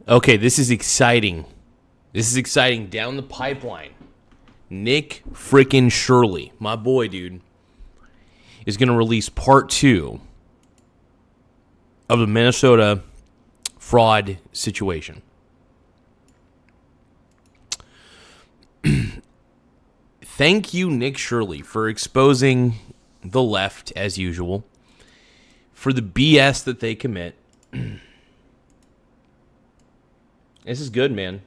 Okay, this is exciting. This is exciting down the pipeline. Nick frickin' Shirley, my boy, dude, is going to release part 2 of the Minnesota fraud situation. Thank you, Nick Shirley, for exposing the left, as usual, for the BS that they commit. This is good, man.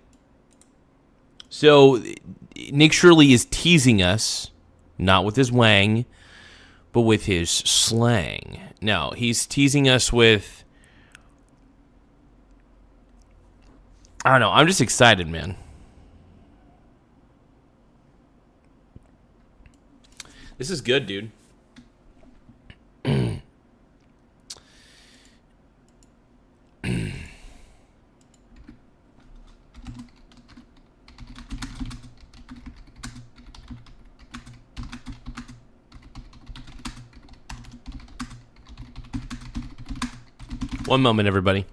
So, Nick Shirley is teasing us, not with his wang, but with his slang. Now, he's teasing us with... I don't know. I'm just excited, man. This is good, dude. One moment, everybody.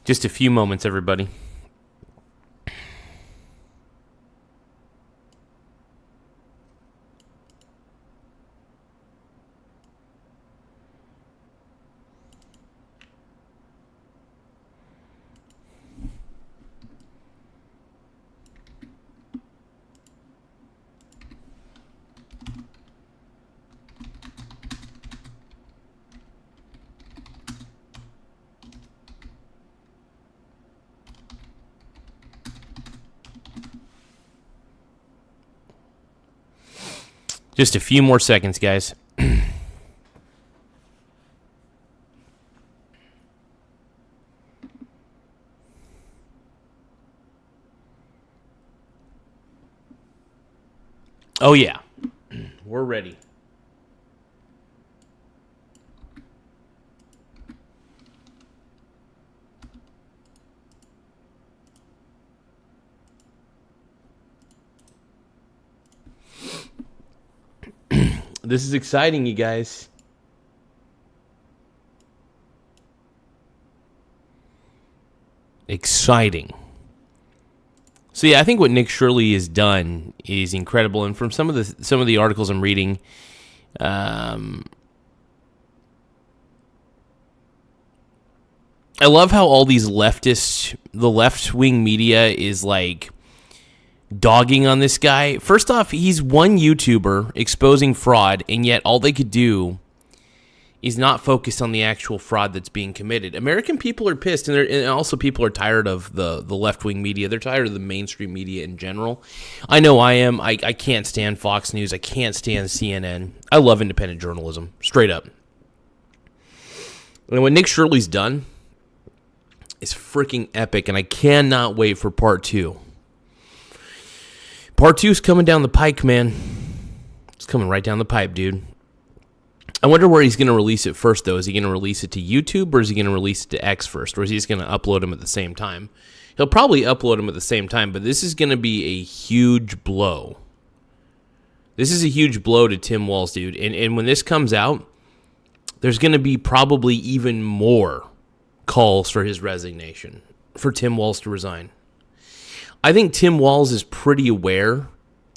Just a few moments, everybody. Just a few more seconds, guys. Oh, yeah. We're ready. This is exciting, you guys. Exciting. So yeah, I think what Nick Shirley has done is incredible, and from some of the articles I'm reading, I love how all these leftists, the left-wing media is like dogging on this guy. First off, he's one YouTuber exposing fraud, and yet all they could do is not focus on the actual fraud that's being committed. American people are pissed, and also people are tired of the left-wing media. They're tired of the mainstream media in general. I know I am. I can't stand Fox News. I can't stand CNN. I love independent journalism, straight up. And what Nick Shirley's done is freaking epic, and I cannot wait for part 2. Part 2 is coming down the pike, man. It's coming right down the pipe, dude. I wonder where he's going to release it first, though. Is he going to release it to YouTube, or is he going to release it to X first, or is he just going to upload them at the same time? He'll probably upload them at the same time, but this is going to be a huge blow. This is a huge blow to Tim Walz, dude. And when this comes out, there's going to be probably even more calls for his resignation, for Tim Walz to resign. I think Tim Walz is pretty aware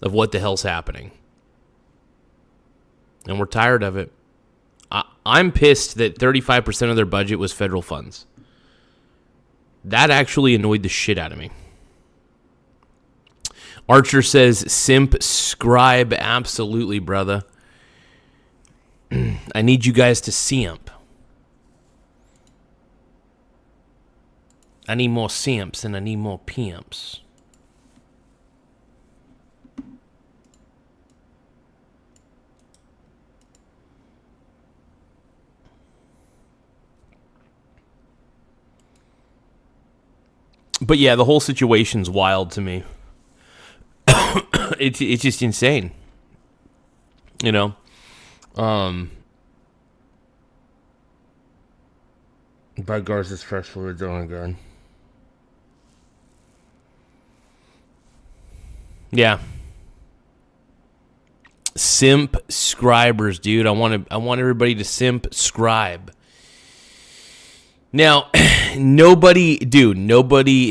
of what the hell's happening. And we're tired of it. I'm pissed that 35% of their budget was federal funds. That actually annoyed the shit out of me. Archer says, simp scribe. Absolutely, brother. I need you guys to simp. I need more simps and I need more pimps. But yeah, the whole situation's wild to me. It's just insane. You know, by Garza's fresh fluids. Oh my god. Yeah. Simp scribers, dude. I want everybody to simp scribe. Now, nobody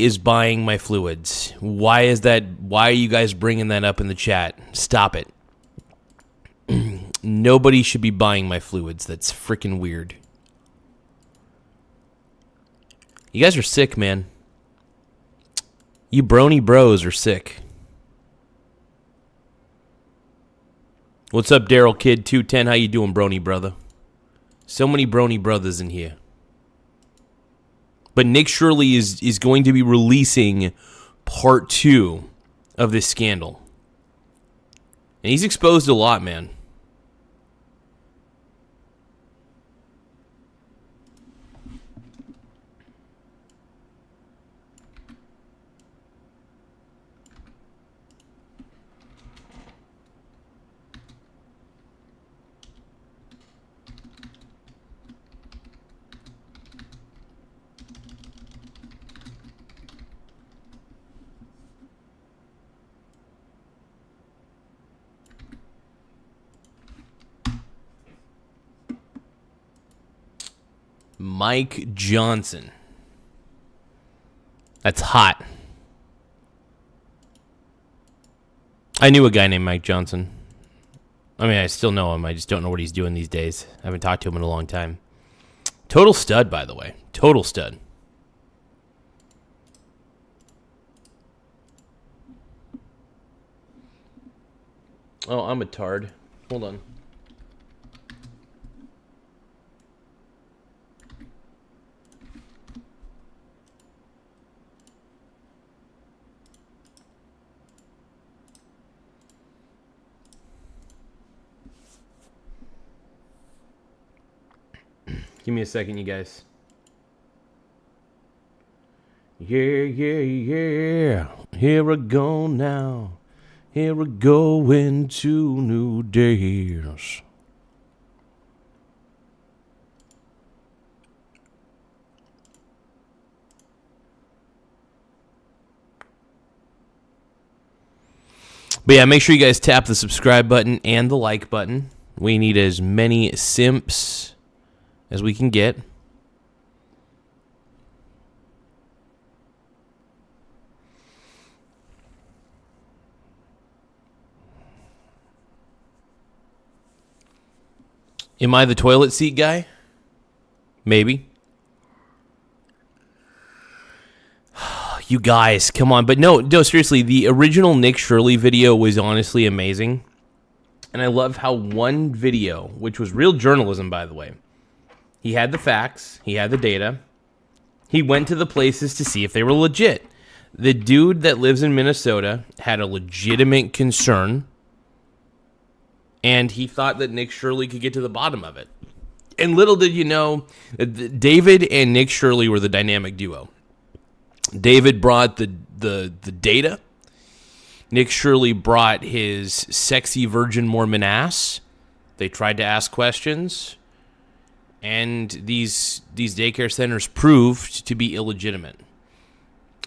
is buying my fluids. Why is that? Why are you guys bringing that up in the chat? Stop it. Nobody should be buying my fluids. That's freaking weird. You guys are sick, man. You brony bros are sick. What's up, Daryl Kid 210? How you doing, brony brother? So many brony brothers in here. But Nick Shirley is going to be releasing part 2 of this scandal. And he's exposed a lot, man. Mike Johnson. That's hot. I knew a guy named Mike Johnson. I mean, I still know him. I just don't know what he's doing these days. I haven't talked to him in a long time. Total stud, by the way. Total stud. Oh, I'm a tard. Hold on. Give me a second, you guys. Yeah, yeah, yeah. Here we go now. Here we go into new days. But yeah, make sure you guys tap the subscribe button and the like button. We need as many simps as we can get. Am I the toilet seat guy? Maybe. You guys, come on. But no, seriously, the original Nick Shirley video was honestly amazing. And I love how one video, which was real journalism, by the way, he had the facts, he had the data, he went to the places to see if they were legit. The dude that lives in Minnesota had a legitimate concern, and he thought that Nick Shirley could get to the bottom of it. And little did you know, David and Nick Shirley were the dynamic duo. David brought the data. Nick Shirley brought his sexy virgin Mormon ass. They tried to ask questions. And these daycare centers proved to be illegitimate.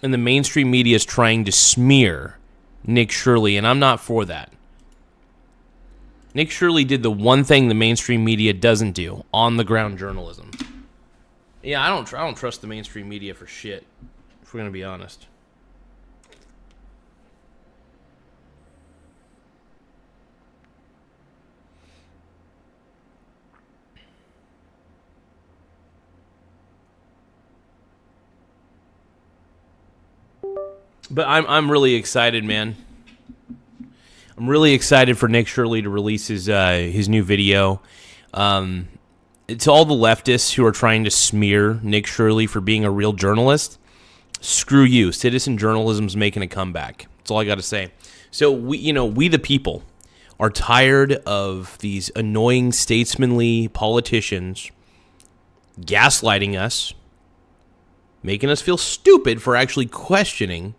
And the mainstream media is trying to smear Nick Shirley, and I'm not for that. Nick Shirley did the one thing the mainstream media doesn't do, on-the-ground journalism. Yeah, I don't trust the mainstream media for shit, if we're going to be honest. But I'm really excited, man. I'm really excited for Nick Shirley to release his new video. It's all the leftists who are trying to smear Nick Shirley for being a real journalist. Screw you. Citizen journalism's making a comeback. That's all I got to say. So we the people are tired of these annoying statesmanly politicians gaslighting us, making us feel stupid for actually questioning,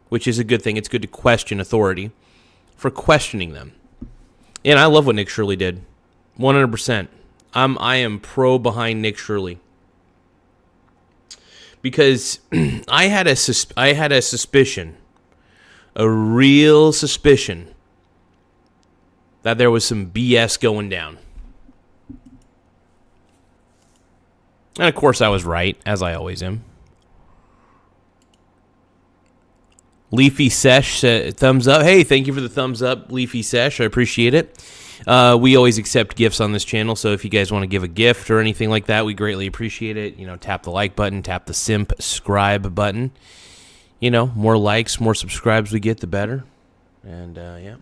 which is a good thing. It's good to question authority, for questioning them. And I love what Nick Shirley did. 100%. I am pro behind Nick Shirley. Because I had a suspicion, a real suspicion, that there was some BS going down. And of course I was right, as I always am. Leafy Sesh, thumbs up. Hey, thank you for the thumbs up, Leafy Sesh. I appreciate it. We always accept gifts on this channel, so if you guys want to give a gift or anything like that, we greatly appreciate it. You know, tap the like button, tap the subscribe button. You know, more likes, more subscribes we get, the better. And, yeah.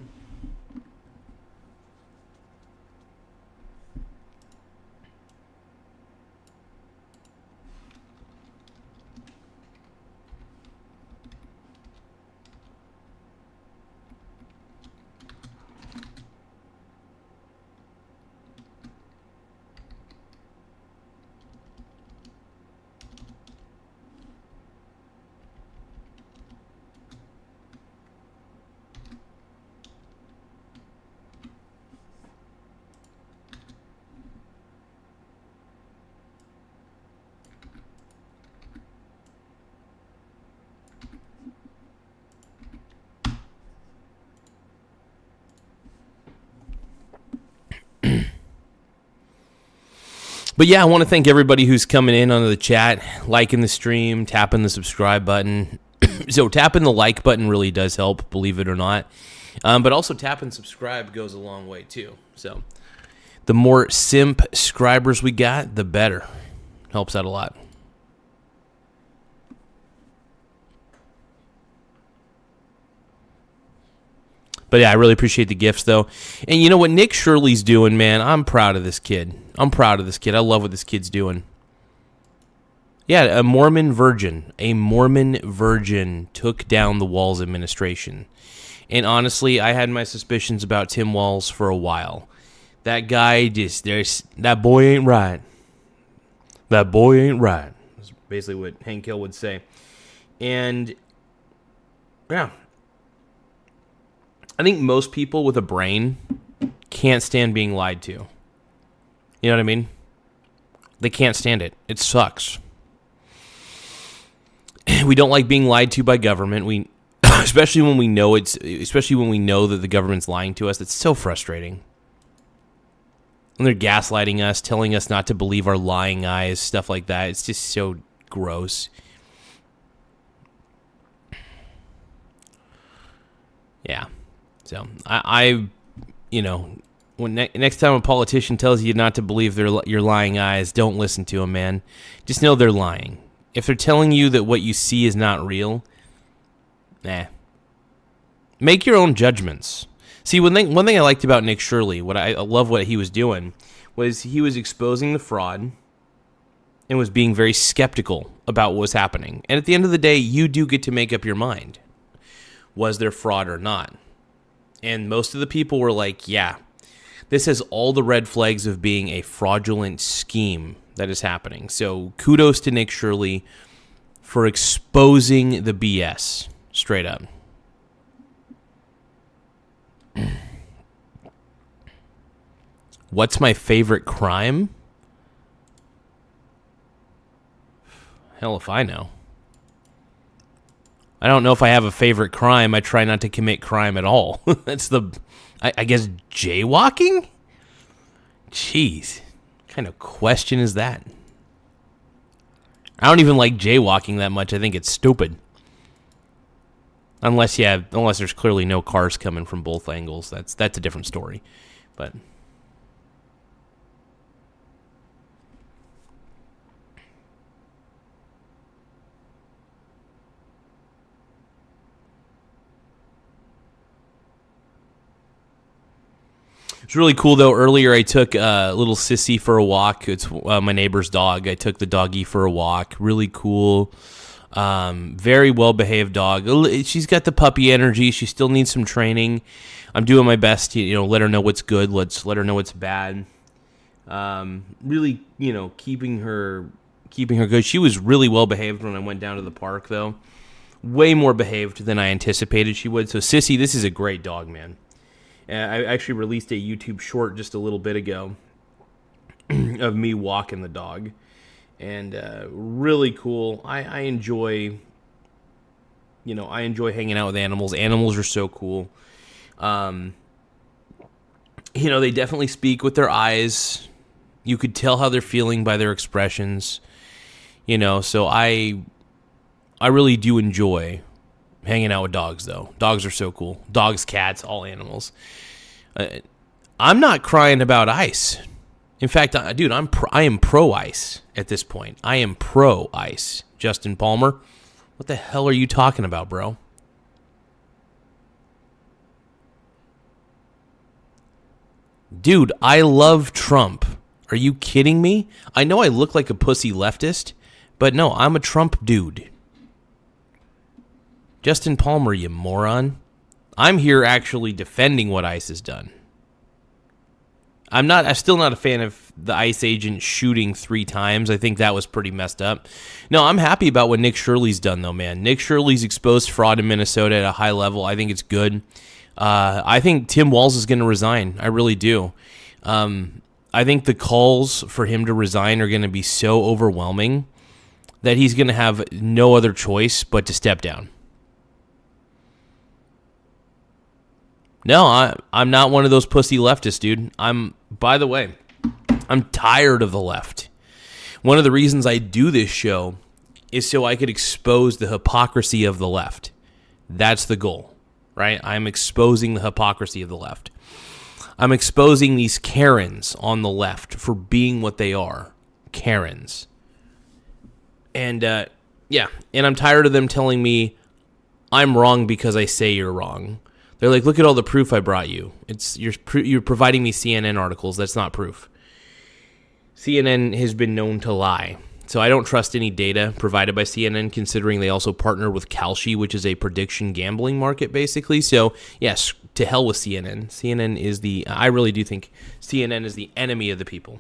But yeah, I want to thank everybody who's coming in on the chat, liking the stream, tapping the subscribe button. So tapping the like button really does help, believe it or not. But also tapping subscribe goes a long way too. So the more simp subscribers we got, the better. Helps out a lot. But yeah, I really appreciate the gifts, though. And you know what Nick Shirley's doing, man? I'm proud of this kid. I love what this kid's doing. Yeah, a Mormon virgin took down the Walz administration. And honestly, I had my suspicions about Tim Walz for a while. That guy that boy ain't right. That boy ain't right. That's basically what Hank Hill would say. And yeah, I think most people with a brain can't stand being lied to. You know what I mean? They can't stand it. It sucks. We don't like being lied to by government. Especially when we know that the government's lying to us. It's so frustrating. And they're gaslighting us, telling us not to believe our lying eyes, stuff like that. It's just so gross. Yeah. So I when next time a politician tells you not to believe your lying eyes, don't listen to them, man. Just know they're lying. If they're telling you that what you see is not real, make your own judgments. See, one thing I liked about Nick Shirley, I love what he was doing, was he was exposing the fraud and was being very skeptical about what was happening. And at the end of the day, you do get to make up your mind. Was there fraud or not? And most of the people were like, yeah, this has all the red flags of being a fraudulent scheme that is happening. So kudos to Nick Shirley for exposing the BS straight up. What's my favorite crime? Hell if I know. I don't know if I have a favorite crime. I try not to commit crime at all. That's I guess, jaywalking? Jeez. What kind of question is that? I don't even like jaywalking that much. I think it's stupid. Unless there's clearly no cars coming from both angles. That's a different story. But it's really cool, though. Earlier, I took little Sissy for a walk. It's my neighbor's dog. I took the doggy for a walk. Really cool. Very well-behaved dog. She's got the puppy energy. She still needs some training. I'm doing my best to, let her know what's good. Let's let her know what's bad. Really, keeping her good. She was really well-behaved when I went down to the park, though. Way more behaved than I anticipated she would. So, Sissy, this is a great dog, man. I actually released a YouTube short just a little bit ago of me walking the dog, and really cool. I enjoy, I enjoy hanging out with animals. Animals are so cool. They definitely speak with their eyes. You could tell how they're feeling by their expressions. So I really do enjoy hanging out with dogs, though. Dogs are so cool. Dogs, cats, all animals. I'm not crying about ICE. In fact, dude, I am pro-ICE at this point. I am pro-ICE. Justin Palmer, what the hell are you talking about, bro? Dude, I love Trump. Are you kidding me? I know I look like a pussy leftist, but no, I'm a Trump dude. Justin Palmer, you moron. I'm here actually defending what ICE has done. I'm still not a fan of the ICE agent shooting 3 times. I think that was pretty messed up. No, I'm happy about what Nick Shirley's done, though, man. Nick Shirley's exposed fraud in Minnesota at a high level. I think it's good. I think Tim Walz is going to resign. I really do. I think the calls for him to resign are going to be so overwhelming that he's going to have no other choice but to step down. No, I'm not one of those pussy leftists, dude. By the way, I'm tired of the left. One of the reasons I do this show is so I could expose the hypocrisy of the left. That's the goal, right? I'm exposing the hypocrisy of the left. I'm exposing these Karens on the left for being what they are, Karens. And, and I'm tired of them telling me I'm wrong because I say you're wrong. They're like, look at all the proof I brought you. You're providing me CNN articles. That's not proof. CNN has been known to lie. So I don't trust any data provided by CNN, considering they also partner with Kalshi, which is a prediction gambling market, basically. So, yes, to hell with CNN. I really do think CNN is the enemy of the people.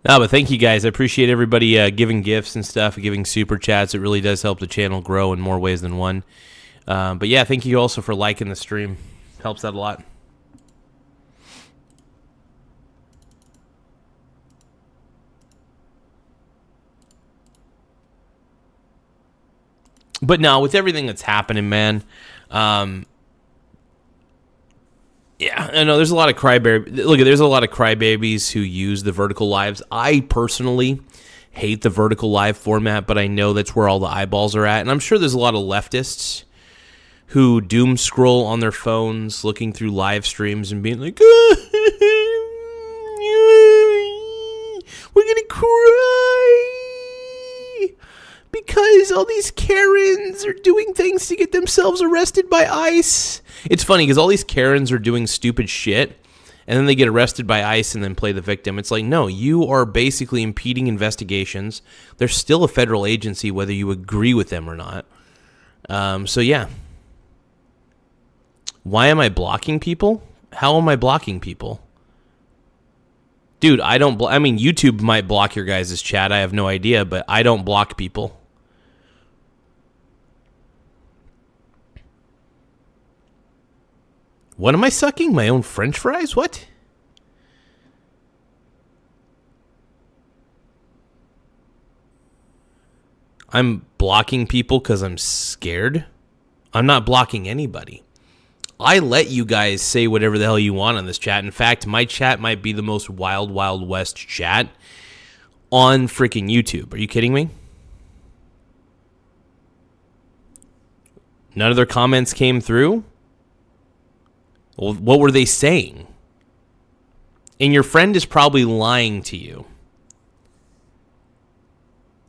No, but thank you guys. I appreciate everybody giving gifts and stuff, giving super chats. It really does help the channel grow in more ways than one. But yeah, thank you also for liking the stream. Helps out a lot. But no, with everything that's happening, man, yeah, I know there's a lot of there's a lot of crybabies who use the vertical lives. I personally hate the vertical live format, but I know that's where all the eyeballs are at. And I'm sure there's a lot of leftists who doom scroll on their phones looking through live streams and being like, we're going to cry because all these Karens are doing things to get themselves arrested by ICE. It's funny because all these Karens are doing stupid shit, and then they get arrested by ICE and then play the victim. It's like, no, you are basically impeding investigations. They're still a federal agency, whether you agree with them or not. So, yeah. Why am I blocking people? How am I blocking people? Dude, I don't... YouTube might block your guys' chat. I have no idea, but I don't block people. What am I sucking? My own French fries? What? I'm blocking people because I'm scared? I'm not blocking anybody. I let you guys say whatever the hell you want on this chat. In fact, my chat might be the most wild, wild west chat on freaking YouTube. Are you kidding me? None of their comments came through? Well, what were they saying? And your friend is probably lying to you.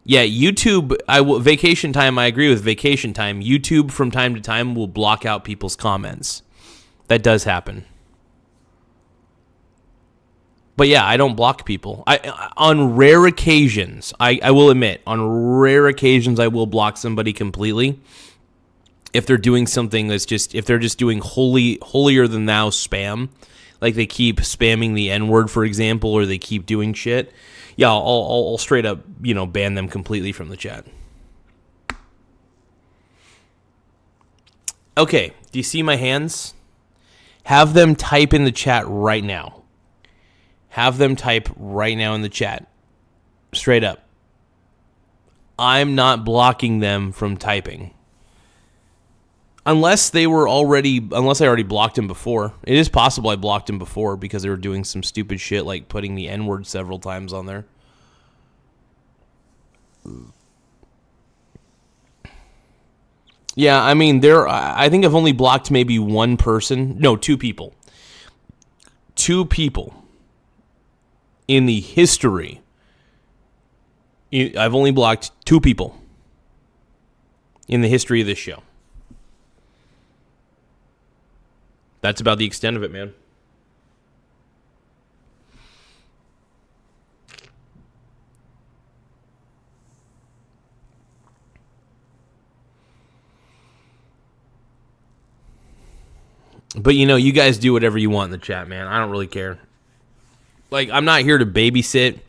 Yeah, YouTube, Vacation Time, I agree with Vacation Time. YouTube from time to time will block out people's comments. That does happen. But yeah, I don't block people. On rare occasions, I will admit, on rare occasions, I will block somebody completely. If they're doing something that's if they're just doing holier than thou spam, like they keep spamming the N-word, for example, or they keep doing shit, yeah, I'll straight up, ban them completely from the chat. Okay, do you see my hands? Have them type in the chat right now. Have them type right now in the chat. Straight up. I'm not blocking them from typing. Unless I already blocked him before. It is possible I blocked him before because they were doing some stupid shit like putting the N-word several times on there. Yeah, I mean, I think I've only blocked maybe one person. No, two people. Two people in the history. I've only blocked two people in the history of this show. That's about the extent of it, man. But you guys do whatever you want in the chat, man. I don't really care. Like, I'm not here to babysit.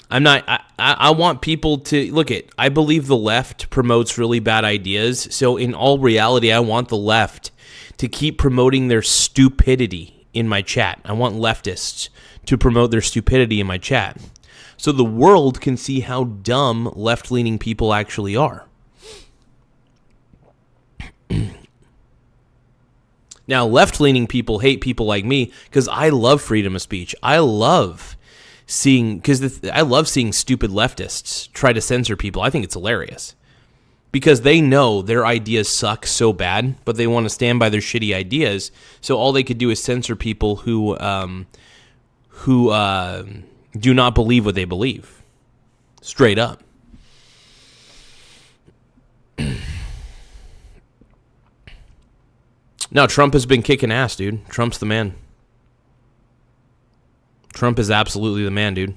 I want people to look at. I believe the left promotes really bad ideas. So in all reality, I want the left to keep promoting their stupidity in my chat. I want leftists to promote their stupidity in my chat, so the world can see how dumb left-leaning people actually are. Now, left-leaning people hate people like me because I love freedom of speech. I love seeing stupid leftists try to censor people. I think it's hilarious because they know their ideas suck so bad, but they want to stand by their shitty ideas. So all they could do is censor people who do not believe what they believe. Straight up. No, Trump has been kicking ass, dude. Trump's the man. Trump is absolutely the man, dude.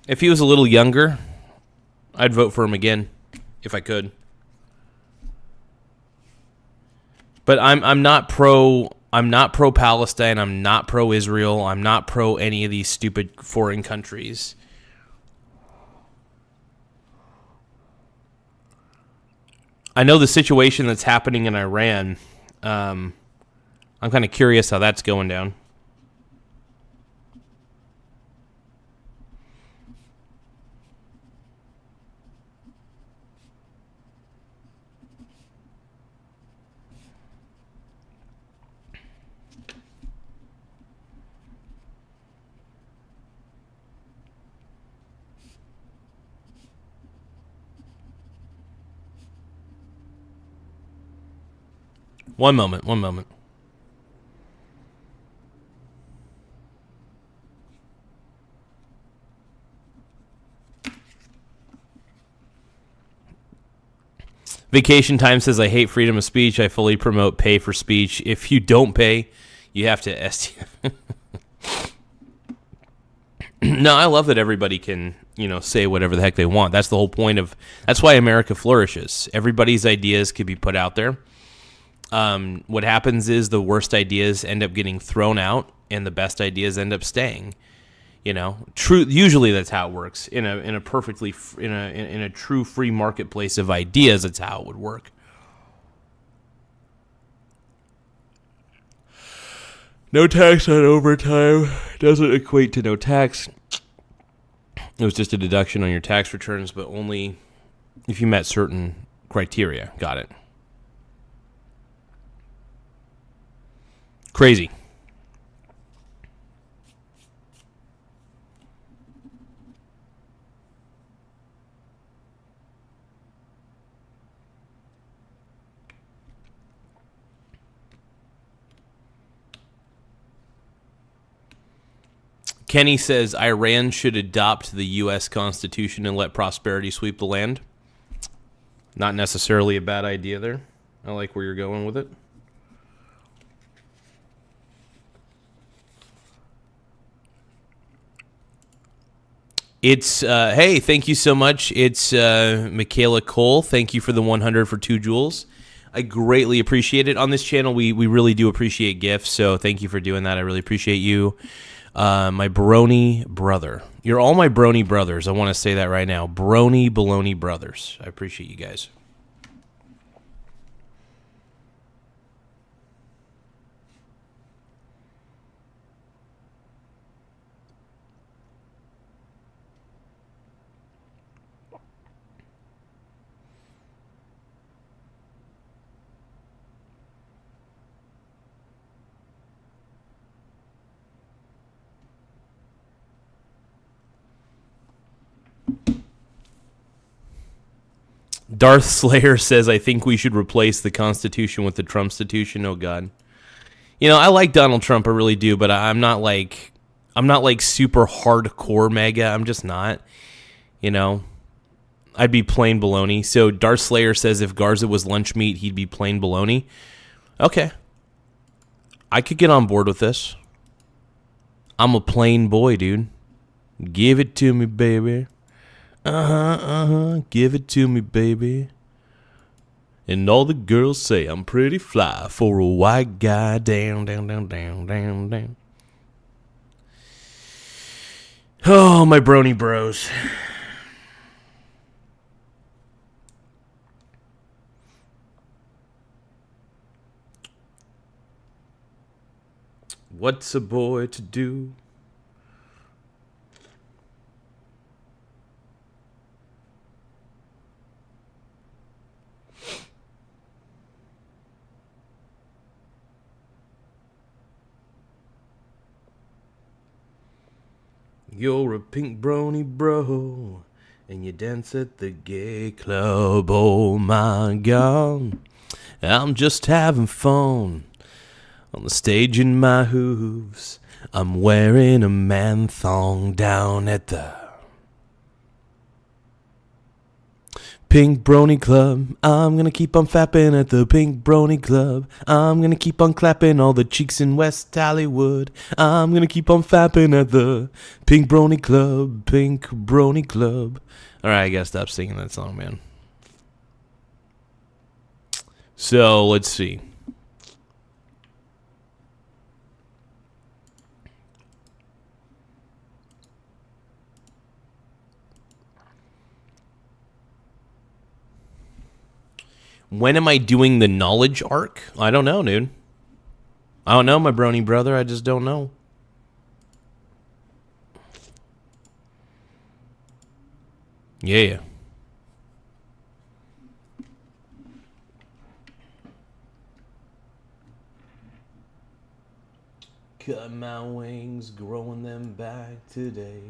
If he was a little younger, I'd vote for him again, if I could. But I'm not pro Palestine. I'm not pro Israel. I'm not pro any of these stupid foreign countries. I know the situation that's happening in Iran. I'm kind of curious how that's going down. One moment. Vacation Time says, I hate freedom of speech. I fully promote pay for speech. If you don't pay, you have to No, I love that everybody can, say whatever the heck they want. That's the whole point that's why America flourishes. Everybody's ideas can be put out there. What happens is the worst ideas end up getting thrown out and the best ideas end up staying. Usually that's how it works in a true free marketplace of ideas. That's how it would work. No tax on overtime doesn't equate to no tax. It was just a deduction on your tax returns, but only if you met certain criteria. Got it. Crazy. Kenny says Iran should adopt the U.S. Constitution and let prosperity sweep the land. Not necessarily a bad idea there. I like where you're going with it. It's, hey, thank you so much. It's Michaela Cole. Thank you for the 100 for 2 jewels. I greatly appreciate it. On this channel, we really do appreciate gifts, so thank you for doing that. I really appreciate you. My brony brother. You're all my brony brothers. I want to say that right now. Brony baloney brothers. I appreciate you guys. Darth Slayer says, I think we should replace the Constitution with the Trumpstitution. Oh, God. You know, I like Donald Trump, I really do, but I'm not like super hardcore mega. I'm just not, you know. I'd be plain baloney. So Darth Slayer says if Garza was lunch meat, he'd be plain baloney. Okay. I could get on board with this. I'm a plain boy, dude. Give it to me, baby. Give it to me, baby. And all the girls say I'm pretty fly for a white guy. Down, down, down, down, down, down. Oh, my brony bros. What's a boy to do? You're a pink brony bro, and you dance at the gay club. Oh my God, I'm just having fun on the stage in my hooves. I'm wearing a man thong down at the Pink Brony Club. I'm gonna keep on fapping at the Pink Brony Club. I'm gonna keep on clapping all the cheeks in West Hollywood. I'm gonna keep on fapping at the Pink Brony Club. Pink Brony Club. Alright, I gotta stop singing that song, man. So, let's see. When am I doing the knowledge arc? I don't know, dude. I don't know, my brony brother. I just don't know. Yeah. Cut my wings, growing them back today.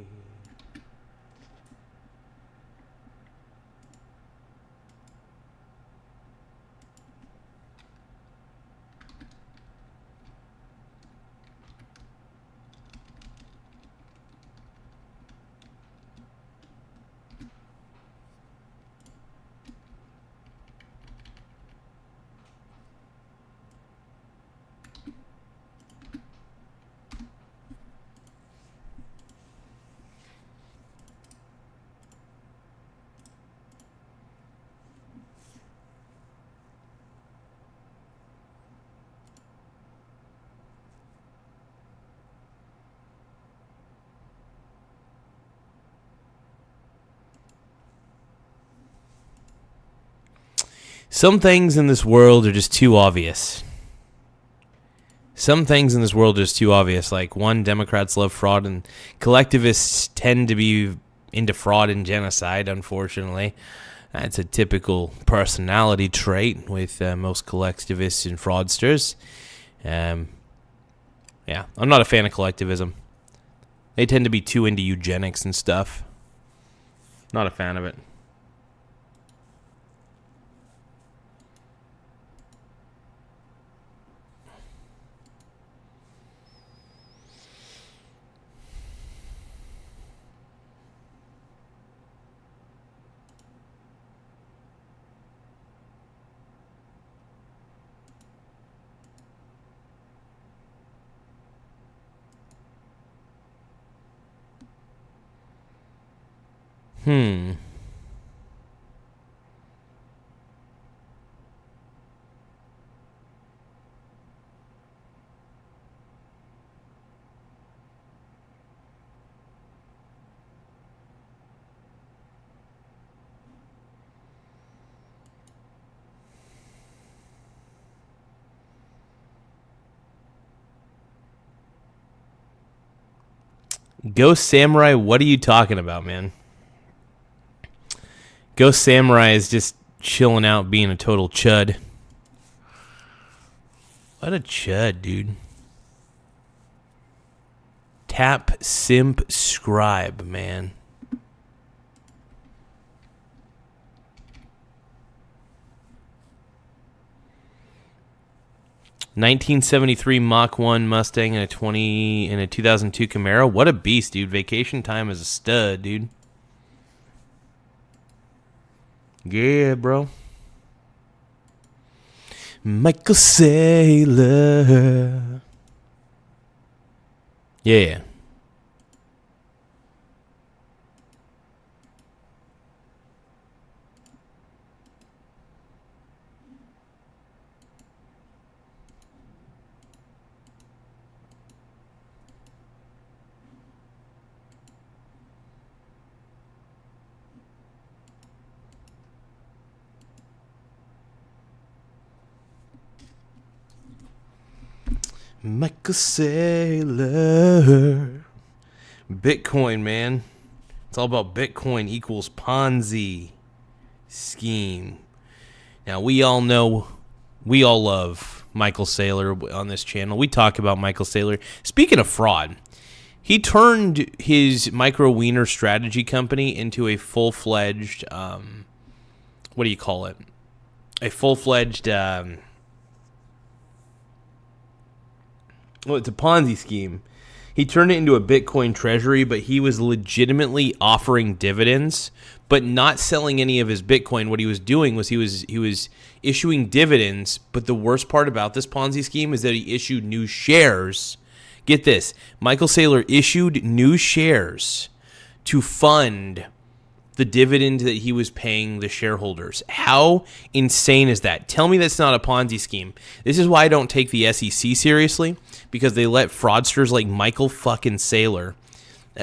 Some things in this world are just too obvious. Some things in this world are just too obvious. Like, one, Democrats love fraud, and collectivists tend to be into fraud and genocide, unfortunately. That's a typical personality trait with most collectivists and fraudsters. Yeah, I'm not a fan of collectivism. They tend to be too into eugenics and stuff. Not a fan of it. Hmm. Ghost Samurai, what are you talking about, man? Ghost Samurai is just chilling out, being a total chud. What a chud, dude. Tap simp scribe, man. $1973 Mach 1 Mustang and a 2002 Camaro. What a beast, dude. Vacation time is a stud, dude. Yeah, bro. Michael Saylor. Yeah. Michael Saylor. Bitcoin, man. It's all about Bitcoin equals Ponzi scheme. Now, we all know, we all love Michael Saylor on this channel. We talk about Michael Saylor. Speaking of fraud, he turned his micro wiener strategy company into a full-fledged, what do you call it? A full-fledged, well, it's a Ponzi scheme. He turned it into a Bitcoin treasury, but he was legitimately offering dividends, but not selling any of his Bitcoin. What he was doing was he was issuing dividends, but the worst part about this Ponzi scheme is that he issued new shares. Get this, Michael Saylor issued new shares to fund the dividend that he was paying the shareholders. How insane is that? Tell me that's not a Ponzi scheme. This is why I don't take the SEC seriously, because they let fraudsters like Michael fucking Saylor.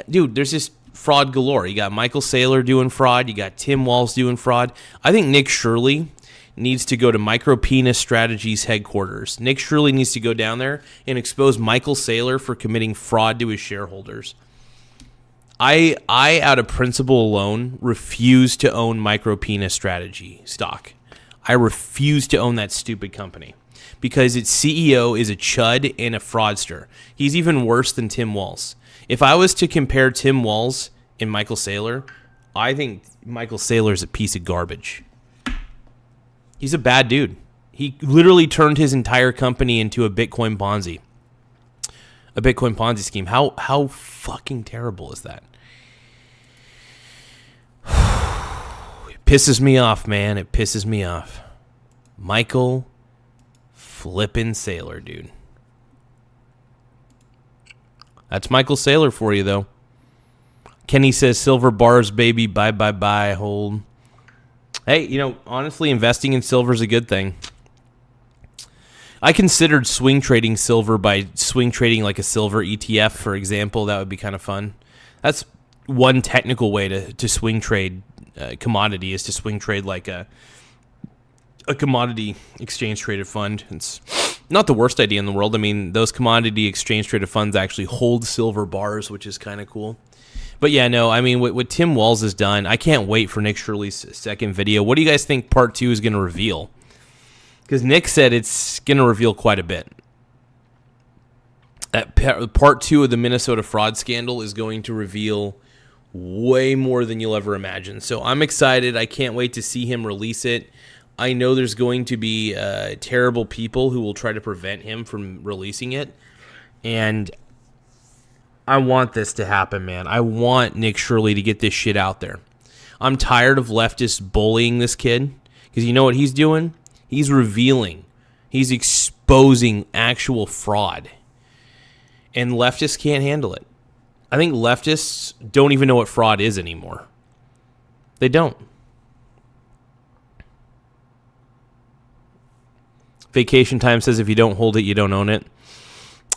Dude, there's just fraud galore. You got Michael Saylor doing fraud. You got Tim Walz doing fraud. I think Nick Shirley needs to go to Micro Penis Strategies headquarters. Nick Shirley needs to go down there and expose Michael Saylor for committing fraud to his shareholders. I, out of principle alone, refuse to own Micro Penis Strategy stock. I refuse to own that stupid company because its CEO is a chud and a fraudster. He's even worse than Tim Walz. If I was to compare Tim Walz and Michael Saylor, I think Michael Saylor is a piece of garbage. He's a bad dude. He literally turned his entire company into a Bitcoin Ponzi. A Bitcoin Ponzi scheme. How fucking terrible is that? It pisses me off, man. It pisses me off. Michael flippin' Saylor, dude. That's Michael Saylor for you, though. Kenny says, silver bars, baby. Bye, bye, bye. Hold. Hey, you know, honestly, investing in silver is a good thing. I considered swing trading silver by swing trading like a silver ETF, for example. That would be kind of fun. That's one technical way to swing trade commodity, is to swing trade like a commodity exchange traded fund. It's not the worst idea in the world. I mean, those commodity exchange traded funds actually hold silver bars, which is kind of cool. But yeah, no, I mean, what Tim Walz has done, I can't wait for Nick Shirley's second video. What do you guys think part 2 is going to reveal? Because Nick said it's going to reveal quite a bit. Part 2 of the Minnesota fraud scandal is going to reveal way more than you'll ever imagine. So I'm excited. I can't wait to see him release it. I know there's going to be terrible people who will try to prevent him from releasing it. And I want this to happen, man. I want Nick Shirley to get this shit out there. I'm tired of leftists bullying this kid. Because you know what he's doing? He's revealing. He's exposing actual fraud. And leftists can't handle it. I think leftists don't even know what fraud is anymore. They don't. Vacation Time says if you don't hold it, you don't own it.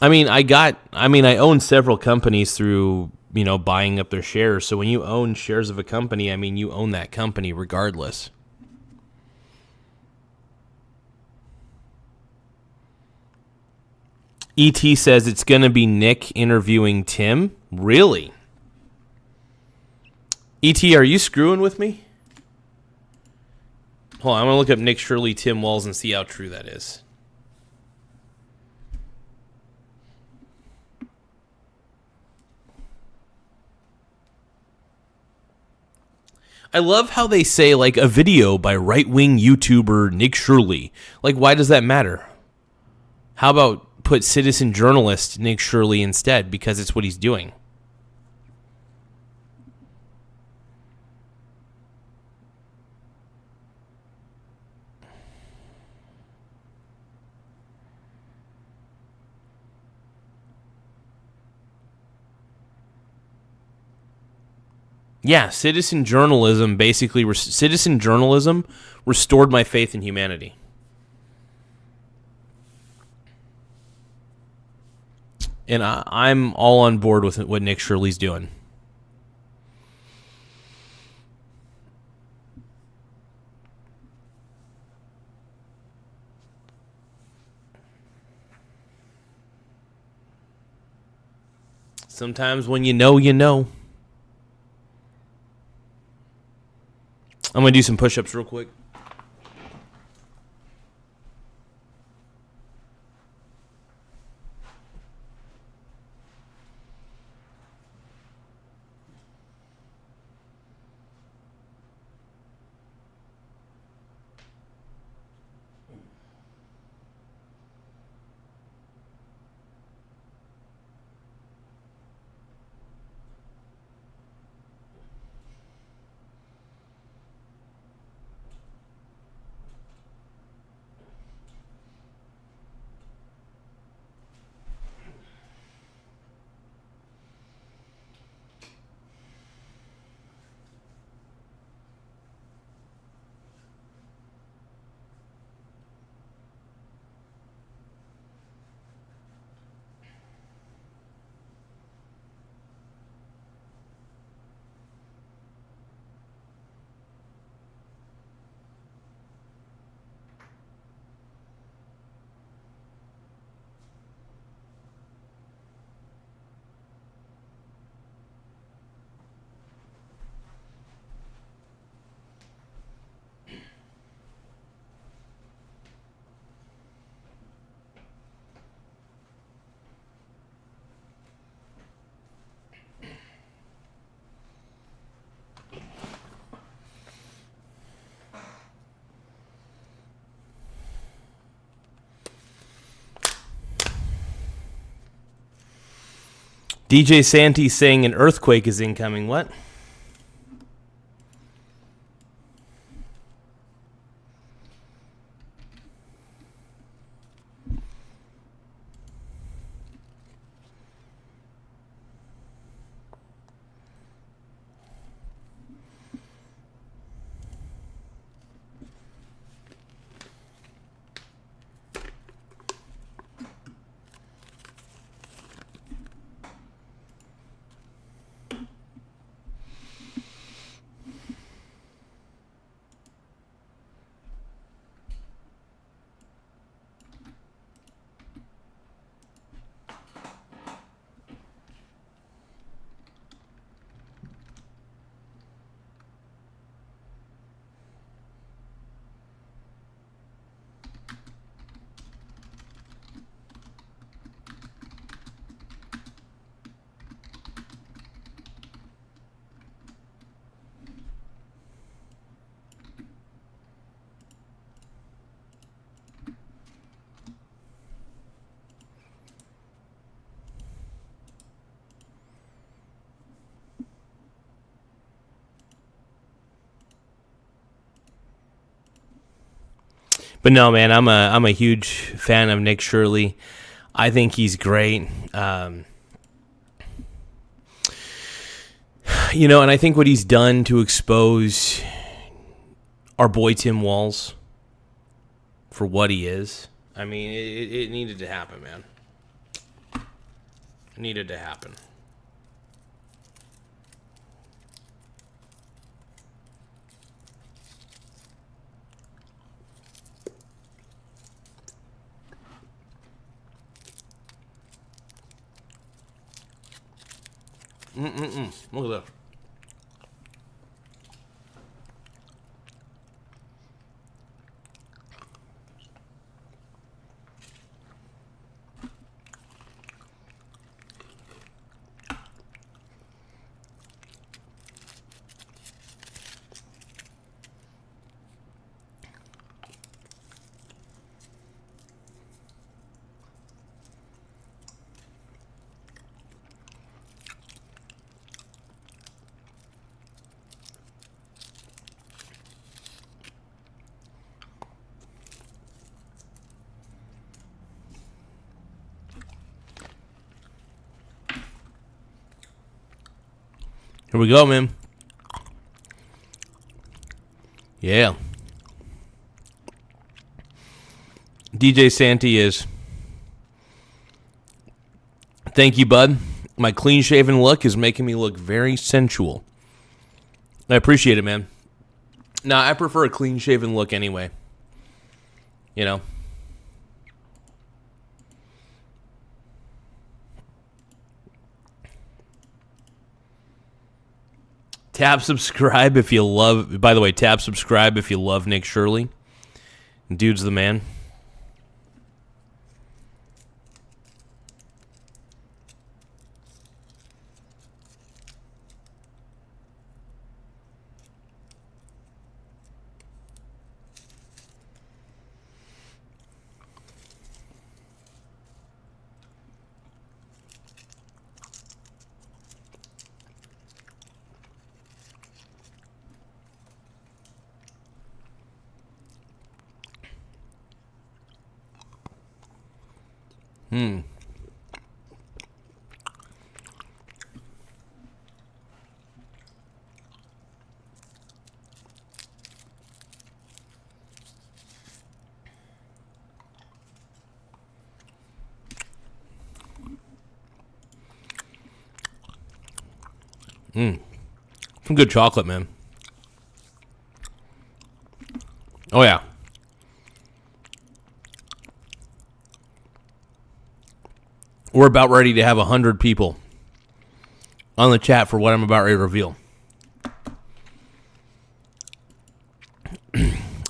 I mean, I own several companies through, buying up their shares. So when you own shares of a company, I mean, you own that company regardless. ET says it's going to be Nick interviewing Tim. Really? ET, are you screwing with me? Hold on, I'm going to look up Nick Shirley, Tim Walz, and see how true that is. I love how they say, like, a video by right-wing YouTuber Nick Shirley. Like, why does that matter? How about put citizen journalist Nick Shirley instead, because it's what he's doing? Yeah, citizen journalism restored my faith in humanity. And I'm all on board with what Nick Shirley's doing. Sometimes when you know, you know. I'm going to do some push-ups real quick. DJ Santee saying an earthquake is incoming. What? But no, man, I'm a huge fan of Nick Shirley. I think he's great. You know, and I think what he's done to expose our boy Tim Walz for what he is, I mean, it needed to happen, man. It needed to happen. Look at that. Here we go, man. Yeah. DJ Santi is. Thank you, bud. My clean-shaven look is making me look very sensual. I appreciate it, man. Nah, I prefer a clean-shaven look anyway. You know? Tap subscribe if you love... By the way, tap subscribe if you love Nick Shirley. Dude's the man. Some good chocolate, man. Oh, yeah. We're about ready to have 100 people on the chat for what I'm about ready to reveal.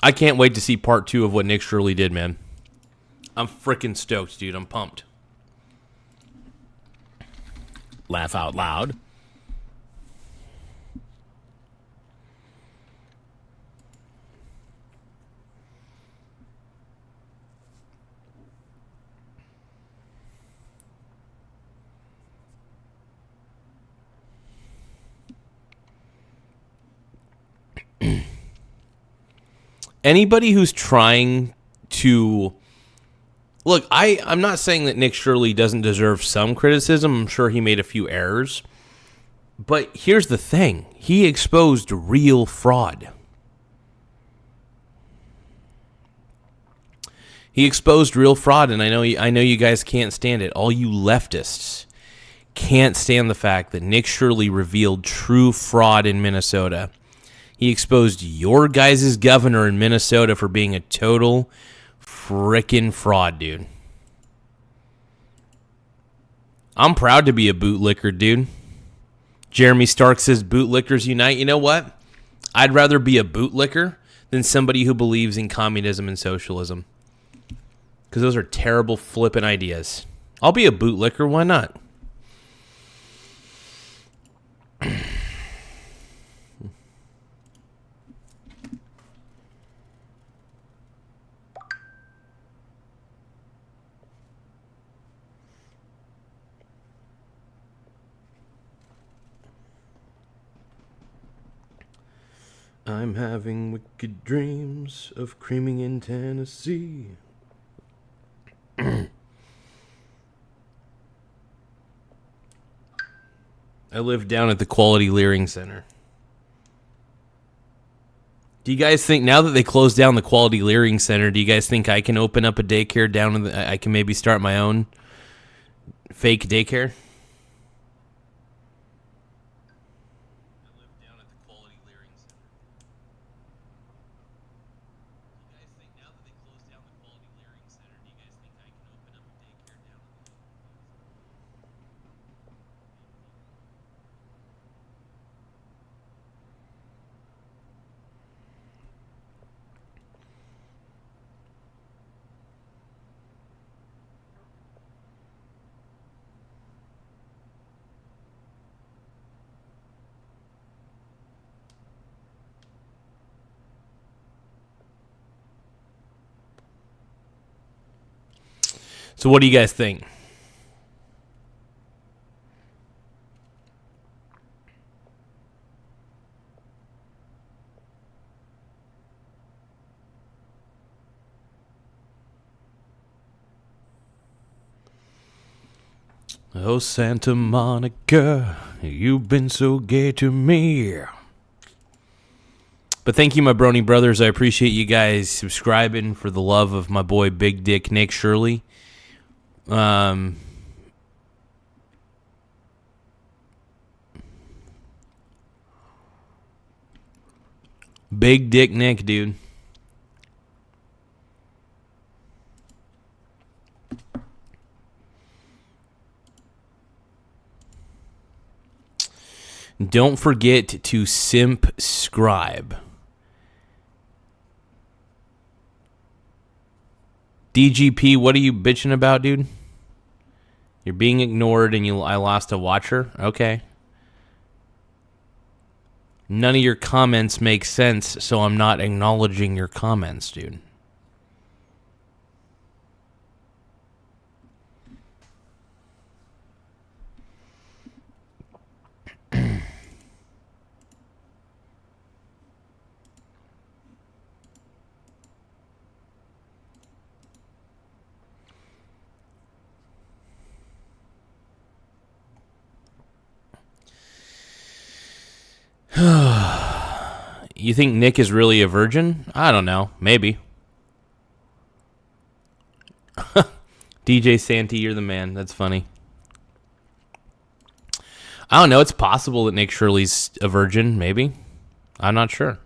I can't wait to see part 2 of what Nick Shirley did, man. I'm freaking stoked, dude. I'm pumped. Laugh out loud. Anybody who's trying to... Look, I'm not saying that Nick Shirley doesn't deserve some criticism. I'm sure he made a few errors. But here's the thing. He exposed real fraud. He exposed real fraud, and I know you guys can't stand it. All you leftists can't stand the fact that Nick Shirley revealed true fraud in Minnesota. He exposed your guys' governor in Minnesota for being a total frickin' fraud, dude. I'm proud to be a bootlicker, dude. Jeremy Stark says bootlickers unite. You know what? I'd rather be a bootlicker than somebody who believes in communism and socialism. Because those are terrible flippin' ideas. I'll be a bootlicker. Why not? I'm having wicked dreams of creaming in Tennessee. I live down at the Quality Leering Center. Do you guys think, now that they closed down the Quality Leering Center, do you guys think I can open up a daycare down in I can maybe start my own fake daycare? So what do you guys think? Oh, Santa Monica, you've been so gay to me. But thank you, my brony brothers. I appreciate you guys subscribing for the love of my boy Big Dick Nick Shirley. Big Dick Nick, dude. Don't forget to subscribe. DGP, what are you bitching about, dude? You're being ignored and I lost a watcher? Okay. None of your comments make sense, so I'm not acknowledging your comments, dude. You think Nick is really a virgin? I don't know. Maybe. DJ Santee, you're the man. That's funny. I don't know. It's possible that Nick Shirley's a virgin. Maybe. I'm not sure.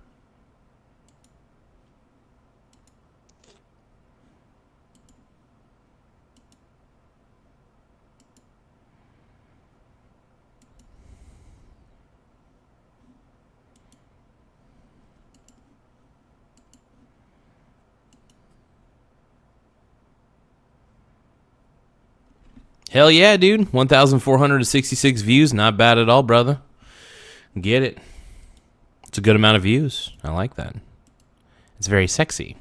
Hell yeah, dude. 1,466 views. Not bad at all, brother. Get it. It's a good amount of views. I like that. It's very sexy.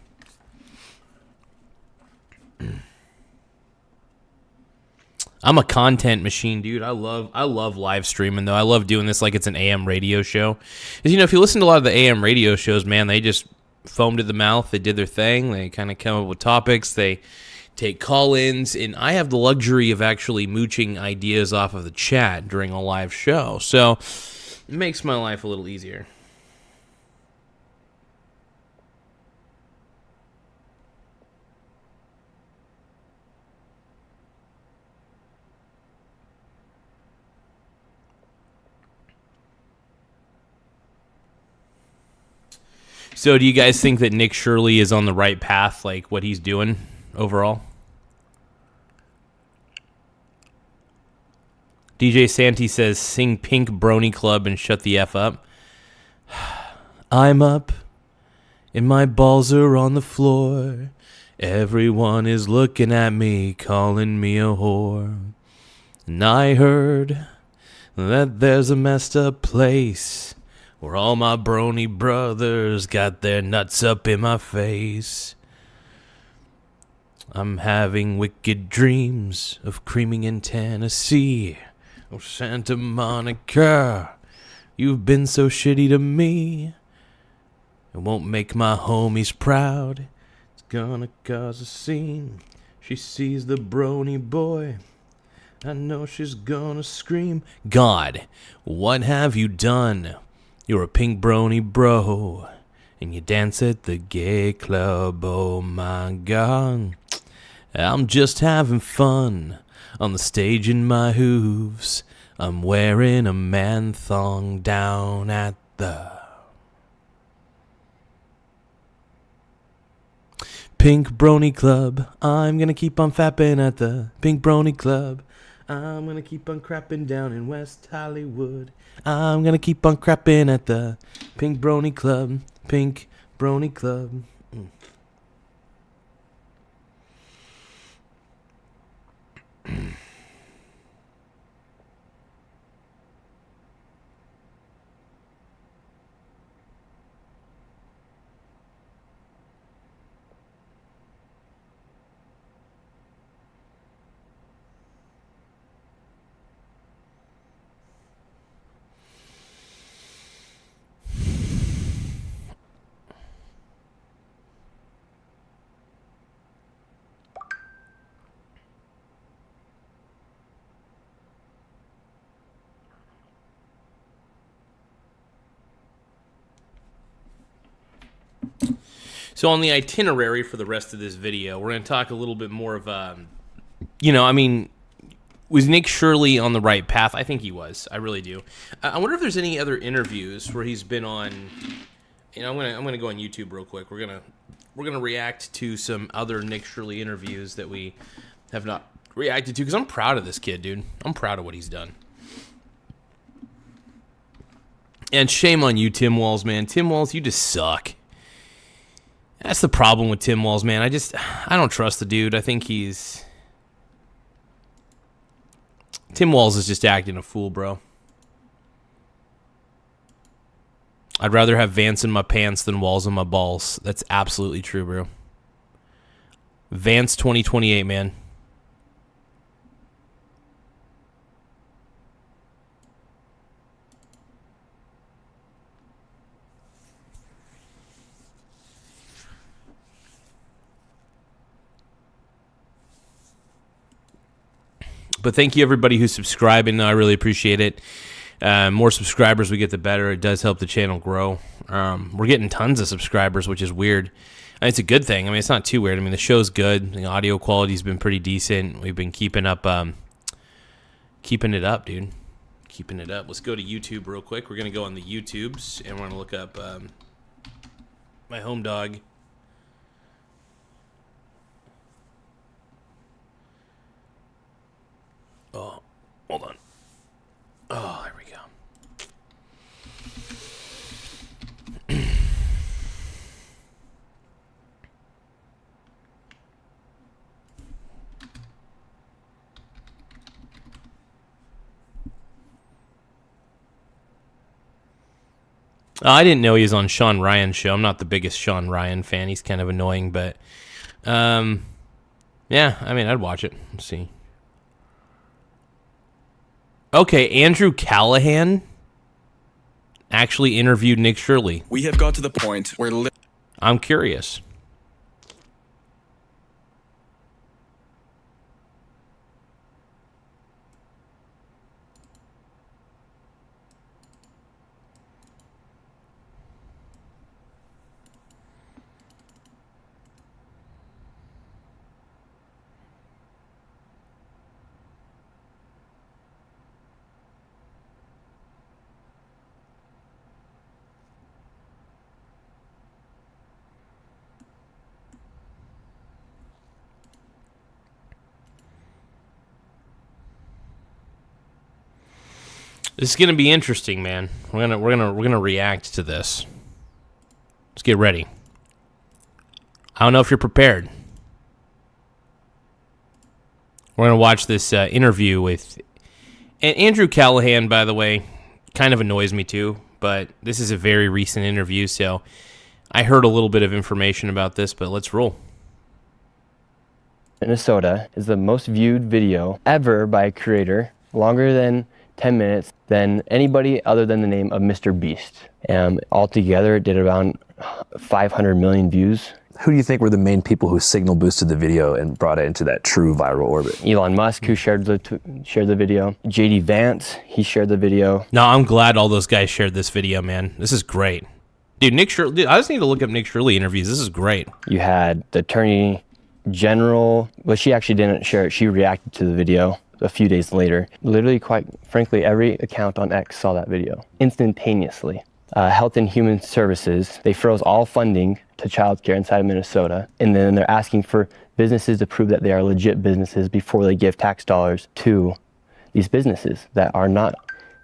I'm a content machine, dude. I love live streaming, though. I love doing this like it's an AM radio show. Because, if you listen to a lot of the AM radio shows, man, they just foamed at the mouth. They did their thing. They kind of come up with topics. They take call-ins, and I have the luxury of actually mooching ideas off of the chat during a live show. So it makes my life a little easier. So do you guys think that Nick Shirley is on the right path, like what he's doing overall? DJ Santee says, sing Pink Brony Club and shut the F up. I'm up and my balls are on the floor. Everyone is looking at me, calling me a whore. And I heard that there's a messed up place where all my brony brothers got their nuts up in my face. I'm having wicked dreams of creaming in Tennessee. Oh, Santa Monica, you've been so shitty to me. It won't make my homies proud. It's gonna cause a scene. She sees the brony boy I know she's gonna scream. God, what have you done? You're a pink brony bro, and you dance at the gay club. Oh my God, I'm just having fun on the stage in my hooves. I'm wearing a man thong down at the Pink Brony Club. I'm gonna keep on fapping at the Pink Brony Club. I'm gonna keep on crapping down in West Hollywood. I'm gonna keep on crapping at the Pink Brony Club. Pink Brony Club. So on the itinerary for the rest of this video, we're going to talk a little bit more of, was Nick Shirley on the right path? I think he was. I really do. I wonder if there's any other interviews where he's been on. I'm gonna go on YouTube real quick. We're gonna react to some other Nick Shirley interviews that we have not reacted to because I'm proud of this kid, dude. I'm proud of what he's done. And shame on you, Tim Walz, man. Tim Walz, you just suck. That's the problem with Tim Walz, man. I don't trust the dude. I think Tim Walz is just acting a fool, bro. I'd rather have Vance in my pants than Walz in my balls. That's absolutely true, bro. Vance 2028, man. But thank you, everybody who's subscribing. I really appreciate it. More subscribers we get, the better. It does help the channel grow. We're getting tons of subscribers, which is weird. It's a good thing. I mean, it's not too weird. I mean, the show's good. The audio quality's been pretty decent. We've been keeping it up, dude. Keeping it up. Let's go to YouTube real quick. We're going to go on the YouTubes, and we're going to look up my home dog. Oh, hold on. Oh, there we go. I didn't know he was on Sean Ryan's show. I'm not the biggest Sean Ryan fan. He's kind of annoying, but yeah, I mean, I'd watch it. Let's see. Okay, Andrew Callahan actually interviewed Nick Shirley. We have got to the point where I'm curious. This is gonna be interesting, man. We're gonna react to this. Let's get ready. I don't know if you're prepared. We're gonna watch this interview with Andrew Callahan. By the way, kind of annoys me too, but this is a very recent interview, so I heard a little bit of information about this. But let's roll. Minnesota is the most viewed video ever by a creator, longer than 10 minutes, than anybody other than the name of Mr. Beast. Altogether, it did around 500 million views. Who do you think were the main people who signal boosted the video and brought it into that true viral orbit? Elon Musk, who shared the video. JD Vance, he shared the video. No, I'm glad all those guys shared this video, man. This is great. Dude, Nick Shirley, dude, I just need to look up Nick Shirley interviews. This is great. You had the Attorney General. Well, she actually didn't share it. She reacted to the video a few days later. Literally, quite frankly, every account on X saw that video instantaneously. Health and Human Services, they froze all funding to childcare inside of Minnesota, and then they're asking for businesses to prove that they are legit businesses before they give tax dollars to these businesses that are not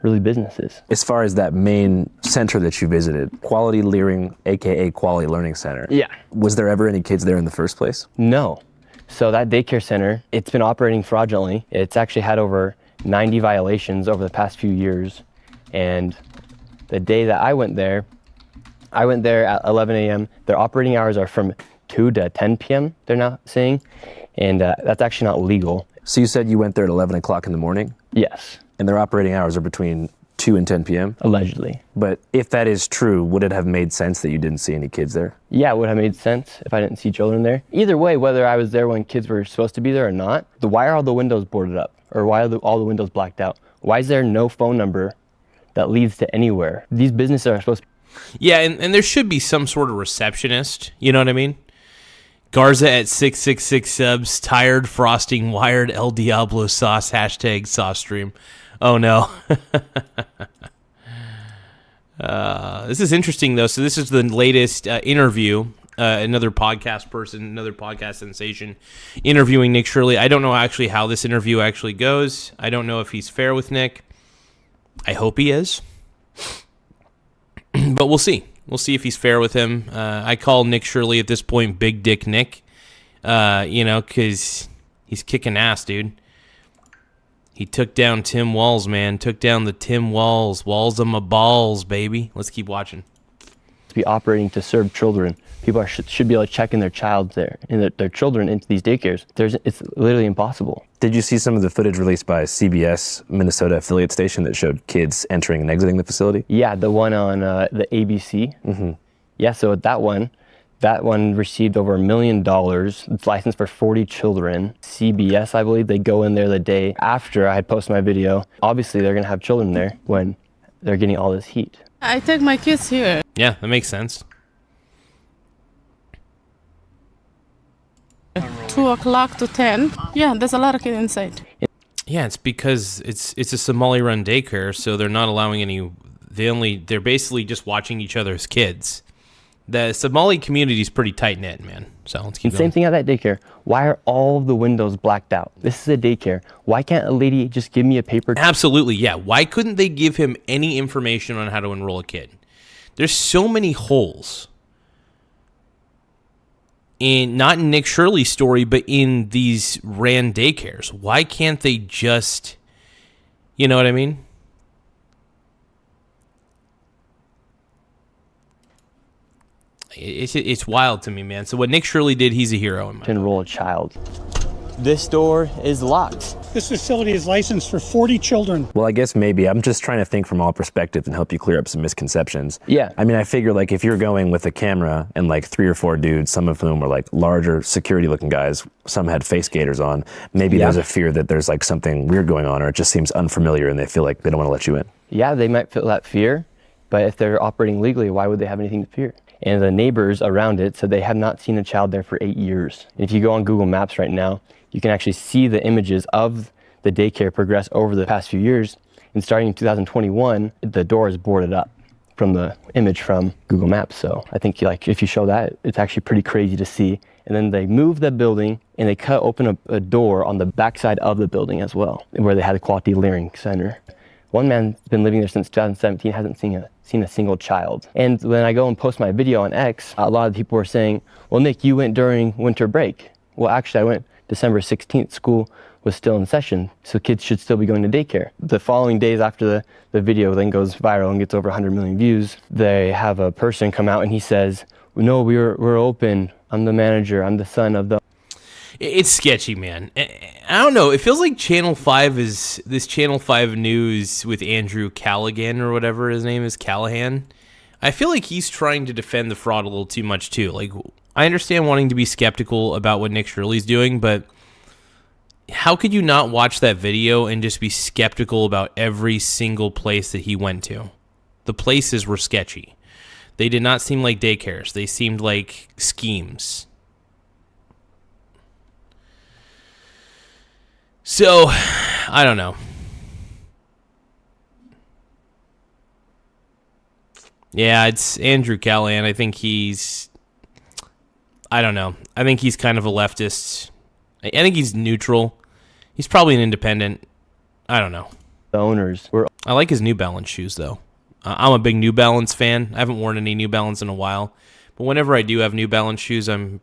really businesses. As far as that main center that you visited, Quality Learning, aka Quality Learning Center. Yeah. Was there ever any kids there in the first place? No. So that daycare center, it's been operating fraudulently. It's actually had over 90 violations over the past few years. And the day that I went there at 11 a.m. Their operating hours are from 2 to 10 p.m., they're now saying. And that's actually not legal. So you said you went there at 11 o'clock in the morning? Yes. And their operating hours are between 2 and 10 p.m.? Allegedly. But if that is true, would it have made sense that you didn't see any kids there? Yeah, it would have made sense if I didn't see children there. Either way, whether I was there when kids were supposed to be there or not, why are all the windows boarded up? Or why are all the windows blacked out? Why is there no phone number that leads to anywhere? These businesses are supposed to... Yeah, and there should be some sort of receptionist, you know what I mean? Garza at 666 subs, tired, frosting, wired, El Diablo sauce, hashtag sauce stream. Oh no. This is interesting though. So this is the latest interview. Another podcast person, another podcast sensation interviewing Nick Shirley. I don't know actually how this interview actually goes. I don't know if he's fair with Nick. I hope he is. But we'll see. We'll see if he's fair with him. I call Nick Shirley at this point Big Dick Nick, because he's kicking ass, dude. He took down Tim Walz, man. Took down the Tim Walz. Walls of my balls, baby. Let's keep watching. be operating to serve children. People should be able to check in their child there and their children into these daycares. It's literally impossible. Did you see some of the footage released by CBS Minnesota affiliate station that showed kids entering and exiting the facility? Yeah, the one on the ABC. Mm-hmm. Yeah, so that one received over $1 million. It's licensed for 40 children. CBS, I believe, they go in there the day after I had posted my video. Obviously, they're going to have children there when they're getting all this heat. I take my kids here. Yeah, that makes sense. 2 o'clock to 10. Yeah, there's a lot of kids inside. Yeah, it's because it's a Somali-run daycare, so they're not allowing any. They're basically just watching each other's kids. The Somali community is pretty tight knit, man. So let's keep going. Same thing at that daycare. Why are all of the windows blacked out? This is a daycare. Why can't a lady just give me a paper? Absolutely, yeah. Why couldn't they give him any information on how to enroll a kid? There's so many holes. Not in Nick Shirley's story, but in these ran daycares. Why can't they just, you know what I mean? It's wild to me, man. So what Nick Shirley did, he's a hero in my to enroll a child. This door is locked. This facility is licensed for 40 children. Well, I guess maybe. I'm just trying to think from all perspectives and help you clear up some misconceptions. Yeah. I mean, I figure like if you're going with a camera and like 3 or 4 dudes, some of whom were like larger security looking guys, some had face gaiters on, maybe there's a fear that there's like something weird going on, or it just seems unfamiliar and they feel like they don't want to let you in. Yeah, they might feel that fear, but if they're operating legally, why would they have anything to fear? And the neighbors around it said they have not seen a child there for 8 years. And if you go on Google Maps right now, you can actually see the images of the daycare progress over the past few years. And starting in 2021, the door is boarded up from the image from Google Maps. So I think like if you show that, it's actually pretty crazy to see. And then they moved the building and they cut open a door on the backside of the building as well, where they had the Quality Learning Center. One man's been living there since 2017, hasn't seen a single child. And when I go and post my video on X, a lot of people were saying, well, Nick, you went during winter break. Well, actually, I went December 16th. School was still in session, so kids should still be going to daycare. The following days after the video then goes viral and gets over 100 million views, they have a person come out and he says, no, we're open. I'm the manager. I'm the son of the... It's sketchy, man. I don't know. It feels like Channel 5 is this Channel 5 news with Andrew Callahan or whatever his name is, Callahan. I feel like he's trying to defend the fraud a little too much too. Like, I understand wanting to be skeptical about what Nick Shirley's doing, but how could you not watch that video and just be skeptical about every single place that he went to? The places were sketchy. They did not seem like daycares. They seemed like schemes. So, I don't know. Yeah, it's Andrew Callahan. I think I don't know. I think he's kind of a leftist. I think he's neutral. He's probably an independent. I don't know. The owners were. I like his New Balance shoes, though. I'm a big New Balance fan. I haven't worn any New Balance in a while. But whenever I do have New Balance shoes, I'm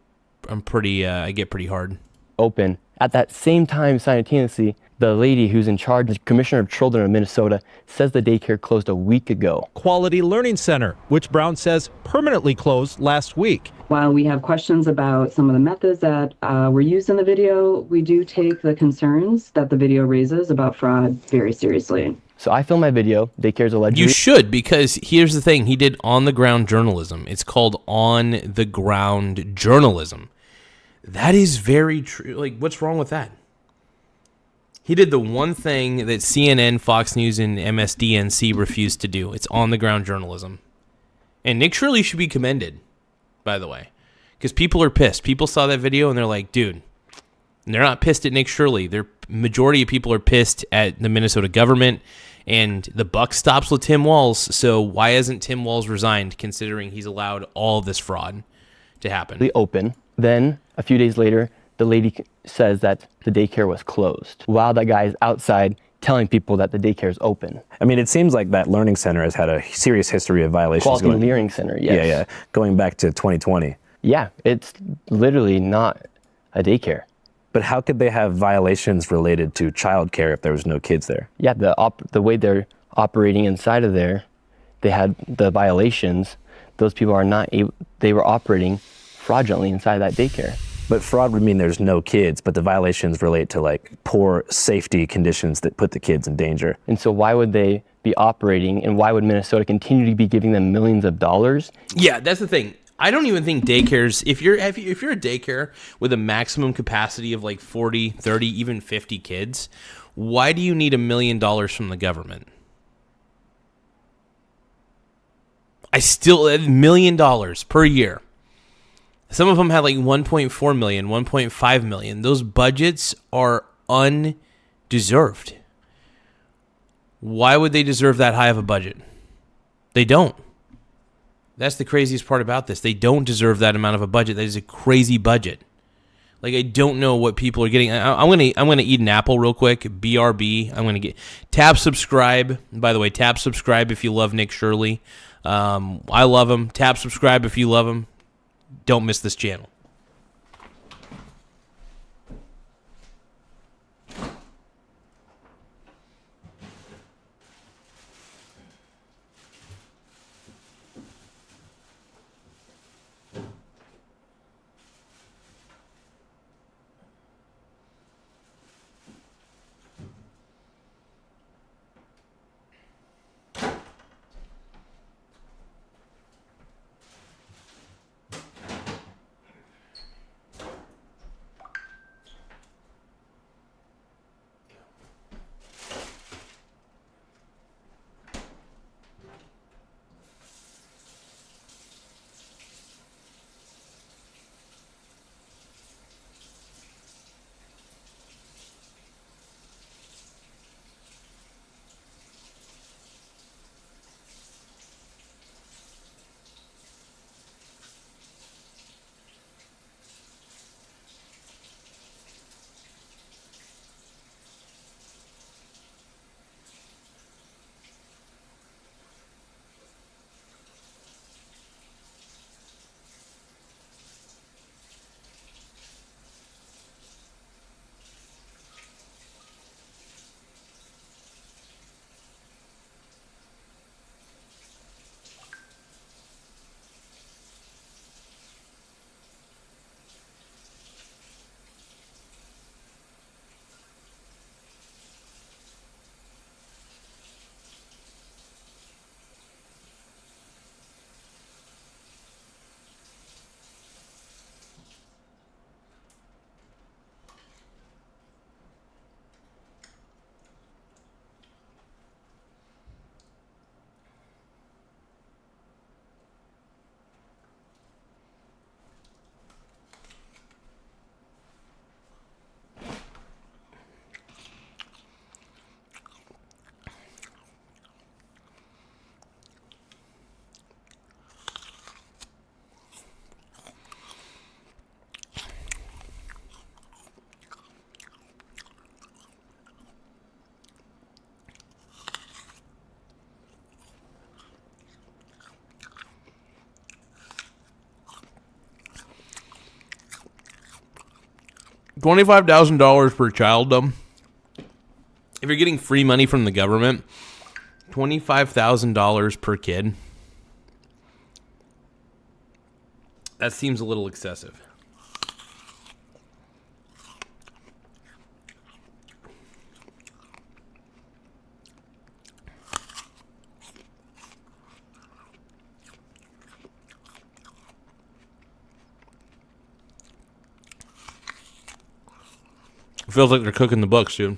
pretty, I get pretty hard. Open. At that same time, simultaneously, the lady who's in charge, the Commissioner of Children of Minnesota, says the daycare closed a week ago. Quality Learning Center, which Brown says permanently closed last week. While we have questions about some of the methods that were used in the video, we do take the concerns that the video raises about fraud very seriously. So I filmed my video. Daycare's allegedly. You should, because here's the thing. He did on-the-ground journalism. It's called on-the-ground journalism. That is very true. Like, what's wrong with that? He did the one thing that CNN, Fox News, and MSDNC refused to do. It's on-the-ground journalism. And Nick Shirley should be commended, by the way, because people are pissed. People saw that video, and they're like, dude, and they're not pissed at Nick Shirley. The majority of people are pissed at the Minnesota government, and the buck stops with Tim Walz. So why hasn't Tim Walz resigned, considering he's allowed all of this fraud to happen? Open. Then, a few days later, the lady says that the daycare was closed, while that guy is outside telling people that the daycare is open. I mean, it seems like that learning center has had a serious history of violations. Quality Learning Center, yes. Yeah, going back to 2020. Yeah, it's literally not a daycare. But how could they have violations related to childcare if there was no kids there? Yeah, the way they're operating inside of there, they had the violations. Those people are not able, they were operating fraudulently inside that daycare. But fraud would mean there's no kids, but the violations relate to like poor safety conditions that put the kids in danger. And so why would they be operating, and why would Minnesota continue to be giving them millions of dollars? Yeah, that's the thing. I don't even think daycares, if you're a daycare with a maximum capacity of like 40, 30, even 50 kids, why do you need $1 million from the government? $1 million per year. Some of them had like 1.4 million, 1.5 million. Those budgets are undeserved. Why would they deserve that high of a budget? They don't. That's the craziest part about this. They don't deserve that amount of a budget. That is a crazy budget. Like, I don't know what people are getting. I'm gonna eat an apple real quick. BRB. I'm gonna tap subscribe. By the way, tap subscribe if you love Nick Shirley. I love him. Tap subscribe if you love him. Don't miss this channel. $25,000 per child, though. If you're getting free money from the government, $25,000 per kid. That seems a little excessive. It feels like they're cooking the books, dude.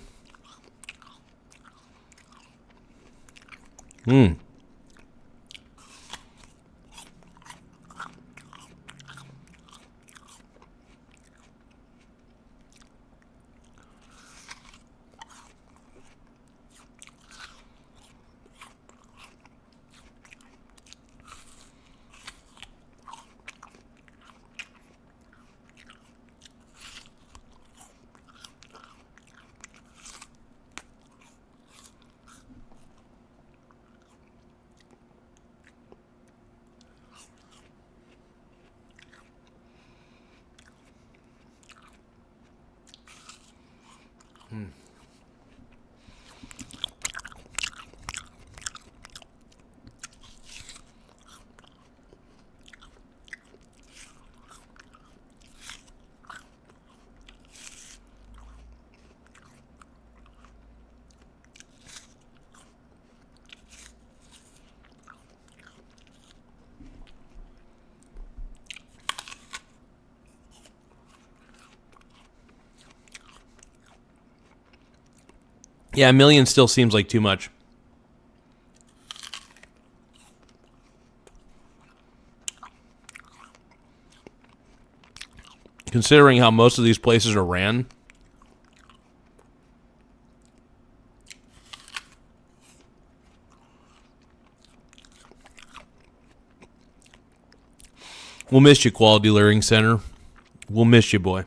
Yeah, $1 million still seems like too much. Considering how most of these places are ran. We'll miss you, Quality Learning Center. We'll miss you, boy.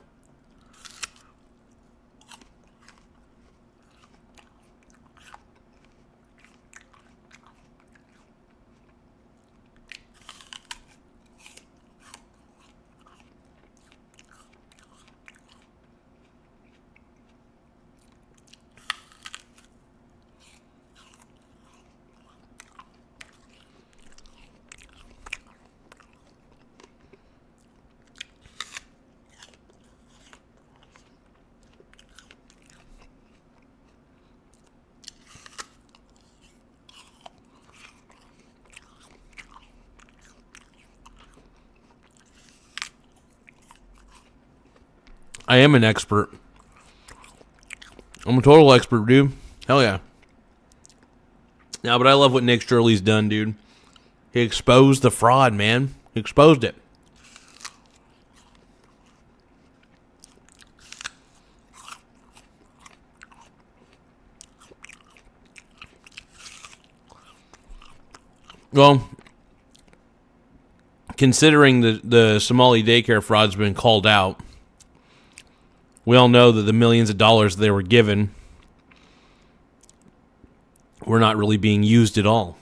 I am an expert. I'm a total expert, dude. Hell yeah. Now, but I love what Nick Shirley's done, dude. He exposed the fraud, man. He exposed it. Well, considering the Somali daycare fraud's been called out, we all know that the millions of dollars they were given were not really being used at all.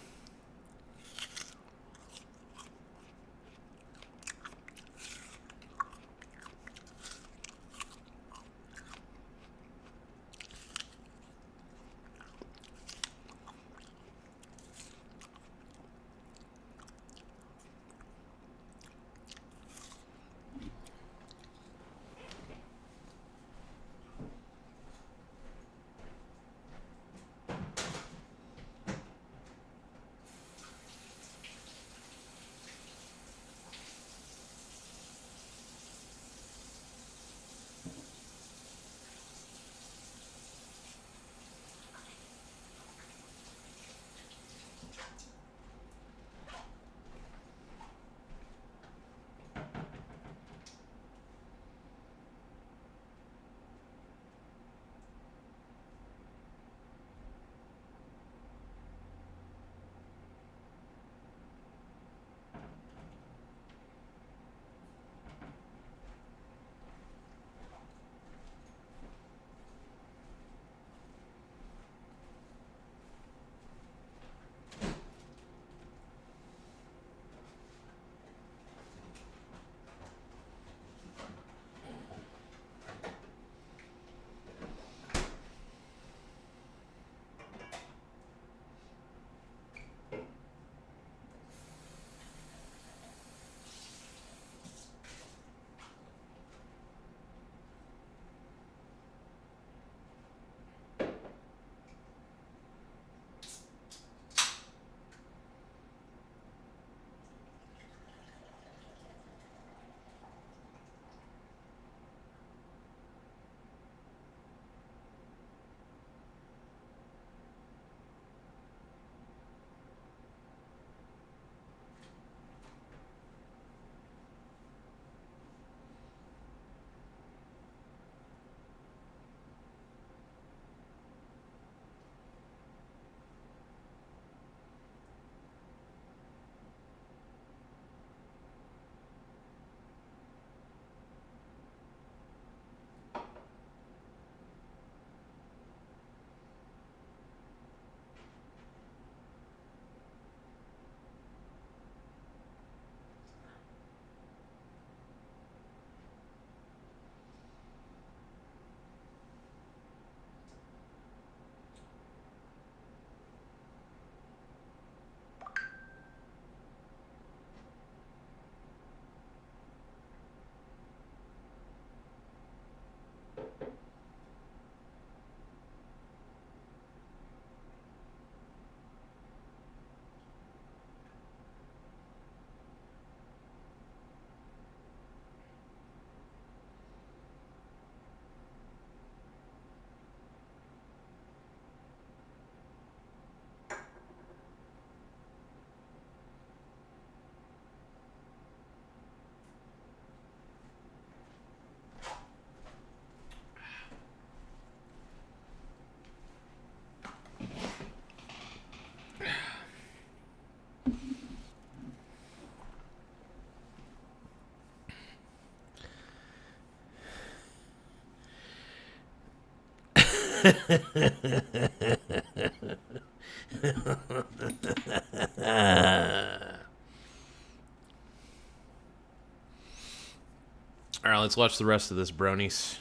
All right, let's watch the rest of this, bronies.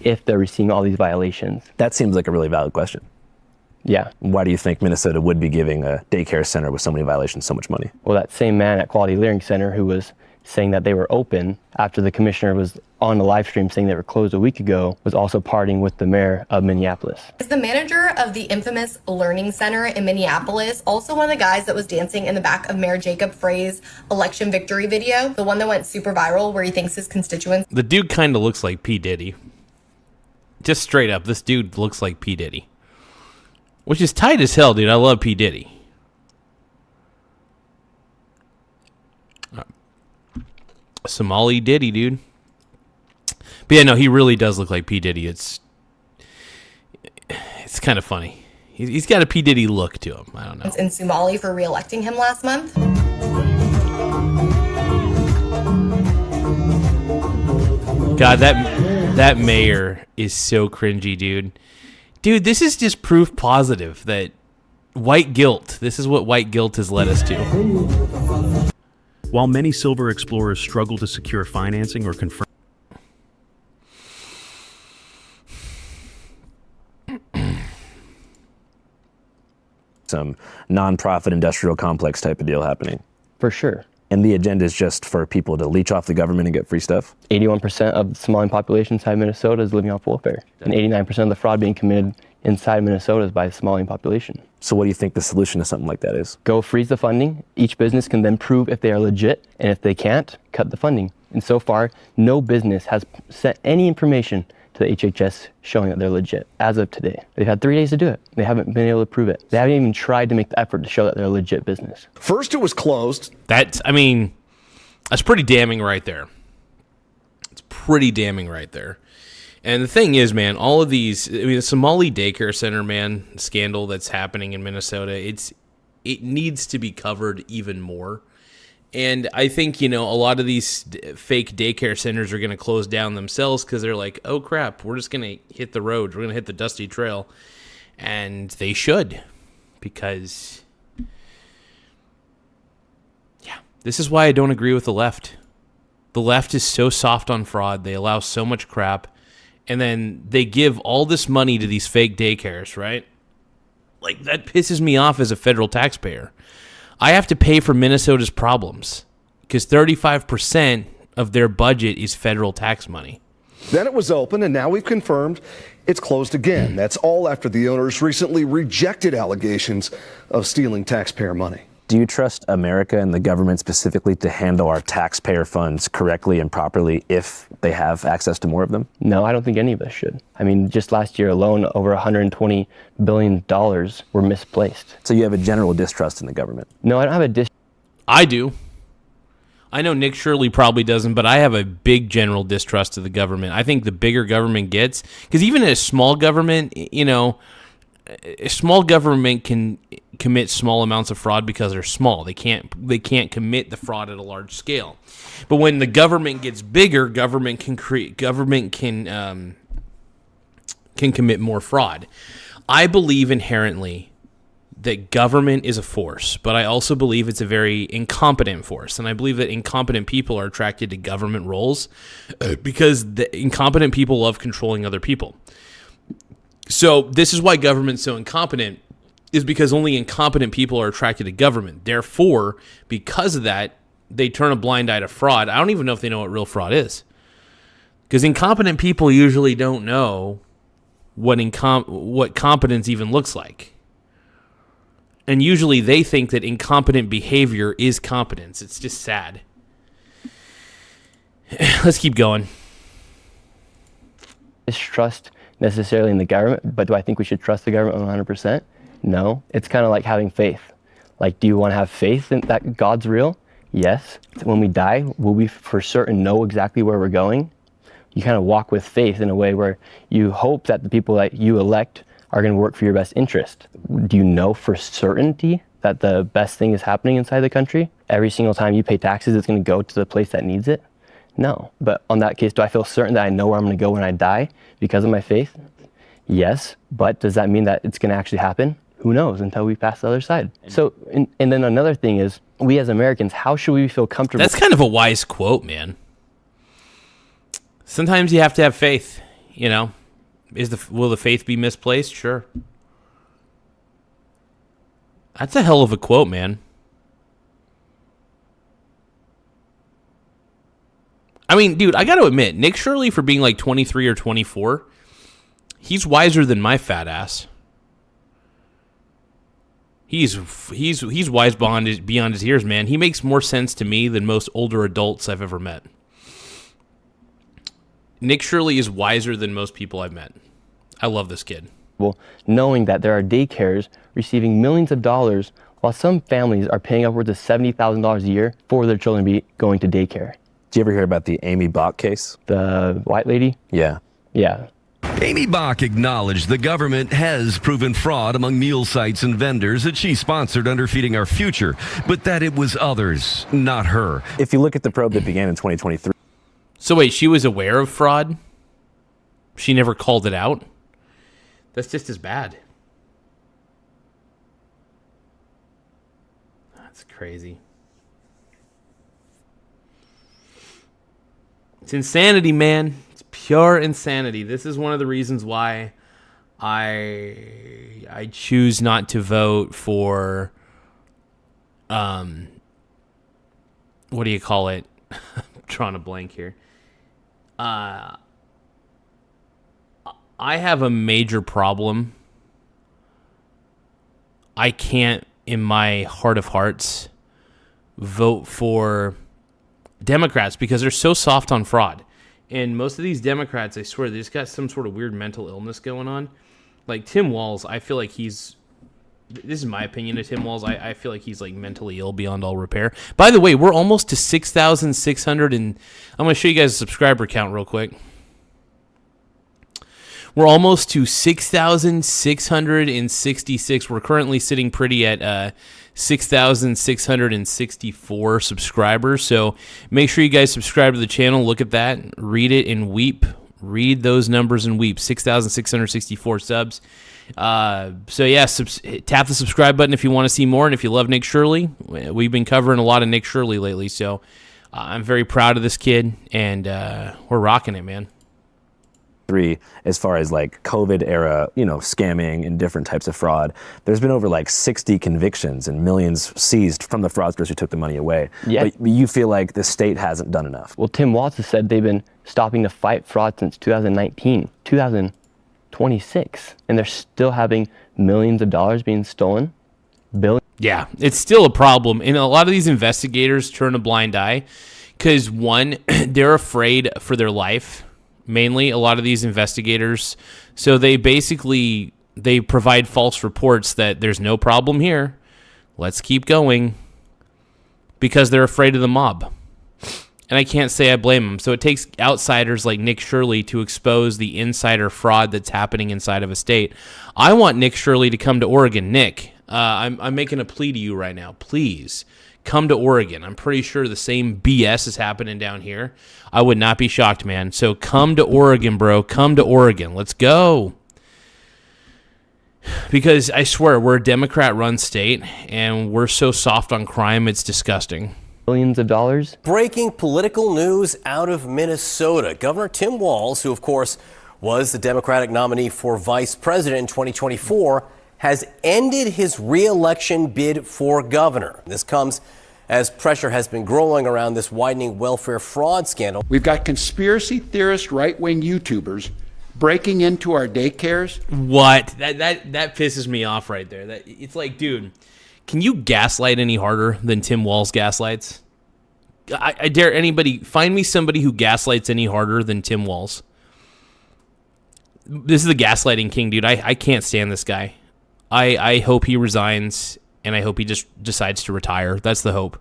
If they're receiving all these violations. That seems like a really valid question. Yeah. Why do you think Minnesota would be giving a daycare center with so many violations so much money? Well, that same man at Quality Learning Center who was saying that they were open after the commissioner was on the live stream saying they were closed a week ago was also partying with the mayor of Minneapolis. Is the manager of the infamous Learning Center in Minneapolis also one of the guys that was dancing in the back of Mayor Jacob Frey's election victory video? The one that went super viral where he thinks his constituents... The dude kind of looks like P. Diddy. Just straight up, this dude looks like P. Diddy. Which is tight as hell, dude. I love P. Diddy. Somali Diddy, dude. But yeah, no, he really does look like P. Diddy. It's kind of funny. He's got a P. Diddy look to him. I don't know. ...in Somali for re-electing him last month. God, that mayor is so cringy, dude. Dude, this is just proof positive that white guilt, this is what white guilt has led us to. While many silver explorers struggle to secure financing or confirm some nonprofit industrial complex type of deal happening. For sure. And the agenda is just for people to leech off the government and get free stuff? 81% of the Somalian population inside Minnesota is living off welfare. And 89% of the fraud being committed inside Minnesota is by the Somalian population. So what do you think the solution to something like that is? Go freeze the funding. Each business can then prove if they are legit. And if they can't, cut the funding. And so far, no business has sent any information to the HHS showing that they're legit as of today. They've had 3 days to do it. They haven't been able to prove it. They haven't even tried to make the effort to show that they're a legit business. First it was closed. That's pretty damning right there. It's pretty damning right there. And the thing is, man, all of these, the Somali daycare center, man, scandal that's happening in Minnesota, it needs to be covered even more. And I think, a lot of these fake daycare centers are going to close down themselves because they're like, oh, crap, we're just going to hit the road. We're going to hit the dusty trail. And they should, because, yeah, this is why I don't agree with the left. The left is so soft on fraud. They allow so much crap. And then they give all this money to these fake daycares, right? Like, that pisses me off as a federal taxpayer. I have to pay for Minnesota's problems because 35% of their budget is federal tax money. Then it was open, and now we've confirmed it's closed again. That's all after the owners recently rejected allegations of stealing taxpayer money. Do you trust America and the government specifically to handle our taxpayer funds correctly and properly if they have access to more of them? No, I don't think any of us should. Just last year alone, over $120 billion were misplaced. So you have a general distrust in the government? No, I don't have a distrust. I do. I know Nick Shirley probably doesn't, but I have a big general distrust of the government. I think the bigger government gets, because even a small government, a small government can commit small amounts of fraud because they're small. They can't commit the fraud at a large scale. But when the government gets bigger, government can commit more fraud. I believe inherently that government is a force, but I also believe it's a very incompetent force. And I believe that incompetent people are attracted to government roles because the incompetent people love controlling other people. So this is why government's so incompetent, is because only incompetent people are attracted to government. Therefore, because of that, they turn a blind eye to fraud. I don't even know if they know what real fraud is. Because incompetent people usually don't know what competence even looks like. And usually they think that incompetent behavior is competence. It's just sad. Let's keep going. Distrust necessarily in the government, but do I think we should trust the government 100%? No. It's kind of like having faith. Like, do you want to have faith in that God's real? Yes. When we die, will we for certain know exactly where we're going? You kind of walk with faith in a way where you hope that the people that you elect are going to work for your best interest. Do you know for certainty that the best thing is happening inside the country? Every single time you pay taxes, it's going to go to the place that needs it? No. But on that case, do I feel certain that I know where I'm going to go when I die because of my faith? Yes. But does that mean that it's going to actually happen? Who knows until we pass the other side. So, and then another thing is, we as Americans, how should we feel comfortable? That's kind of a wise quote, man. Sometimes you have to have faith, you know. Will the faith be misplaced? Sure. That's a hell of a quote, man. I mean, dude, I got to admit, Nick Shirley, for being like 23 or 24, he's wiser than my fat ass. He's wise beyond his years, man. He makes more sense to me than most older adults I've ever met. Nick Shirley is wiser than most people I've met. I love this kid. Well, knowing that there are daycares receiving millions of dollars, while some families are paying upwards of $70,000 a year for their children to be going to daycare. Did you ever hear about the Amy Bach case? The white lady? Yeah. Yeah. Amy Bach acknowledged the government has proven fraud among meal sites and vendors that she sponsored under Feeding Our Future, but that it was others, not her. If you look at the probe that began in 2023. So wait, she was aware of fraud? She never called it out? That's just as bad. That's crazy. It's insanity, man. It's pure insanity. This is one of the reasons why I choose not to vote for what do you call it? I'm drawing a blank here. I have a major problem. I can't, in my heart of hearts, vote for Democrats because they're so soft on fraud. And most of these Democrats, I swear, they just got some sort of weird mental illness going on. Like Tim Walz, I feel like this is my opinion of Tim Walz, I feel like he's like mentally ill beyond all repair. By the way, we're almost to 6,600 and I'm going to show you guys a subscriber count real quick. We're almost to 6,666. We're currently sitting pretty at 6,664 subscribers. So make sure you guys subscribe to the channel. Look at that. Read it and weep. Read those numbers and weep. 6,664 subs. So yeah, tap the subscribe button if you want to see more. And if you love Nick Shirley, we've been covering a lot of Nick Shirley lately. So I'm very proud of this kid, and we're rocking it, man. As far as like COVID era, scamming and different types of fraud, there's been over like 60 convictions and millions seized from the fraudsters who took the money away. Yeah. But you feel like the state hasn't done enough. Well, Tim Walz has said they've been stopping to fight fraud since 2019, 2026, and they're still having millions of dollars being stolen. Yeah, it's still a problem. And a lot of these investigators turn a blind eye because, one, they're afraid for their life. Mainly, a lot of these investigators. So they provide false reports that there's no problem here. Let's keep going. Because they're afraid of the mob. And I can't say I blame them. So it takes outsiders like Nick Shirley to expose the insider fraud that's happening inside of a state. I want Nick Shirley to come to Oregon. Nick, I'm making a plea to you right now. Please come to Oregon. I'm pretty sure the same BS is happening down here. I would not be shocked, man. So come to Oregon, bro. Come to Oregon. Let's go. Because I swear, we're a Democrat-run state, and we're so soft on crime, it's disgusting. Billions of dollars. Breaking political news out of Minnesota. Governor Tim Walz, who of course was the Democratic nominee for vice president in 2024, has ended his re-election bid for governor. This comes as pressure has been growing around this widening welfare fraud scandal. We've got conspiracy theorist right-wing YouTubers breaking into our daycares. What? That pisses me off right there. It's like, dude, can you gaslight any harder than Tim Walz gaslights? I dare anybody, find me somebody who gaslights any harder than Tim Walz. This is the gaslighting king, dude. I can't stand this guy. I hope he resigns, and I hope he just decides to retire. That's the hope.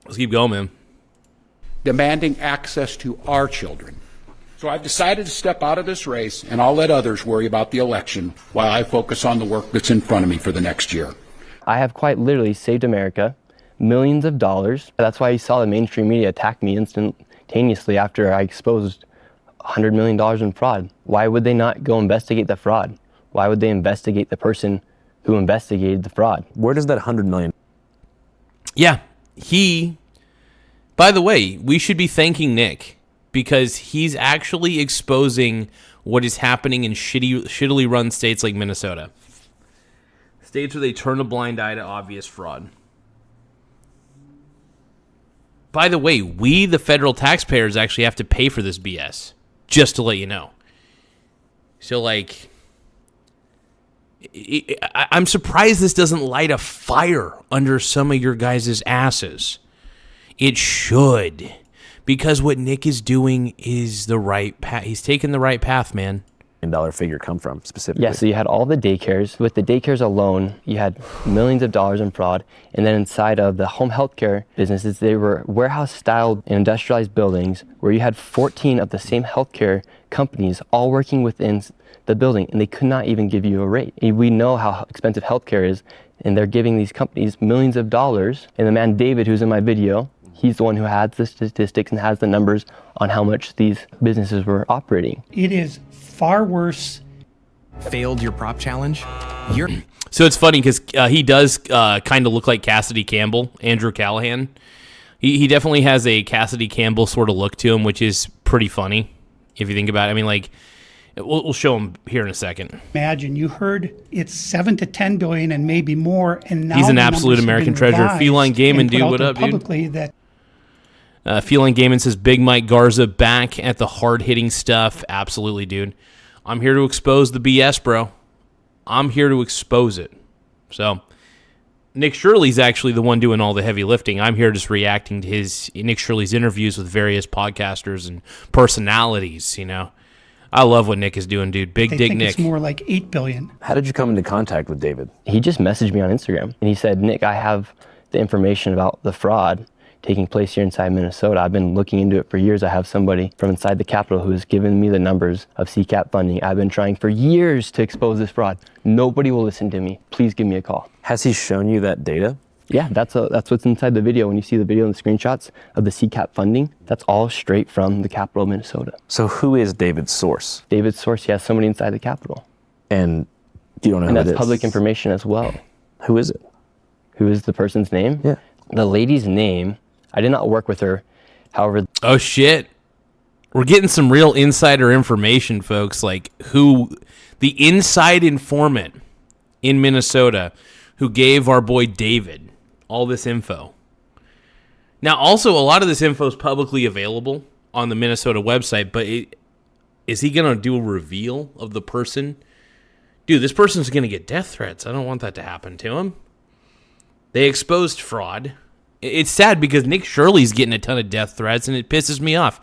Let's keep going, man. Demanding access to our children. So I've decided to step out of this race, and I'll let others worry about the election while I focus on the work that's in front of me for the next year. I have quite literally saved America millions of dollars. That's why you saw the mainstream media attack me instantaneously after I exposed $100 million in fraud. Why would they not go investigate the fraud? Why would they investigate the person who investigated the fraud? Where does that 100 million? Yeah, by the way, we should be thanking Nick because he's actually exposing what is happening in shittily run states like Minnesota. States where they turn a blind eye to obvious fraud. By the way, we, the federal taxpayers, actually have to pay for this BS, just to let you know. So, like, I'm surprised this doesn't light a fire under some of your guys' asses. It should. Because what Nick is doing is the right path. He's taking the right path, man. Dollar figure come from specifically? Yeah, so you had all the daycares. With the daycares alone, you had millions of dollars in fraud. And then inside of the home healthcare businesses, they were warehouse-style industrialized buildings where you had 14 of the same healthcare companies all working within the building, and they could not even give you a rate. We know how expensive healthcare is, and they're giving these companies millions of dollars. And the man David, who's in my video, he's the one who has the statistics and has the numbers on how much these businesses were operating. It is far worse. Failed your prop challenge? So it's funny because he does kind of look like Cassidy Campbell, Andrew Callahan. He definitely has a Cassidy Campbell sort of look to him, which is pretty funny if you think about it. I mean, like, we'll show him here in a second. Imagine, you heard it's 7 to 10 billion and maybe more, and now he's an absolute American treasure. Feline Gaiman, dude, what up, dude? Publicly that Feline Gaiman says, Big Mike Garza back at the hard-hitting stuff. Absolutely, dude. I'm here to expose the BS, bro. I'm here to expose it. So, Nick Shirley's actually the one doing all the heavy lifting. I'm here just reacting to Nick Shirley's interviews with various podcasters and personalities, you know. I love what Nick is doing, dude. Big Dick Nick. It's more like 8 billion. How did you come into contact with David? He just messaged me on Instagram, and he said, Nick, I have the information about the fraud taking place here inside Minnesota. I've been looking into it for years. I have somebody from inside the Capitol who has given me the numbers of CCAP funding. I've been trying for years to expose this fraud. Nobody will listen to me. Please give me a call. Has he shown you that data? Yeah, that's what's inside the video. When you see the video and the screenshots of the CCAP funding, that's all straight from the Capitol of Minnesota. So who is David's source? David's source, he has somebody inside the Capitol. And you don't know who it is? And that's public information as well. Who is it? Who is the person's name? Yeah. The lady's name, I did not work with her. However... Oh, shit. We're getting some real insider information, folks. Like, who... The inside informant in Minnesota who gave our boy David all this info. Now, also, a lot of this info is publicly available on the Minnesota website, but is he going to do a reveal of the person? Dude, this person's going to get death threats. I don't want that to happen to him. They exposed fraud. It's sad because Nick Shirley's getting a ton of death threats, and it pisses me off.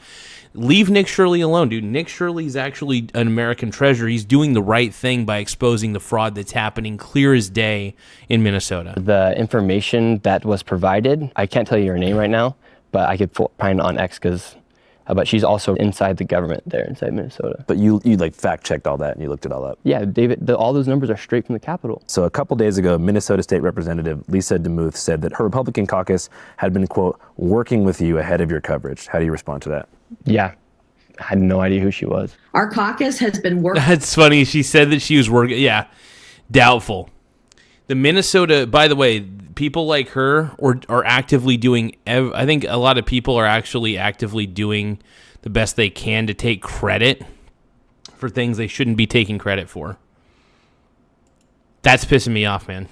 Leave Nick Shirley alone, dude. Nick Shirley's actually an American treasure. He's doing the right thing by exposing the fraud that's happening clear as day in Minnesota. The information that was provided, I can't tell you her name right now, but I could find it on X because... but she's also inside the government there inside Minnesota. But you like fact-checked all that and you looked it all up? Yeah, David, all those numbers are straight from the Capitol. So a couple days ago, Minnesota State Representative Lisa DeMuth said that her Republican caucus had been, quote, working with you ahead of your coverage. How do you respond to that? Yeah, I had no idea who she was. Our caucus has been working. That's funny. She said that she was working. Yeah, doubtful. The Minnesota, by the way, people like her are actively doing, I think a lot of people are actually actively doing the best they can to take credit for things they shouldn't be taking credit for. That's pissing me off, man.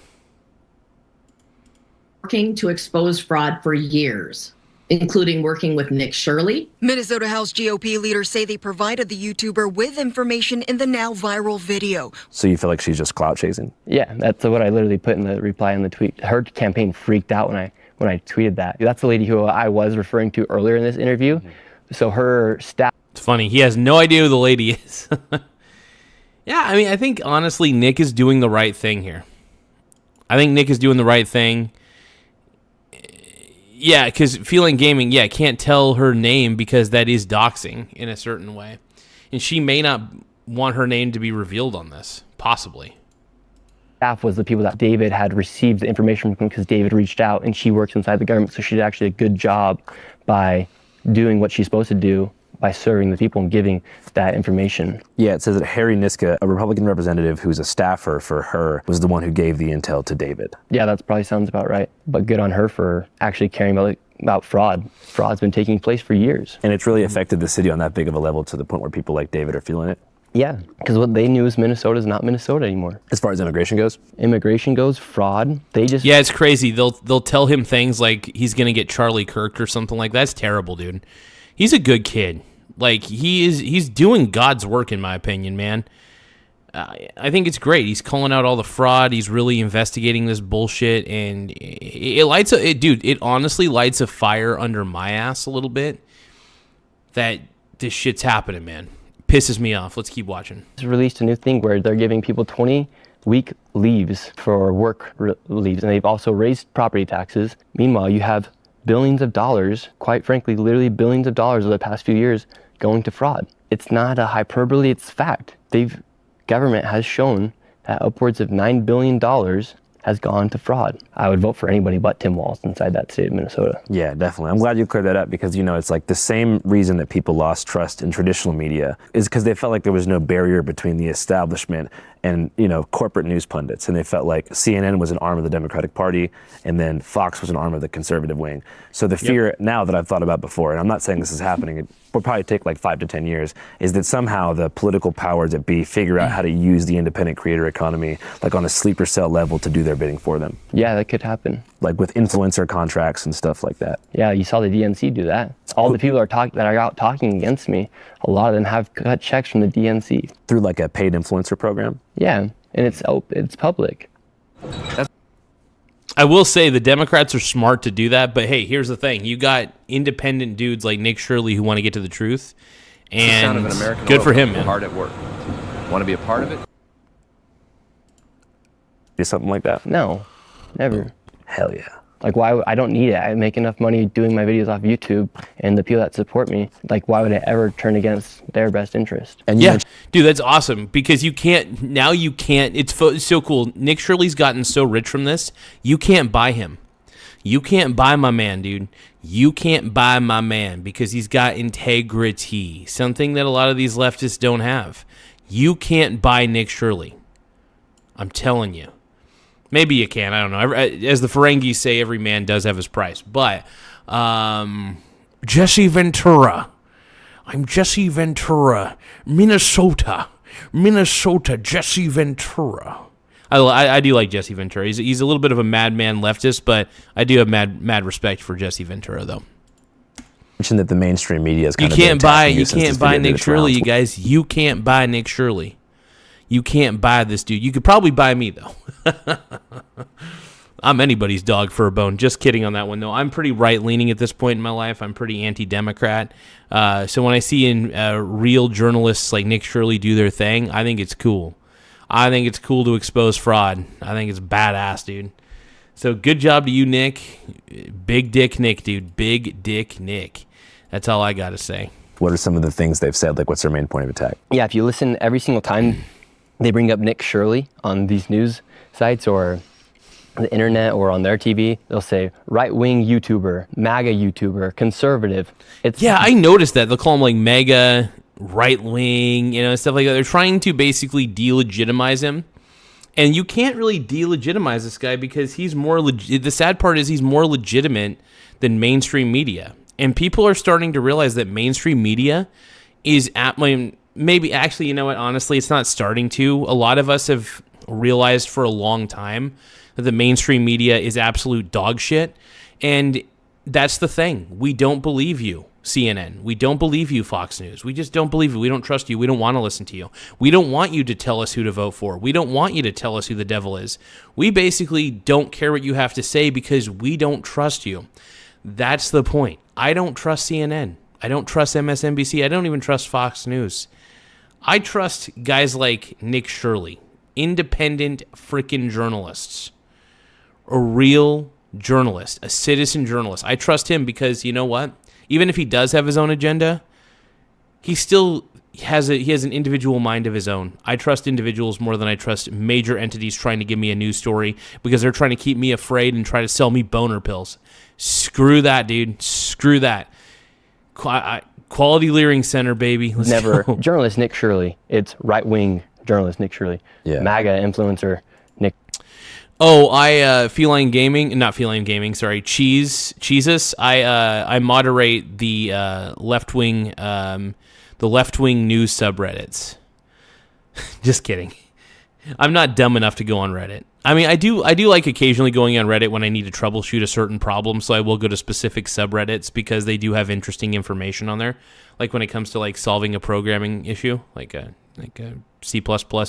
Working to expose fraud for years, including working with Nick Shirley. Minnesota House GOP leaders say they provided the YouTuber with information in the now viral video. So you feel like she's just clout chasing? Yeah, that's what I literally put in the reply in the tweet. Her campaign freaked out when I tweeted that. That's the lady who I was referring to earlier in this interview. So her staff... It's funny. He has no idea who the lady is. Yeah, I mean, I think, honestly, Nick is doing the right thing here. I think Nick is doing the right thing. Yeah, because Feeling Gaming, can't tell her name because that is doxing in a certain way. And she may not want her name to be revealed on this, possibly. Staff was the people that David had received the information from because David reached out, and she works inside the government, so she did actually a good job by doing what she's supposed to do by serving the people and giving that information. Yeah, it says that Harry Niska, a Republican representative who's a staffer for her, was the one who gave the intel to David. Yeah, that probably sounds about right. But good on her for actually caring about fraud. Fraud's been taking place for years. And it's really affected the city on that big of a level to the point where people like David are feeling it. Yeah, because what they knew is Minnesota is not Minnesota anymore. As far as immigration goes? Immigration goes, fraud, they just... Yeah, it's crazy. They'll tell him things like he's going to get Charlie Kirk or something like that. That's terrible, dude. He's a good kid. Like, he's doing God's work, in my opinion, man. I think it's great. He's calling out all the fraud. He's really investigating this bullshit, and it honestly lights a fire under my ass a little bit that this shit's happening, man. Pisses me off. Let's keep watching. It's released a new thing where they're giving people 20-week leaves for work leaves, and they've also raised property taxes. Meanwhile, you have billions of dollars, quite frankly, literally billions of dollars over the past few years going to fraud. It's not a hyperbole, it's fact. Government has shown that upwards of $9 billion has gone to fraud. I would vote for anybody but Tim Walz inside that state of Minnesota. Yeah, definitely. I'm glad you cleared that up because, it's like the same reason that people lost trust in traditional media is because they felt like there was no barrier between the establishment and, corporate news pundits. And they felt like CNN was an arm of the Democratic Party and then Fox was an arm of the conservative wing. So the fear now that I've thought about before, and I'm not saying this is happening, it will probably take like 5 to 10 years, is that somehow the political powers that be figure out how to use the independent creator economy like on a sleeper cell level to do their bidding for them. Yeah, that could happen. Like with influencer contracts and stuff like that. Yeah, you saw the DNC do that. All the people that are out talking against me, a lot of them have cut checks from the DNC. Through like a paid influencer program? Yeah, and it's public. I will say the Democrats are smart to do that, but hey, here's the thing. You got independent dudes like Nick Shirley who want to get to the truth, and the sound of an American good for him, man. man. Hard at work. Want to be a part of it? Do something like that? No, never. Hell yeah. Like, why? I don't need it. I make enough money doing my videos off YouTube, and the people that support me, like, why would I ever turn against their best interest? And yeah, dude, that's awesome because you can't. It's so cool. Nick Shirley's gotten so rich from this. You can't buy him. You can't buy my man, dude. You can't buy my man because he's got integrity, something that a lot of these leftists don't have. You can't buy Nick Shirley. I'm telling you. Maybe you can. I don't know. As the Ferengis say, every man does have his price. But Jesse Ventura. I'm Jesse Ventura. Minnesota, Jesse Ventura. I do like Jesse Ventura. He's a little bit of a madman leftist, but I do have mad respect for Jesse Ventura, though. Mentioned that the mainstream media is you can't buy Nick Shirley, you guys. You can't buy Nick Shirley. You can't buy this dude. You could probably buy me, though. I'm anybody's dog for a bone. Just kidding on that one, though. I'm pretty right-leaning at this point in my life. I'm pretty anti-Democrat. So when I see real journalists like Nick Shirley do their thing, I think it's cool. I think it's cool to expose fraud. I think it's badass, dude. So good job to you, Nick. Big Dick Nick, dude. Big Dick Nick. That's all I got to say. What are some of the things they've said? Like, what's their main point of attack? Yeah, if you listen every single time they bring up Nick Shirley on these news sites or the internet or on their TV, they'll say right-wing YouTuber, MAGA YouTuber, conservative. Yeah, I noticed that. They'll call him like MAGA, right-wing, stuff like that. They're trying to basically delegitimize him. And you can't really delegitimize this guy because he's more the sad part is he's more legitimate than mainstream media. And people are starting to realize that mainstream media is maybe actually, you know what, honestly, it's not starting to. A lot of us have realized for a long time that the mainstream media is absolute dog shit. And that's the thing. We don't believe you, CNN. We don't believe you, Fox News. We just don't believe you. We don't trust you. We don't want to listen to you. We don't want you to tell us who to vote for. We don't want you to tell us who the devil is. We basically don't care what you have to say because we don't trust you. That's the point. I don't trust CNN. I don't trust MSNBC. I don't even trust Fox News. I trust guys like Nick Shirley, independent freaking journalists, a real journalist, a citizen journalist. I trust him because, you know what? Even if he does have his own agenda, he still has an individual mind of his own. I trust individuals more than I trust major entities trying to give me a news story because they're trying to keep me afraid and try to sell me boner pills. Screw that, dude. Screw that. Quality Leering Center, baby. Let's go. Journalist Nick Shirley. It's right-wing journalist Nick Shirley. Yeah. MAGA influencer Nick. Oh, Feline Gaming, not Feline Gaming, sorry, Cheesus. I moderate the left-wing news subreddits. Just kidding. I'm not dumb enough to go on Reddit. I mean, I do like occasionally going on Reddit when I need to troubleshoot a certain problem, so I will go to specific subreddits because they do have interesting information on there. Like when it comes to like solving a programming issue, like a C++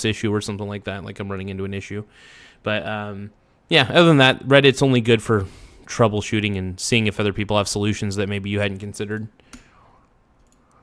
issue or something like that, like I'm running into an issue. But yeah, other than that, Reddit's only good for troubleshooting and seeing if other people have solutions that maybe you hadn't considered.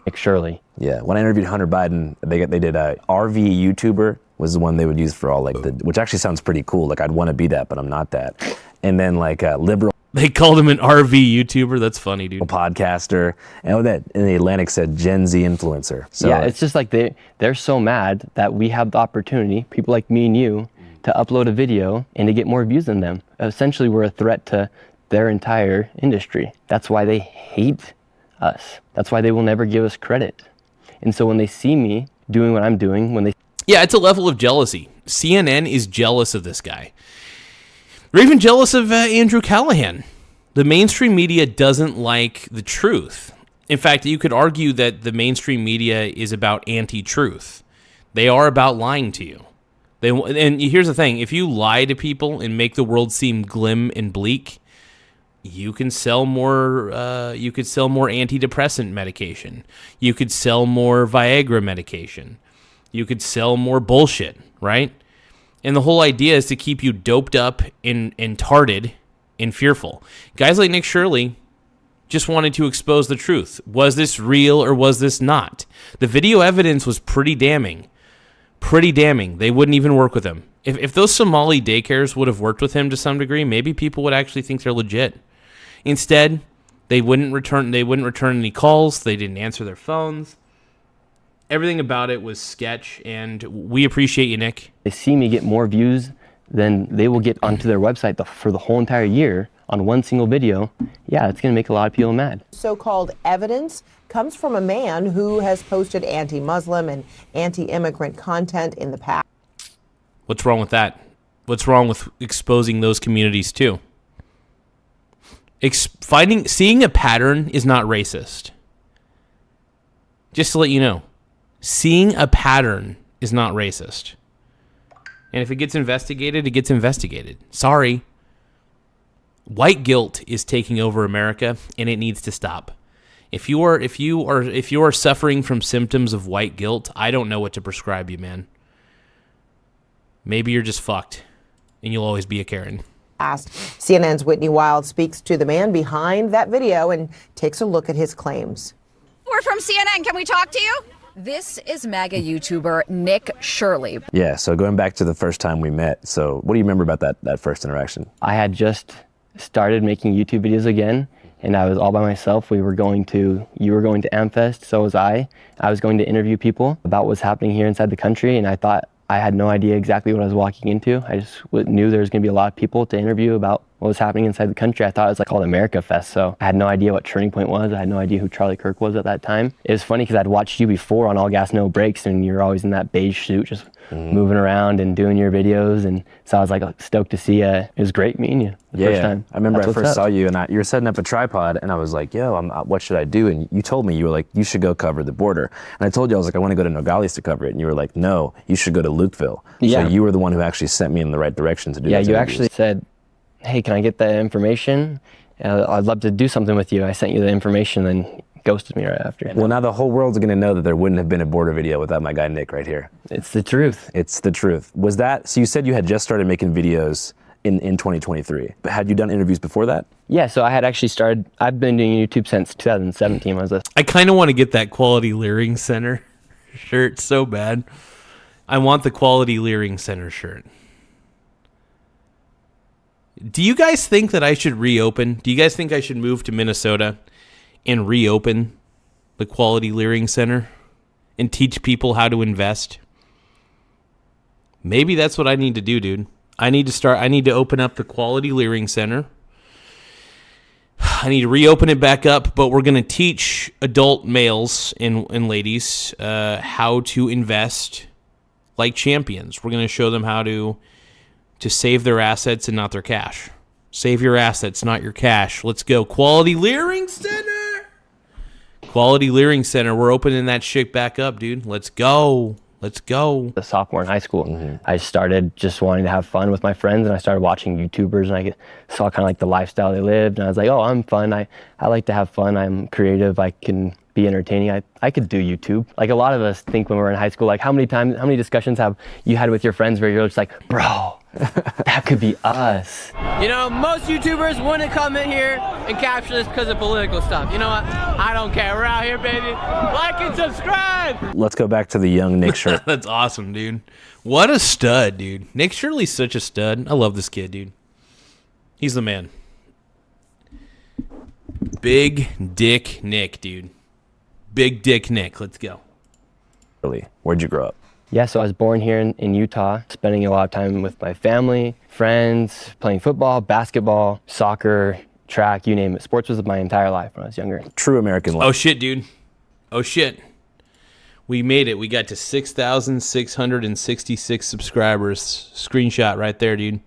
Nick Shirley. Yeah, when I interviewed Hunter Biden, they did a RV YouTuber was the one they would use for all which actually sounds pretty cool. Like I'd want to be that, but I'm not that. And then like liberal. They called him an RV YouTuber. That's funny, dude. Podcaster, and in the Atlantic said Gen Z influencer. So yeah, it's just like they're so mad that we have the opportunity, people like me and you, to upload a video and to get more views than them. Essentially, we're a threat to their entire industry. That's why they hate us. That's why they will never give us credit. And so when they see me doing what I'm doing, yeah, it's a level of jealousy. CNN is jealous of this guy. They're even jealous of Andrew Callahan. The mainstream media doesn't like the truth. In fact, you could argue that the mainstream media is about anti-truth. They are about lying to you. And here's the thing: if you lie to people and make the world seem glim and bleak, you can sell more. You could sell more antidepressant medication. You could sell more Viagra medication. You could sell more bullshit, right? And the whole idea is to keep you doped up and tarted and fearful. Guys like Nick Shirley just wanted to expose the truth. Was this real or was this not? The video evidence was pretty damning. Pretty damning. They wouldn't even work with him. If those Somali daycares would have worked with him to some degree, maybe people would actually think they're legit. Instead, they wouldn't return any calls. They didn't answer their phones. Everything about it was sketch, and we appreciate you, Nick. They see me get more views than they will get onto their website for the whole entire year on one single video. Yeah, it's going to make a lot of people mad. So-called evidence comes from a man who has posted anti-Muslim and anti-immigrant content in the past. What's wrong with that? What's wrong with exposing those communities too? Seeing a pattern is not racist. Just to let you know. Seeing a pattern is not racist. And if it gets investigated, it gets investigated. Sorry. White guilt is taking over America, and it needs to stop. If you are suffering from symptoms of white guilt, I don't know what to prescribe you, man. Maybe you're just fucked, and you'll always be a Karen. CNN's Whitney Wild speaks to the man behind that video and takes a look at his claims. We're from CNN. Can we talk to you? This is MAGA YouTuber Nick Shirley. Yeah, so going back to the first time we met, so what do you remember about that first interaction? I had just started making YouTube videos again, and I was all by myself. You were going to Amfest, so was I. I was going to interview people about what's happening here inside the country, and I thought I had no idea exactly what I was walking into. I just knew there was going to be a lot of people to interview about what was happening inside the country. I thought it was like called America Fest, so I had no idea what Turning Point was. I had no idea who Charlie Kirk was at that time. It was funny because I'd watched you before on All Gas No Brakes, and you're always in that beige suit just moving around and doing your videos, and so I was like stoked to see it was great meeting you the first time. I remember I first saw you and you were setting up a tripod, and I was like, yo, what should I do? And you told me, you were like, you should go cover the border. And I told you, I was like, I want to go to Nogales to cover it. And you were like, no, you should go to Lukeville. Yeah. So you were the one who actually sent me in the right direction to do that. Yeah, you actually said, hey, can I get that information? I'd love to do something with you. I sent you the information, and ghosted me right after. Well, now the whole world's going to know that there wouldn't have been a border video without my guy Nick right here. It's the truth. It's the truth. Was that, so you said you had just started making videos in 2023, but had you done interviews before that? Yeah, so I had actually started, I've been doing YouTube since 2017. I kind of want to get that Quality Leering Center shirt so bad. I want the Quality Leering Center shirt. Do you guys think that I should reopen? Do you guys think I should move to Minnesota and reopen the Quality Leering Center? and teach people how to invest? Maybe that's what I need to do, dude. I need to open up the Quality Leering Center. I need to reopen it back up, but we're going to teach adult males and ladies how to invest like champions. We're going to show them how to save their assets and not their cash. Save your assets, not your cash. Let's go. Quality Leering Center. Quality Leering Center. We're opening that shit back up, dude. Let's go. Let's go. A sophomore in high school, I started just wanting to have fun with my friends, and I started watching YouTubers, and I saw kind of like the lifestyle they lived, and I was like, oh, I'm fun. I like to have fun. I'm creative. I can be entertaining. I could do YouTube. Like a lot of us think when we're in high school, like how many discussions have you had with your friends where you're just like, bro, that could be us. You know, most YouTubers wouldn't come in here and capture this because of political stuff. You know what? I don't care. We're out here, baby. Like and subscribe. Let's go back to the young Nick Shirley. That's awesome, dude. What a stud, dude. Nick Shirley's such a stud. I love this kid, dude. He's the man. Big Dick Nick, dude. Big Dick Nick. Let's go. Where'd you grow up? Yeah, so I was born here in Utah, spending a lot of time with my family, friends, playing football, basketball, soccer, track, you name it. Sports was my entire life when I was younger. True American life. Oh, shit, dude. Oh, shit. We made it. We got to 6,666 subscribers. Screenshot right there, dude.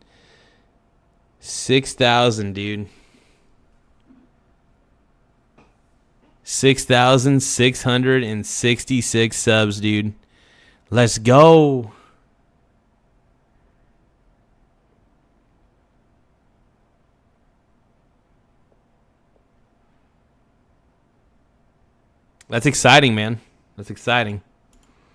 6,000, dude. 6,666 subs, dude. Let's go. That's exciting, man. That's exciting.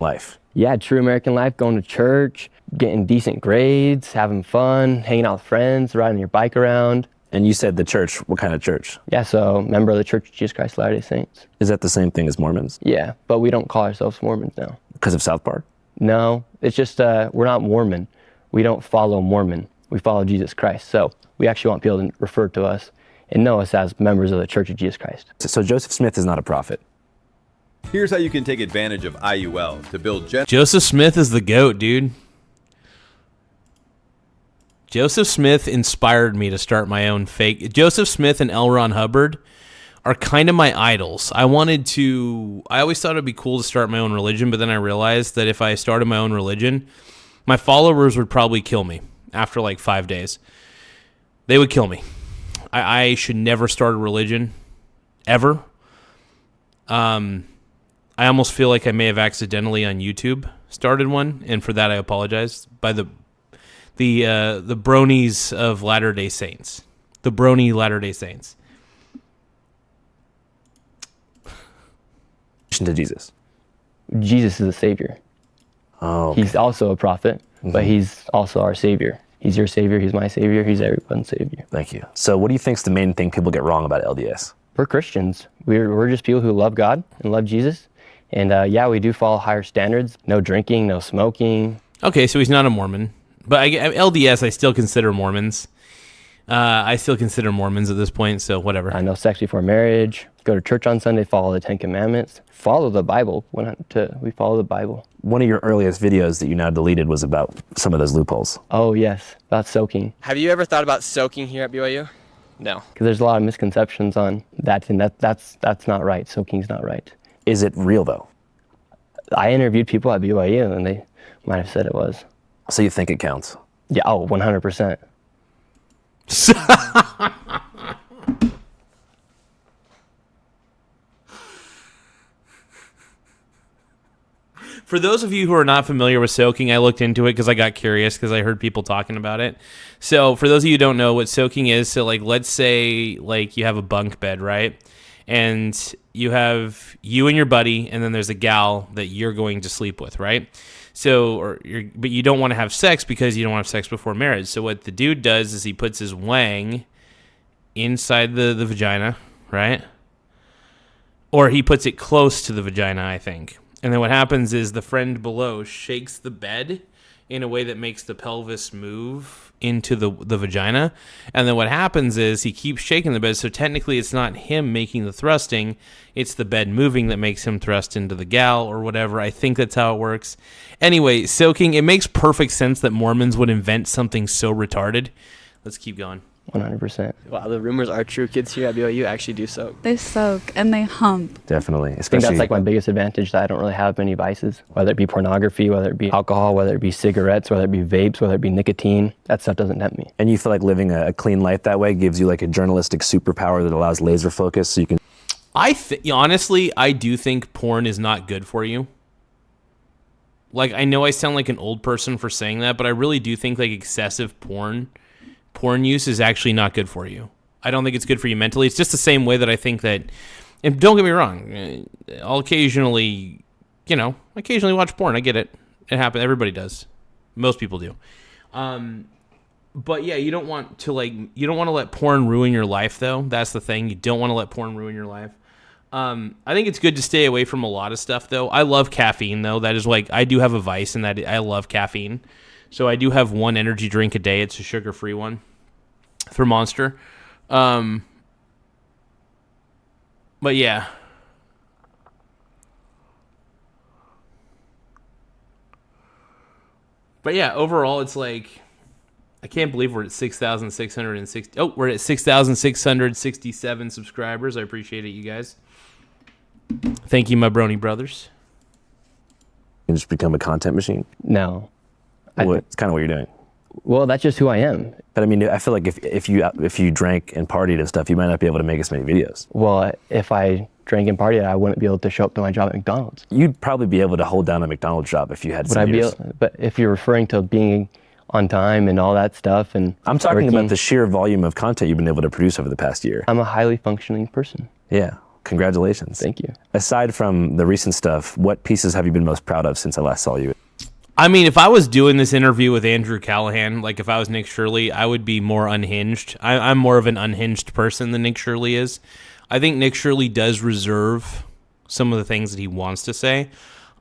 Life. Yeah, true American life, going to church, getting decent grades, having fun, hanging out with friends, riding your bike around. And you said the church. What kind of church? Yeah, so member of the Church of Jesus Christ of Latter-day Saints. Is that the same thing as Mormons? Yeah, but we don't call ourselves Mormons now. Because of South Park? No, it's just we're not Mormon. We don't follow Mormon. We follow Jesus Christ. So we actually want people to refer to us and know us as members of the Church of Jesus Christ. So Joseph Smith is not a prophet. Here's how you can take advantage of IUL to build Joseph Smith is the GOAT, dude. Joseph Smith inspired me to start my own fake. Joseph Smith and L. Ron Hubbard are kind of my idols. I always thought it'd be cool to start my own religion, but then I realized that if I started my own religion, my followers would probably kill me after like 5 days. They would kill me. I should never start a religion, ever. I almost feel like I may have accidentally on YouTube started one, and for that I apologize. By the bronies of Latter-day Saints. The brony Latter-day Saints. To Jesus. Jesus is a savior. Oh, okay. He's also a prophet, but he's also our savior. He's your savior. He's my savior. He's everyone's savior. Thank you. So what do you think is the main thing people get wrong about LDS? We're Christians. We're just people who love God and love Jesus. And yeah, we do follow higher standards. No drinking, no smoking. Okay, so he's not a Mormon. But LDS, I still consider Mormons. I still consider Mormons at this point, so whatever. I know sex before marriage. Go to church on Sunday. Follow the 10 Commandments. Follow the Bible. We follow the Bible. One of your earliest videos that you now deleted was about some of those loopholes. Oh, yes. About soaking. Have you ever thought about soaking here at BYU? No. Because there's a lot of misconceptions on that, and that's not right. Soaking's not right. Is it real, though? I interviewed people at BYU, and they might have said it was. So you think it counts? Yeah, 100%. For those of you who are not familiar with soaking, I looked into it because I got curious because I heard people talking about it. So for those of you who don't know what soaking is, so like let's say like you have a bunk bed, right? And you have you and your buddy, and then there's a gal that you're going to sleep with, right? So, but you don't want to have sex because you don't want to have sex before marriage. So what the dude does is he puts his wang inside the vagina, right? Or he puts it close to the vagina, I think. And then what happens is the friend below shakes the bed in a way that makes the pelvis move into the vagina. And then what happens is he keeps shaking the bed. So technically it's not him making the thrusting. It's the bed moving that makes him thrust into the gal or whatever. I think that's how it works. Anyway, soaking, it makes perfect sense that Mormons would invent something so retarded. Let's keep going. 100%. Wow, the rumors are true. Kids here at BYU actually do soak. They soak and they hump. Definitely. I think that's like my biggest advantage, that I don't really have many vices, whether it be pornography, whether it be alcohol, whether it be cigarettes, whether it be vapes, whether it be nicotine. That stuff doesn't tempt me. And you feel like living a clean life that way gives you like a journalistic superpower that allows laser focus so you can... Honestly, I do think porn is not good for you. Like, I know I sound like an old person for saying that, but I really do think like excessive porn use is actually not good for you. I don't think it's good for you mentally. It's just the same way that I think that, and don't get me wrong, I'll occasionally watch porn. I get it. It happens. Everybody does. Most people do. But yeah, you don't want to let porn ruin your life though. That's the thing. You don't want to let porn ruin your life. I think it's good to stay away from a lot of stuff though. I love caffeine though. That is like, I do have a vice in that I love caffeine. So I do have one energy drink a day. It's a sugar-free one through Monster. But yeah. But yeah, overall, it's like, I can't believe we're at 6,660. Oh, we're at 6,667 subscribers. I appreciate it, you guys. Thank you, my brony brothers. You just become a content machine? No. It's kind of what you're doing. Well, that's just who I am. But I mean, I feel like if you drank and partied and stuff, you might not be able to make as many videos. Well, if I drank and partied, I wouldn't be able to show up to my job at McDonald's. You'd probably be able to hold down a McDonald's job if you had some years. But if you're referring to being on time and all that stuff, and I'm talking about the sheer volume of content you've been able to produce over the past year. I'm a highly functioning person. Yeah. Congratulations. Thank you. Aside from the recent stuff, what pieces have you been most proud of since I last saw you? I mean, if I was doing this interview with Andrew Callahan, like if I was Nick Shirley, I would be more unhinged. I'm more of an unhinged person than Nick Shirley is. I think Nick Shirley does reserve some of the things that he wants to say.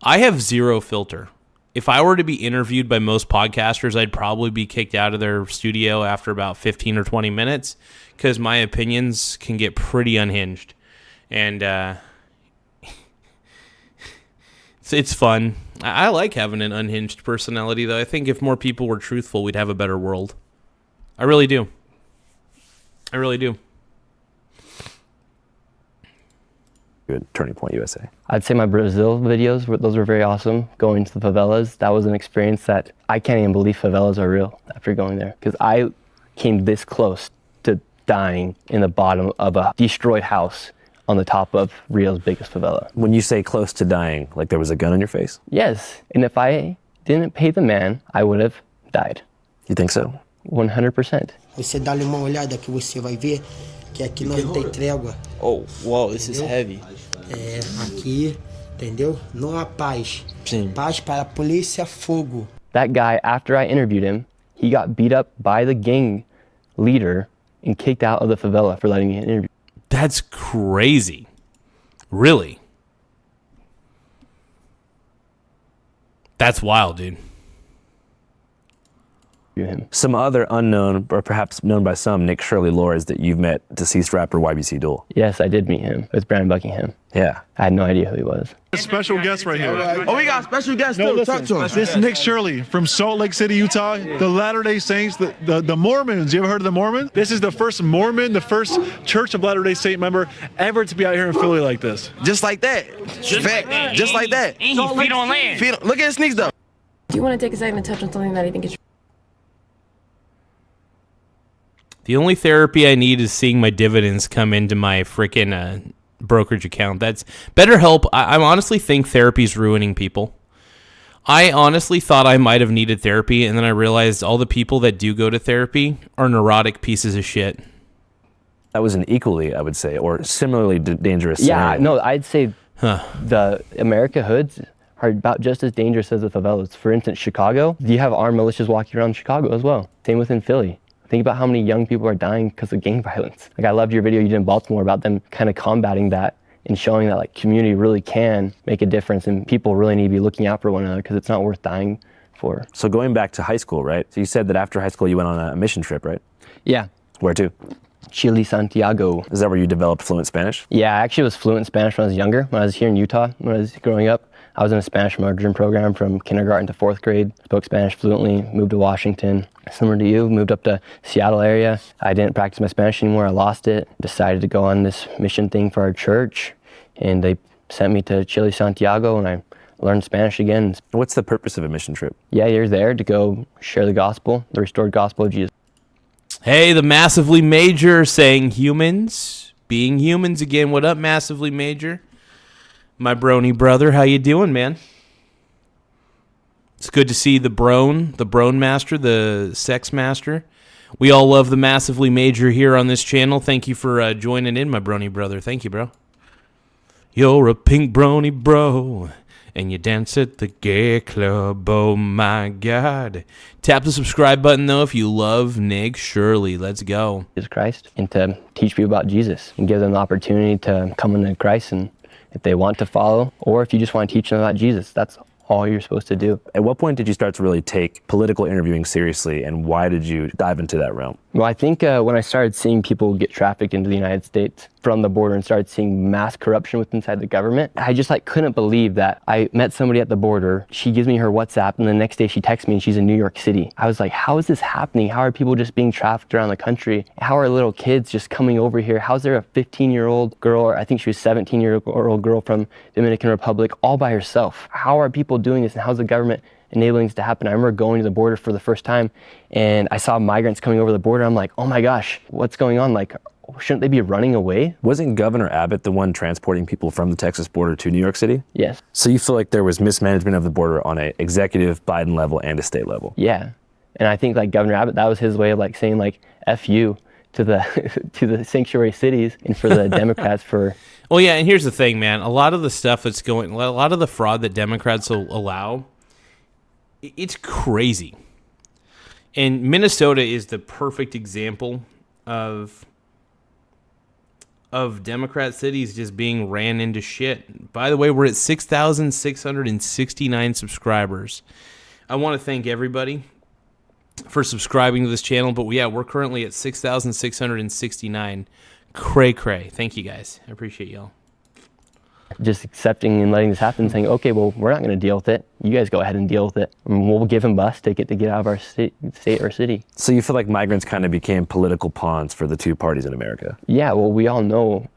I have zero filter. If I were to be interviewed by most podcasters, I'd probably be kicked out of their studio after about 15 or 20 minutes because my opinions can get pretty unhinged. And it's fun. I like having an unhinged personality, though. I think if more people were truthful, we'd have a better world. I really do. I really do. Good. Turning Point USA. I'd say my Brazil videos, those were very awesome. Going to the favelas, that was an experience that I can't even believe favelas are real after going there. Because I came this close to dying in the bottom of a destroyed house on the top of Rio's biggest favela. When you say close to dying, like there was a gun in your face? Yes, and if I didn't pay the man, I would have died. You think so? 100%. Você dá-lhe uma olhada que você vai ver que aqui não tem trégua. Oh, wow, this is heavy. É, aqui, entendeu? Não há paz. Sim. Paz para a polícia, fogo. That guy, after I interviewed him, he got beat up by the gang leader and kicked out of the favela for letting me interview. That's crazy. Really? That's wild, dude. Him. Some other unknown, or perhaps known by some, Nick Shirley lores that you've met deceased rapper YBC Duel. Yes, I did meet him. It was Brandon Buckingham. Yeah. I had no idea who he was. A special guest right here. Oh, we got a special guest too. Listen, Talk to him. this is Nick Shirley from Salt Lake City, Utah. The Latter-day Saints, the Mormons. You ever heard of the Mormons? This is the first Mormon, the first Church of Latter-day Saint member ever to be out here in Philly like this. Just like that. Just like that. And he feet on land. Look at his sneaks though. Do you want to take a second to touch on something that I think is... The only therapy I need is seeing my dividends come into my freaking brokerage account. That's BetterHelp. I honestly think therapy's ruining people. I honestly thought I might have needed therapy, and then I realized all the people that do go to therapy are neurotic pieces of shit. That was an equally, I would say, or similarly dangerous Yeah, scenario. no, I'd say the America hoods are about just as dangerous as the favelas. For instance, Chicago, you have armed militias walking around Chicago as well. Same within Philly. Think about how many young people are dying because of gang violence. Like, I loved your video you did in Baltimore about them kind of combating that and showing that like community really can make a difference and people really need to be looking out for one another because it's not worth dying for. So going back to high school, right? So you said that after high school you went on a mission trip, right? Yeah. Where to? Chile, Santiago. Is that where you developed fluent Spanish? Yeah, I actually was fluent in Spanish when I was younger. When I was here in Utah, when I was growing up, I was in a Spanish immersion program from kindergarten to 4th grade. Spoke Spanish fluently, moved to Washington. Similar to you, moved up to Seattle area. I didn't practice my Spanish anymore. I lost it. Decided to go on this mission thing for our church. And they sent me to Chile, Santiago, and I learned Spanish again. What's the purpose of a mission trip? Yeah, you're there to go share the gospel, the restored gospel of Jesus. Hey, the Massively Major saying humans, being humans again. What up, Massively Major? My brony brother, how you doing, man? It's good to see the Brone Master, the Sex Master. We all love the Massively Major here on this channel. Thank you for joining in, my brony brother. Thank you, bro. You're a pink brony bro, and you dance at the gay club. Oh my God! Tap the subscribe button though if you love Nick Shirley. Let's go. Jesus Christ, and to teach people about Jesus and give them the opportunity to come into Christ, and if they want to follow, or if you just want to teach them about Jesus, that's all you're supposed to do. At what point did you start to really take political interviewing seriously, and why did you dive into that realm? Well, I think when I started seeing people get trafficked into the United States from the border and started seeing mass corruption with inside the government, I just couldn't believe that. I met somebody at the border, she gives me her WhatsApp, and the next day she texts me and she's in New York City. I was like, how is this happening? How are people just being trafficked around the country? How are little kids just coming over here? How's there a 15-year-old girl, or I think she was 17-year-old girl from Dominican Republic, all by herself? How are people doing this, and how's the government enabling this to happen? I remember going to the border for the first time and I saw migrants coming over the border. I'm like, oh my gosh, what's going on? Shouldn't they be running away? Wasn't Governor Abbott the one transporting people from the Texas border to New York City? Yes. So you feel like there was mismanagement of the border on an executive Biden level and a state level? Yeah. And I think Governor Abbott, that was his way of saying F you to the to the sanctuary cities, and for the Democrats for... Well, yeah, and here's the thing, man. A lot of the stuff that's a lot of the fraud that Democrats will allow, it's crazy. And Minnesota is the perfect example of Democrat cities just being ran into shit. By the way, we're at 6,669 subscribers. I want to thank everybody for subscribing to this channel, but we're currently at 6,669. Cray. Thank you guys. I appreciate y'all. Just accepting and letting this happen, saying, okay, well, we're not going to deal with it. You guys go ahead and deal with it. And we'll give him bus ticket to get out of our state or city. So you feel like migrants kind of became political pawns for the two parties in America? Yeah, well, we all know,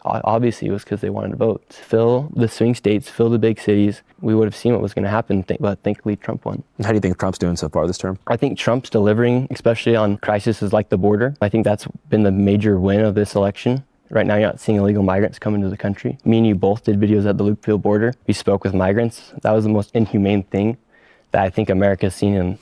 obviously it was because they wanted to vote. Fill the swing states, fill the big cities. We would have seen what was going to happen, but thankfully Trump won. How do you think Trump's doing so far this term? I think Trump's delivering, especially on crises like the border. I think that's been the major win of this election. Right now, you're not seeing illegal migrants come into the country. Me and you both did videos at the Loopfield border. We spoke with migrants. That was the most inhumane thing that I think America's seen in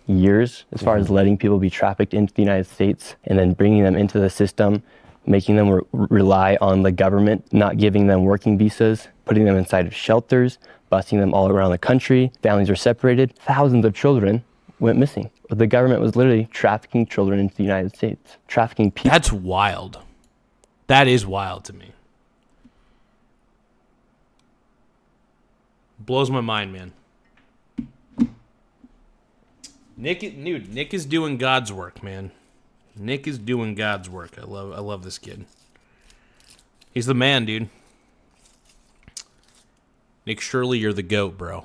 years, as far as letting people be trafficked into the United States and then bringing them into the system, making them rely on the government, not giving them working visas, putting them inside of shelters, busing them all around the country. Families were separated. Thousands of children went missing. The government was literally trafficking children into the United States, trafficking people. That's wild. That is wild to me. Blows my mind, man. Nick is doing God's work, man. Nick is doing God's work. I love this kid. He's the man, dude. Nick Shirley, you're the GOAT, bro.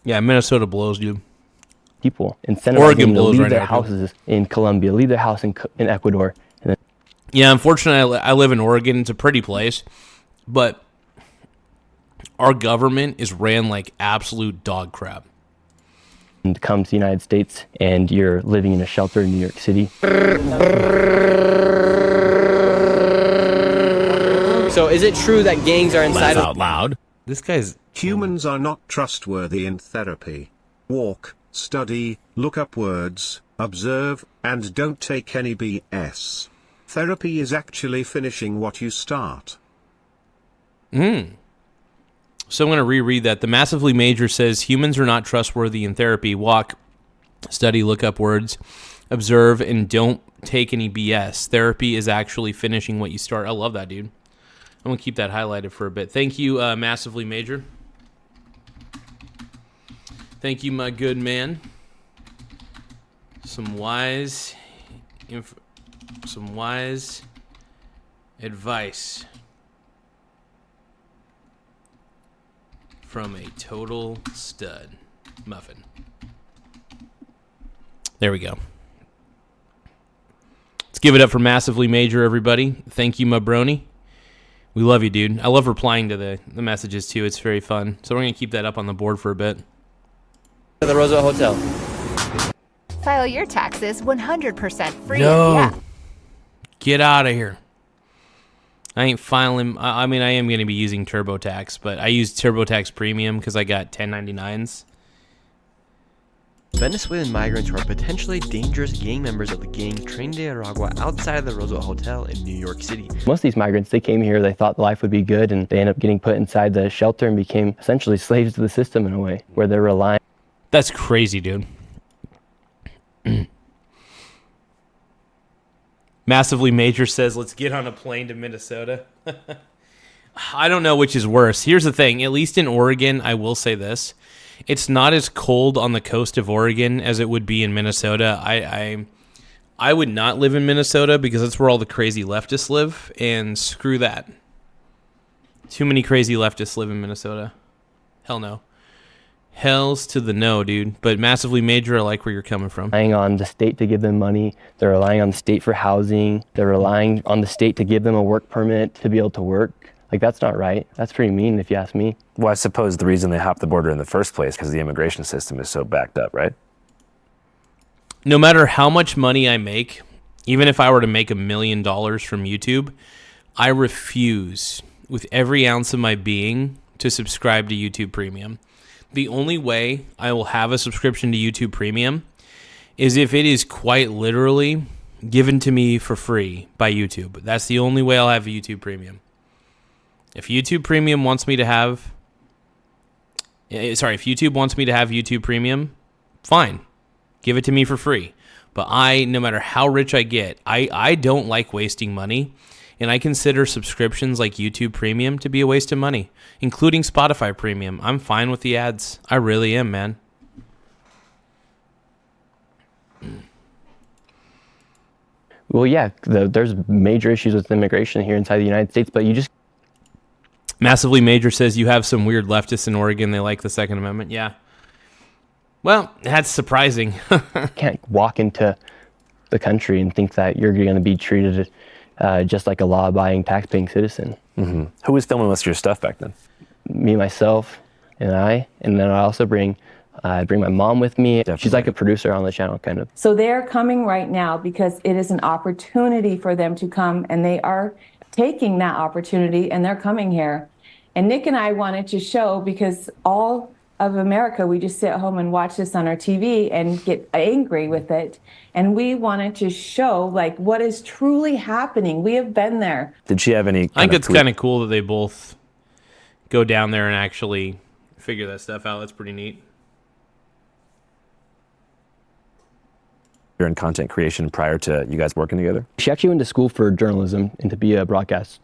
Yeah, Minnesota blows, dude. People incentivizing them to leave their houses in Colombia, leave their house in Ecuador. And then yeah, unfortunately, I live in Oregon. It's a pretty place, but our government is ran like absolute dog crap. And come to the United States, and you're living in a shelter in New York City. So is it true that gangs are inside out loud? This guy's... Humans are not trustworthy in therapy. Walk, study, look up words, observe, and don't take any BS. Therapy is actually finishing what you start. So I'm going to reread that. The Massively Major says humans are not trustworthy in therapy. Walk, study, look up words, observe, and don't take any BS. Therapy is actually finishing what you start. I love that, dude. I'm going to keep that highlighted for a bit. Thank you, Massively Major. Thank you, my good man. Some wise advice from a total stud muffin. There we go. Let's give it up for Massively Major, everybody. Thank you, my brony. We love you, dude. I love replying to the messages, too. It's very fun. So we're going to keep that up on the board for a bit. To the Roosevelt Hotel. File your taxes 100% free. No. Yeah. Get out of here. I ain't filing. I mean, I am going to be using TurboTax, but I use TurboTax Premium because I got 1099s. Venezuelan migrants who are potentially dangerous gang members of the gang Trinidad outside of the Roosevelt Hotel in New York City. Most of these migrants, they came here, they thought life would be good, and they end up getting put inside the shelter and became essentially slaves to the system in a way, where they're relying. That's crazy, dude. Massively Major says, let's get on a plane to Minnesota. I don't know which is worse. Here's the thing. At least in Oregon, I will say this. It's not as cold on the coast of Oregon as it would be in Minnesota. I would not live in Minnesota because that's where all the crazy leftists live, and screw that. Too many crazy leftists live in Minnesota. Hell no. Hells to the no, dude. But Massively Major, I like where you're coming from. Relying on the state to give them money. They're relying on the state for housing. They're relying on the state to give them a work permit to be able to work. Like, that's not right. That's pretty mean, if you ask me. Well, I suppose the reason they hopped the border in the first place because the immigration system is so backed up, right? No matter how much money I make, even if I were to make $1 million from YouTube, I refuse with every ounce of my being to subscribe to YouTube Premium. The only way I will have a subscription to YouTube Premium is if it is quite literally given to me for free by YouTube. That's the only way I'll have a YouTube Premium. If YouTube Premium wants me to have... if YouTube wants me to have YouTube Premium, fine. Give it to me for free. But no matter how rich I get, I don't like wasting money. And I consider subscriptions like YouTube Premium to be a waste of money, including Spotify Premium. I'm fine with the ads. I really am, man. Well, yeah, there's major issues with immigration here inside the United States, but you just... Massively Major says you have some weird leftists in Oregon. They like the Second Amendment. Yeah. Well, that's surprising. Can't walk into the country and think that you're going to be treated just like a law-abiding, tax-paying citizen. Mm-hmm. Who was filming most of your stuff back then? Me, myself, and then I also bring my mom with me. Definitely. She's like a producer on the channel, kind of. So they're coming right now because it is an opportunity for them to come, and they are taking that opportunity, and they're coming here. And Nick and I wanted to show, because all of America, we just sit at home and watch this on our TV and get angry with it. And we wanted to show like what is truly happening. We have been there. Did she have any? I think it's kind of cool that they both go down there and actually figure that stuff out. That's pretty neat. You're in content creation prior to you guys working together? She actually went to school for journalism and to be a broadcaster.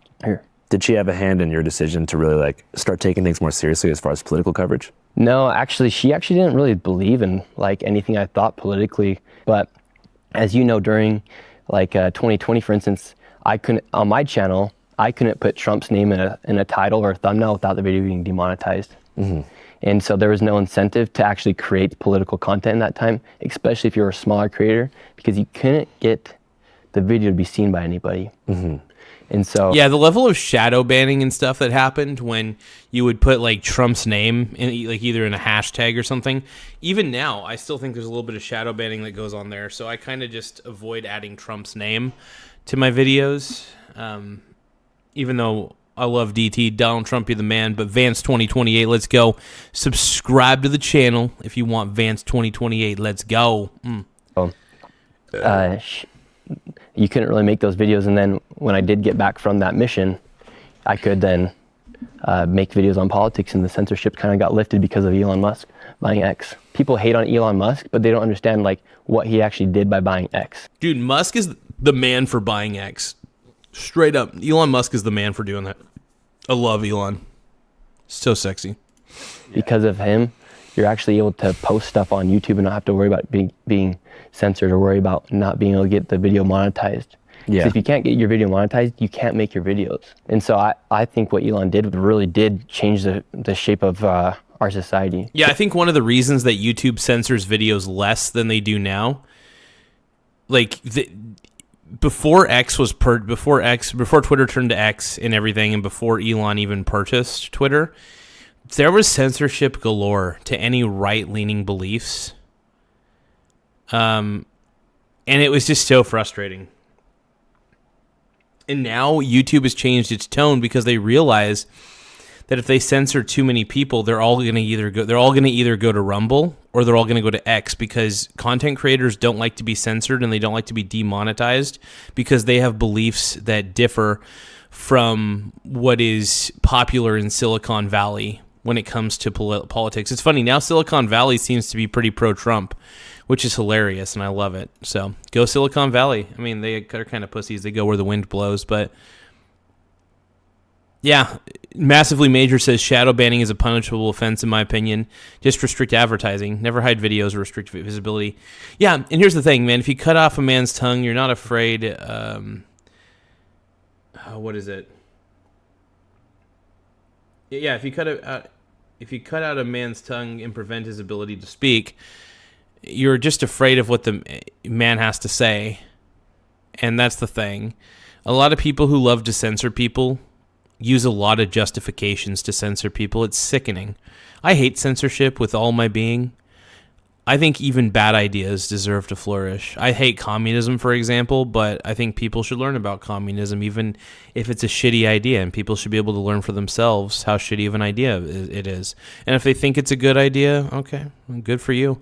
Did she have a hand in your decision to really like start taking things more seriously as far as political coverage? No, actually, she actually didn't really believe in like anything I thought politically. But as you know, during like 2020, for instance, I couldn't, on my channel, I couldn't put Trump's name in a title or a thumbnail without the video being demonetized. Mm-hmm. And so there was no incentive to actually create political content in that time, especially if you're a smaller creator, because you couldn't get the video to be seen by anybody. Mm-hmm. And so, yeah, the level of shadow banning and stuff that happened when you would put like Trump's name in, like either in a hashtag or something. Even now, I still think there's a little bit of shadow banning that goes on there. So I kind of just avoid adding Trump's name to my videos, even though I love DT, Donald Trump, you're the man. But Vance 2028, let's go. Subscribe to the channel if you want Vance 2028. Let's go. You couldn't really make those videos, and then when I did get back from that mission, I could then make videos on politics, and the censorship kind of got lifted because of Elon Musk buying X. People hate on Elon Musk, but they don't understand like what he actually did by buying X. Dude, Musk is the man for buying X. Straight up, Elon Musk is the man for doing that. I love Elon. So sexy. Because of him, you're actually able to post stuff on YouTube and not have to worry about being censored or worry about not being able to get the video monetized. Yeah. If you can't get your video monetized, you can't make your videos. And so I think what Elon did really did change the shape of our society. Yeah, I think one of the reasons that YouTube censors videos less than they do now, like before Twitter turned to X and everything, and before Elon even purchased Twitter, there was censorship galore to any right-leaning beliefs. And it was just so frustrating. And now YouTube has changed its tone because they realize that if they censor too many people, they're all going to either go to Rumble or they're all going to go to X, because content creators don't like to be censored and they don't like to be demonetized because they have beliefs that differ from what is popular in Silicon Valley when it comes to politics. It's funny, now Silicon Valley seems to be pretty pro-Trump, which is hilarious, and I love it. So, go Silicon Valley. I mean, they're kind of pussies. They go where the wind blows, but yeah, Massively Major says shadow banning is a punishable offense, in my opinion. Just restrict advertising. Never hide videos or restrict visibility. Yeah, and here's the thing, man. If you cut off a man's tongue, you're not afraid... what is it? Yeah, if you cut out a man's tongue and prevent his ability to speak, you're just afraid of what the man has to say. And that's the thing. A lot of people who love to censor people use a lot of justifications to censor people. It's sickening. I hate censorship with all my being. I think even bad ideas deserve to flourish. I hate communism, for example, but I think people should learn about communism, even if it's a shitty idea, and people should be able to learn for themselves how shitty of an idea it is. And if they think it's a good idea, okay, good for you.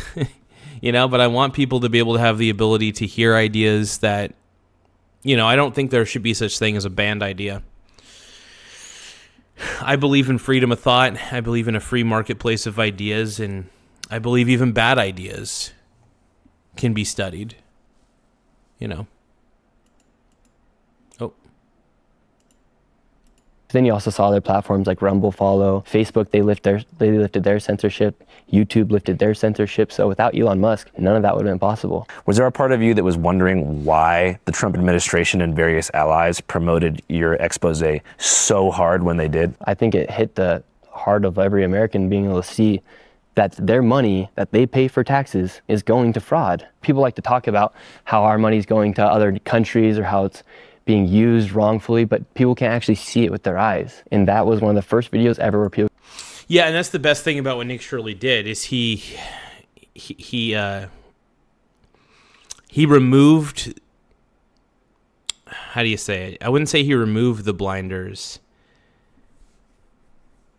But I want people to be able to have the ability to hear ideas that, I don't think there should be such thing as a banned idea. I believe in freedom of thought. I believe in a free marketplace of ideas, and I believe even bad ideas can be studied. Then you also saw other platforms like Rumble follow. Facebook, they lifted their censorship. YouTube lifted their censorship. So without Elon Musk, none of that would have been possible. Was there a part of you that was wondering why the Trump administration and various allies promoted your expose so hard when they did? I think it hit the heart of every American being able to see that their money that they pay for taxes is going to fraud. People like to talk about how our money is going to other countries or how it's being used wrongfully, but people can't actually see it with their eyes. And that was one of the first videos ever where people... Yeah, and that's the best thing about what Nick Shirley did, is he removed... How do you say it? I wouldn't say he removed the blinders.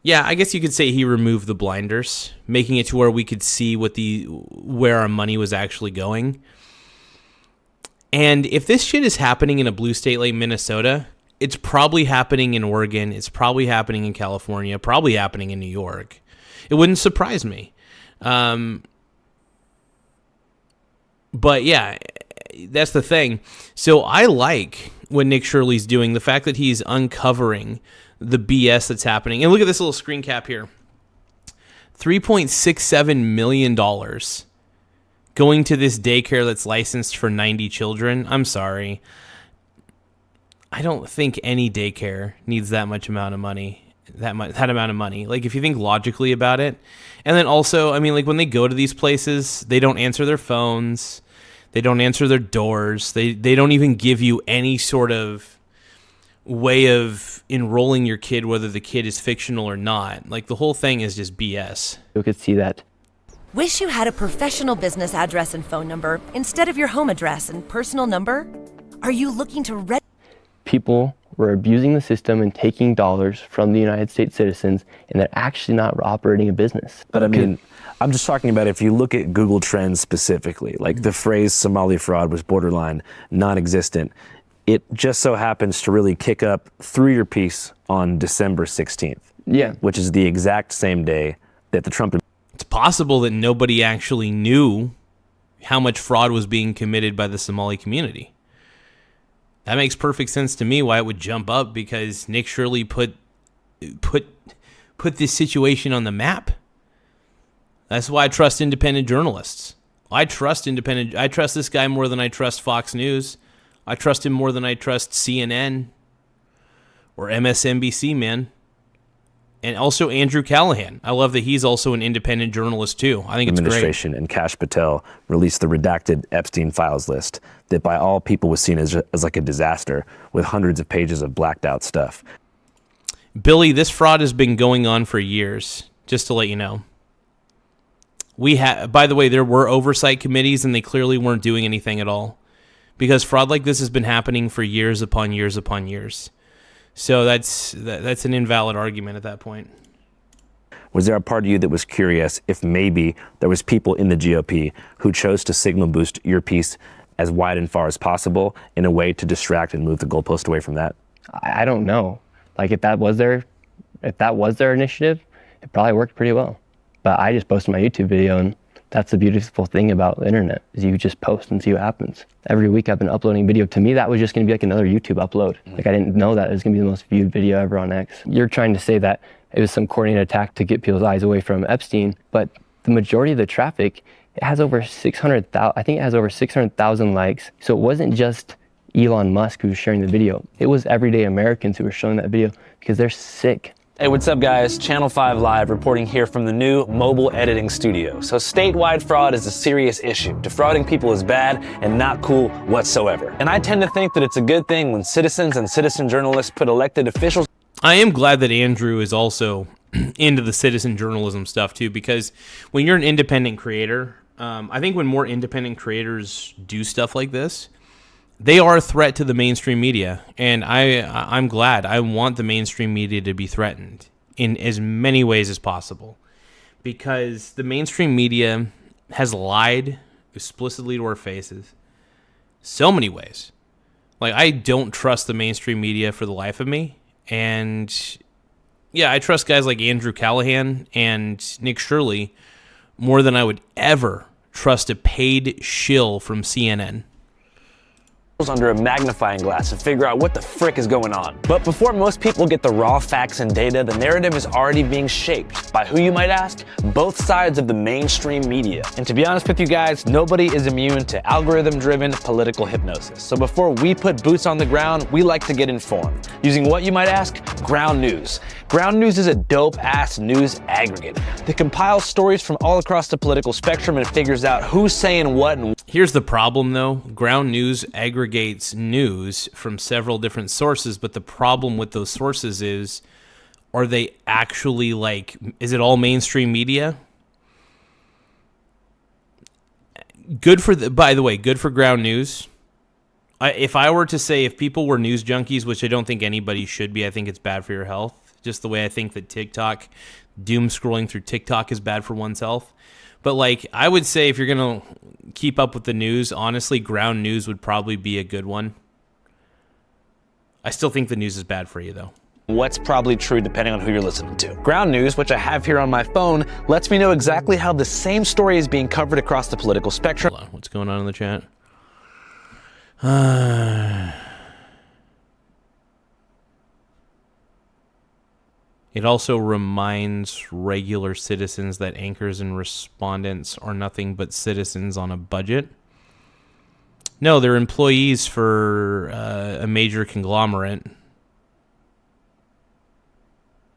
Yeah, I guess you could say he removed the blinders, making it to where we could see where our money was actually going. And if this shit is happening in a blue state like Minnesota, it's probably happening in Oregon, it's probably happening in California, probably happening in New York. It wouldn't surprise me. But yeah, that's the thing. So I like what Nick Shirley's doing, the fact that he's uncovering the BS that's happening. And look at this little screen cap here. $3.67 million going to this daycare that's licensed for 90 children. I'm sorry. I don't think any daycare needs that amount of money. That amount of money. Like, if you think logically about it. And then also, I mean, like, when they go to these places, they don't answer their phones. They don't answer their doors. They don't even give you any sort of way of enrolling your kid, whether the kid is fictional or not. Like, the whole thing is just BS. You could see that. Wish you had a professional business address and phone number instead of your home address and personal number? Are you looking to People were abusing the system and taking dollars from the United States citizens, and they're actually not operating a business. But I mean, I'm just talking about if you look at Google Trends specifically, like the phrase Somali fraud was borderline non-existent. It just so happens to really kick up through your piece on December 16th. Yeah. Which is the exact same day that the Trump... It's possible that nobody actually knew how much fraud was being committed by the Somali community. That makes perfect sense to me why it would jump up, because Nick Shirley put this situation on the map. That's why I trust independent journalists. I trust this guy more than I trust Fox News. I trust him more than I trust CNN or MSNBC, man. And also Andrew Callahan. I love that he's also an independent journalist too. I think it's great. Administration and Kash Patel released the redacted Epstein files list that by all people was seen as like a disaster, with hundreds of pages of blacked out stuff. Billy, this fraud has been going on for years, just to let you know. By the way, there were oversight committees and they clearly weren't doing anything at all, because fraud like this has been happening for years upon years upon years. So that's an invalid argument at that point. Was there a part of you that was curious if maybe there was people in the GOP who chose to signal boost your piece as wide and far as possible in a way to distract and move the goalpost away from that? I don't know. Like if that was their initiative, it probably worked pretty well. But I just posted my YouTube video, and that's the beautiful thing about the internet, is you just post and see what happens. Every week I've been uploading video. To me, that was just going to be like another YouTube upload. Like I didn't know that it was going to be the most viewed video ever on X. You're trying to say that it was some coordinated attack to get people's eyes away from Epstein, but the majority of the traffic, it has over 600,000. I think it has over 600,000 likes. So it wasn't just Elon Musk who was sharing the video. It was everyday Americans who were showing that video because they're sick. Hey, what's up guys? Channel 5 Live reporting here from the new mobile editing studio. So statewide fraud is a serious issue. Defrauding people is bad and not cool whatsoever. And I tend to think that it's a good thing when citizens and citizen journalists put elected officials... I am glad that Andrew is also into the citizen journalism stuff too, because when you're an independent creator, I think when more independent creators do stuff like this, they are a threat to the mainstream media, and I'm glad. I want the mainstream media to be threatened in as many ways as possible, because the mainstream media has lied explicitly to our faces so many ways. Like, I don't trust the mainstream media for the life of me, and yeah, I trust guys like Andrew Callahan and Nick Shirley more than I would ever trust a paid shill from CNN. Under a magnifying glass to figure out what the frick is going on. But before most people get the raw facts and data, the narrative is already being shaped. By who, you might ask? Both sides of the mainstream media. And to be honest with you guys, nobody is immune to algorithm-driven political hypnosis. So before we put boots on the ground, we like to get informed. Using what, you might ask? Ground News. Ground News is a dope-ass news aggregate that compiles stories from all across the political spectrum and figures out who's saying what. And here's the problem, though. Ground News aggregates news from several different sources, but the problem with those sources is, are they actually, like, is it all mainstream media? Good for by the way, good for Ground News. If I were to say, if people were news junkies, which I don't think anybody should be, I think it's bad for your health. Just the way I think that doom scrolling through TikTok is bad for oneself. But, like, I would say if you're going to keep up with the news, honestly, Ground News would probably be a good one. I still think the news is bad for you, though. What's probably true depending on who you're listening to. Ground News, which I have here on my phone, lets me know exactly how the same story is being covered across the political spectrum. Hold on. What's going on in the chat? It also reminds regular citizens that anchors and respondents are nothing but citizens on a budget. No, they're employees for a major conglomerate.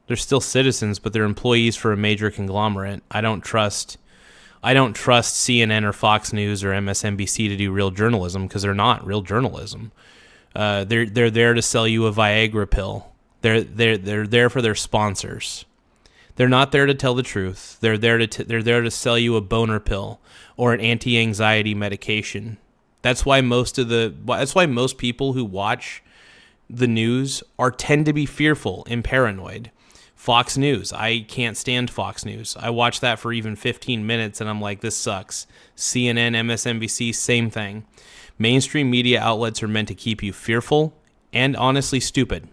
They're still citizens, but they're employees for a major conglomerate. I don't trust CNN or Fox News or MSNBC to do real journalism, because they're not real journalism. They're there to sell you a Viagra pill. They're there for their sponsors. They're not there to tell the truth. They're there to sell you a boner pill or an anti-anxiety medication. That's why most people who watch the news tend to be fearful and paranoid. Fox News, I can't stand Fox News. I watch that for even 15 minutes and I'm like, this sucks. CNN, MSNBC, same thing. Mainstream media outlets are meant to keep you fearful and honestly stupid.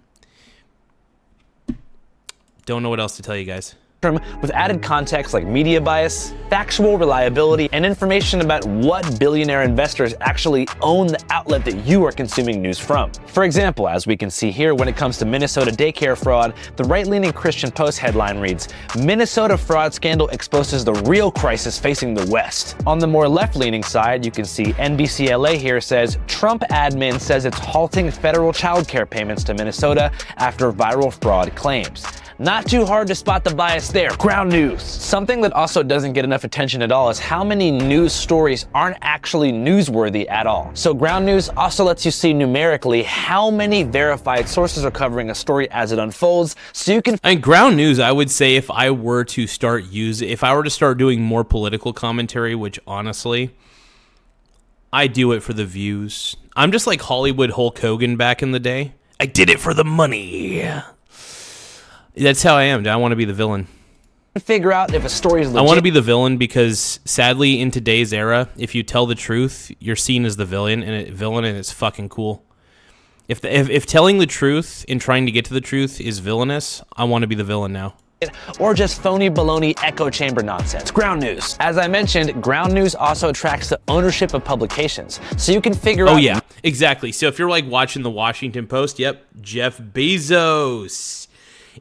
Don't know what else to tell you guys. With added context like media bias, factual reliability, and information about what billionaire investors actually own the outlet that you are consuming news from. For example, as we can see here, when it comes to Minnesota daycare fraud, the right-leaning Christian Post headline reads, "Minnesota fraud scandal exposes the real crisis facing the West." On the more left-leaning side, you can see NBC LA here says, "Trump admin says it's halting federal child care payments to Minnesota after viral fraud claims." Not too hard to spot the bias there. Ground news. Something that also doesn't get enough attention at all is how many news stories aren't actually newsworthy at all. So ground news also lets you see numerically how many verified sources are covering a story as it unfolds, so you can... And ground news, I would say if I were to start doing more political commentary, which honestly, I do it for the views. I'm just like Hollywood Hulk Hogan back in the day. I did it for the money. That's how I am. I want to be the villain. Figure out if a story is legit. I want to be the villain because, sadly, in today's era, if you tell the truth, you're seen as the villain, and it's fucking cool. If telling the truth and trying to get to the truth is villainous, I want to be the villain now. Or just phony baloney echo chamber nonsense. Ground news. As I mentioned, ground news also attracts the ownership of publications, so you can figure out... Oh yeah, exactly. So if you're like watching the Washington Post, yep, Jeff Bezos.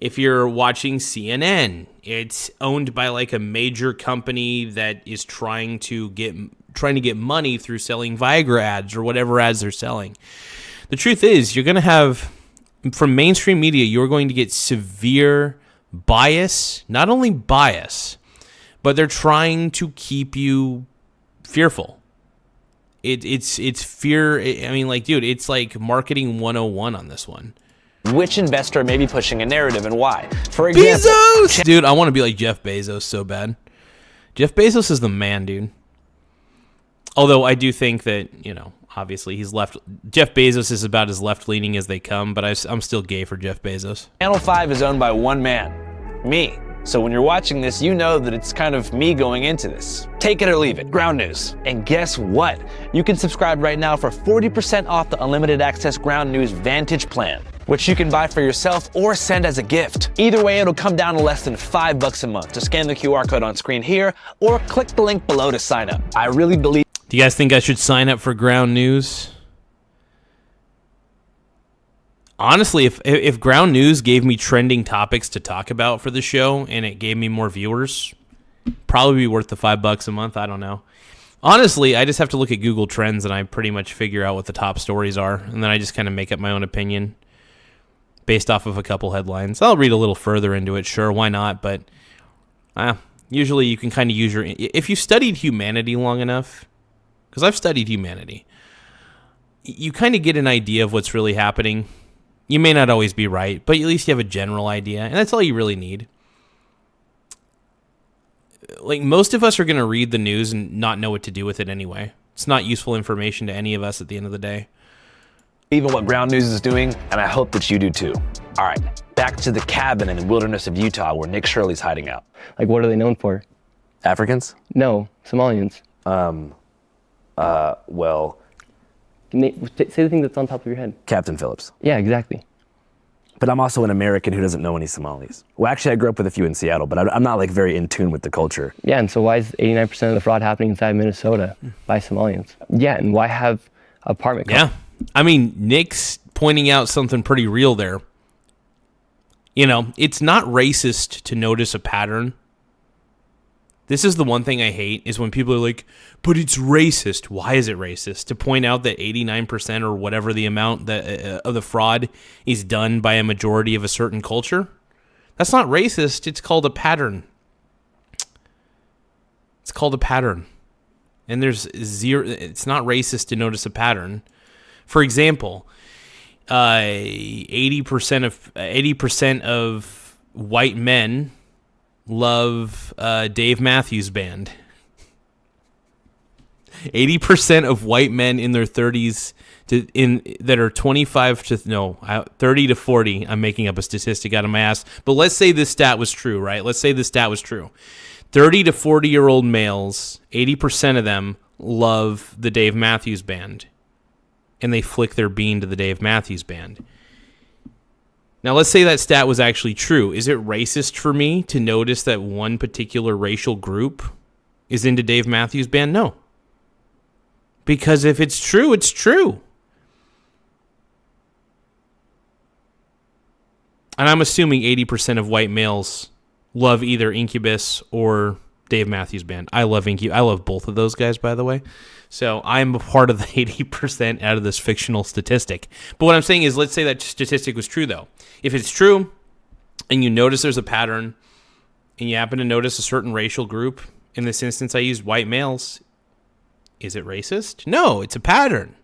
If you're watching CNN, it's owned by like a major company that is trying to get money through selling Viagra ads or whatever ads they're selling. The truth is, you're going to have, from mainstream media, you're going to get severe bias, not only bias, but they're trying to keep you fearful. It's fear. I mean, like, dude, it's like marketing 101 on this one. Which investor may be pushing a narrative and why. For example, Bezos! Dude, I want to be like Jeff Bezos so bad. Jeff Bezos is the man, dude. Although I do think that, obviously he's left. Jeff Bezos is about as left-leaning as they come, but I'm still gay for Jeff Bezos. Channel 5 is owned by one man, me. So when you're watching this, you know that it's kind of me going into this. Take it or leave it. Ground news. And guess what? You can subscribe right now for 40% off the unlimited access Ground News Vantage plan, which you can buy for yourself or send as a gift. Either way, it'll come down to less than $5 a month. Just scan the QR code on screen here or click the link below to sign up. I really believe... Do you guys think I should sign up for Ground News? Honestly, if Ground News gave me trending topics to talk about for the show and it gave me more viewers, probably be worth the $5 a month. I don't know. Honestly, I just have to look at Google Trends and I pretty much figure out what the top stories are, and then I just kind of make up my own opinion based off of a couple headlines. I'll read a little further into it, sure, why not? But usually you can kind of use if you studied humanity long enough, because I've studied humanity, you kind of get an idea of what's really happening. You may not always be right, but at least you have a general idea, and that's all you really need. Like, most of us are going to read the news and not know what to do with it anyway. It's not useful information to any of us at the end of the day. Even what Ground News is doing, and I hope that you do too. All right, back to the cabin in the wilderness of Utah where Nick Shirley's hiding out. Like, what are they known for? Africans? No, Somalians. Well... Say the thing that's on top of your head. Captain Phillips. Yeah, exactly. But I'm also an American who doesn't know any Somalis. Well, actually, I grew up with a few in Seattle, but I'm not like very in tune with the culture. Yeah, and so why is 89% of the fraud happening inside Minnesota by Somalians? Yeah, and why have apartment companies? Yeah, I mean, Nick's pointing out something pretty real there. It's not racist to notice a pattern. This is the one thing I hate, is when people are like, but it's racist. Why is it racist? To point out that 89% or whatever the amount that of the fraud is done by a majority of a certain culture? That's not racist. It's called a pattern. It's called a pattern. And there's zero. It's not racist to notice a pattern. For example, 80% of white men love Dave Matthews Band. 80% of white men in their 30s that are 30 to 40. I'm making up a statistic out of my ass, but let's say this stat was true, right? Let's say this stat was true. 30 to 40-year-old males, 80% of them love the Dave Matthews Band. and they flick their bean to the Dave Matthews Band. Now, let's say that stat was actually true. Is it racist for me to notice that one particular racial group is into Dave Matthews Band? No. Because if it's true, it's true. And I'm assuming 80% of white males love either Incubus or Dave Matthews Band. I love Incubus. I love both of those guys, by the way. So I'm a part of the 80% out of this fictional statistic. But what I'm saying is, let's say that statistic was true, though. If it's true, and you notice there's a pattern, and you happen to notice a certain racial group, in this instance I used white males, is it racist? No, it's a pattern.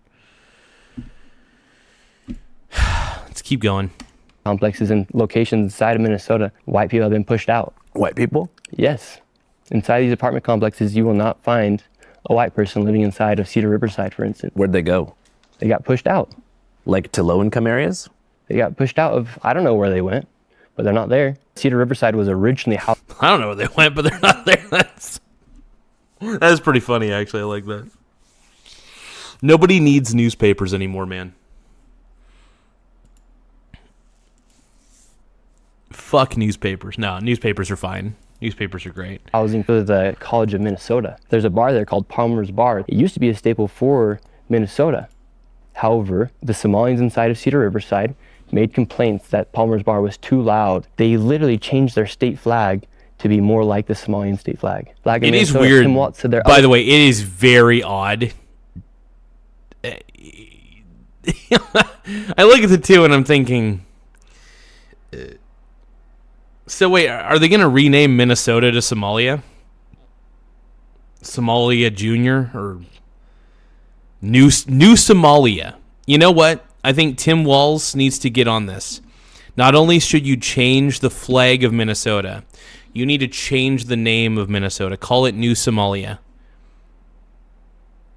Let's keep going. Complexes and locations inside of Minnesota, white people have been pushed out. White people? Yes. Inside these apartment complexes, you will not find a white person living inside of Cedar Riverside, for instance. Where'd they go? They got pushed out. Like to low-income areas? They got pushed out of, I don't know where they went, but they're not there. Cedar Riverside was originally housed. I don't know where they went, but they're not there. That's pretty funny, actually. I like that. Nobody needs newspapers anymore, man. Fuck newspapers. No, newspapers are fine. Newspapers are great. Housing for the College of Minnesota. There's a bar there called Palmer's Bar. It used to be a staple for Minnesota. However, the Somalians inside of Cedar Riverside made complaints that Palmer's Bar was too loud. They literally changed their state flag to be more like the Somalian state flag. It is weird. By the way, it is very odd. I look at the two and I'm thinking... So wait, are they going to rename Minnesota to Somalia? Somalia Junior or New Somalia? You know what? I think Tim Walz needs to get on this. Not only should you change the flag of Minnesota, you need to change the name of Minnesota. Call it New Somalia.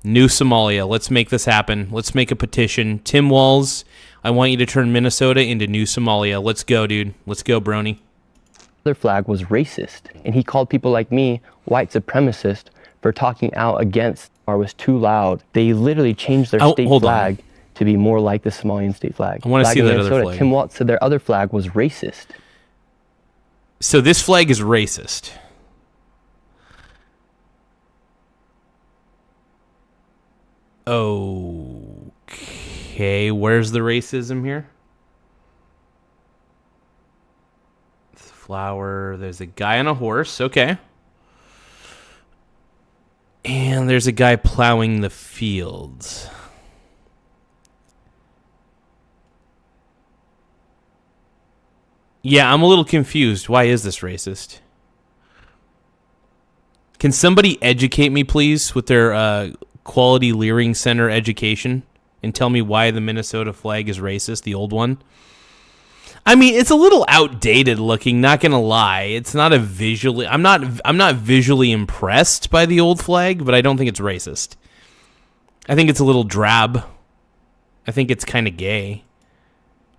New Somalia. Let's make this happen. Let's make a petition. Tim Walz, I want you to turn Minnesota into New Somalia. Let's go, dude. Let's go, brony. Their flag was racist, and he called people like me white supremacist for talking out against or was too loud. They literally changed their state flag to be more like the Somalian state flag. I want to see that other flag. Tim Walz said their other flag was racist. So this flag is racist. Okay, where's the racism here? Flower, there's a guy on a horse, okay. And there's a guy plowing the fields. Yeah, I'm a little confused. Why is this racist? Can somebody educate me, please, with their Quality Leering Center education and tell me why the Minnesota flag is racist, the old one? I mean, it's a little outdated looking, not gonna lie. It's not a visually... I'm not visually impressed by the old flag, but I don't think it's racist. I think it's a little drab. I think it's kind of gay.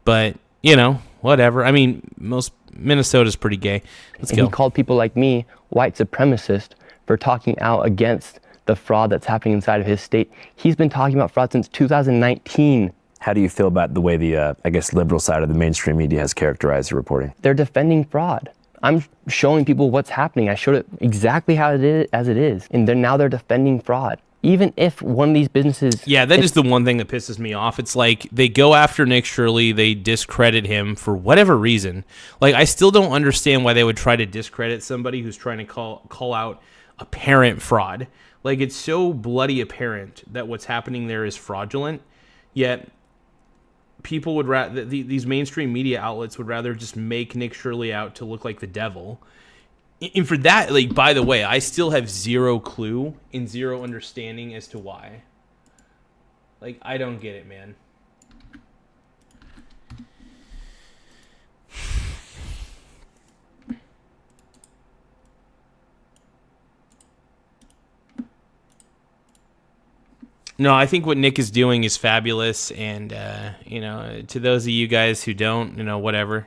But, you know, whatever. I mean, most Minnesota's pretty gay. Let's go. He called people like me white supremacist for talking out against the fraud that's happening inside of his state. He's been talking about fraud since 2019. How do you feel about the way the, I guess, liberal side of the mainstream media has characterized the reporting? They're defending fraud. I'm showing people what's happening. I showed it exactly how it is, as it is. And now they're defending fraud. Even if one of these businesses... Yeah, that is the one thing that pisses me off. It's like they go after Nick Shirley, they discredit him for whatever reason. Like, I still don't understand why they would try to discredit somebody who's trying to call out apparent fraud. Like, it's so bloody apparent that what's happening there is fraudulent, yet... people would rather, these mainstream media outlets would rather just make Nick Shirley out to look like the devil. And for that, like, by the way, I still have zero clue and zero understanding as to why. Like, I don't get it, man. No, I think what Nick is doing is fabulous, and you know, to those of you guys who don't, you know, whatever.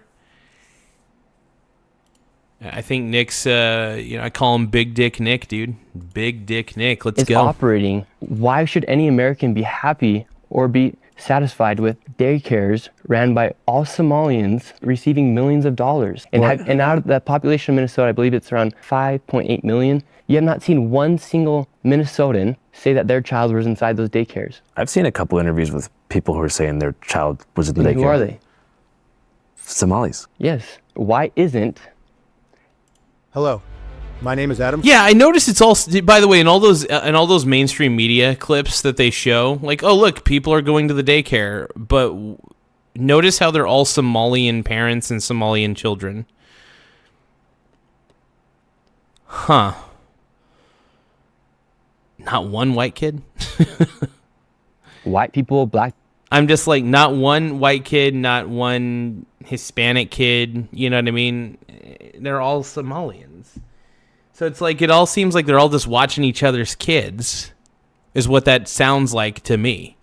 I think Nick's, you know, I call him Big Dick Nick, dude. Big Dick Nick. Let's go. It's operating. Why should any American be happy or be satisfied with daycares ran by all Somalians receiving millions of dollars. And, and out of the population of Minnesota, I believe it's around 5.8 million. You have not seen one single Minnesotan say that their child was inside those daycares. I've seen a couple interviews with people who are saying their child was in the daycare. Who are they? Somalis. Yes. Why isn't... Hello. My name is Adam. Yeah, I noticed it's all. By the way, in all those mainstream media clips that they show, like, oh look, people are going to the daycare, but notice how they're all Somalian parents and Somalian children. Huh. Not one white kid? White people, black. I'm just like, not one white kid, not one Hispanic kid. You know what I mean? They're all Somalians. So it's like, it all seems like they're all just watching each other's kids, is what that sounds like to me.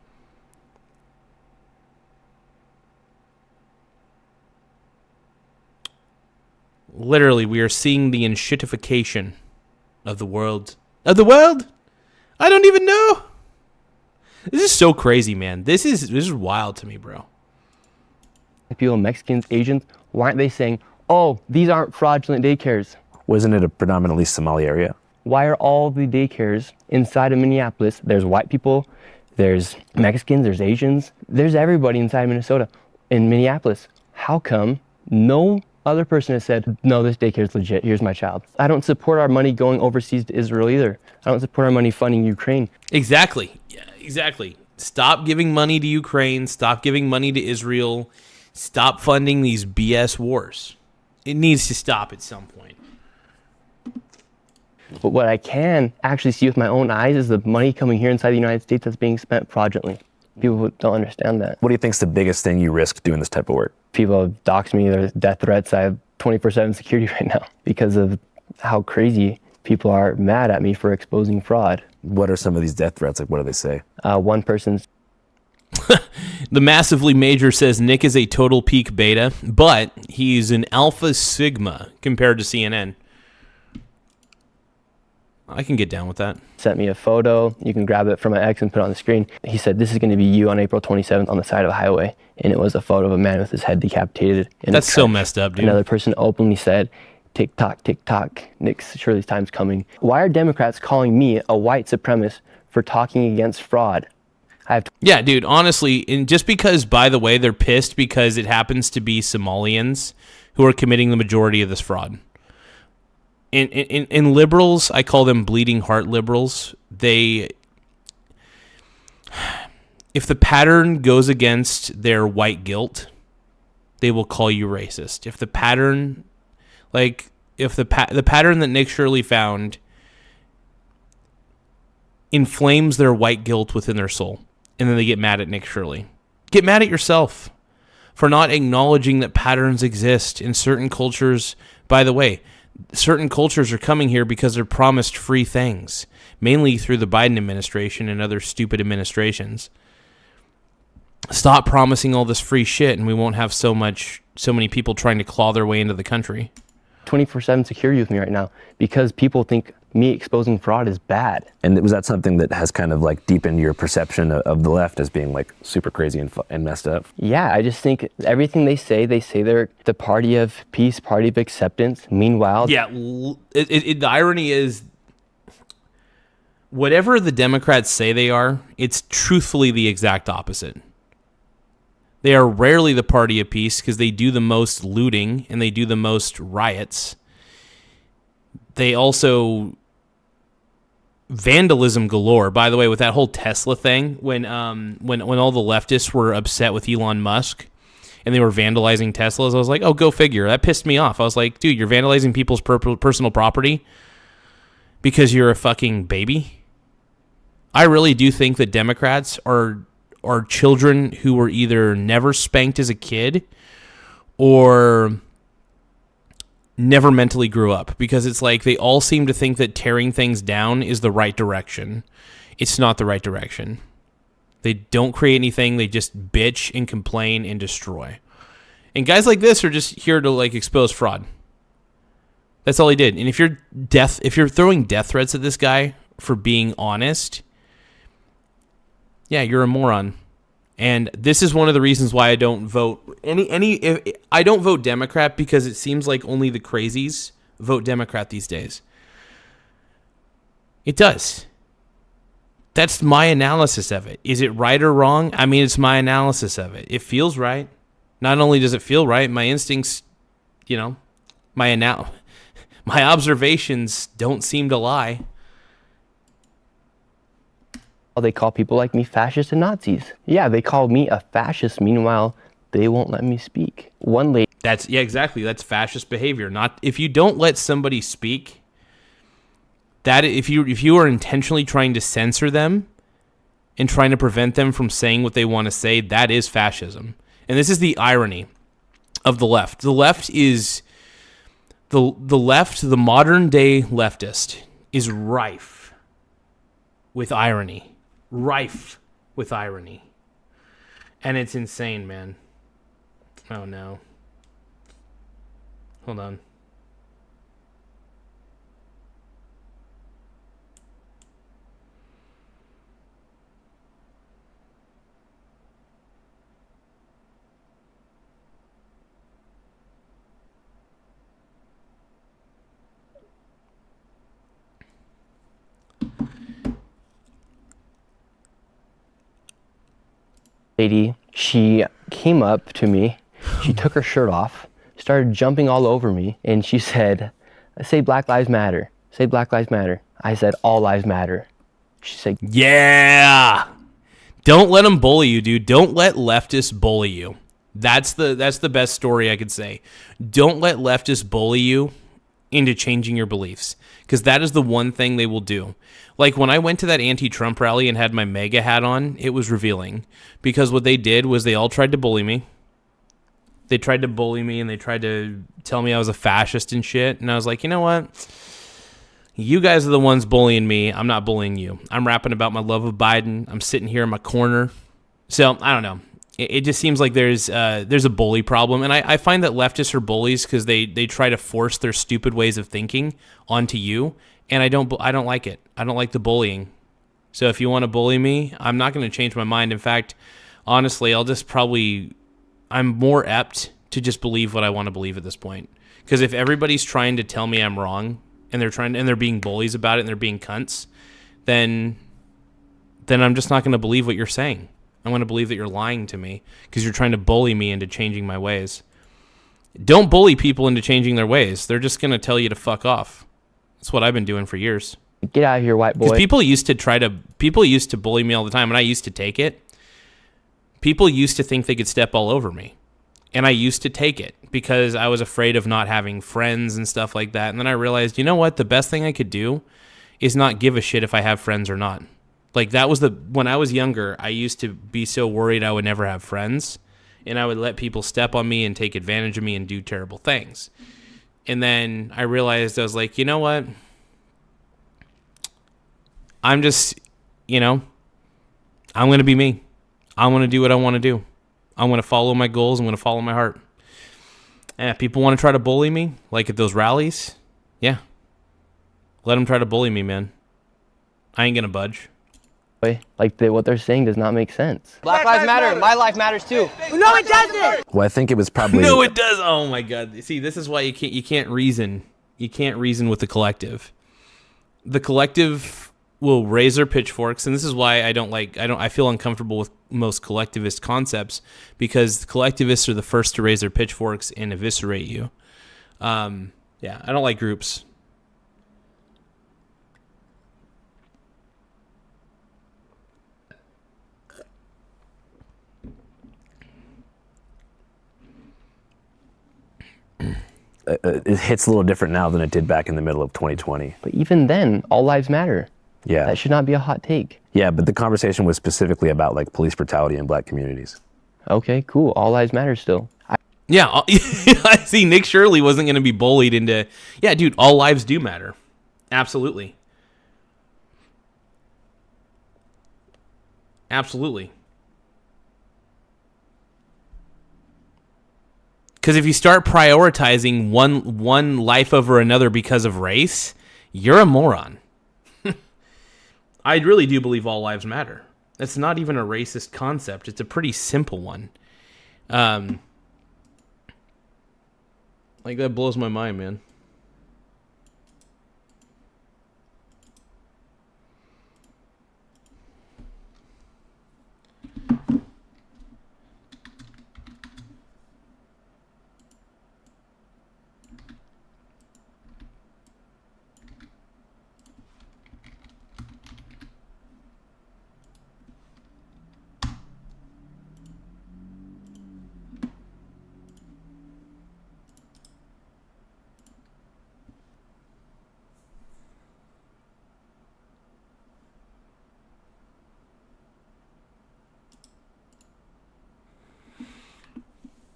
Literally, we are seeing the enshittification of the world. Of the world? I don't even know. This is so crazy, man. This is wild to me, bro. People, Mexicans, Asians, why aren't they saying, oh, these aren't fraudulent daycares? Wasn't it a predominantly Somali area? Why are all the daycares inside of Minneapolis? There's white people, there's Mexicans, there's Asians, there's everybody inside Minnesota. In Minneapolis, how come no other person has said, no, this daycare is legit, here's my child? I don't support our money going overseas to Israel either. I don't support our money funding Ukraine. Exactly. Yeah, exactly. Stop giving money to Ukraine. Stop giving money to Israel. Stop funding these BS wars. It needs to stop at some point. But what I can actually see with my own eyes is the money coming here inside the United States that's being spent fraudulently. People don't understand that. What do you think is the biggest thing you risk doing this type of work? People have doxed me, there's death threats. I have 24/7 security right now because of how crazy people are mad at me for exposing fraud. What are some of these death threats? Like, what do they say? One person's... The Massively Major says Nick is a total peak beta, but he's an alpha sigma compared to CNN. I can get down with that. Sent me a photo. You can grab it from my ex and put it on the screen. He said, this is going to be you on April 27th on the side of a highway. And it was a photo of a man with his head decapitated. That's so messed up, dude. Another person openly said, tick-tock, tick-tock, Nick's Shirley's time's coming. Why are Democrats calling me a white supremacist for talking against fraud? Yeah, dude, honestly, and just because, by the way, they're pissed because it happens to be Somalians who are committing the majority of this fraud. In liberals, I call them bleeding heart liberals. If the pattern goes against their white guilt, they will call you racist. If the pattern, the pattern that Nick Shirley found inflames their white guilt within their soul, and then they get mad at Nick Shirley. Get mad at yourself for not acknowledging that patterns exist in certain cultures. By the way, certain cultures are coming here because they're promised free things, mainly through the Biden administration and other stupid administrations. Stop promising all this free shit and we won't have so many people trying to claw their way into the country. 24/7 security with me right now because people think me exposing fraud is bad. And was that something that has kind of like deepened your perception of the left as being like super crazy and messed up? Yeah, I just think everything they say they're the party of peace, party of acceptance. Meanwhile... Yeah, the irony is, whatever the Democrats say they are, it's truthfully the exact opposite. They are rarely the party of peace because they do the most looting and they do the most riots. They also... vandalism galore. By the way, with that whole Tesla thing, when all the leftists were upset with Elon Musk and they were vandalizing Teslas, I was like, oh, go figure. That pissed me off. I was like, dude, you're vandalizing people's personal property because you're a fucking baby? I really do think that Democrats are children who were either never spanked as a kid or never mentally grew up, because it's like they all seem to think that tearing things down is the right direction. It's not the right direction. They don't create anything. They just bitch and complain and destroy. And guys like this are just here to like expose fraud. That's all he did. And if you're throwing death threats at this guy for being honest, yeah, you're a moron. And this is one of the reasons why I don't vote I don't vote Democrat, because it seems like only the crazies vote Democrat these days. It does. That's my analysis of it. Is it right or wrong? I mean, it's my analysis of it. It feels right. Not only does it feel right, my instincts, my observations don't seem to lie. They call people like me fascists and Nazis. Yeah, they call me a fascist. Meanwhile, they won't let me speak. One lady. Exactly. That's fascist behavior. Not if you don't let somebody speak. That if you are intentionally trying to censor them and trying to prevent them from saying what they want to say, that is fascism. And this is the irony of the left. The left is the modern day leftist is rife with irony. Rife with irony. And it's insane, man. Oh no. Hold on. Lady, she came up to me, she took her shirt off, started jumping all over me, and she said, say Black Lives Matter. Say Black Lives Matter. I said, all lives matter. She said, yeah. Don't let them bully you, dude. Don't let leftists bully you. That's the best story I could say. Don't let leftists bully you into changing your beliefs, because that is the one thing they will do. Like when I went to that anti-Trump rally and had my MAGA hat on, it was revealing, because what they did was they all tried to bully me. They tried to bully me and they tried to tell me I was a fascist and shit. And I was like, you know what? You guys are the ones bullying me. I'm not bullying you. I'm rapping about my love of Biden. I'm sitting here in my corner. So I don't know. It just seems like there's a bully problem. And I find that leftists are bullies because they try to force their stupid ways of thinking onto you. And I don't like it. I don't like the bullying. So if you want to bully me, I'm not going to change my mind. In fact, honestly, I'm more apt to just believe what I want to believe at this point. Because if everybody's trying to tell me I'm wrong and they're being bullies about it and they're being cunts, then I'm just not going to believe what you're saying. I'm going to believe that you're lying to me because you're trying to bully me into changing my ways. Don't bully people into changing their ways. They're just going to tell you to fuck off. That's what I've been doing for years. Get out of here, white boy. Because people used to bully me all the time, and I used to take it. People used to think they could step all over me, and I used to take it because I was afraid of not having friends and stuff like that. And then I realized, you know what? The best thing I could do is not give a shit if I have friends or not. Like when I was younger, I used to be so worried I would never have friends, and I would let people step on me and take advantage of me and do terrible things. And then I realized, I was like, you know what? I'm just, I'm going to be me. I want to do what I want to do. I'm going to follow my goals. I'm going to follow my heart. And if people want to try to bully me, like at those rallies, yeah. Let them try to bully me, man. I ain't going to budge. What they're saying does not make sense. Black Lives Matter. My life matters too. No, it doesn't. Well, I think it was probably... No, it does. Oh my God. See, this is why you can't reason. You can't reason with the collective. The collective will raise their pitchforks, and this is why I feel uncomfortable with most collectivist concepts, because collectivists are the first to raise their pitchforks and eviscerate you. I don't like groups. It hits a little different now than it did back in the middle of 2020. But even then, all lives matter. Yeah. That should not be a hot take. Yeah, but the conversation was specifically about like police brutality in black communities. Okay, cool. All lives matter still. Yeah, I see. Nick Shirley wasn't going to be bullied into... Yeah, dude, all lives do matter. Absolutely. Absolutely. Because if you start prioritizing one life over another because of race, you're a moron. I really do believe all lives matter. That's not even a racist concept. It's a pretty simple one. Like, that blows my mind, man.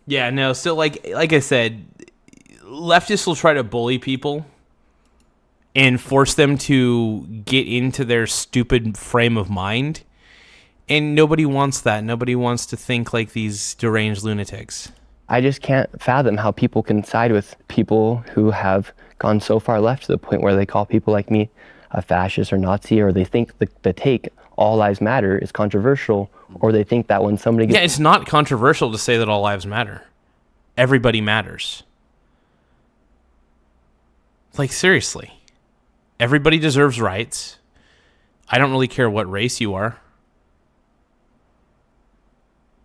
Yeah, no, so like I said, leftists will try to bully people and force them to get into their stupid frame of mind. And nobody wants that. Nobody wants to think like these deranged lunatics. I just can't fathom how people can side with people who have gone so far left to the point where they call people like me a fascist or Nazi, or they think the take all lives matter is controversial, or they think that when somebody gets... Yeah, it's not controversial to say that all lives matter. Everybody matters. Like, seriously. Everybody deserves rights. I don't really care what race you are.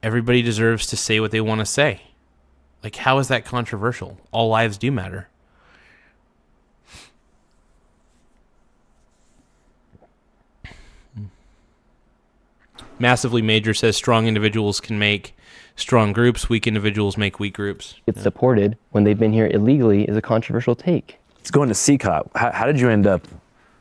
Everybody deserves to say what they want to say. Like, how is that controversial? All lives do matter. Massively Major says strong individuals can make strong groups, weak individuals make weak groups. It's supported when they've been here illegally is a controversial take. It's going to CCOP. How did you end up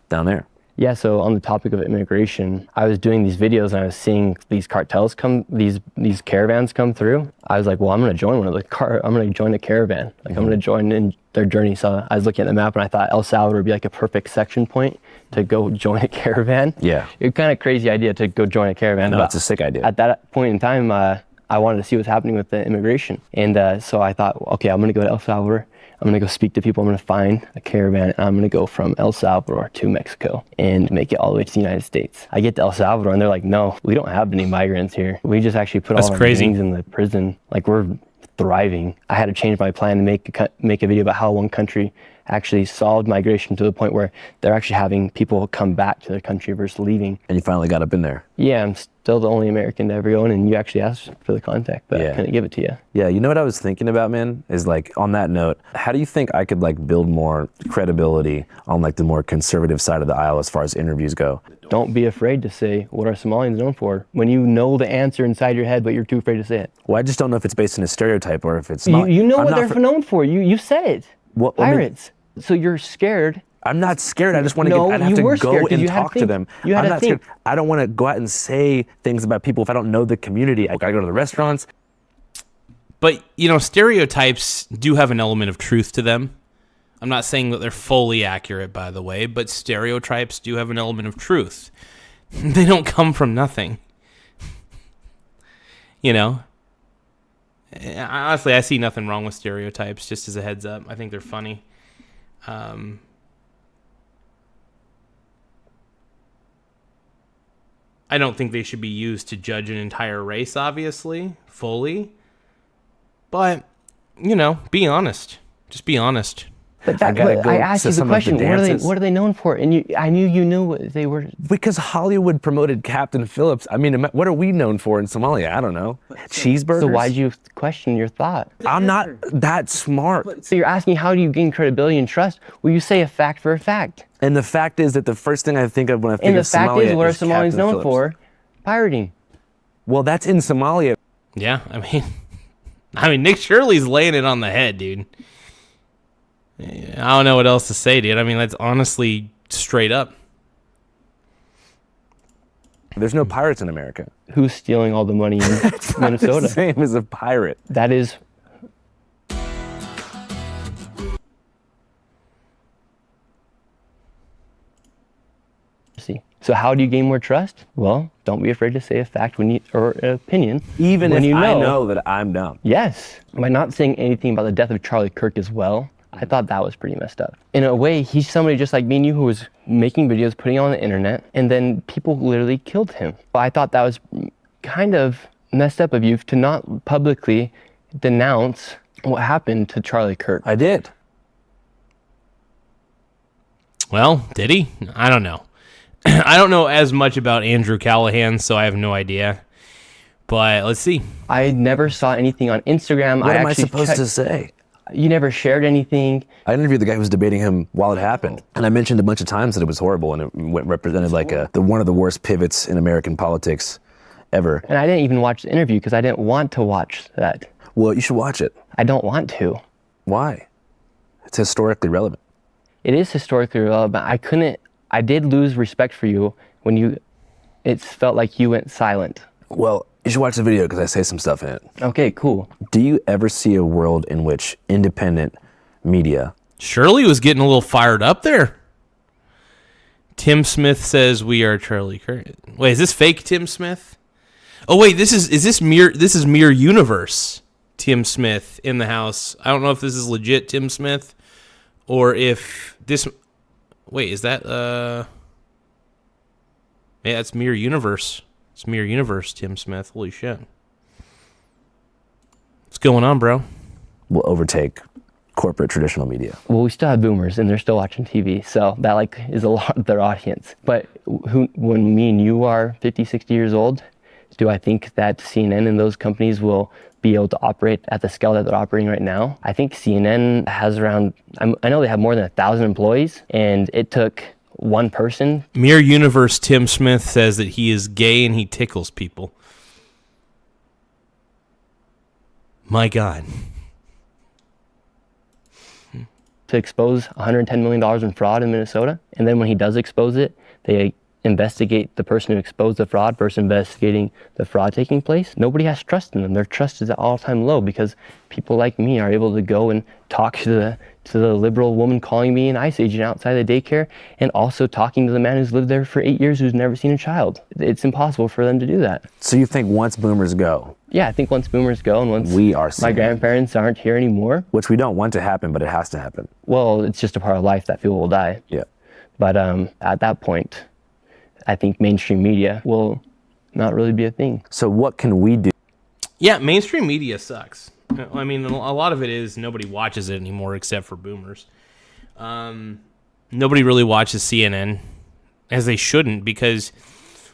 down there? Yeah, so on the topic of immigration, I was doing these videos and I was seeing these cartels come, these caravans come through. I was like, well, I'm going to join one of I'm going to join a caravan. Like, I'm going to join in their journey. So I was looking at the map and I thought El Salvador would be like a perfect section point to go join a caravan. Yeah. It's kind of crazy idea to go join a caravan. No, it's a sick idea. At that point in time, I wanted to see what's happening with the immigration. And so I thought, okay, I'm going to go to El Salvador. I'm going to go speak to people. I'm going to find a caravan, and I'm going to go from El Salvador to Mexico and make it all the way to the United States. I get to El Salvador, and they're like, no, we don't have any migrants here. We just actually put all our gangs in the prison. Like, we're thriving. I had to change my plan to make a video about how one country actually solved migration to the point where they're actually having people come back to their country versus leaving. And you finally got up in there. Yeah, I'm still the only American to ever go in, and you actually asked for the contact, but I couldn't give it to you. Yeah, you know what I was thinking about, man, is like, on that note, how do you think I could like build more credibility on like the more conservative side of the aisle as far as interviews go? Don't be afraid to say, what are Somalians known for? When you know the answer inside your head, but you're too afraid to say it. Well, I just don't know if it's based on a stereotype or if it's not. You know what they're known for. You said it. What, Pirates. So you're scared. I'm not scared. I just want to I'd have to go and talk to them. I'm not scared. I don't want to go out and say things about people if I don't know the community. I gotta go to the restaurants. But, you know, stereotypes do have an element of truth to them. I'm not saying that they're fully accurate, by the way, but stereotypes do have an element of truth. They don't come from nothing. You know? Honestly, I see nothing wrong with stereotypes, just as a heads up. I think they're funny. I don't think they should be used to judge an entire race, obviously, fully. But, you know, be honest. Just be honest. But I asked you the question, what are they known for? And I knew you knew what they were. Because Hollywood promoted Captain Phillips. I mean, what are we known for in Somalia? I don't know. Cheeseburgers? So why'd you question your thought? I'm not that smart. So you're asking, how do you gain credibility and trust? Well, you say a fact for a fact. And the fact is that the first thing I think of when I think of Somalia is And the fact is, what are Somalians Captain known Phillips. for? Pirating. Well, that's in Somalia. Yeah, I mean, Nick Shirley's laying it on the head, dude. I don't know what else to say, dude. I mean, that's honestly straight up. There's no pirates in America. Who's stealing all the money in Minnesota? Not the same as a pirate. That is. So how do you gain more trust? Well, don't be afraid to say a fact or an opinion. Even when if you I know that I'm dumb. Yes. By not saying anything about the death of Charlie Kirk as well, I thought that was pretty messed up. In a way, he's somebody just like me and you who was making videos, putting it on the internet, and then people literally killed him. I thought that was kind of messed up of you to not publicly denounce what happened to Charlie Kirk. I did. Well, did he? I don't know. I don't know as much about Andrew Callahan, so I have no idea. But let's see. I never saw anything on Instagram. What am I supposed to say? You never shared anything. I interviewed the guy who was debating him while it happened, and I mentioned a bunch of times that it was horrible, and it represented like one of the worst pivots in American politics ever. And I didn't even watch the interview because I didn't want to watch that. Well, you should watch it. I don't want to. Why? It's historically relevant. It is historically relevant. I did lose respect for you when it felt like you went silent. Well, you should watch the video because I say some stuff in it. Okay, cool. Do you ever see a world in which independent media... Shirley was getting a little fired up there. Tim Smith says we are Charlie Kirk. Wait, is this fake Tim Smith? Oh wait, this is Mirror Universe Tim Smith in the house. I don't know if this is legit Tim Smith or if this... Wait, is that yeah, it's Mirror Universe. It's Mirror Universe, Tim Smith. Holy shit. What's going on, bro? Will overtake corporate traditional media. Well, we still have boomers and they're still watching TV, so that is a lot of their audience. But when me and you are 50, 60 years old, do I think that CNN and those companies will be able to operate at the scale that they're operating right now? I think CNN has around, I know they have more than 1,000 employees, and it took one person. Mirror Universe Tim Smith says that he is gay and he tickles people. My God. To expose $110 million in fraud in Minnesota, and then when he does expose it, they investigate the person who exposed the fraud versus investigating the fraud taking place. Nobody has trust in them. Their trust is at all-time low because people like me are able to go and talk to the liberal woman calling me an ICE agent outside the daycare, and also talking to the man who's lived there for 8 years who's never seen a child. It's impossible for them to do that. So you think once boomers go? Yeah, I think once boomers go and once my grandparents aren't here anymore. Which we don't want to happen, but it has to happen. Well, it's just a part of life that people will die. Yeah. But at that point, I think mainstream media will not really be a thing. So what can we do? Yeah, mainstream media sucks. I mean, a lot of it is nobody watches it anymore except for boomers. Nobody really watches CNN, as they shouldn't, because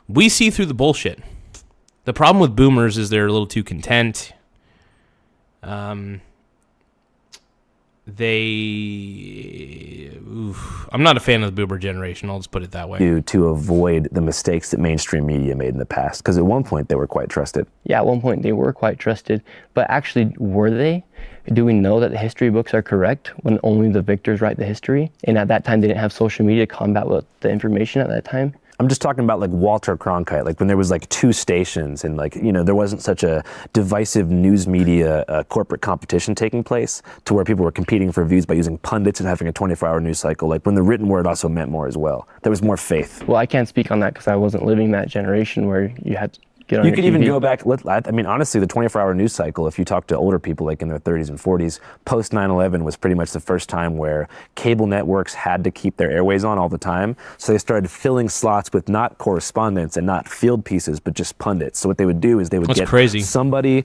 we see through the bullshit. The problem with boomers is they're a little too content. I'm not a fan of the boomer generation. I'll just put it that way. To avoid the mistakes that mainstream media made in the past? Because at one point they were quite trusted. Yeah, at one point they were quite trusted. But actually, were they? Do we know that the history books are correct when only the victors write the history? And at that time, they didn't have social media to combat with the information at that time? I'm just talking about like Walter Cronkite, like when there was like 2 stations and like, there wasn't such a divisive news media corporate competition taking place to where people were competing for views by using pundits and having a 24-hour news cycle, like when the written word also meant more as well. There was more faith. Well, I can't speak on that because I wasn't living that generation where you had to get on You your could TV. even go back, I mean, honestly, the 24-hour news cycle, if you talk to older people like in their 30s and 40s, post 9/11 was pretty much the first time where cable networks had to keep their airways on all the time. So they started filling slots with not correspondents and not field pieces, but just pundits. So what they would do is they would get somebody,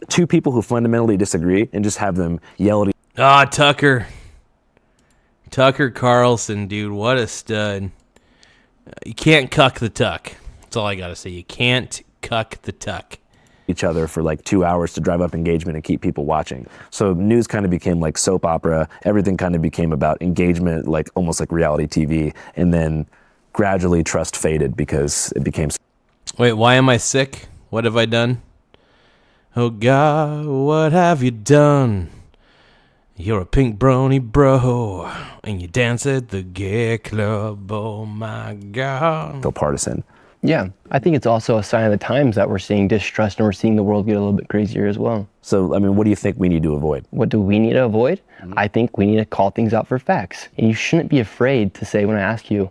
2 people who fundamentally disagree, and just have them yell at Tucker Carlson, dude, what a stud. You can't cuck the tuck. That's all I gotta say. You can't cuck the tuck. Each other for like 2 hours to drive up engagement and keep people watching. So news kind of became like soap opera. Everything kind of became about engagement, like almost like reality TV. And then gradually trust faded because it became... Wait, why am I sick? What have I done? Oh God, what have you done? You're a pink brony bro, and you dance at the gay club. Oh my God. Still partisan. Yeah, I think it's also a sign of the times that we're seeing distrust and we're seeing the world get a little bit crazier as well. So, I mean, what do you think we need to avoid? What do we need to avoid? I think we need to call things out for facts. And you shouldn't be afraid to say when I ask you,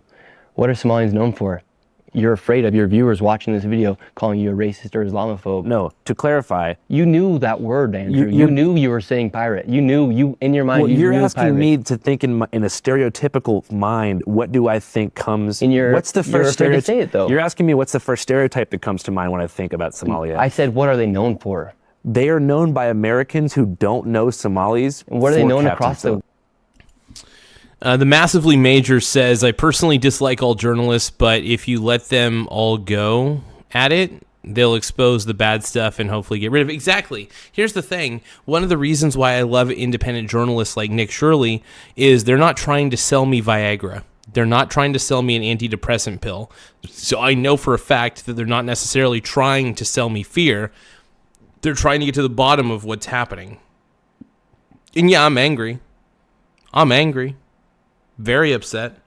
what are Somalians known for? you're afraid of your viewers watching this video calling you a racist or Islamophobe. No, to clarify, you knew that word, Andrew. You knew you were saying pirate. You knew in your mind. Well, you're asking pirate. me to think in a stereotypical mind. What do I think comes? What's the first stereotype? To say it, though. You're asking me what's the first stereotype that comes to mind when I think about Somalia. I said, what are they known for? They are known by Americans who don't know Somalis. And what are they known across the? The Massively Major says, I personally dislike all journalists, but if you let them all go at it, they'll expose the bad stuff and hopefully get rid of it. Exactly. Here's the thing. One of the reasons why I love independent journalists like Nick Shirley is they're not trying to sell me Viagra. They're not trying to sell me an antidepressant pill. So I know for a fact that they're not necessarily trying to sell me fear. They're trying to get to the bottom of what's happening. And yeah, I'm angry. Very upset.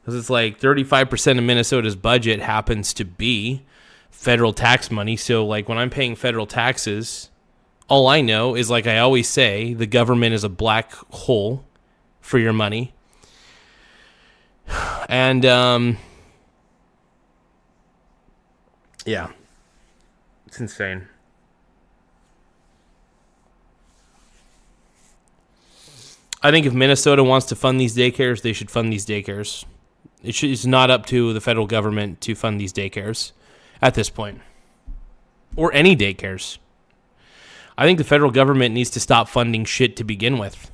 Because it's like 35% of Minnesota's budget happens to be federal tax money. So like when I'm paying federal taxes, all I know is, like I always say, the government is a black hole for your money. And yeah, it's insane. I think if Minnesota wants to fund these daycares, they should fund these daycares. It's not up to the federal government to fund these daycares at this point. Or any daycares. I think the federal government needs to stop funding shit to begin with.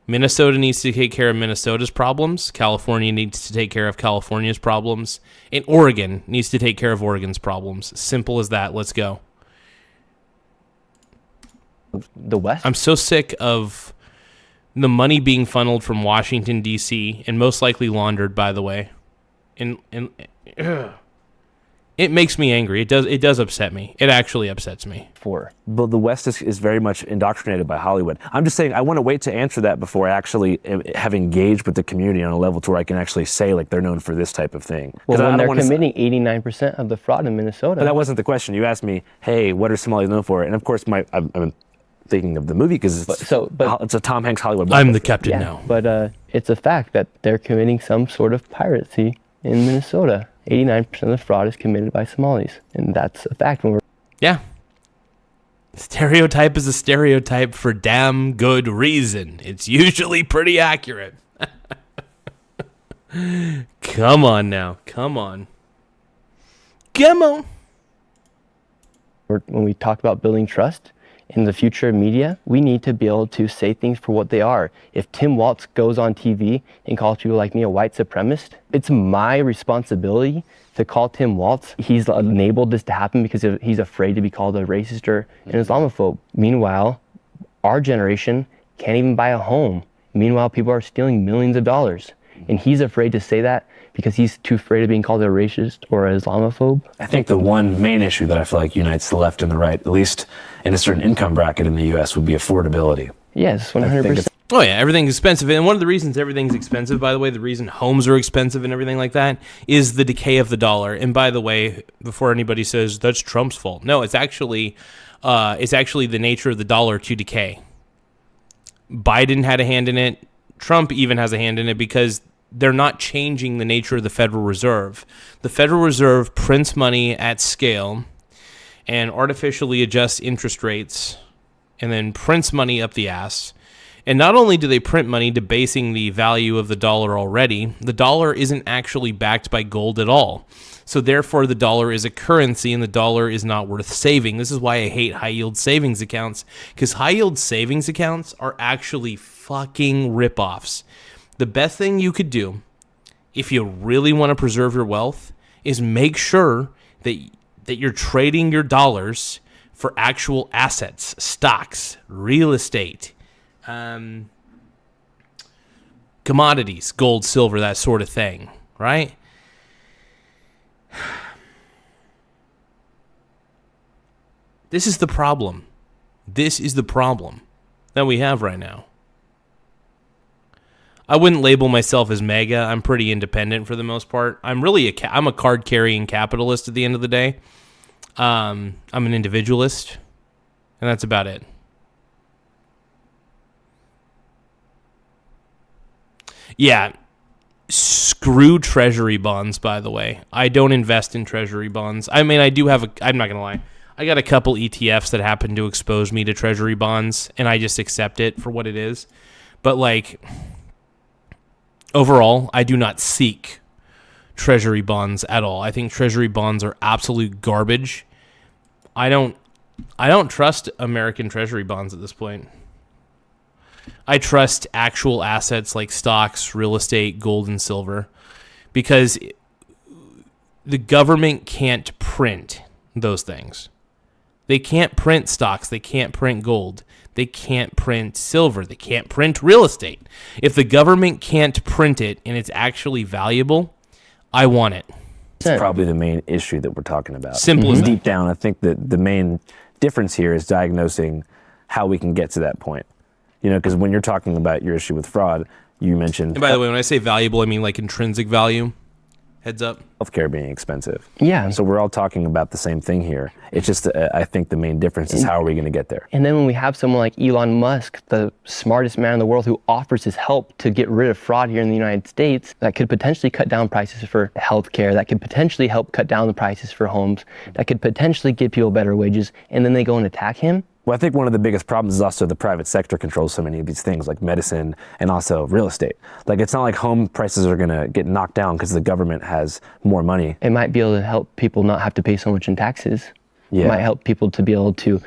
Minnesota needs to take care of Minnesota's problems. California needs to take care of California's problems. And Oregon needs to take care of Oregon's problems. Simple as that. Let's go. The West? I'm so sick of the money being funneled from Washington, D.C., and most likely laundered, by the way. And it makes me angry. It does upset me. It actually upsets me. But the West is very much indoctrinated by Hollywood. I'm just saying I want to wait to answer that before I actually have engaged with the community on a level to where I can actually say, like, they're known for this type of thing. Well, when they're committing 89% of the fraud in Minnesota. But that wasn't the question. You asked me, hey, what are Somalis known for? And of course, I'm thinking of the movie because it's a Tom Hanks Hollywood blockbuster. I'm the captain now. But it's a fact that they're committing some sort of piracy in Minnesota. 89% of the fraud is committed by Somalis, and that's a fact. Yeah. Stereotype is a stereotype for damn good reason. It's usually pretty accurate. Come on now. Come on. When we talk about building trust in the future of media, we need to be able to say things for what they are. If Tim Walz goes on TV and calls people like me a white supremacist, it's my responsibility to call Tim Walz. He's enabled this to happen because he's afraid to be called a racist or an Islamophobe. Meanwhile, our generation can't even buy a home. Meanwhile, people are stealing millions of dollars. And he's afraid to say that because he's too afraid of being called a racist or an Islamophobe. I think the one main issue that I feel like unites the left and the right, at least in a certain income bracket in the U.S., would be affordability. Yes, 100%. Oh, yeah, everything's expensive. And one of the reasons everything's expensive, by the way, the reason homes are expensive and everything like that, is the decay of the dollar. And by the way, before anybody says that's Trump's fault, no, it's actually the nature of the dollar to decay. Biden had a hand in it. Trump even has a hand in it because they're not changing the nature of the Federal Reserve. The Federal Reserve prints money at scale and artificially adjusts interest rates and then prints money up the ass. And not only do they print money debasing the value of the dollar already, the dollar isn't actually backed by gold at all. So therefore, the dollar is a currency and the dollar is not worth saving. This is why I hate high-yield savings accounts, because high-yield savings accounts are actually fucking ripoffs. The best thing you could do, if you really want to preserve your wealth, is make sure that you're trading your dollars for actual assets, stocks, real estate, commodities, gold, silver, that sort of thing, right? This is the problem. This is the problem that we have right now. I wouldn't label myself as MAGA. I'm pretty independent for the most part. I'm a card-carrying capitalist at the end of the day. I'm an individualist, and that's about it. Yeah, Screw treasury bonds, by the way. I don't invest in treasury bonds. I mean, I do have I'm not going to lie. I got a couple ETFs that happen to expose me to treasury bonds, and I just accept it for what it is. But, like, overall, I do not seek treasury bonds at all. I think treasury bonds are absolute garbage. I don't trust American treasury bonds at this point. I trust actual assets like stocks, real estate, gold, and silver, because the government can't print those things. They can't print stocks. They can't print gold. They can't print silver. They can't print real estate. If the government can't print it and it's actually valuable, I want it. It's probably the main issue that we're talking about. Simple as that. Deep down, I think that the main difference here is diagnosing how we can get to that point. You know, because when you're talking about your issue with fraud, you mentioned... And by the way, when I say valuable, I mean like intrinsic value. Heads up. Healthcare being expensive. Yeah. So we're all talking about the same thing here. It's just, I think the main difference is how are we going to get there? And then when we have someone like Elon Musk, the smartest man in the world, who offers his help to get rid of fraud here in the United States, that could potentially cut down prices for healthcare, that could potentially help cut down the prices for homes, that could potentially give people better wages, and then they go and attack him. Well, I think one of the biggest problems is also the private sector controls so many of these things, like medicine and also real estate. Like, it's not like home prices are going to get knocked down because the government has more money. It might be able to help people not have to pay so much in taxes. Yeah. It might help people to be able to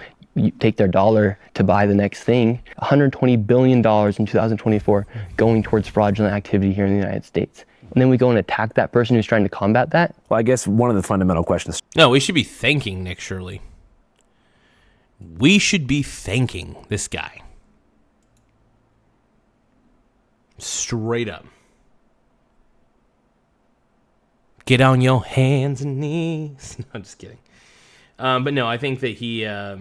take their dollar to buy the next thing. $120 billion in 2024 going towards fraudulent activity here in the United States. And then we go and attack that person who's trying to combat that. Well, I guess one of the fundamental questions... No, we should be thanking Nick Shirley. We should be thanking this guy. Straight up. Get on your hands and knees. No, I'm just kidding. But no, I think that he... I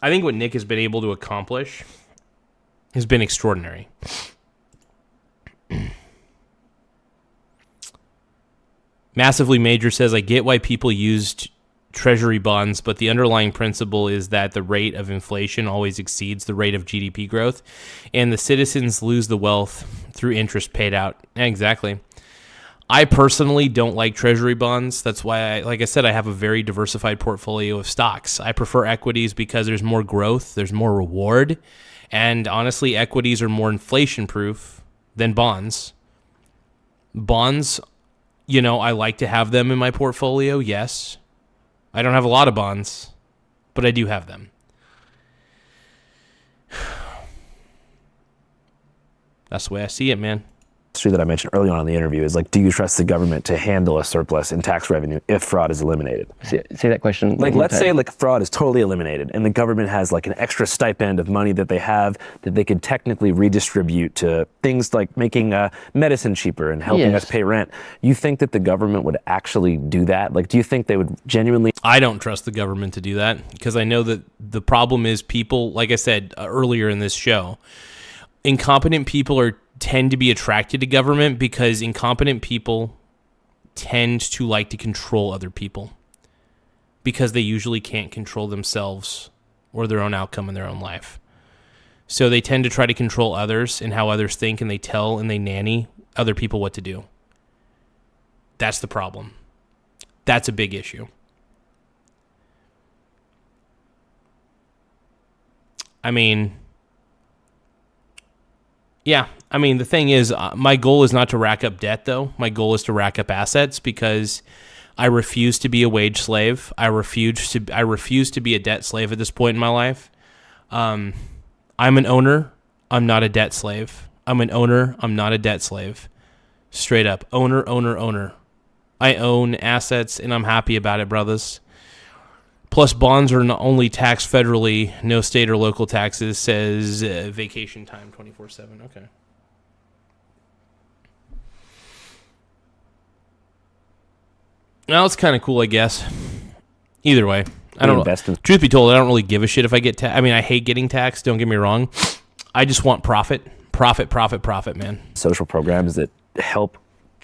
think what Nick has been able to accomplish has been extraordinary. Massively Major says, I get why people used treasury bonds, but the underlying principle is that the rate of inflation always exceeds the rate of GDP growth, and the citizens lose the wealth through interest paid out. Exactly. I personally don't like treasury bonds. That's why, like I said, I have a very diversified portfolio of stocks. I prefer equities because there's more growth, there's more reward, and honestly, equities are more inflation-proof than bonds. Bonds, you know, I like to have them in my portfolio, yes. I don't have a lot of bonds, but I do have them. That's the way I see it, man. That I mentioned early on in the interview is like, do you trust the government to handle a surplus in tax revenue if fraud is eliminated? Say that question. Like, let's say like fraud is totally eliminated and the government has like an extra stipend of money that they have that they could technically redistribute to things like making medicine cheaper and helping us pay rent. You think that the government would actually do that? Like, do you think they would genuinely? I don't trust the government to do that because I know that the problem is people, like I said earlier in this show, incompetent people tend to be attracted to government because incompetent people tend to like to control other people because they usually can't control themselves or their own outcome in their own life. So they tend to try to control others and how others think, and they tell and they nanny other people what to do. That's the problem. That's a big issue. I mean... Yeah, I mean, the thing is, my goal is not to rack up debt, though. My goal is to rack up assets because I refuse to be a wage slave. I refuse to be a debt slave at this point in my life. I'm an owner. I'm not a debt slave. I'm an owner. I'm not a debt slave. Straight up. Owner. I own assets, and I'm happy about it, brothers. Plus, bonds are not only taxed federally, no state or local taxes, says vacation time 24/7. Okay. Now, it's kind of cool, I guess. Either way. I don't know. Truth be told, I don't really give a shit if I get taxed. I mean, I hate getting taxed, don't get me wrong. I just want profit. Profit, man. Social programs that help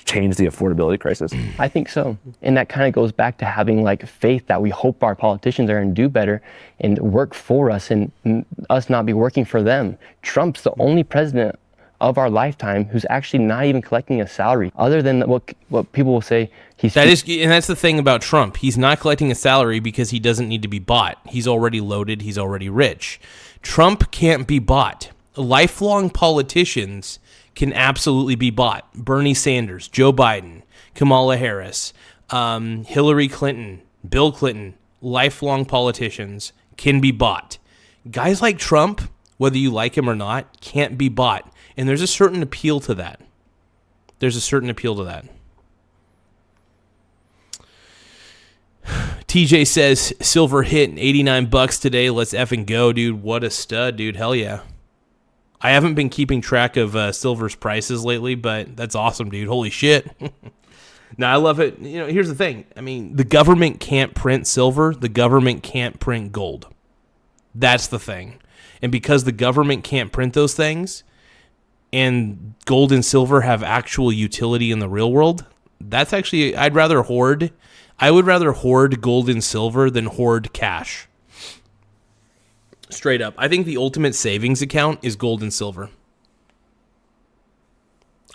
change the affordability crisis? I think so. And that kind of goes back to having like faith that we hope our politicians are going to do better and work for us and us not be working for them. Trump's the only president of our lifetime who's actually not even collecting a salary, other than what people will say he's. And that's the thing about Trump. He's not collecting a salary because he doesn't need to be bought. He's already loaded. He's already rich. Trump can't be bought. Lifelong politicians can absolutely be bought. Bernie Sanders, Joe Biden, Kamala Harris, Hillary Clinton, Bill Clinton, lifelong politicians can be bought. Guys like Trump, whether you like him or not, can't be bought. And there's a certain appeal to that. TJ says, silver hit $89 today. Let's effing go, dude. What a stud, dude. Hell yeah. I haven't been keeping track of silver's prices lately, but that's awesome, dude. Holy shit. Now, I love it. You know, here's the thing. I mean, the government can't print silver. The government can't print gold. That's the thing. And because the government can't print those things, and gold and silver have actual utility in the real world, that's actually, I would rather hoard gold and silver than hoard cash. Straight up. I think the ultimate savings account is gold and silver.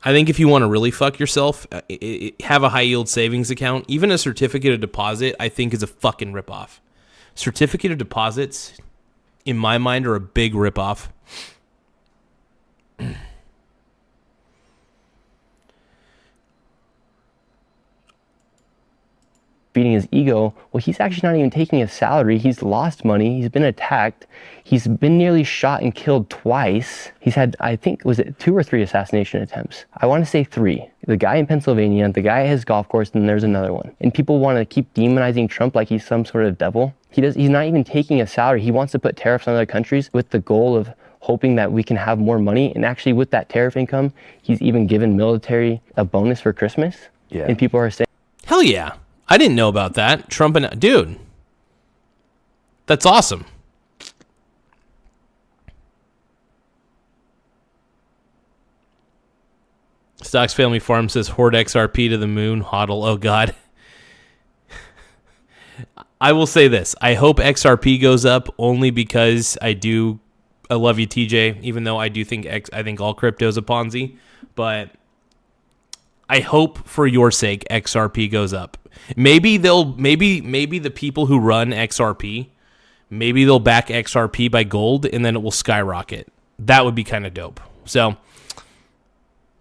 I think if you want to really fuck yourself, have a high yield savings account. Even a certificate of deposit, I think, is a fucking ripoff. Certificate of deposits, in my mind, are a big ripoff. Feeding his ego. Well, he's actually not even taking a salary. He's lost money. He's been attacked. He's been nearly shot and killed twice. He's had, I think, was it 2 or 3 assassination attempts? I want to say 3. The guy in Pennsylvania, the guy at his golf course, and there's another one. And people want to keep demonizing Trump like he's some sort of devil. He's not even taking a salary. He wants to put tariffs on other countries with the goal of hoping that we can have more money. And actually, with that tariff income, he's even given military a bonus for Christmas. Yeah. And people are saying, hell yeah. I didn't know about that. Trump and... Dude. That's awesome. Stocks Family Farm says, hoard XRP to the moon. Hodl. Oh, God. I will say this. I hope XRP goes up only because I love you, TJ, even though I do think I think all crypto is a Ponzi. But I hope for your sake XRP goes up. Maybe the people who run XRP, maybe they'll back XRP by gold and then it will skyrocket. That would be kind of dope. So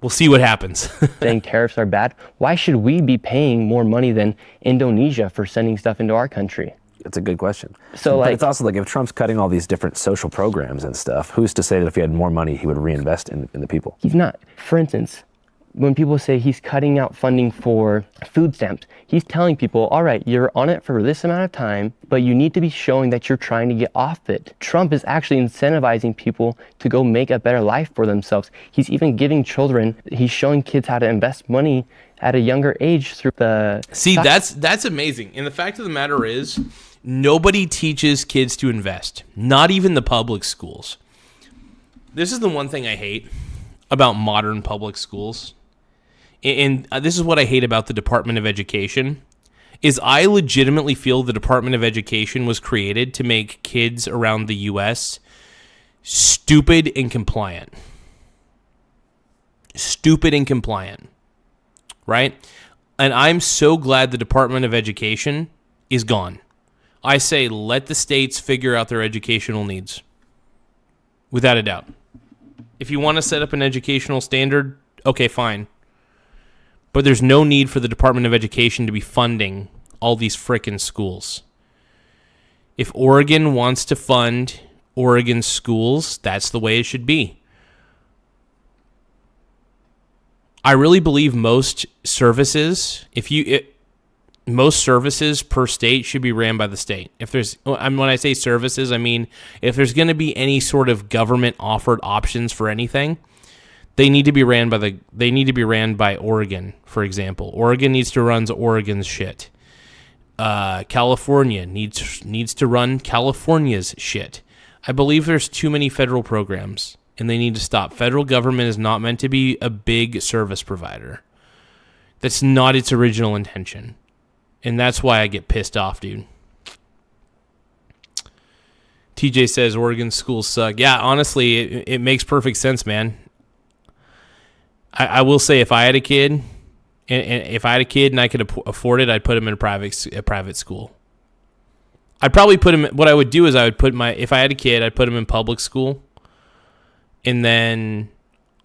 we'll see what happens. saying tariffs are bad. Why should we be paying more money than Indonesia for sending stuff into our country? That's a good question. So, but it's also like if Trump's cutting all these different social programs and stuff, who's to say that if he had more money, he would reinvest in the people? He's not. For instance, when people say he's cutting out funding for food stamps, he's telling people, all right, you're on it for this amount of time, but you need to be showing that you're trying to get off it. Trump is actually incentivizing people to go make a better life for themselves. He's even giving children, he's showing kids how to invest money at a younger age through the... See, that's amazing. And the fact of the matter is, nobody teaches kids to invest, not even the public schools. This is the one thing I hate about modern public schools. And this is what I hate about the Department of Education, is I legitimately feel the Department of Education was created to make kids around the U.S. stupid and compliant. Stupid and compliant. Right? And I'm so glad the Department of Education is gone. I say let the states figure out their educational needs. Without a doubt. If you want to set up an educational standard, okay, fine. But there's no need for the Department of Education to be funding all these frickin' schools. If Oregon wants to fund Oregon schools, that's the way it should be. I really believe most services, most services per state should be ran by the state. When I say services, I mean if there's going to be any sort of government offered options for anything, they need to be ran by Oregon, for example. Oregon needs to run Oregon's shit. California needs to run California's shit. I believe there's too many federal programs, and they need to stop. Federal government is not meant to be a big service provider. That's not its original intention. And that's why I get pissed off, dude. TJ says Oregon schools suck. Yeah, honestly, it makes perfect sense, man. I will say if I had a kid, and if I had a kid and I could afford it, I'd put him in a private school. I'd probably put him. What I would do is if I had a kid, I'd put him in public school, and then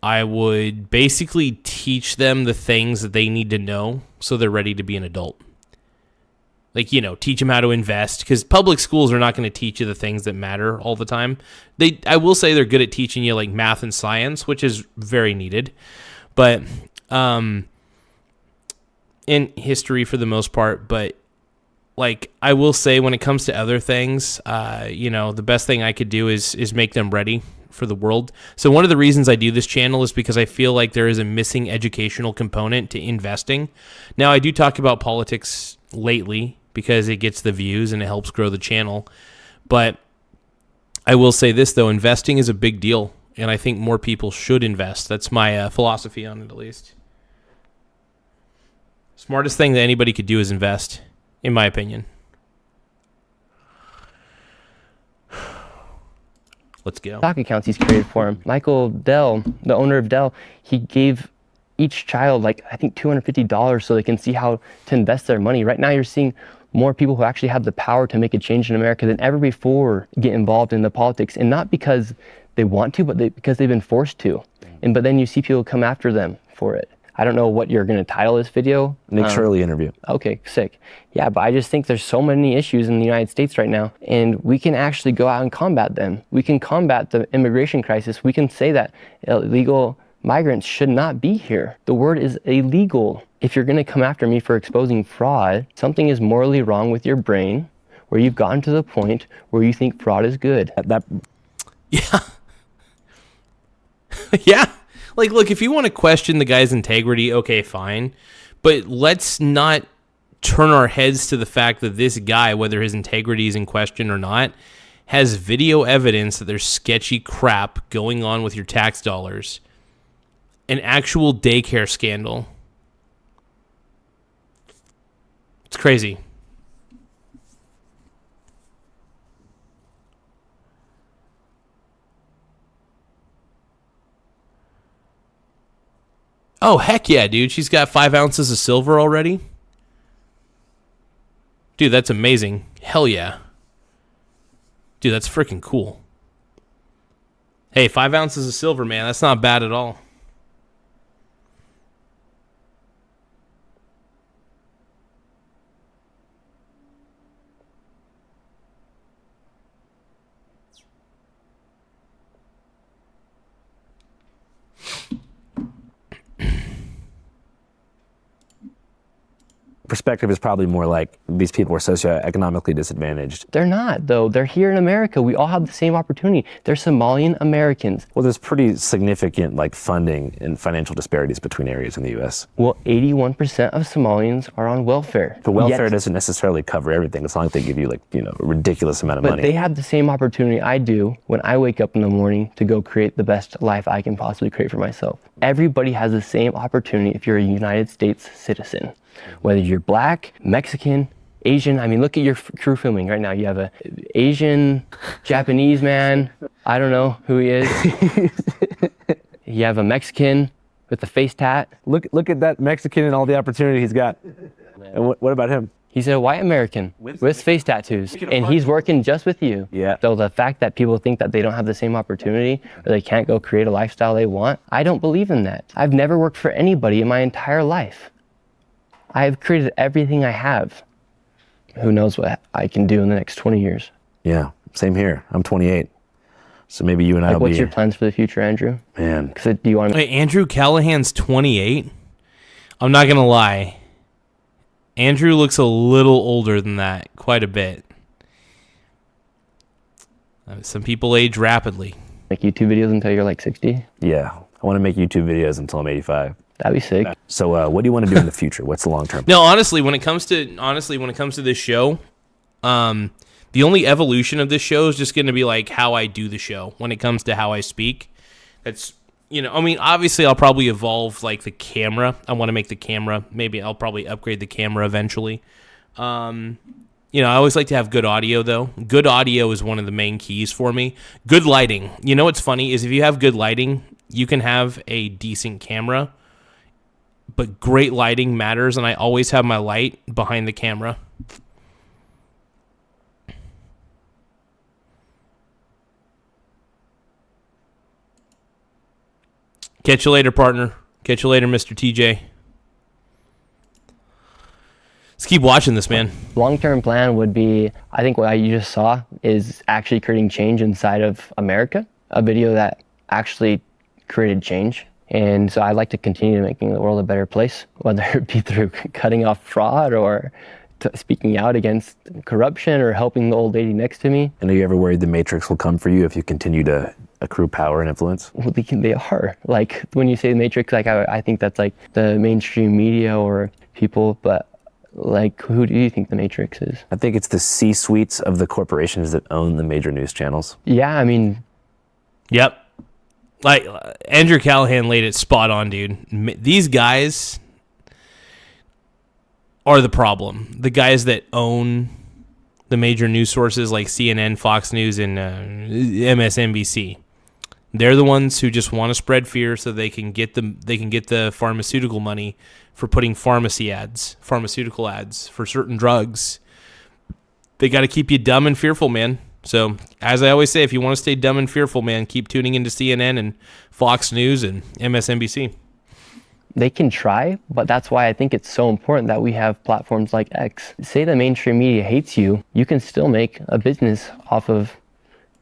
I would basically teach them the things that they need to know so they're ready to be an adult. Like, teach them how to invest, because public schools are not going to teach you the things that matter all the time. I will say they're good at teaching you like math and science, which is very needed, but in history for the most part. But like, I will say when it comes to other things, the best thing I could do is make them ready for the world. So one of the reasons I do this channel is because I feel like there is a missing educational component to investing. Now, I do talk about politics lately because it gets the views and it helps grow the channel. But I will say this, though, investing is a big deal, and I think more people should invest. That's my philosophy on it, at least. Smartest thing that anybody could do is invest, in my opinion. Let's go. Stock accounts he's created for him. Michael Dell, the owner of Dell, he gave each child, I think $250 so they can see how to invest their money. Right now you're seeing more people who actually have the power to make a change in America than ever before get involved in the politics, and not because they want to, but because they've been forced to. But then you see people come after them for it. I don't know what you're going to title this video. Nick Shirley interview. Okay, sick. Yeah, but I just think there's so many issues in the United States right now, and we can actually go out and combat them. We can combat the immigration crisis. We can say that illegal migrants should not be here. The word is illegal. If you're going to come after me for exposing fraud, something is morally wrong with your brain, where you've gotten to the point where you think fraud is good. Yeah. Yeah. Like, look, if you want to question the guy's integrity, okay, fine. But let's not turn our heads to the fact that this guy, whether his integrity is in question or not, has video evidence that there's sketchy crap going on with your tax dollars. An actual daycare scandal. It's crazy. Oh, heck yeah, dude. She's got 5 ounces of silver already? Dude, that's amazing. Hell yeah. Dude, that's freaking cool. Hey, 5 ounces of silver, man. That's not bad at all. Perspective is probably more like these people are socioeconomically disadvantaged. They're not, though. They're here in America. We all have the same opportunity. They're Somalian Americans. Well, there's pretty significant funding and financial disparities between areas in the U.S. Well, 81% of Somalians are on welfare. But welfare doesn't necessarily cover everything. It's not like they give you a ridiculous amount of money. But they have the same opportunity I do when I wake up in the morning to go create the best life I can possibly create for myself. Everybody has the same opportunity if you're a United States citizen. Whether you're black, Mexican, Asian. I mean, look at your crew filming right now. You have a Asian, Japanese man. I don't know who he is. You have a Mexican with a face tat. Look at that Mexican and all the opportunity he's got. And what about him? He's a white American with face tattoos, and he's working just with you. Yeah. So the fact that people think that they don't have the same opportunity or they can't go create a lifestyle they want, I don't believe in that. I've never worked for anybody in my entire life. I have created everything I have. Who knows what I can do in the next 20 years. Yeah, same here. I'm 28. So maybe you and I will what's your plans for the future, Andrew? Man. Do you want to... Wait, Andrew Callahan's 28? I'm not going to lie. Andrew looks a little older than that, quite a bit. Some people age rapidly. Make YouTube videos until you're 60? Yeah, I want to make YouTube videos until I'm 85. That'd be sick. So what do you want to do in the future? What's the long term? No, honestly, when it comes to this show, the only evolution of this show is just going to be how I do the show when it comes to how I speak. That's, obviously I'll probably evolve the camera. I want to make the camera. Maybe I'll probably upgrade the camera eventually. I always like to have good audio though. Good audio is one of the main keys for me. Good lighting. You know what's funny is if you have good lighting, You can have a decent camera, but great lighting matters, and I always have my light behind the camera. Catch you later, partner. Catch you later, Mr. TJ. Let's keep watching this, man. Long-term plan would be, I think what you just saw is actually creating change inside of America, a video that actually created change. And so I'd like to continue making the world a better place, whether it be through cutting off fraud or speaking out against corruption or helping the old lady next to me. And are you ever worried the Matrix will come for you if you continue to accrue power and influence? Well, they are. Like, when you say the Matrix, like I think that's like the mainstream media or people, but like, who do you think the Matrix is? I think it's the C-suites of the corporations that own the major news channels. Yeah, I mean... Yep. Like, Andrew Callahan laid it spot on, dude. These guys are the problem. The guys that own the major news sources like CNN, Fox News, and MSNBC. They're the ones who just want to spread fear so they can get the pharmaceutical money for putting pharmaceutical ads for certain drugs. They got to keep you dumb and fearful, man. So, as I always say, if you want to stay dumb and fearful, man, keep tuning into CNN and Fox News and MSNBC. They can try, but that's why I think it's so important that we have platforms like X. Say the mainstream media hates you, you can still make a business off of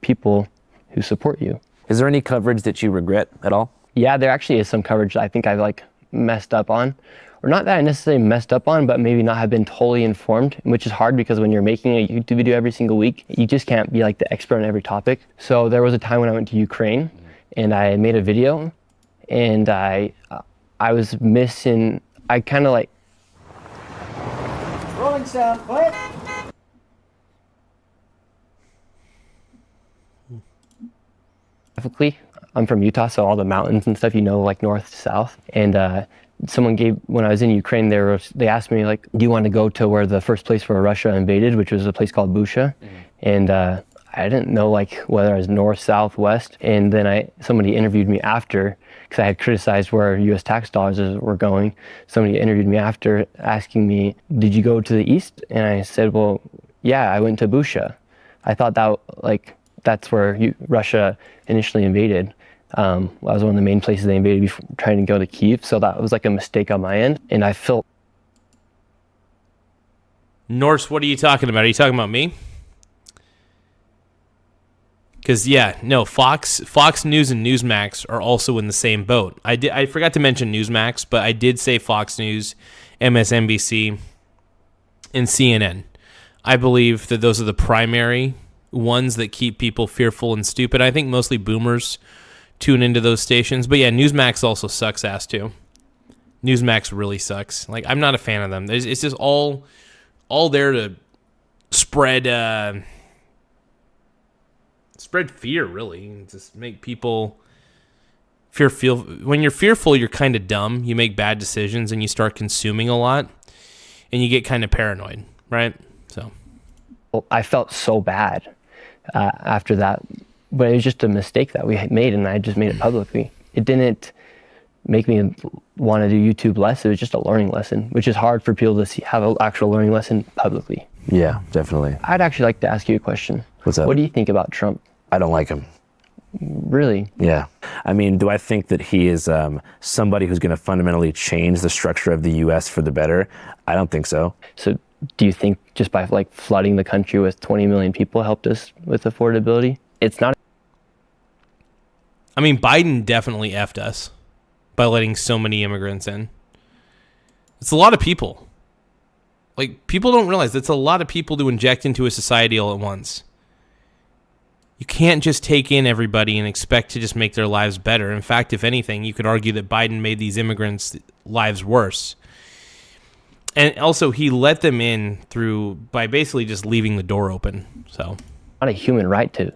people who support you. Is there any coverage that you regret at all? Yeah, there actually is some coverage I think I've messed up on. Or not that I necessarily messed up on, but maybe not have been totally informed, which is hard because when you're making a YouTube video every single week, you just can't be like the expert on every topic. So there was a time when I went to Ukraine and I made a video and I was missing, I kind of like... Rolling sound, what? Specifically, I'm from Utah, so all the mountains and stuff, like north to south. And when I was in Ukraine, they asked me, like, do you want to go to where the first place where Russia invaded, which was a place called Busha? And I didn't know, whether I was north, south, west. And then somebody interviewed me after, because I had criticized where U.S. tax dollars were going. Somebody interviewed me after asking me, did you go to the east? And I said, well, yeah, I went to Busha. I thought that's where Russia initially invaded. That was one of the main places they invaded before trying to go to Kyiv. So that was a mistake on my end. And I felt... Norse, what are you talking about? Are you talking about me? Because, Fox News and Newsmax are also in the same boat. I forgot to mention Newsmax, but I did say Fox News, MSNBC, and CNN. I believe that those are the primary ones that keep people fearful and stupid. I think mostly boomers tune into those stations. But yeah, Newsmax also sucks ass too. Newsmax really sucks. I'm not a fan of them. It's just all there to spread fear, really. Just make people feel. When you're fearful, you're kind of dumb. You make bad decisions and you start consuming a lot and you get kind of paranoid, right? So I felt so bad after that, but it was just a mistake that we had made, and I just made it publicly. It didn't make me want to do YouTube less. It was just a learning lesson, which is hard for people to have an actual learning lesson publicly. Yeah, definitely. I'd actually like to ask you a question. What's up? What do you think about Trump? I don't like him. Really? Yeah. I mean, do I think that he is somebody who's going to fundamentally change the structure of the U.S. for the better? I don't think so. So do you think just by flooding the country with 20 million people helped us with affordability? It's not. I mean, Biden definitely effed us by letting so many immigrants in. It's a lot of people. People don't realize that's a lot of people to inject into a society all at once. You can't just take in everybody and expect to just make their lives better. In fact, if anything, you could argue that Biden made these immigrants' lives worse. And also, he let them in by basically just leaving the door open. So, not a human right to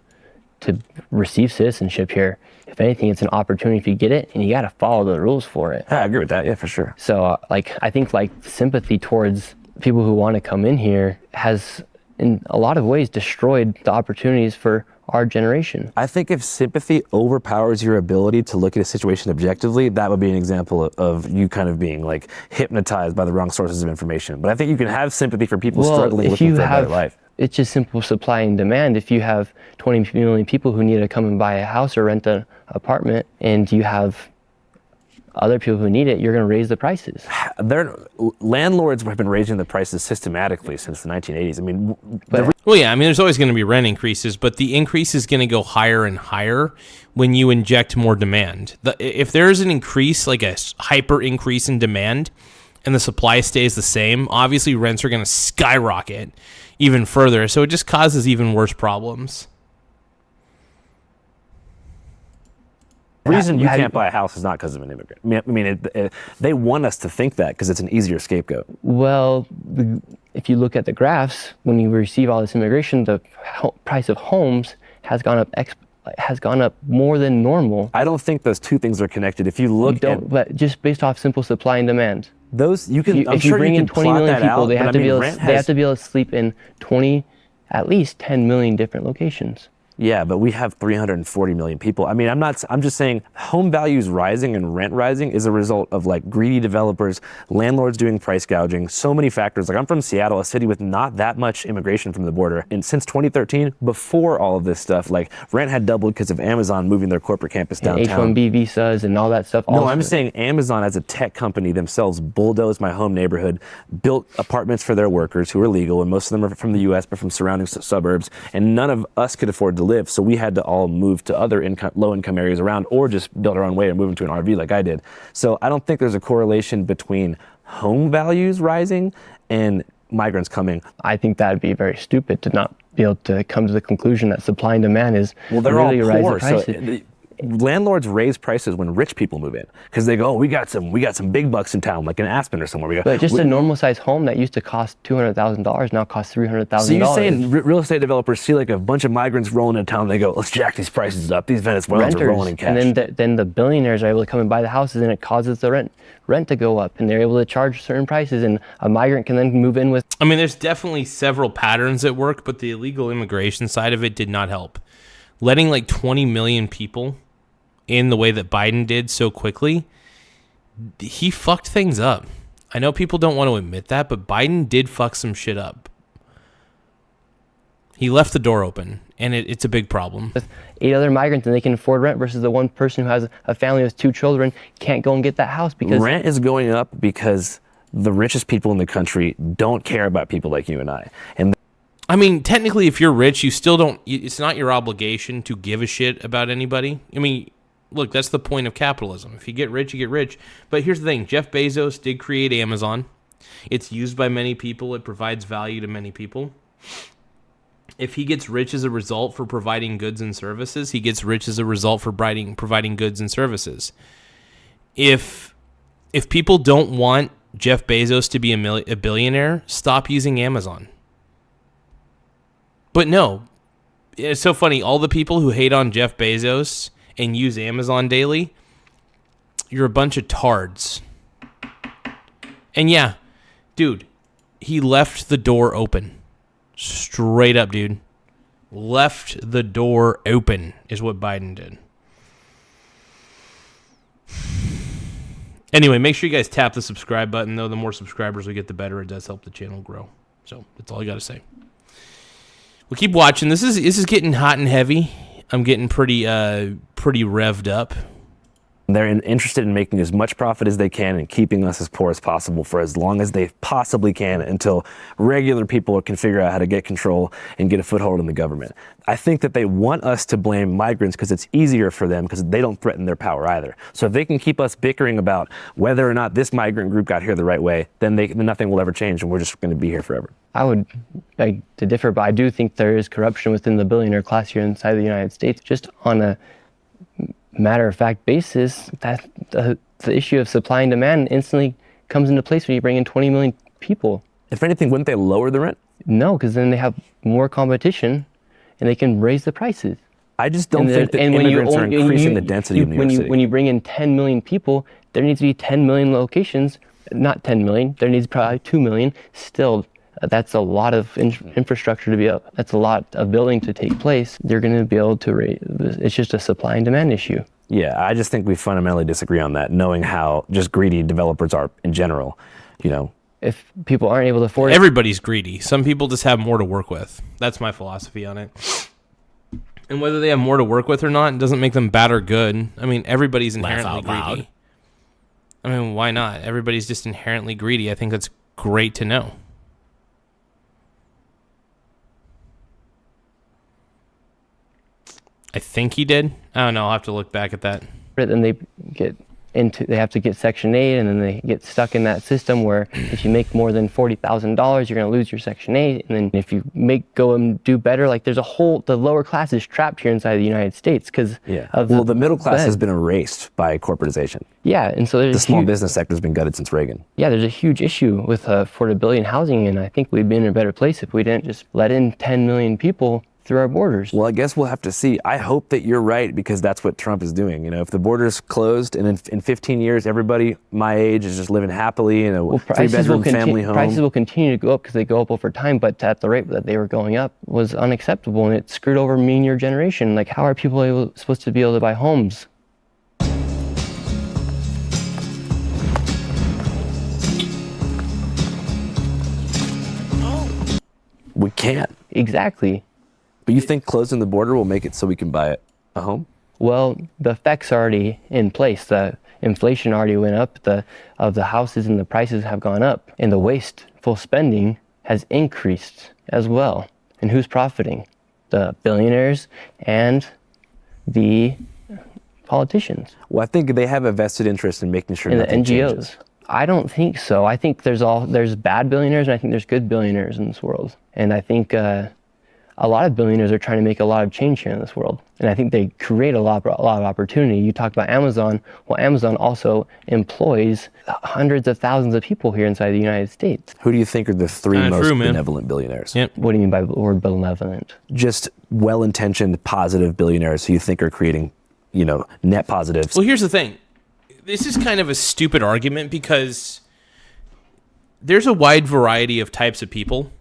receive citizenship here. If anything, it's an opportunity if you get it, and you got to follow the rules for it. I agree with that. Yeah, for sure. So, I think sympathy towards people who want to come in here has, in a lot of ways, destroyed the opportunities for our generation. I think if sympathy overpowers your ability to look at a situation objectively, that would be an example of you kind of being like hypnotized by the wrong sources of information. But I think you can have sympathy for people struggling looking for a better life. It's just simple supply and demand. If you have 20 million people who need to come and buy a house or rent an apartment, and you have other people who need it, you're going to raise the prices. Landlords have been raising the prices systematically since the 1980s. I mean, well, yeah, I mean, there's always going to be rent increases, but the increase is going to go higher and higher when you inject more demand. If there's an increase, like a hyper increase in demand, and the supply stays the same, obviously rents are going to skyrocket even further. So it just causes even worse problems. The reason you can't buy a house is not because of an immigrant. I mean, they want us to think that because it's an easier scapegoat. Well, if you look at the graphs, when you receive all this immigration, the price of homes has gone up more than normal. I don't think those two things are connected. If you look but just based off simple supply and demand. Those you can. If you bring in 20 million people, they have to be able to sleep in at least 10 million different locations. Yeah, but we have 340 million people. I mean, I'm just saying home values rising and rent rising is a result of like greedy developers, landlords doing price gouging, so many factors. Like I'm from Seattle, a city with not that much immigration from the border. And since 2013, before all of this stuff, like rent had doubled because of Amazon moving their corporate campus downtown. H-1B visas and all that stuff. No, I'm saying Amazon as a tech company themselves bulldozed my home neighborhood, built apartments for their workers who are legal, and most of them are from the US, but from surrounding suburbs. And none of us could afford to live, so we had to all move to other low-income areas around, or just build our own way and move into an RV like I did. So I don't think there's a correlation between home values rising and migrants coming. I think that'd be very stupid to not be able to come to the conclusion that supply and demand is really all poor, rising prices. So landlords raise prices when rich people move in because they go, oh, we got some big bucks in town, like in Aspen or somewhere. But just a normal size home that used to cost $200,000 now costs $300,000. So you're saying real estate developers see like a bunch of migrants rolling into town, they go, let's jack these prices up. These Venezuelans are rolling in cash. And then the billionaires are able to come and buy the houses, and it causes the rent to go up, and they're able to charge certain prices, and a migrant can then move in with. I mean, there's definitely several patterns at work, but the illegal immigration side of it did not help. Letting like 20 million people in the way that Biden did so quickly, he fucked things up. I know people don't want to admit that, but Biden did fuck some shit up. He left the door open, and it's a big problem. With 8 other migrants, and they can afford rent, versus the one person who has a family with 2 children can't go and get that house because rent is going up because the richest people in the country don't care about people like you and I. And I mean, technically, if you're rich, you still don't. It's not your obligation to give a shit about anybody. I mean, look, that's the point of capitalism. If you get rich, you get rich. But here's the thing. Jeff Bezos did create Amazon. It's used by many people. It provides value to many people. If he gets rich as a result for providing goods and services, he gets rich as a result for providing goods and services. If people don't want Jeff Bezos to be a billionaire, stop using Amazon. But no, it's so funny. All the people who hate on Jeff Bezos and use Amazon daily, you're a bunch of tards. And yeah, dude, he left the door open. Straight up, dude. Left the door open is what Biden did. Anyway, make sure you guys tap the subscribe button, though. The more subscribers we get, the better. It does help the channel grow. So that's all I got to say. We'll keep watching. This is getting hot and heavy. I'm getting pretty revved up. They're interested in making as much profit as they can and keeping us as poor as possible for as long as they possibly can until regular people can figure out how to get control and get a foothold in the government. I think that they want us to blame migrants because it's easier for them because they don't threaten their power either. So if they can keep us bickering about whether or not this migrant group got here the right way, then nothing will ever change and we're just going to be here forever. I would beg to differ, but I do think there is corruption within the billionaire class here inside the United States. Just on a matter-of-fact basis, that the issue of supply and demand instantly comes into place when you bring in 20 million people. If anything, wouldn't they lower the rent? No, because then they have more competition and they can raise the prices. I just don't think that immigrants are increasing the density of New York City. When you bring in 10 million people, there needs to be 10 million locations. Not 10 million, there needs probably 2 million. Still, That's a lot of infrastructure to be up. That's a lot of building to take place. You're going to be able to rate. It's just a supply and demand issue. Yeah, I just think we fundamentally disagree on that, knowing how just greedy developers are in general, you know. If people aren't able to afford it. Everybody's greedy. Some people just have more to work with. That's my philosophy on it. And whether they have more to work with or not, it doesn't make them bad or good. I mean, everybody's inherently greedy. I mean, why not? Everybody's just inherently greedy. I think that's great to know. I think he did. I don't know. I'll have to look back at that. Then they have to get Section 8, and then they get stuck in that system where if you make more than $40,000, you're going to lose your Section 8. And then if you go and do better, like the lower class is trapped here inside the United States because the middle class has been erased by corporatization. Yeah, and so the small business sector has been gutted since Reagan. Yeah, there's a huge issue with affordability and housing, and I think we'd be in a better place if we didn't just let in 10 million people through our borders. Well, I guess we'll have to see. I hope that you're right, because that's what Trump is doing. You know, if the border's closed and in 15 years, everybody my age is just living happily in a 3-bedroom family home. Prices will continue to go up because they go up over time, but at the rate that they were going up was unacceptable, and it screwed over me and your generation. Like, how are people supposed to be able to buy homes? We can't. Exactly. But you think closing the border will make it so we can buy a home? Well, the effects are already in place. The inflation already went up. The houses and the prices have gone up. And the wasteful spending has increased as well. And who's profiting? The billionaires and the politicians. Well, I think they have a vested interest in making sure and the nothing NGOs. changes. I don't think so. I think there's bad billionaires, and I think there's good billionaires in this world. And I think a lot of billionaires are trying to make a lot of change here in this world. And I think they create a lot of opportunity. You talked about Amazon. Well, Amazon also employs hundreds of thousands of people here inside the United States. Who do you think are the three most benevolent billionaires? Yep. What do you mean by the word benevolent? Just well-intentioned, positive billionaires who you think are creating, net positives. Well, here's the thing. This is kind of a stupid argument because there's a wide variety of types of people.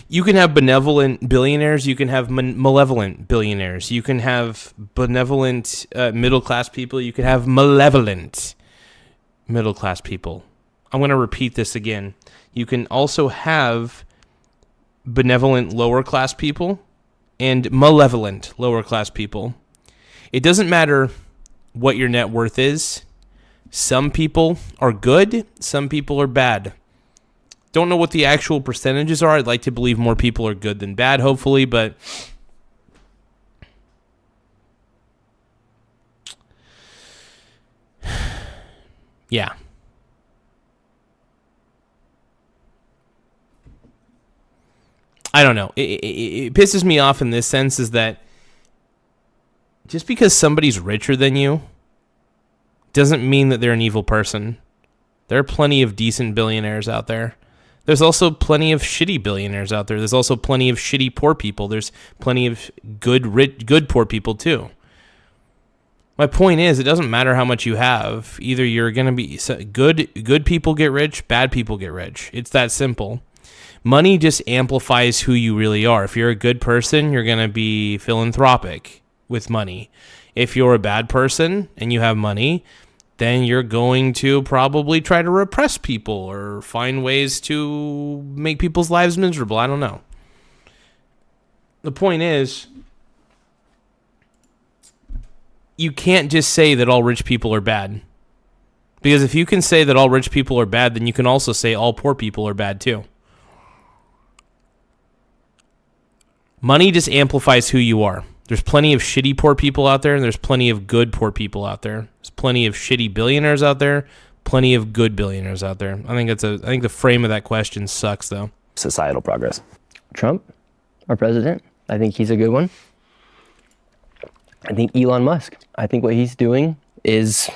You can have benevolent billionaires. You can have malevolent billionaires. You can have benevolent middle-class people. You can have malevolent middle-class people. I'm going to repeat this again. You can also have benevolent lower-class people and malevolent lower-class people. It doesn't matter what your net worth is. Some people are good. Some people are bad. Don't know what the actual percentages are. I'd like to believe more people are good than bad, hopefully, but yeah. I don't know. It pisses me off in this sense is that just because somebody's richer than you doesn't mean that they're an evil person. There are plenty of decent billionaires out there. There's also plenty of shitty billionaires out there. There's also plenty of shitty poor people. There's plenty of good poor people too. My point is, it doesn't matter how much you have. Either you're going to be good people get rich, bad people get rich. It's that simple. Money just amplifies who you really are. If you're a good person, you're going to be philanthropic with money. If you're a bad person and you have money, then you're going to probably try to repress people or find ways to make people's lives miserable. I don't know. The point is, you can't just say that all rich people are bad. Because if you can say that all rich people are bad, then you can also say all poor people are bad too. Money just amplifies who you are. There's plenty of shitty poor people out there, and there's plenty of good poor people out there. There's plenty of shitty billionaires out there, plenty of good billionaires out there. I think the frame of that question sucks, though. Societal progress. Trump, our president, I think he's a good one. I think Elon Musk. I think what he's doing is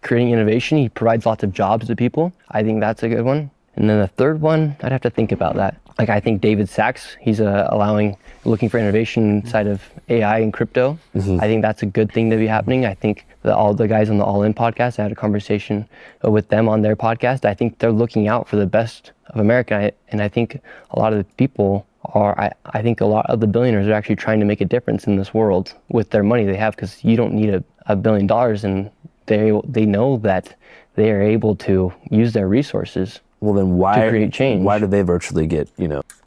creating innovation. He provides lots of jobs to people. I think that's a good one. And then the third one, I'd have to think about that. Like, I think David Sachs, he's looking for innovation inside of AI and crypto. Mm-hmm. I think that's a good thing to be happening. I think all the guys on the All In podcast. I had a conversation with them on their podcast. I think they're looking out for the best of America, and I think a lot of the people are. I think a lot of the billionaires are actually trying to make a difference in this world with their money they have, because you don't need $1 billion, and they know that they are able to use their resources. Well, then to create change? Why do they virtually get,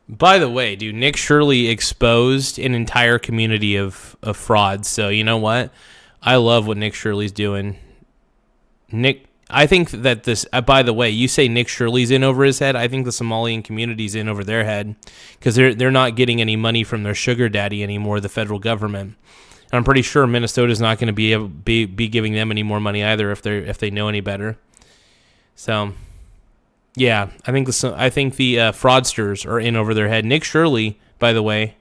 By the way, dude, Nick Shirley exposed an entire community of frauds. So you know what? I love what Nick Shirley's doing. I think that this, by the way, you say Nick Shirley's in over his head. I think the Somalian community's in over their head, because they're not getting any money from their sugar daddy anymore, the federal government. And I'm pretty sure Minnesota's not going to be giving them any more money either if they know any better. So, yeah, I think the fraudsters are in over their head. Nick Shirley, by the way,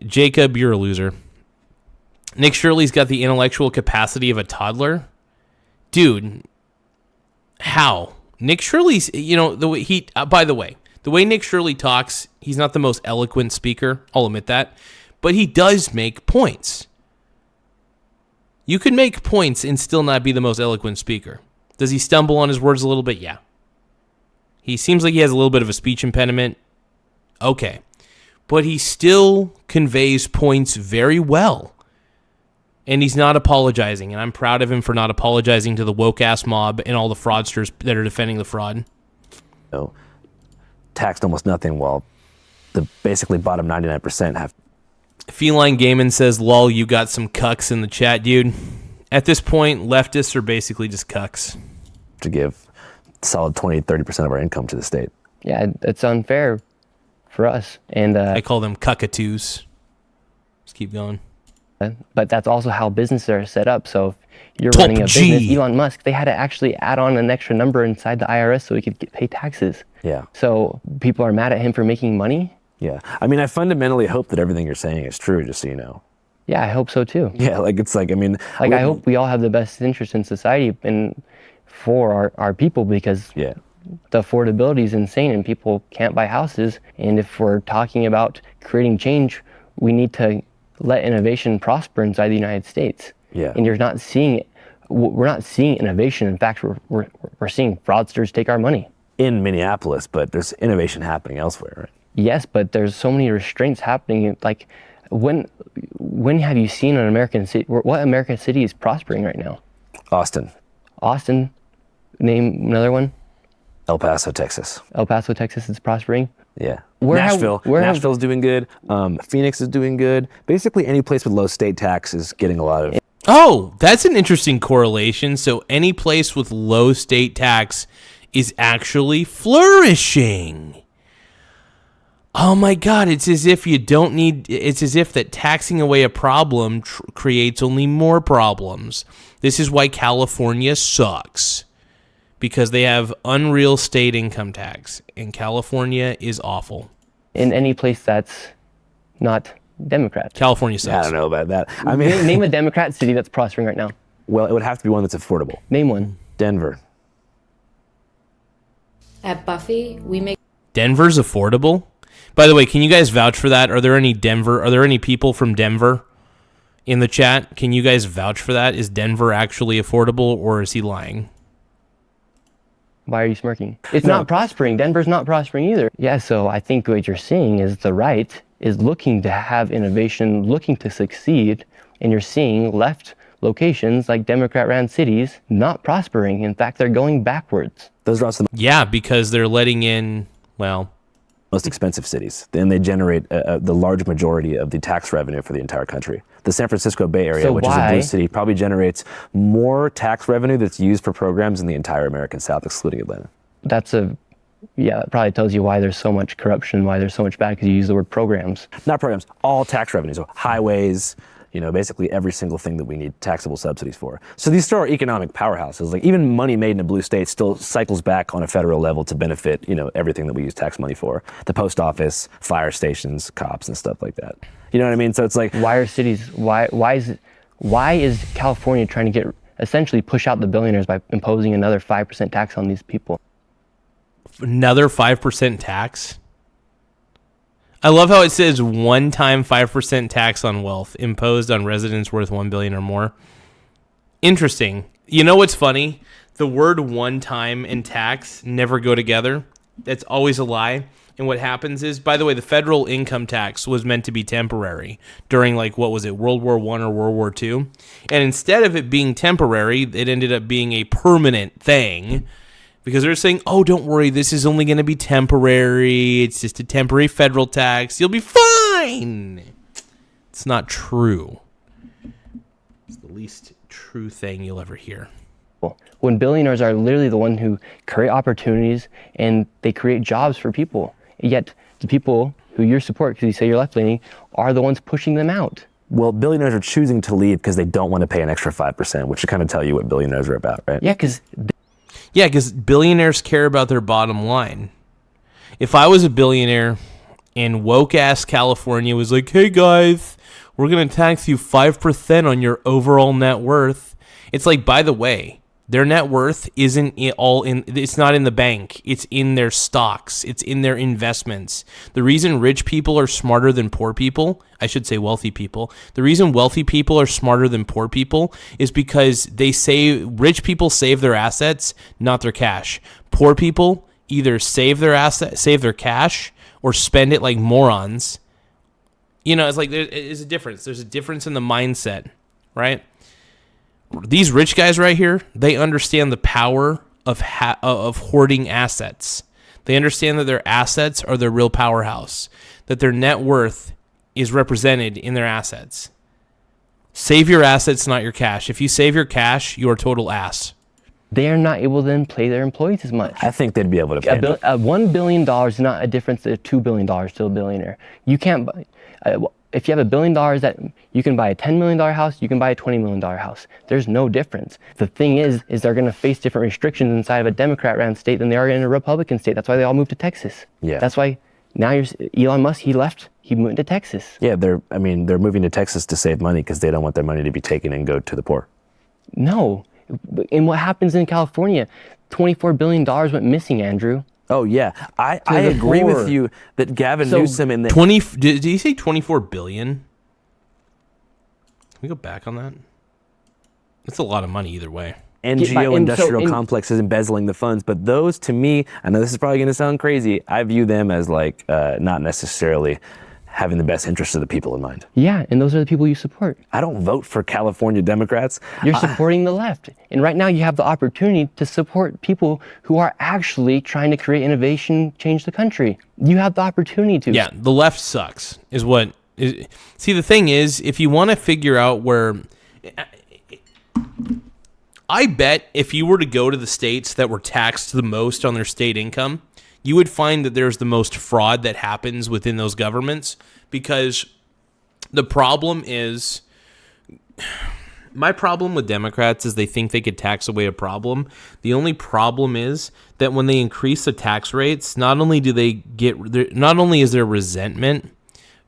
Jacob, you're a loser. Nick Shirley's got the intellectual capacity of a toddler. Dude, how? Nick Shirley's, the way by the way, the way Nick Shirley talks, he's not the most eloquent speaker, I'll admit that, but he does make points. You can make points and still not be the most eloquent speaker. Does he stumble on his words a little bit? Yeah. He seems like he has a little bit of a speech impediment. Okay. But he still conveys points very well. And he's not apologizing. And I'm proud of him for not apologizing to the woke-ass mob and all the fraudsters that are defending the fraud. Taxed almost nothing, while the basically bottom 99% have. Feline Gaiman says, lol, you got some cucks in the chat, dude. At this point, leftists are basically just cucks. To give solid 20-30% of our income to the state. Yeah, it's unfair for us. And I call them cuckatoos. Just keep going. But that's also how businesses are set up. So if you're running a business, Elon Musk, they had to actually add on an extra number inside the IRS so he could pay taxes. Yeah. So people are mad at him for making money. Yeah. I mean, I fundamentally hope that everything you're saying is true, just so you know. Yeah, I hope so too. Yeah, I hope we all have the best interest in society and for our people, because the affordability is insane and people can't buy houses. And if we're talking about creating change, we need to let innovation prosper inside the United States. Yeah. And you're not seeing it. We're not seeing innovation. In fact, we're seeing fraudsters take our money. In Minneapolis, but there's innovation happening elsewhere, right? Yes, but there's so many restraints happening. Like, when have you seen an American city? What American city is prospering right now? Austin. Name another one. El Paso, Texas. El Paso, Texas is prospering. Yeah. Nashville's doing good. Phoenix is doing good. Basically, any place with low state tax is getting a lot of. Oh, that's an interesting correlation. So any place with low state tax is actually flourishing. Oh my God, it's as if it's as if that taxing away a problem creates only more problems. This is why California sucks, because they have unreal state income tax, and California is awful. In any place that's not Democrat. California sucks. I don't know about that. I mean, name a Democrat city that's prospering right now. Well, it would have to be one that's affordable. Name one. Denver. At Buffy, we make Denver's affordable? By the way, can you guys vouch for that? Are there any people from Denver in the chat? Can you guys vouch for that? Is Denver actually affordable, or is he lying? Why are you smirking? It's not prospering. Denver's not prospering either. Yeah, so I think what you're seeing is the right is looking to have innovation, looking to succeed, and you're seeing left locations like Democrat-ran cities not prospering. In fact, they're going backwards. Those are also because they're letting in, most expensive cities, and they generate the large majority of the tax revenue for the entire country. The San Francisco Bay Area, which is a blue city, probably generates more tax revenue that's used for programs in the entire American South, excluding Atlanta. That probably tells you why there's so much corruption, why there's so much bad, because you use the word programs. Not programs, all tax revenue, so highways, basically every single thing that we need taxable subsidies for. So these still are economic powerhouses. Like, even money made in a blue state still cycles back on a federal level to benefit, everything that we use tax money for. The post office, fire stations, cops, and stuff like that. You know what I mean? So it's like, why is California trying to essentially push out the billionaires by imposing another 5% tax on these people? Another 5% tax? I love how it says one-time 5% tax on wealth imposed on residents worth $1 billion or more. Interesting. You know what's funny? The word one-time and tax never go together. That's always a lie. And what happens is, by the way, the federal income tax was meant to be temporary during, like, what was it, World War I or World War II? And instead of it being temporary, it ended up being a permanent thing. Because they're saying, oh, don't worry, this is only going to be temporary. It's just a temporary federal tax. You'll be fine. It's not true. It's the least true thing you'll ever hear. When billionaires are literally the one who create opportunities and they create jobs for people. Yet the people who you support, because you say you're left-leaning, are the ones pushing them out. Well, billionaires are choosing to leave because they don't want to pay an extra 5%, which should kind of tell you what billionaires are about, right? Yeah, because billionaires care about their bottom line. If I was a billionaire and woke-ass California was like, hey, guys, we're going to tax you 5% on your overall net worth. It's like, by the way, their net worth isn't all in, it's not in the bank. It's in their stocks. It's in their investments. The reason rich people are smarter than poor people, I should say wealthy people. The reason wealthy people are smarter than poor people is because rich people save their assets, not their cash. Poor people either save their cash or spend it like morons. You know, it's like there's a difference. There's a difference in the mindset, right? These rich guys right here, they understand the power of hoarding assets. They understand that their assets are their real powerhouse, that their net worth is represented in their assets. Save your assets, not your cash. If you save your cash, you are total ass. They are not able to then pay their employees as much. I think they'd be able to pay them. $1 billion is not a difference of $2 billion to a billionaire. You can't buy... if you have $1 billion, that you can buy a $10 million house, you can buy a $20 million house. There's no difference. The thing is they're going to face different restrictions inside of a Democrat-ran state than they are in a Republican state. That's why they all moved to Texas. Yeah. That's why now Elon Musk, he left, he moved to Texas. Yeah, they're moving to Texas to save money because they don't want their money to be taken and go to the poor. No. And what happens in California? $24 billion went missing, Andrew. Oh, yeah. I agree with you that Gavin Newsom and the... Did he say 24 billion? Can we go back on that? That's a lot of money either way. NGO industrial complex is embezzling the funds, but those, to me, I know this is probably going to sound crazy, I view them as like not necessarily having the best interest of the people in mind. Yeah, and those are the people you support. I don't vote for California Democrats. You're supporting the left. And right now you have the opportunity to support people who are actually trying to create innovation, change the country. You have the opportunity to. Yeah, the left sucks is what is. See, the thing is, if you want to figure out where... I bet if you were to go to the states that were taxed the most on their state income, you would find that there's the most fraud that happens within those governments, because the problem is, my problem with Democrats is they think they could tax away a problem. The only problem is that when they increase the tax rates, not only is there resentment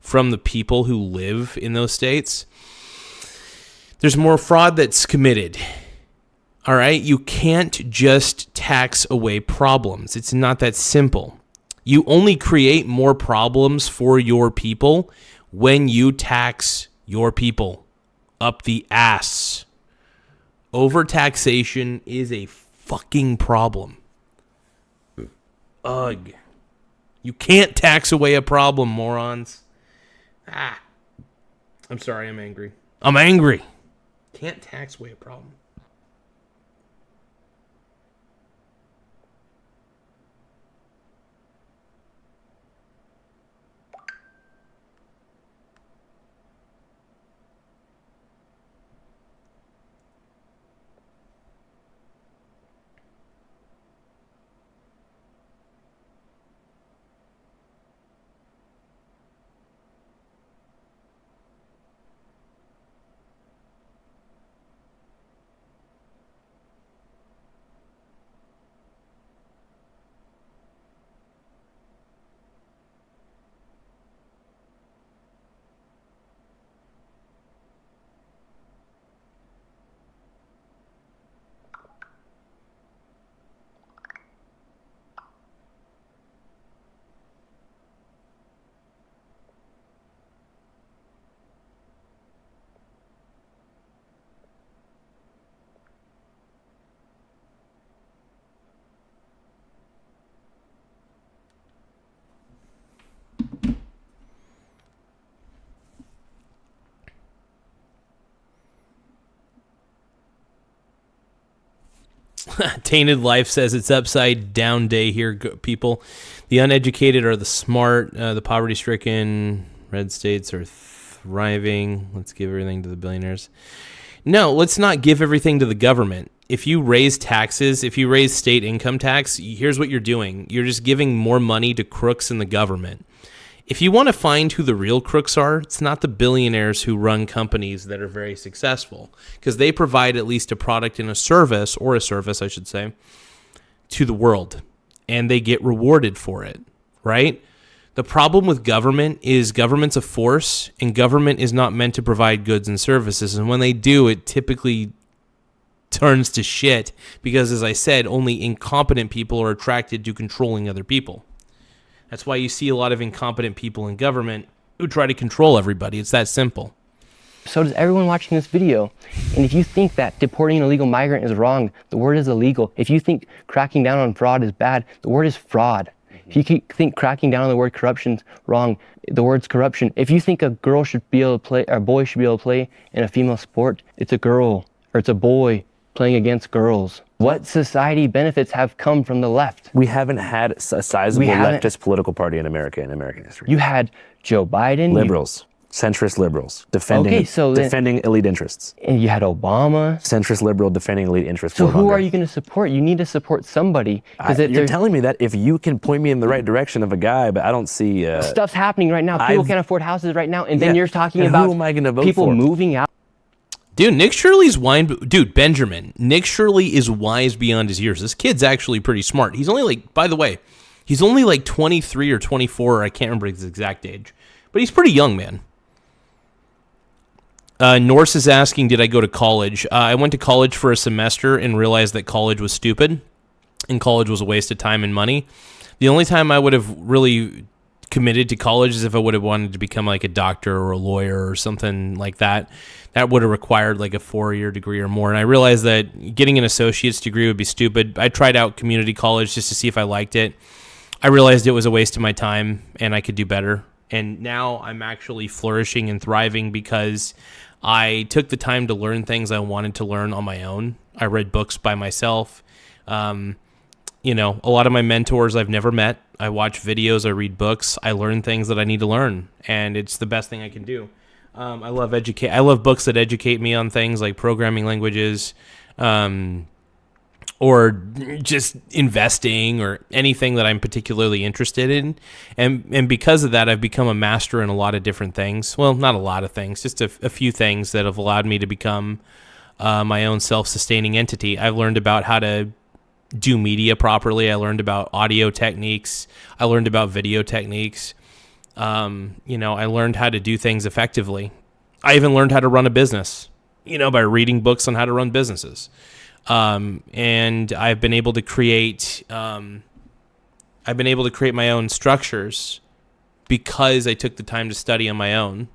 from the people who live in those states, there's more fraud that's committed. All right, you can't just tax away problems. It's not that simple. You only create more problems for your people when you tax your people up the ass. Overtaxation is a fucking problem. Ugh. You can't tax away a problem, morons. I'm sorry, I'm angry. I'm angry. Can't tax away a problem. Tainted Life says it's upside down day here, people. The uneducated are the smart. The poverty-stricken red states are thriving. Let's give everything to the billionaires. No, let's not give everything to the government. If you raise taxes, if you raise state income tax, here's what you're doing. You're just giving more money to crooks in the government. If you want to find who the real crooks are, it's not the billionaires who run companies that are very successful, because they provide at least a product and a service, or a service, I should say, to the world, and they get rewarded for it, right? The problem with government is government's a force, and government is not meant to provide goods and services, and when they do, it typically turns to shit, because, as I said, only incompetent people are attracted to controlling other people. That's why you see a lot of incompetent people in government who try to control everybody. It's that simple. So does everyone watching this video. And if you think that deporting an illegal migrant is wrong, the word is illegal. If you think cracking down on fraud is bad, the word is fraud. If you think cracking down on the word corruption is wrong, the word's corruption. If you think a girl should be able to play, or a boy should be able to play in a female sport, it's a girl, or it's a boy playing against girls. What society benefits have come from the left? We haven't had a sizable leftist political party in America in American history. You had Joe Biden. Liberals. Centrist liberals defending elite interests. And you had Obama. Centrist liberal defending elite interests. So who are you going to support? You need to support somebody. You're telling me that if you can point me in the right direction of a guy, but I don't see... Stuff's happening right now. People can't afford houses right now. And then you're talking about who am I gonna vote people for? Moving out. Dude, Nick Shirley's wine... Dude, Benjamin. Nick Shirley is wise beyond his years. This kid's actually pretty smart. He's only like... By the way, he's only like 23 or 24. I can't remember his exact age. But he's pretty young, man. Norse is asking, did I go to college? I went to college for a semester and realized that college was stupid. And college was a waste of time and money. The only time I would have really committed to college is if I would have wanted to become like a doctor or a lawyer or something like that. That would have required like a 4-year degree or more. And I realized that getting an associate's degree would be stupid. I tried out community college just to see if I liked it. I realized it was a waste of my time and I could do better. And now I'm actually flourishing and thriving because I took the time to learn things I wanted to learn on my own. I read books by myself. You know, a lot of my mentors I've never met. I watch videos, I read books, I learn things that I need to learn, and it's the best thing I can do. I love books that educate me on things like programming languages, or just investing or anything that I'm particularly interested in. And because of that, I've become a master in a lot of different things. Well, not a lot of things, just a few things that have allowed me to become my own self-sustaining entity. I've learned about how to do media properly. I learned about audio techniques. I learned about video techniques. You know, I learned how to do things effectively. I even learned how to run a business, you know, by reading books on how to run businesses. And I've been able to create my own structures because I took the time to study on my own.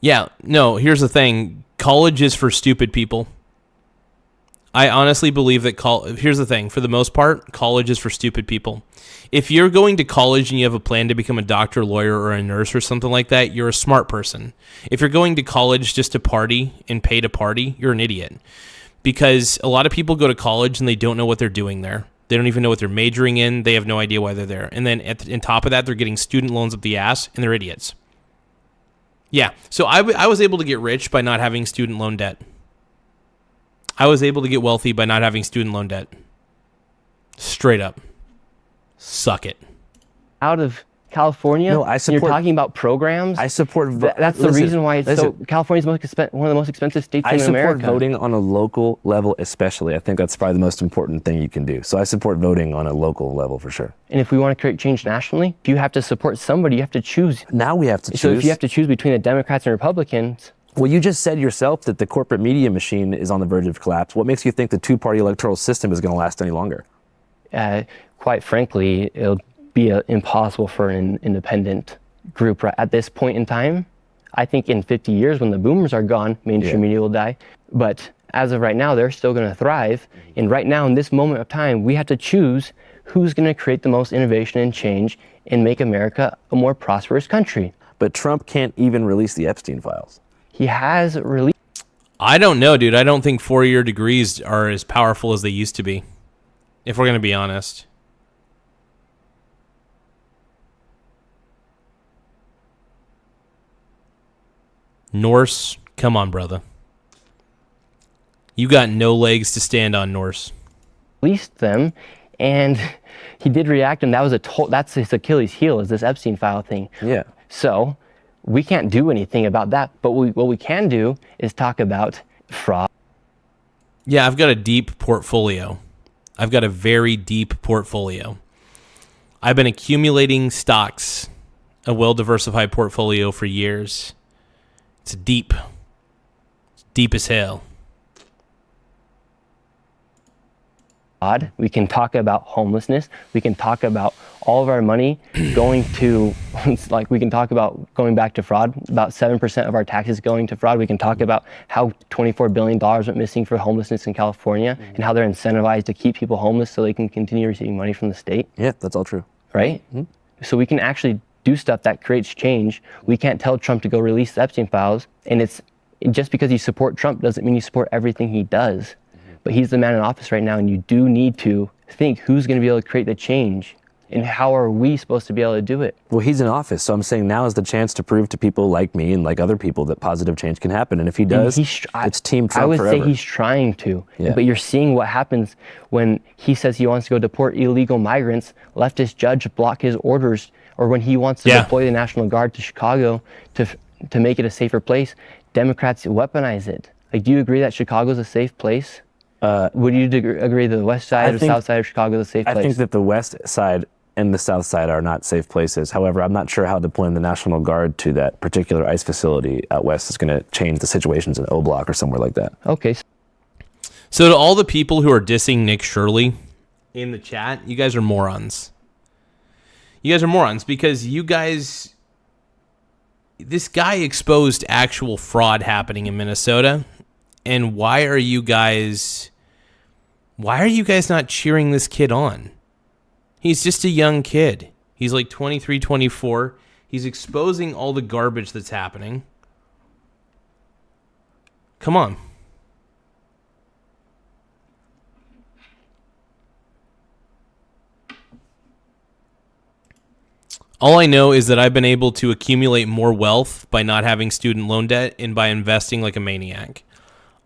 Yeah, no, here's the thing. College is for stupid people. I honestly believe that here's the thing. For the most part, college is for stupid people. If you're going to college and you have a plan to become a doctor, lawyer, or a nurse or something like that, you're a smart person. If you're going to college just to party and pay to party, you're an idiot. Because a lot of people go to college and they don't know what they're doing there. They don't even know what they're majoring in. They have no idea why they're there. And then on top of that, they're getting student loans up the ass, and they're idiots. Yeah, so I was able to get rich by not having student loan debt. I was able to get wealthy by not having student loan debt. Straight up. Suck it. Out of California, no, I support, you're talking about programs. I support. That's the reason why it's California's one of the most expensive states in America. I support voting on a local level, especially. I think that's probably the most important thing you can do. So I support voting on a local level for sure. And if we want to create change nationally, if you have to support somebody, you have to choose. Now we have to choose. So if you have to choose between the Democrats and Republicans. Well, you just said yourself that the corporate media machine is on the verge of collapse. What makes you think the two-party electoral system is going to last any longer? Quite frankly, it'll be impossible for an independent group at this point in time. I think in 50 years when the boomers are gone, mainstream media will die. But As of right now, they're still going to thrive. And right now, in this moment of time, we have to choose who's going to create the most innovation and change and make America a more prosperous country. But Trump can't even release the Epstein files. He has released. I don't know, dude. I don't think 4-year degrees are as powerful as they used to be, if we're going to be honest. Norse, come on, brother. You got no legs to stand on, Norse. Released them, and he did react, and that was that's his Achilles heel, is this Epstein file thing. Yeah. So we can't do anything about that, but what we can do is talk about fraud. Yeah, I've got a deep portfolio. I've got a very deep portfolio. I've been accumulating stocks, a well-diversified portfolio for years. It's deep. It's deep as hell. We can talk about homelessness. We can talk about all of our money going to, like we can talk about going back to fraud, about 7% of our taxes going to fraud. We can talk about how $24 billion went missing for homelessness in California and how they're incentivized to keep people homeless so they can continue receiving money from the state. Yeah, that's all true. Right? Mm-hmm. So we can actually do stuff that creates change. We can't tell Trump to go release the Epstein files. And it's just because you support Trump doesn't mean you support everything he does. But he's the man in office right now, and you do need to think who's going to be able to create the change, and how are we supposed to be able to do it? Well, he's in office, so I'm saying now is the chance to prove to people like me and like other people that positive change can happen. And if he does, it's Team Trump I would forever. say he's trying to, Yeah. but you're seeing what happens when he says he wants to go deport illegal migrants. Leftist judge block his orders, or when he wants to deploy the National Guard to Chicago to make it a safer place, Democrats weaponize it. Like, do you agree that Chicago's a safe place? Would you agree that the west side or south side of Chicago is a safe place? I think that the west side and the south side are not safe places. However, I'm not sure how deploying the National Guard to that particular ICE facility out west is going to change the situations in O Block or somewhere like that. Okay. So to all the people who are dissing Nick Shirley in the chat, you guys are morons. You guys are morons because this guy exposed actual fraud happening in Minnesota. And why are you guys not cheering this kid on? He's just a young kid. He's like 23, 24. He's exposing all the garbage that's happening. Come on. All I know is that I've been able to accumulate more wealth by not having student loan debt and by investing like a maniac.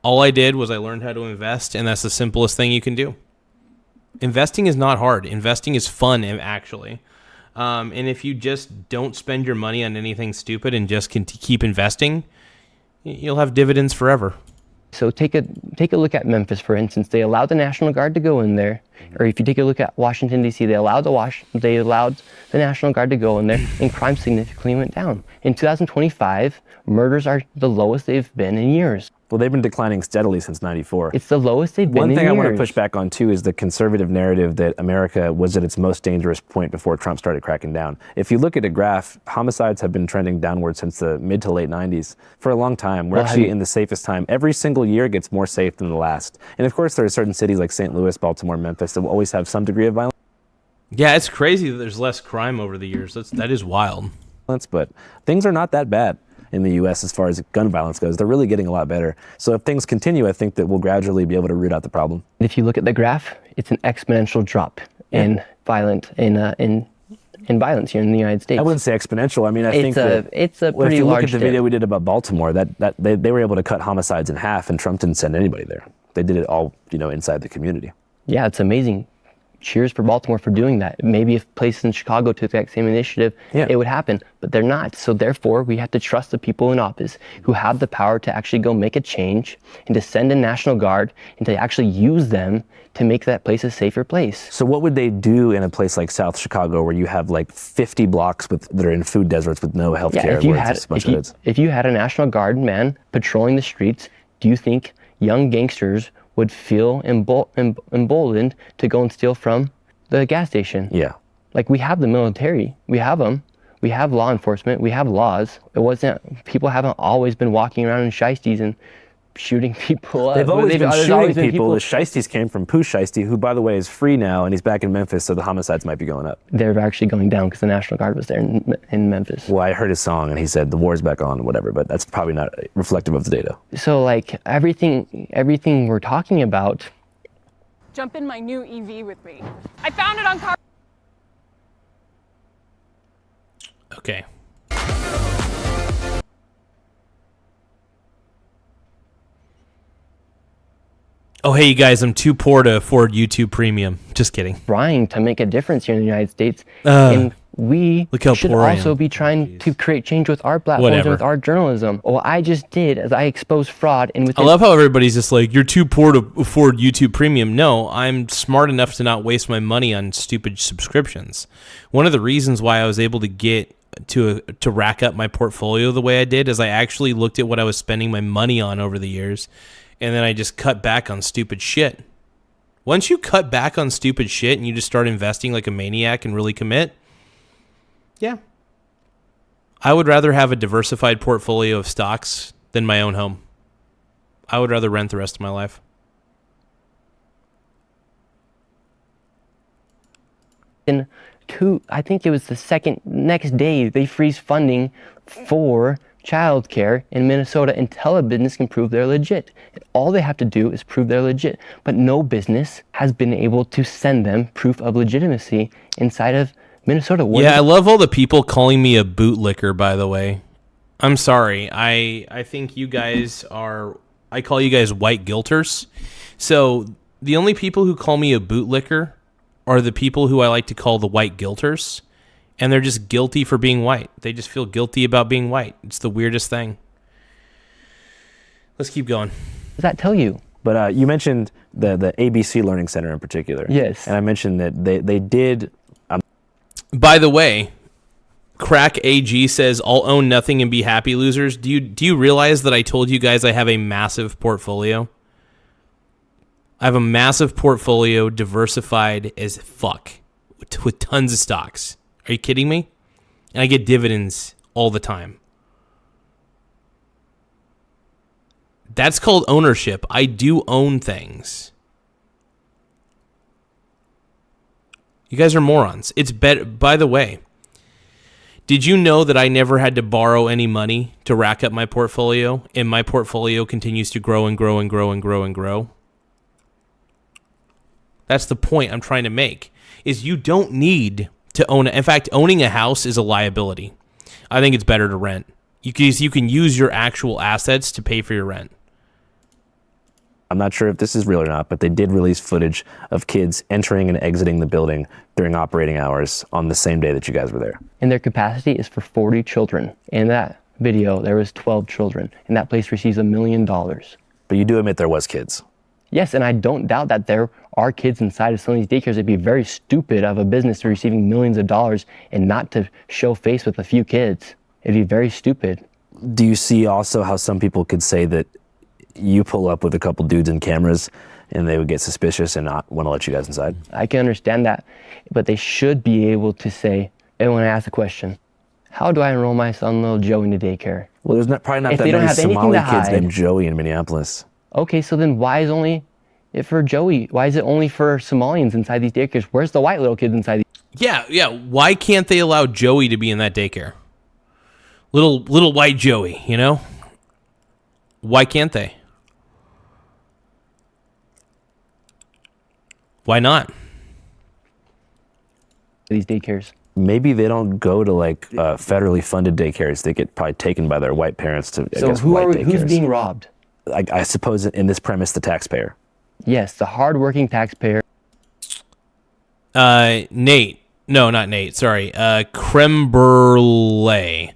All I did was I learned how to invest, and that's the simplest thing you can do. Investing is not hard. Investing is fun, actually. And if you just don't spend your money on anything stupid and just keep investing, you'll have dividends forever. So take a look at Memphis, for instance. They allowed the National Guard to go in there. Or if you take a look at Washington, D.C., they allowed the National Guard to go in there, and crime significantly went down. In 2025, murders are the lowest they've been in years. Well, they've been declining steadily since '94. It's the lowest they've been in years. One thing I want to push back on, too, is the conservative narrative that America was at its most dangerous point before Trump started cracking down. If you look at a graph, homicides have been trending downward since the mid to late 90s for a long time. We're actually in the safest time. Every single year gets more safe than the last. And of course, there are certain cities like St. Louis, Baltimore, Memphis that will always have some degree of violence. Yeah, it's crazy that there's less crime over the years. That is wild. But things are not that bad in the U.S. as far as gun violence goes. They're really getting a lot better. So if things continue, I think that we'll gradually be able to root out the problem. If you look at the graph, it's an exponential drop in violence here in the United States. I wouldn't say exponential. I mean, I think it's a pretty large if you look at the dip. video we did about Baltimore, that they were able to cut homicides in half, and Trump didn't send anybody there. They did it all, inside the community. Yeah, it's amazing. Cheers for Baltimore for doing that. Maybe if places in Chicago took that same initiative, it would happen, but they're not. So therefore, we have to trust the people in office who have the power to actually go make a change and to send a National Guard and to actually use them to make that place a safer place. So what would they do in a place like South Chicago where you have like 50 blocks that are in food deserts with no health care? If you had a National Guard man patrolling the streets, do you think young gangsters would feel emboldened to go and steal from the gas station? Yeah. Like, we have the military, we have them, we have law enforcement, we have laws. People haven't always been walking around in shiesties and shooting people up. They've always been there's shooting always been people. The Shiesties came from Pooh Shiesty, who, by the way, is free now, and he's back in Memphis, so the homicides might be going up. They're actually going down because the National Guard was there in Memphis. Well, I heard his song, and he said the war's back on, whatever, but that's probably not reflective of the data. So, like, everything we're talking about. Jump in my new EV with me. I found it on car. Okay. Oh, hey, you guys, I'm too poor to afford YouTube Premium. Just kidding. Trying to make a difference here in the United States. And we should also be trying to create change with our platforms and with our journalism. What I just did is I exposed fraud. And I love how everybody's just like, you're too poor to afford YouTube Premium. No, I'm smart enough to not waste my money on stupid subscriptions. One of the reasons why I was able to get to rack up my portfolio the way I did is I actually looked at what I was spending my money on over the years. And then I just cut back on stupid shit. Once you cut back on stupid shit and you just start investing like a maniac and really commit, yeah. I would rather have a diversified portfolio of stocks than my own home. I would rather rent the rest of my life. I think it was the next day, they freeze funding for childcare in Minnesota until a business can prove they're legit. And all they have to do is prove they're legit. But no business has been able to send them proof of legitimacy inside of Minnesota. I love all the people calling me a bootlicker, by the way. I'm sorry. I think you guys I call you guys white guilters. So the only people who call me a bootlicker are the people who I like to call the white guilters. And they're just guilty for being white. They just feel guilty about being white. It's the weirdest thing. Let's keep going. What does that tell you? But you mentioned the ABC Learning Center in particular. Yes. And I mentioned that they did... By the way, Crack AG says, I'll own nothing and be happy, losers. Do you realize that I told you guys I have a massive portfolio? I have a massive portfolio, diversified as fuck, with tons of stocks. Are you kidding me? And I get dividends all the time. That's called ownership. I do own things. You guys are morons. It's better. By the way, did you know that I never had to borrow any money to rack up my portfolio, and my portfolio continues to grow and grow and grow and grow and grow? That's the point I'm trying to make, is you don't need to own it. In fact, owning a house is a liability. I think it's better to rent. You can use your actual assets to pay for your rent. I'm not sure if this is real or not, but they did release footage of kids entering and exiting the building during operating hours on the same day that you guys were there. And their capacity is for 40 children. In that video, there was 12 children, and that place receives $1 million. But you do admit there was kids. Yes, and I don't doubt that there are kids inside of some of these daycares. It'd be very stupid of a business receiving millions of dollars and not to show face with a few kids. It'd be very stupid. Do you see also how some people could say that you pull up with a couple dudes in cameras and they would get suspicious and not want to let you guys inside? I can understand that, but they should be able to say, and when I ask the question, how do I enroll my son, little Joe, into daycare? Well, there's probably not that many Somali kids named Joey in Minneapolis. Okay, so then why is it only for Somalians inside these daycares? Where's the white little kids inside these? Yeah. Why can't they allow Joey to be in that daycare? Little white Joey, you know? Why can't they? Why not? These daycares. Maybe they don't go to like federally funded daycares. They get probably taken by their white parents to. So who's being robbed? I suppose in this premise, the taxpayer. Yes, the hardworking taxpayer. Nate. No, not Nate. Sorry. Creme Brulee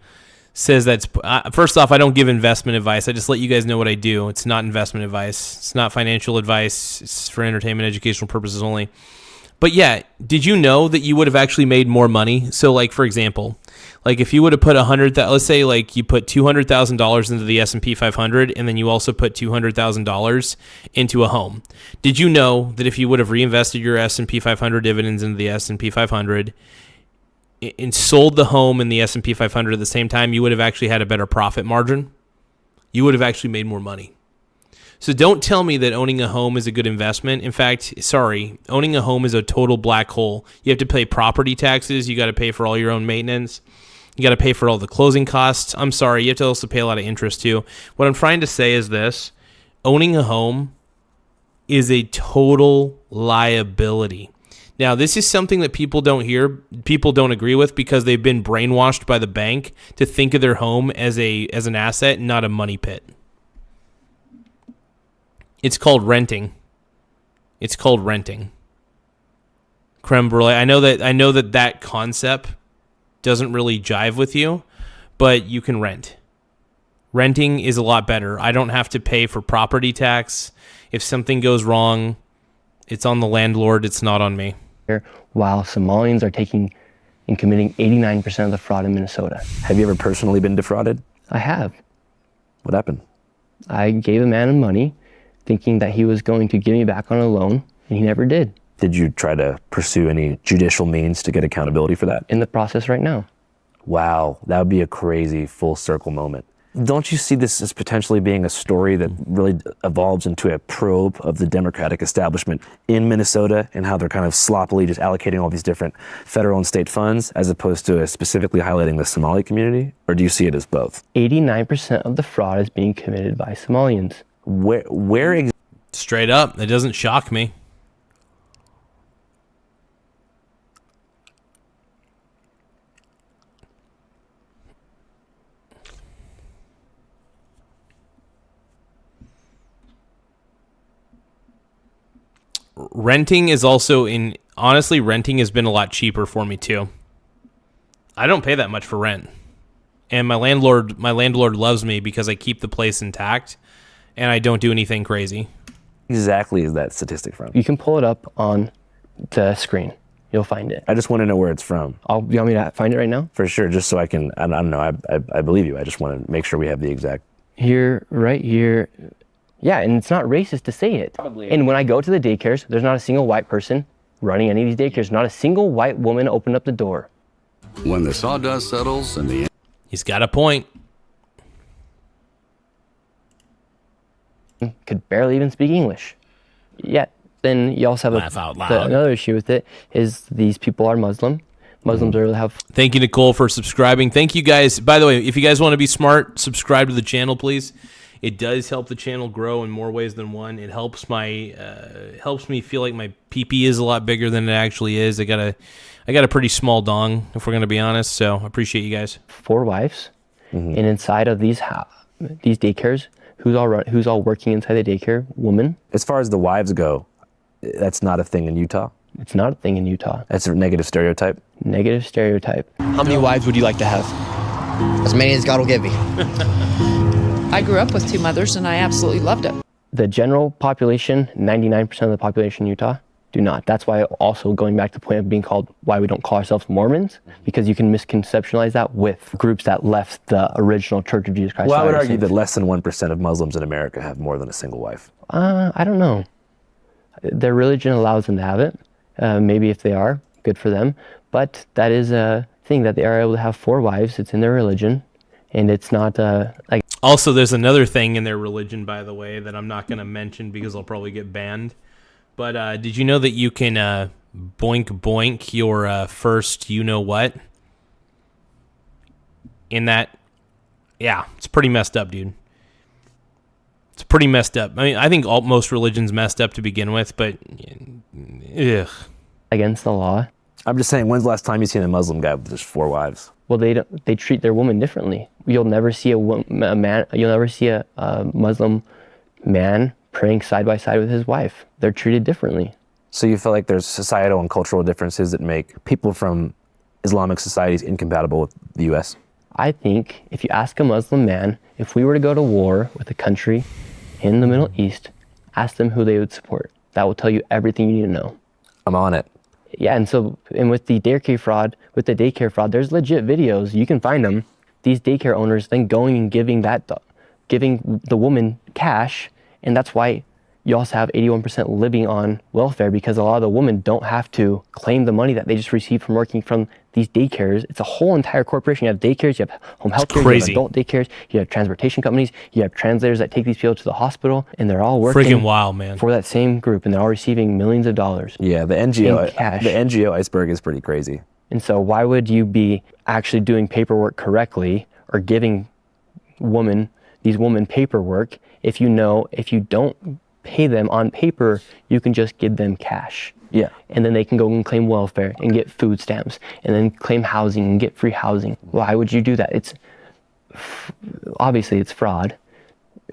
says that's... first off, I don't give investment advice. I just let you guys know what I do. It's not investment advice. It's not financial advice. It's for entertainment, educational purposes only. But yeah, did you know that you would have actually made more money? So like, for example, like if you would have put let's say like you put $200,000 into the S&P 500 and then you also put $200,000 into a home. Did you know that if you would have reinvested your S&P 500 dividends into the S&P 500 and sold the home in the S&P 500 at the same time, you would have actually had a better profit margin? You would have actually made more money. So don't tell me that owning a home is a good investment. In fact, sorry, owning a home is a total black hole. You have to pay property taxes. You got to pay for all your own maintenance. You got to pay for all the closing costs. I'm sorry, you have to also pay a lot of interest too. What I'm trying to say is this. Owning a home is a total liability. Now, this is something that people don't hear, people don't agree with because they've been brainwashed by the bank to think of their home as an asset, not a money pit. It's called renting. It's called renting. Creme brulee. I know that concept doesn't really jive with you, but you can rent. Renting is a lot better. I don't have to pay for property tax. If something goes wrong, it's on the landlord. It's not on me. While Somalians are taking and committing 89% of the fraud in Minnesota. Have you ever personally been defrauded? I have. What happened? I gave a man money thinking that he was going to give me back on a loan, and he never did. Did you try to pursue any judicial means to get accountability for that? In the process right now. Wow, that would be a crazy full circle moment. Don't you see this as potentially being a story that really evolves into a probe of the Democratic establishment in Minnesota and how they're kind of sloppily just allocating all these different federal and state funds as opposed to specifically highlighting the Somali community? Or do you see it as both? 89% of the fraud is being committed by Somalians. Where straight up, it doesn't shock me. Renting is also honestly, renting has been a lot cheaper for me too. I don't pay that much for rent. And my landlord loves me because I keep the place intact and I don't do anything crazy. Exactly is that statistic from? You can pull it up on the screen. You'll find it. I just want to know where it's from. You want me to find it right now? For sure, just so I can, I don't know, I believe you. I just want to make sure we have the exact. Here, right here. Yeah, and it's not racist to say it. Probably. And when I go to the daycares, there's not a single white person running any of these daycares. Not a single white woman opened up the door. When the sawdust settles and the... He's got a point. Could barely even speak English. Yeah, then you also have laugh out loud. Another issue with it is these people are Muslim. Muslims really have... Thank you, Nicole, for subscribing. Thank you, guys. By the way, if you guys want to be smart, subscribe to the channel, please. It does help the channel grow in more ways than one. It helps helps me feel like my pee-pee is a lot bigger than it actually is. I got a pretty small dong, if we're gonna be honest. So I appreciate you guys. 4 wives, and inside of these daycares, who's all working inside the daycare? Women. As far as the wives go, that's not a thing in Utah. It's not a thing in Utah. That's a negative stereotype. Negative stereotype. How many wives would you like to have? As many as God will give me. I grew up with 2 mothers and I absolutely loved it. The general population, 99% of the population in Utah, do not. That's why also going back to the point of being called, why we don't call ourselves Mormons, because you can misconceptualize that with groups that left the original Church of Jesus Christ. Well, I would argue that less than 1% of Muslims in America have more than a single wife. I don't know. Their religion allows them to have it. Maybe if they are, good for them. But that is a thing that they are able to have 4 wives. It's in their religion. And it's not like... Also, there's another thing in their religion, by the way, that I'm not going to mention because I'll probably get banned. But did you know that you can boink boink your first you-know-what? In that... Yeah, it's pretty messed up, dude. It's pretty messed up. I mean, I think most religions messed up to begin with, but... Ugh. Against the law. I'm just saying, when's the last time you seen a Muslim guy with just 4 wives? Well, they treat their woman differently. You'll never see a man. You'll never see a Muslim man praying side by side with his wife. They're treated differently. So you feel like there's societal and cultural differences that make people from Islamic societies incompatible with the U.S.? I think if you ask a Muslim man, if we were to go to war with a country in the Middle East, ask them who they would support. That will tell you everything you need to know. I'm on it. Yeah, and with the daycare fraud, there's legit videos. You can find them. These daycare owners then going and giving the woman cash, and that's why you also have 81% living on welfare, because a lot of the women don't have to claim the money that they just received from working from these daycares. It's a whole entire corporation. You have daycares, you have home health care, you have adult daycares, you have transportation companies, you have translators that take these people to the hospital, and they're all working Freaking wild, man. for that same group, and they're all receiving millions of dollars. Yeah, the in NGO cash. the NGO iceberg is pretty crazy. And so why would you be actually doing paperwork correctly or giving these women paperwork if you know if you don't pay them on paper, you can just give them cash? Yeah. And then they can go and claim welfare and get food stamps and then claim housing and get free housing. Why would you do that? It's obviously it's fraud,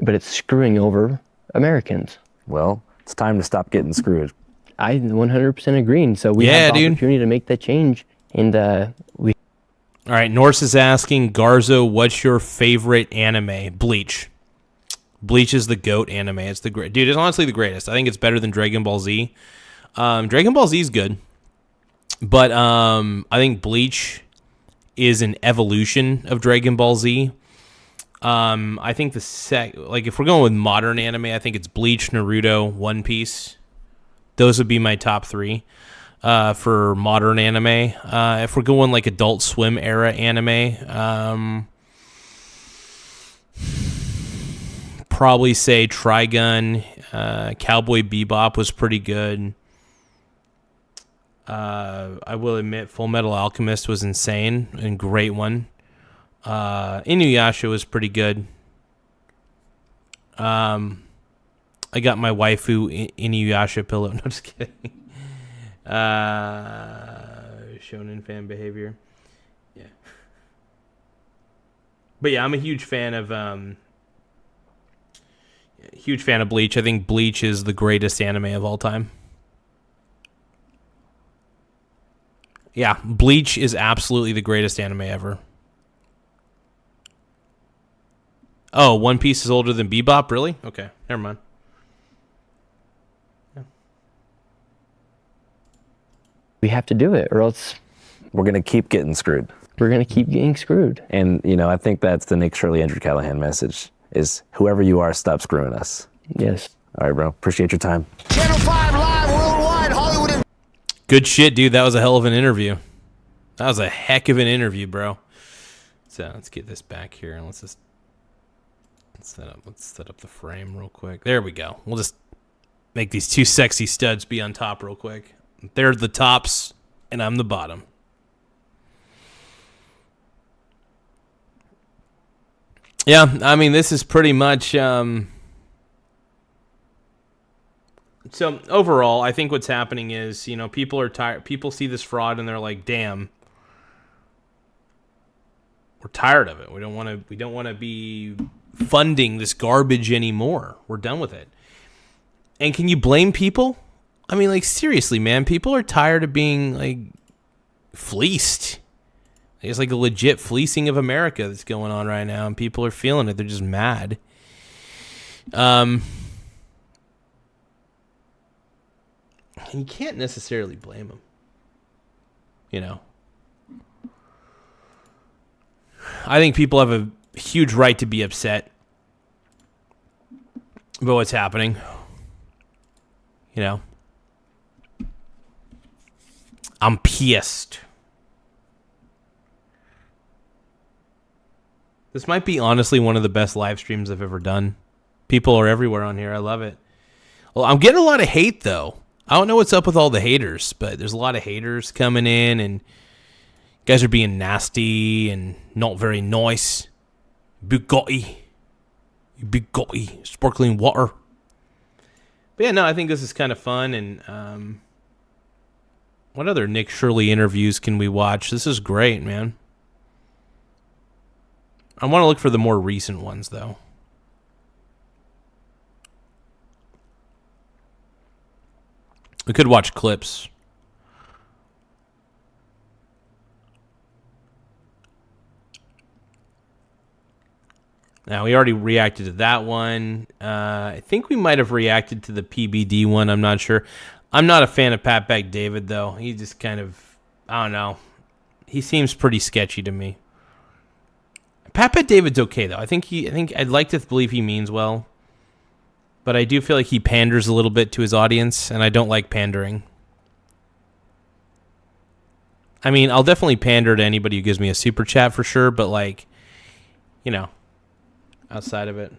but it's screwing over Americans. Well, it's time to stop getting screwed. I 100% agree. And so we have the opportunity to make that change. And we. All right, Norse is asking, Garzo, what's your favorite anime? Bleach. Bleach is the GOAT anime. It's the great, dude. It's honestly the greatest. I think it's better than Dragon Ball Z. Dragon Ball Z is good, but I think Bleach is an evolution of Dragon Ball Z. I think if we're going with modern anime, I think it's Bleach, Naruto, One Piece. Those would be my top three for modern anime. If we're going like Adult Swim era anime, probably say Trigun. Cowboy Bebop was pretty good. I will admit Full Metal Alchemist was insane and great one. Inuyasha was pretty good. I got my waifu Inuyasha pillow. No, just kidding. Shonen fan behavior. Yeah. But yeah, I'm a huge fan of Bleach. I think Bleach is the greatest anime of all time. Yeah, Bleach is absolutely the greatest anime ever. Oh, One Piece is older than Bebop? Really? Okay, never mind. Yeah. We have to do it, or else we're going to keep getting screwed. We're going to keep getting screwed. And, I think that's the Nick, Shirley, Andrew Callahan message, is whoever you are, stop screwing us. Yes. All right, bro. Appreciate your time. Channel 5 Live Worldwide, Hollywood. Good shit, dude. That was a hell of an interview. That was a heck of an interview, bro. So let's get this back here and let's set up the frame real quick. There we go. We'll just make these two sexy studs be on top real quick. They're the tops and I'm the bottom. Yeah, I mean, this is pretty much so overall, I think what's happening is, people are tired. People see this fraud and they're like, "Damn, we're tired of it. We don't want to be funding this garbage anymore. We're done with it." And can you blame people? I mean, like, seriously, man, people are tired of being like fleeced. It's like a legit fleecing of America that's going on right now, and people are feeling it. They're just mad. And you can't necessarily blame them. I think people have a huge right to be upset about what's happening. I'm pissed. This might be honestly one of the best live streams I've ever done. People are everywhere on here. I love it. Well, I'm getting a lot of hate, though. I don't know what's up with all the haters, but there's a lot of haters coming in, and guys are being nasty and not very nice. Bugatti. Sparkling water. But yeah, no, I think this is kind of fun. And what other Nick Shirley interviews can we watch? This is great, man. I want to look for the more recent ones, though. We could watch clips. Now, we already reacted to that one. I think we might have reacted to the PBD one. I'm not sure. I'm not a fan of Pat Beck David, though. He just kind of, I don't know. He seems pretty sketchy to me. Pat Beck David's okay, though. I think I'd like to believe he means well. But I do feel like he panders a little bit to his audience, and I don't like pandering. I mean, I'll definitely pander to anybody who gives me a super chat for sure, but like, you know, outside of it.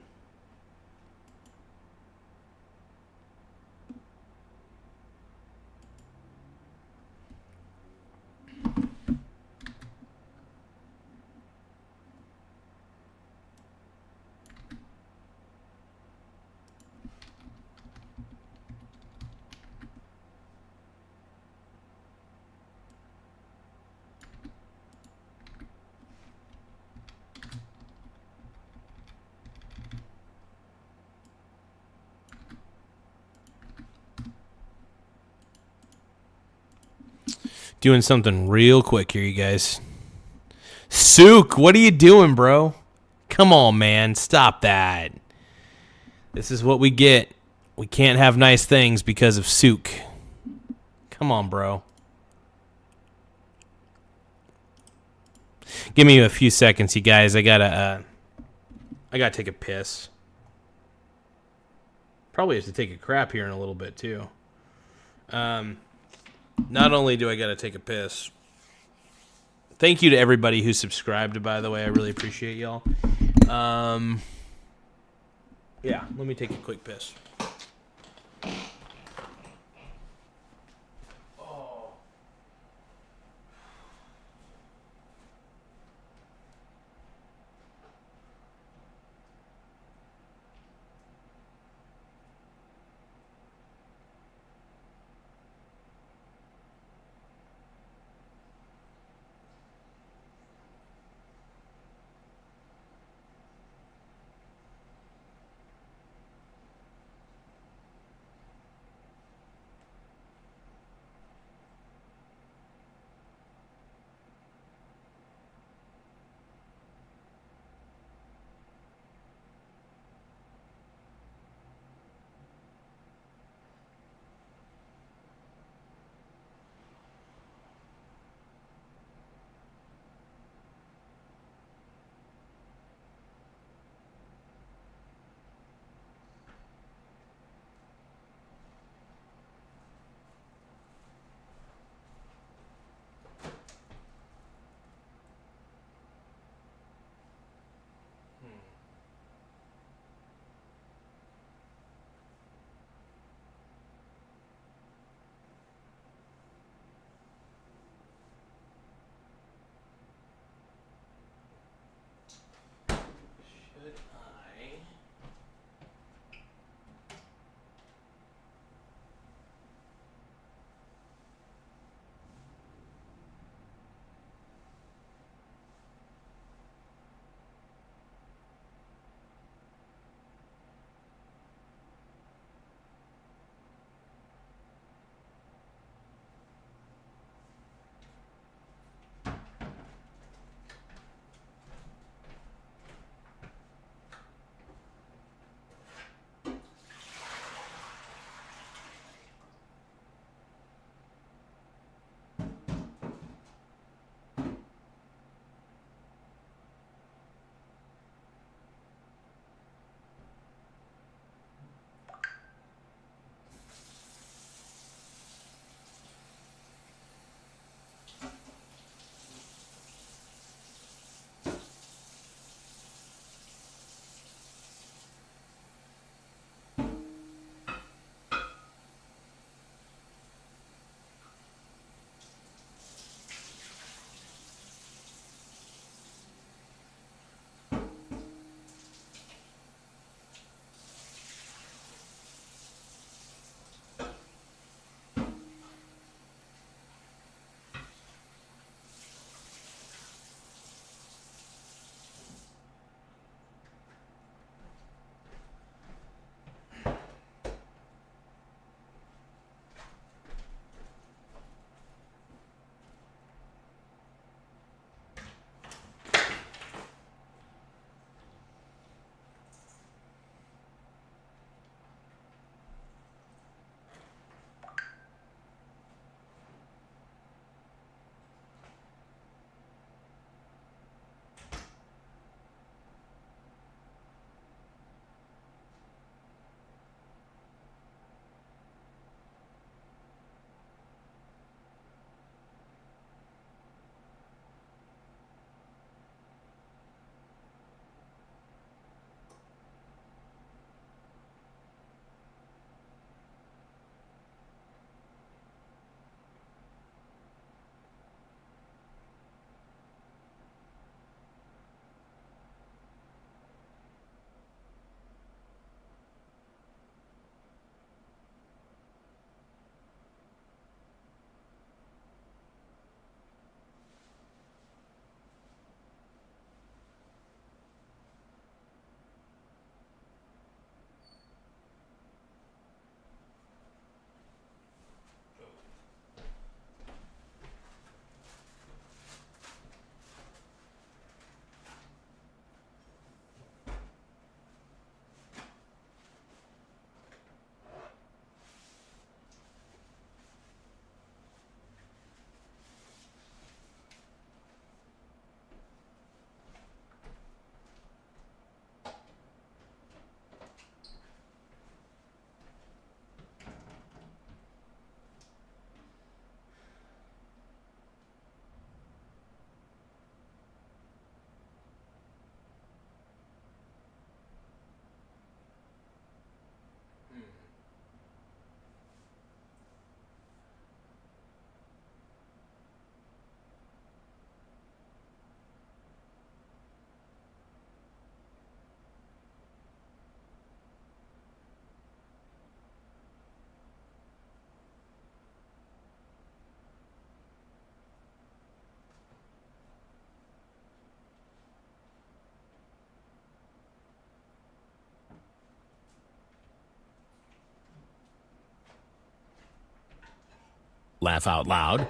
Doing something real quick here, you guys. Sook, what are you doing, bro? Come on, man. Stop that. This is what we get. We can't have nice things because of Sook. Come on, bro. Give me a few seconds, you guys. I gotta take a piss. Probably have to take a crap here in a little bit, too. Not only do I got to take a piss. Thank you to everybody who subscribed, by the way. I really appreciate y'all. Yeah, let me take a quick piss. Laugh out loud.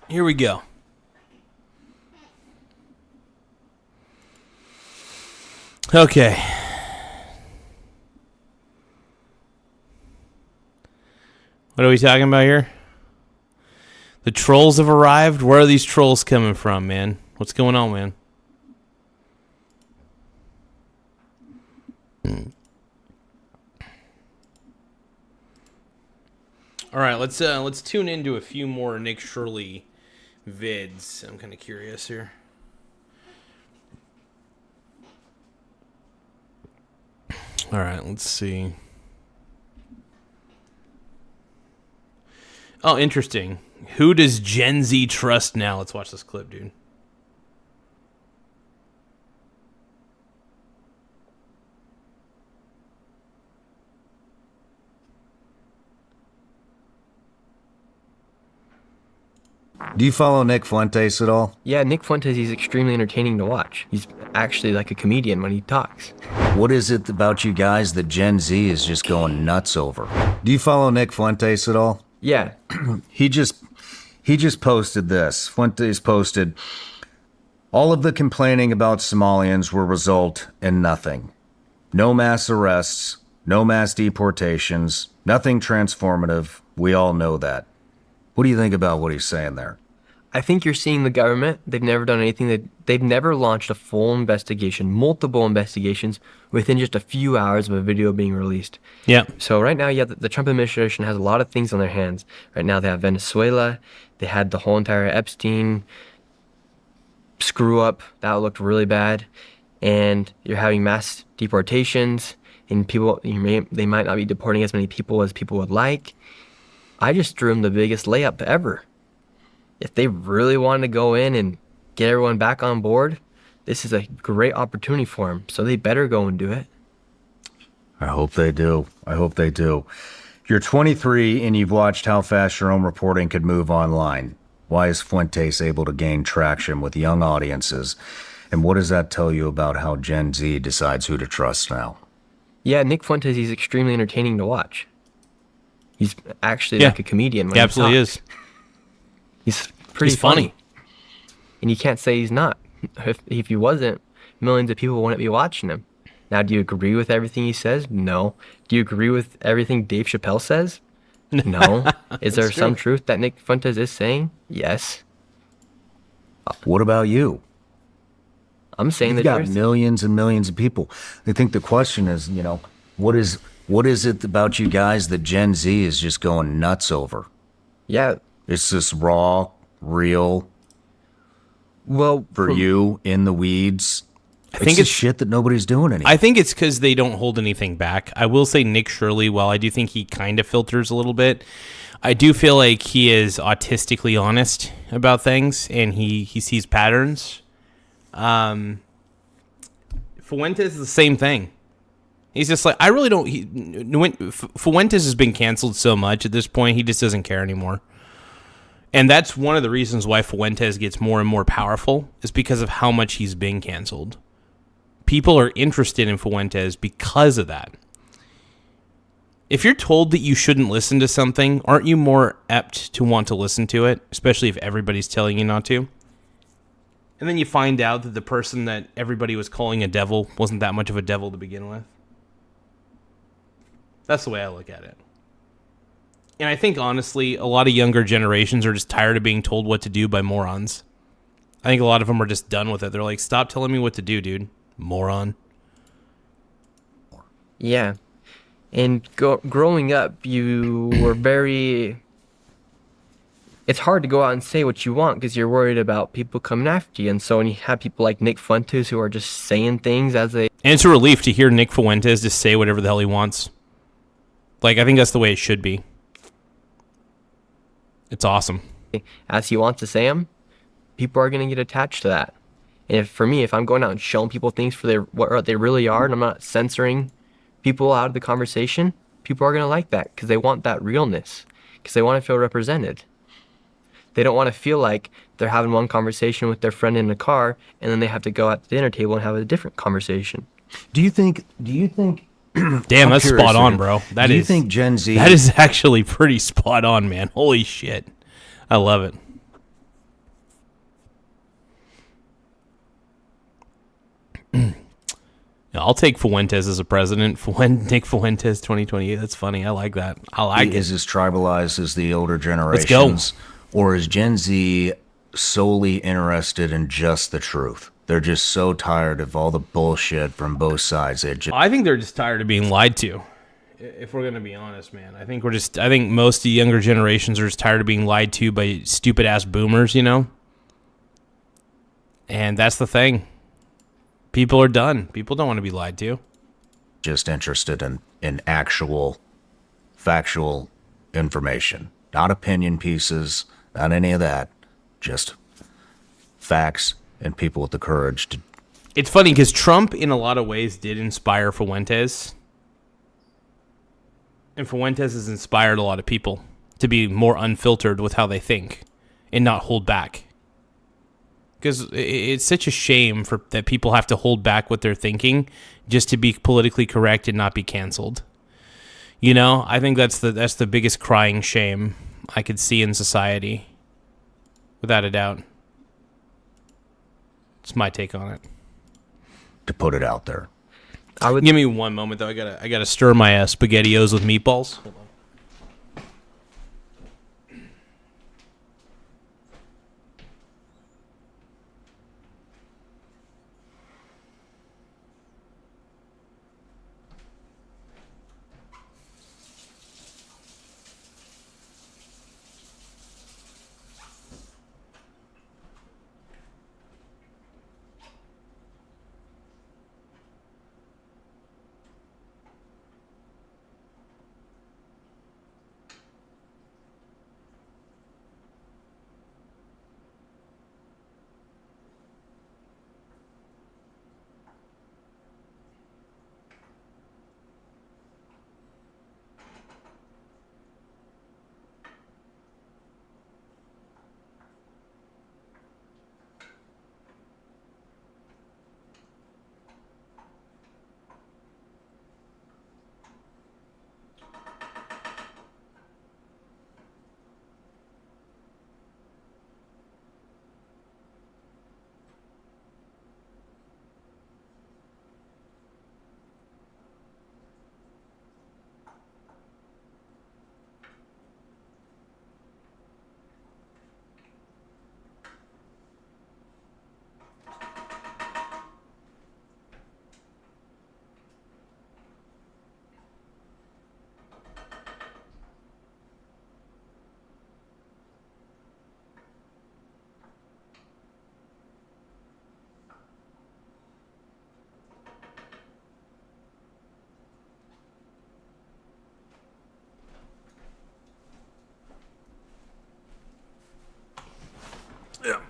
Here we go. Okay. What are we talking about here? The trolls have arrived? Where are these trolls coming from, man? What's going on, man? All right, let's tune into a few more Nick Shirley vids. I'm kind of curious here. All right, let's see. Oh, interesting. Who does Gen Z trust now? Let's watch this clip, dude. Do you follow Nick Fuentes at all? Yeah, Nick Fuentes, he's extremely entertaining to watch. He's actually like a comedian when he talks. What is it about you guys that Gen Z is just going nuts over? Do you follow Nick Fuentes at all? Yeah. He just posted this. Fuentes posted, all of the complaining about Somalians will result in nothing. No mass arrests, no mass deportations, nothing transformative. We all know that. What do you think about what he's saying there? I think you're seeing the government. They've never done anything. They've never launched a full investigation, multiple investigations, within just a few hours of a video being released. Yeah. So right now, yeah, the Trump administration has a lot of things on their hands. Right now, they have Venezuela. They had the whole entire Epstein screw up. That looked really bad. And you're having mass deportations, and people, they might not be deporting as many people as people would like. I just threw them the biggest layup ever. If they really wanted to go in and get everyone back on board, this is a great opportunity for them. So they better go and do it. I hope they do. I hope they do. You're 23 and you've watched how fast your own reporting could move online. Why is Fuentes able to gain traction with young audiences? And what does that tell you about how Gen Z decides who to trust now? Yeah, Nick Fuentes, he's extremely entertaining to watch. He's actually like a comedian when he absolutely talks. is. He's pretty funny. And you can't say he's not. If he wasn't, millions of people wouldn't be watching him. Now, do you agree with everything he says? No. Do you agree with everything Dave Chappelle says? No. Is there some truth that Nick Fuentes is saying? Yes. What about you? I'm saying You've that got there's millions and millions of people. I think the question is, what is it about you guys that Gen Z is just going nuts over? Yeah. It's this raw, real, for you, in the weeds. I think it's shit that nobody's doing anymore. I think it's because they don't hold anything back. I will say Nick Shirley, while I do think he kind of filters a little bit, I do feel like he is autistically honest about things, and he sees patterns. Fuentes is the same thing. He's just like, I really don't... Fuentes has been canceled so much at this point, he just doesn't care anymore. And that's one of the reasons why Fuentes gets more and more powerful, is because of how much he's been canceled. People are interested in Fuentes because of that. If you're told that you shouldn't listen to something, aren't you more apt to want to listen to it, especially if everybody's telling you not to? And then you find out that the person that everybody was calling a devil wasn't that much of a devil to begin with. That's the way I look at it. And I think, honestly, a lot of younger generations are just tired of being told what to do by morons. I think a lot of them are just done with it. They're like, stop telling me what to do, dude. Moron. Yeah. And growing up, you were very... It's hard to go out and say what you want because you're worried about people coming after you. And so when you have people like Nick Fuentes who are just saying things as they... And it's a relief to hear Nick Fuentes just say whatever the hell he wants. Like, I think that's the way it should be. It's awesome. As he wants to say them, people are going to get attached to that. And for me, if I'm going out and showing people things for what they really are, and I'm not censoring people out of the conversation, people are going to like that because they want that realness, because they want to feel represented. They don't want to feel like they're having one conversation with their friend in the car, and then they have to go at the dinner table and have a different conversation. Do you think Damn, that's spot on, bro. Do you think Gen Z... That is actually pretty spot on, man. Holy shit. I love it. I'll take Fuentes as a president. Nick Fuentes 2028. That's funny. I like that. I like it. Is as tribalized as the older generations? Let's go. Or is Gen Z solely interested in just the truth? They're just so tired of all the bullshit from both sides. I think they're just tired of being lied to. If we're going to be honest, man. I think most of the younger generations are just tired of being lied to by stupid ass boomers, you know? And that's the thing. People are done. People don't want to be lied to. Just interested in actual factual information. Not opinion pieces, not any of that. Just facts and people with the courage to... It's funny because Trump, in a lot of ways, did inspire Fuentes. And Fuentes has inspired a lot of people to be more unfiltered with how they think and not hold back. Because it's such a shame that people have to hold back what they're thinking just to be politically correct and not be canceled. You know, I think that's the biggest crying shame I could see in society, without a doubt. It's my take on it. To put it out there. Give me one moment though. I gotta stir my SpaghettiOs with meatballs. Hold on.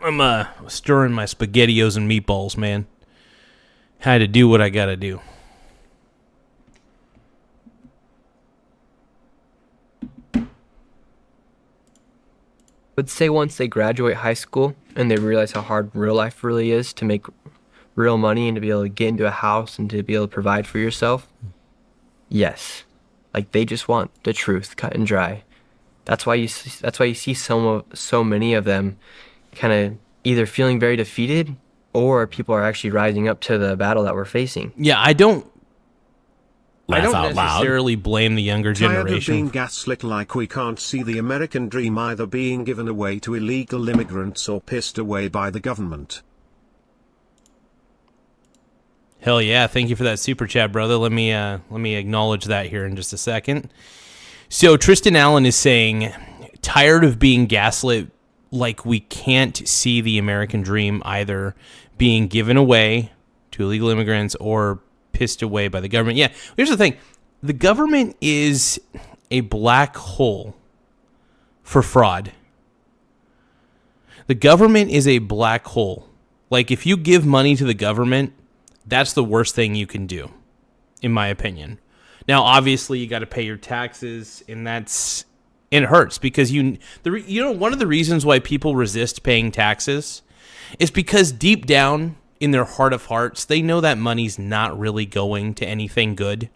I'm stirring my SpaghettiOs and meatballs, man. Had to do what I gotta do. Would say once they graduate high school and they realize how hard real life really is to make real money and to be able to get into a house and to be able to provide for yourself, yes, like they just want the truth cut and dry. That's why you see so many of them kind of either feeling very defeated or people are actually rising up to the battle that we're facing. Yeah, I don't Laugh out loud. necessarily blame the younger Tired of generation. being gaslit like we can't see the American dream either being given away to illegal immigrants or pissed away by the government. Hell yeah, thank you for that super chat, brother. Let me acknowledge that here in just a second. So Tristan Allen is saying, tired of being gaslit like we can't see the American dream either being given away to illegal immigrants or pissed away by the government. Yeah, here's the thing. The government is a black hole for fraud. The government is a black hole. Like, if you give money to the government, that's the worst thing you can do, in my opinion. Now, obviously, you got to pay your taxes, and it hurts because one of the reasons why people resist paying taxes is because deep down in their heart of hearts, they know that money's not really going to anything good.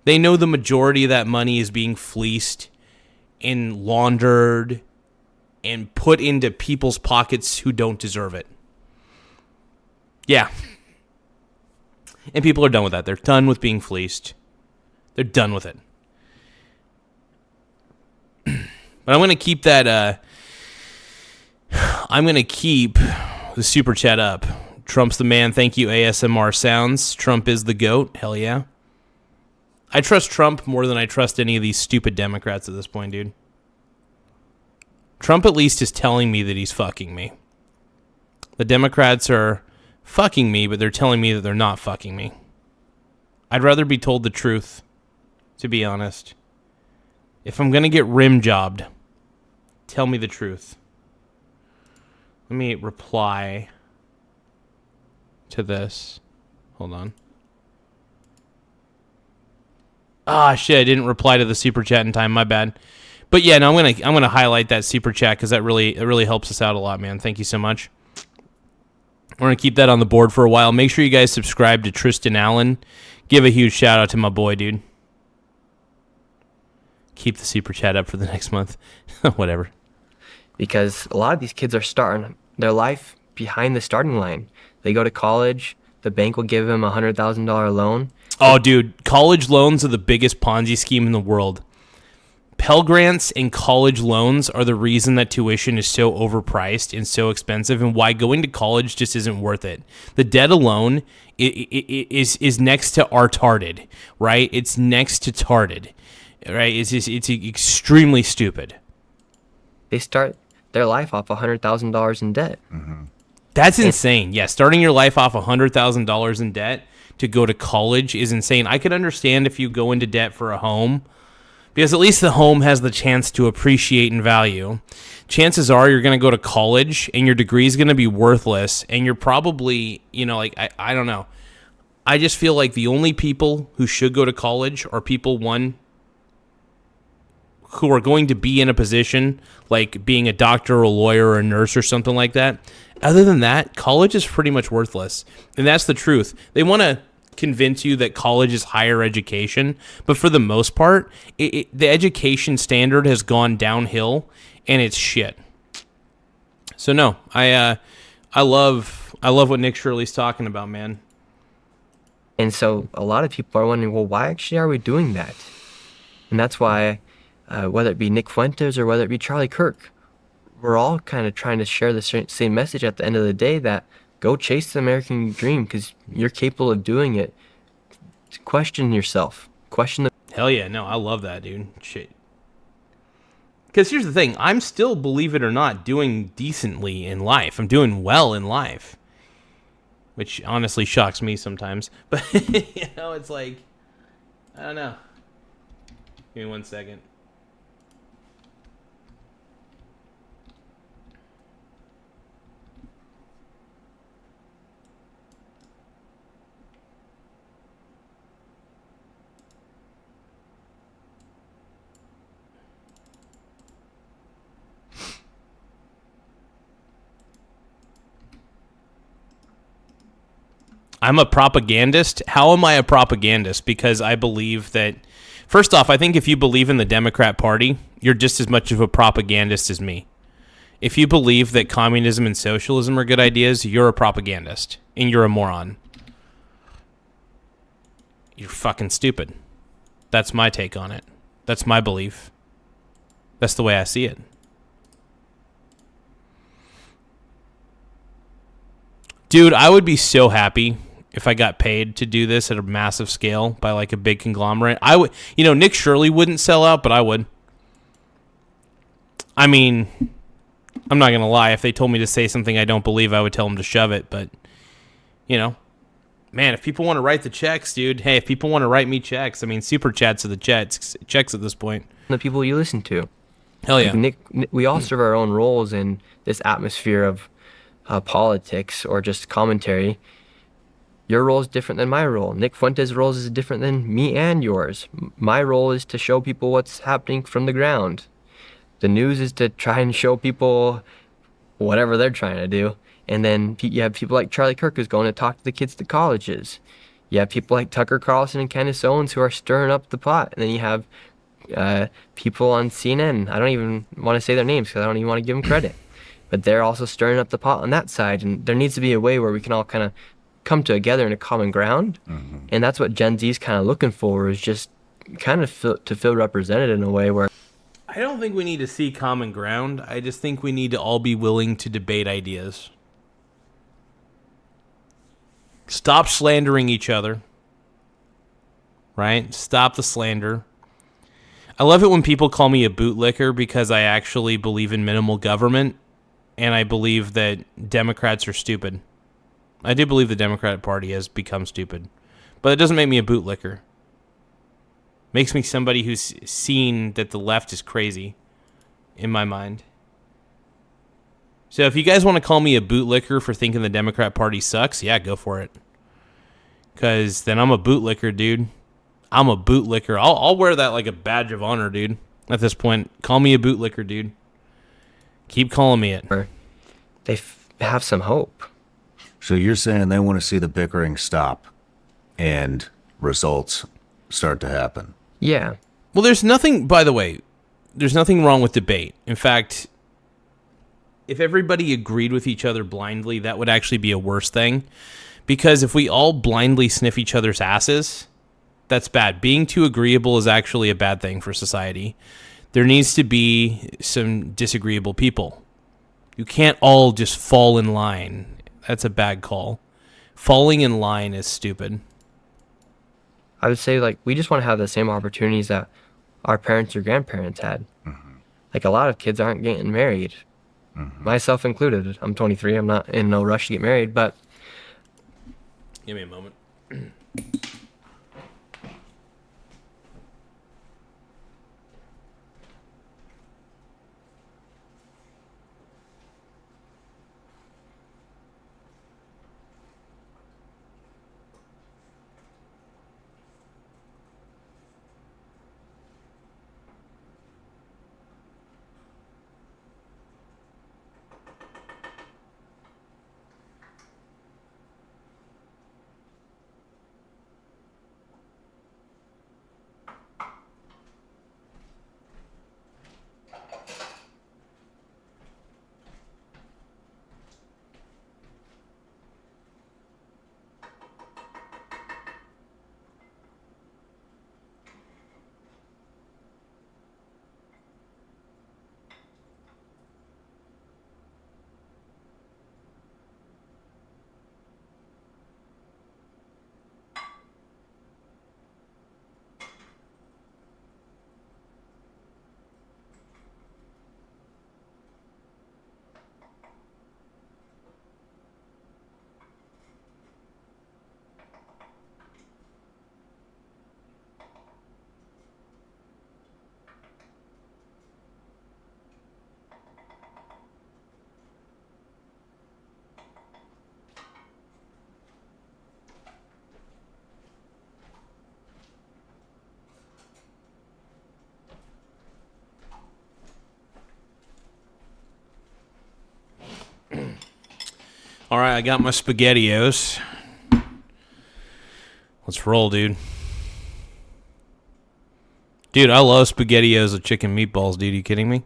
They know the majority of that money is being fleeced and laundered and put into people's pockets who don't deserve it. Yeah. And people are done with that. They're done with being fleeced. They're done with it. But I'm going to keep that... I'm going to keep the super chat up. Trump's the man. Thank you, ASMR Sounds. Trump is the GOAT. Hell yeah. I trust Trump more than I trust any of these stupid Democrats at this point, dude. Trump at least is telling me that he's fucking me. The Democrats are fucking me, but they're telling me that they're not fucking me. I'd rather be told the truth, to be honest. If I'm going to get rim jobbed, tell me the truth. Let me reply to this. Hold on. Ah, shit, I didn't reply to the super chat in time. My bad. But yeah, no, I'm gonna highlight that super chat because it really helps us out a lot, man. Thank you so much. We're gonna keep that on the board for a while. Make sure you guys subscribe to Tristan Allen. Give a huge shout out to my boy, dude. Keep the super chat up for the next month. Whatever. Because a lot of these kids are starting their life behind the starting line. They go to college, the bank will give them a $100,000 loan. Oh, dude, college loans are the biggest Ponzi scheme in the world. Pell Grants and college loans are the reason that tuition is so overpriced and so expensive, and why going to college just isn't worth it. The debt alone is next to retarded, right? It's next to tarded, right? It's extremely stupid. They start their life off $100,000 in debt. Mm-hmm. That's insane. Yeah, starting your life off $100,000 in debt to go to college is insane. I could understand if you go into debt for a home, because at least the home has the chance to appreciate in value. Chances are you're going to go to college and your degree is going to be worthless, and you're probably, I don't know. I just feel like the only people who should go to college are people, one, who are going to be in a position like being a doctor or a lawyer or a nurse or something like that. Other than that, college is pretty much worthless. And that's the truth. They want to convince you that college is higher education, but for the most part, the education standard has gone downhill and it's shit. So no, I love what Nick Shirley's talking about, man. And so a lot of people are wondering, well, why actually are we doing that? And that's why whether it be Nick Fuentes or whether it be Charlie Kirk, we're all kind of trying to share the same message at the end of the day, that go chase the American dream because you're capable of doing it. Question yourself. Question the... Hell yeah. No, I love that, dude. Shit. Because here's the thing. I'm still, believe it or not, doing decently in life. I'm doing well in life. Which honestly shocks me sometimes. But, it's like, I don't know. Give me 1 second. I'm a propagandist. How am I a propagandist? Because I believe that, first off, I think if you believe in the Democrat Party, you're just as much of a propagandist as me. If you believe that communism and socialism are good ideas, you're a propagandist, and you're a moron. You're fucking stupid. That's my take on it. That's my belief. That's the way I see it. Dude, I would be so happy if I got paid to do this at a massive scale by like a big conglomerate. I would, Nick Shirley wouldn't sell out, but I would. I mean, I'm not going to lie. If they told me to say something I don't believe, I would tell them to shove it. But, man, if people want to write the checks, dude, hey, if people want to write me checks, I mean, super chats are the checks at this point. The people you listen to. Hell yeah. Nick, we all serve our own roles in this atmosphere of politics or just commentary. Your role is different than my role. Nick Fuentes' role is different than me and yours. My role is to show people what's happening from the ground. The news is to try and show people whatever they're trying to do. And then you have people like Charlie Kirk who's going to talk to the kids to colleges. You have people like Tucker Carlson and Candace Owens who are stirring up the pot. And then you have people on CNN. I don't even want to say their names because I don't even want to give them credit. But they're also stirring up the pot on that side. And there needs to be a way where we can all kind of come together in a common ground. Mm-hmm. And that's what Gen Z's kind of looking for, is just kind of to feel represented in a way where... I don't think we need to see common ground. I just think we need to all be willing to debate ideas. Stop slandering each other. Right? Stop the slander. I love it when people call me a bootlicker because I actually believe in minimal government, and I believe that Democrats are stupid. I do believe the Democratic Party has become stupid, but it doesn't make me a bootlicker. Makes me somebody who's seen that the left is crazy in my mind. So if you guys want to call me a bootlicker for thinking the Democrat Party sucks, yeah, go for it. Because then I'm a bootlicker, dude. I'm a bootlicker. I'll wear that like a badge of honor, dude. At this point, call me a bootlicker, dude. Keep calling me it. They have some hope. So you're saying they want to see the bickering stop and results start to happen? Yeah. Well, there's nothing, by the way, there's nothing wrong with debate. In fact, if everybody agreed with each other blindly, that would actually be a worse thing. Because if we all blindly sniff each other's asses, that's bad. Being too agreeable is actually a bad thing for society. There needs to be some disagreeable people. You can't all just fall in line. That's a bad call. Falling in line is stupid. I would say, like, we just want to have the same opportunities that our parents or grandparents had. Mm-hmm. Like, a lot of kids aren't getting married, myself included. I'm 23. I'm not in no rush to get married, but... Give me a moment. All right, I got my SpaghettiOs. Let's roll, dude. Dude, I love SpaghettiOs with chicken meatballs, dude. Are you kidding me?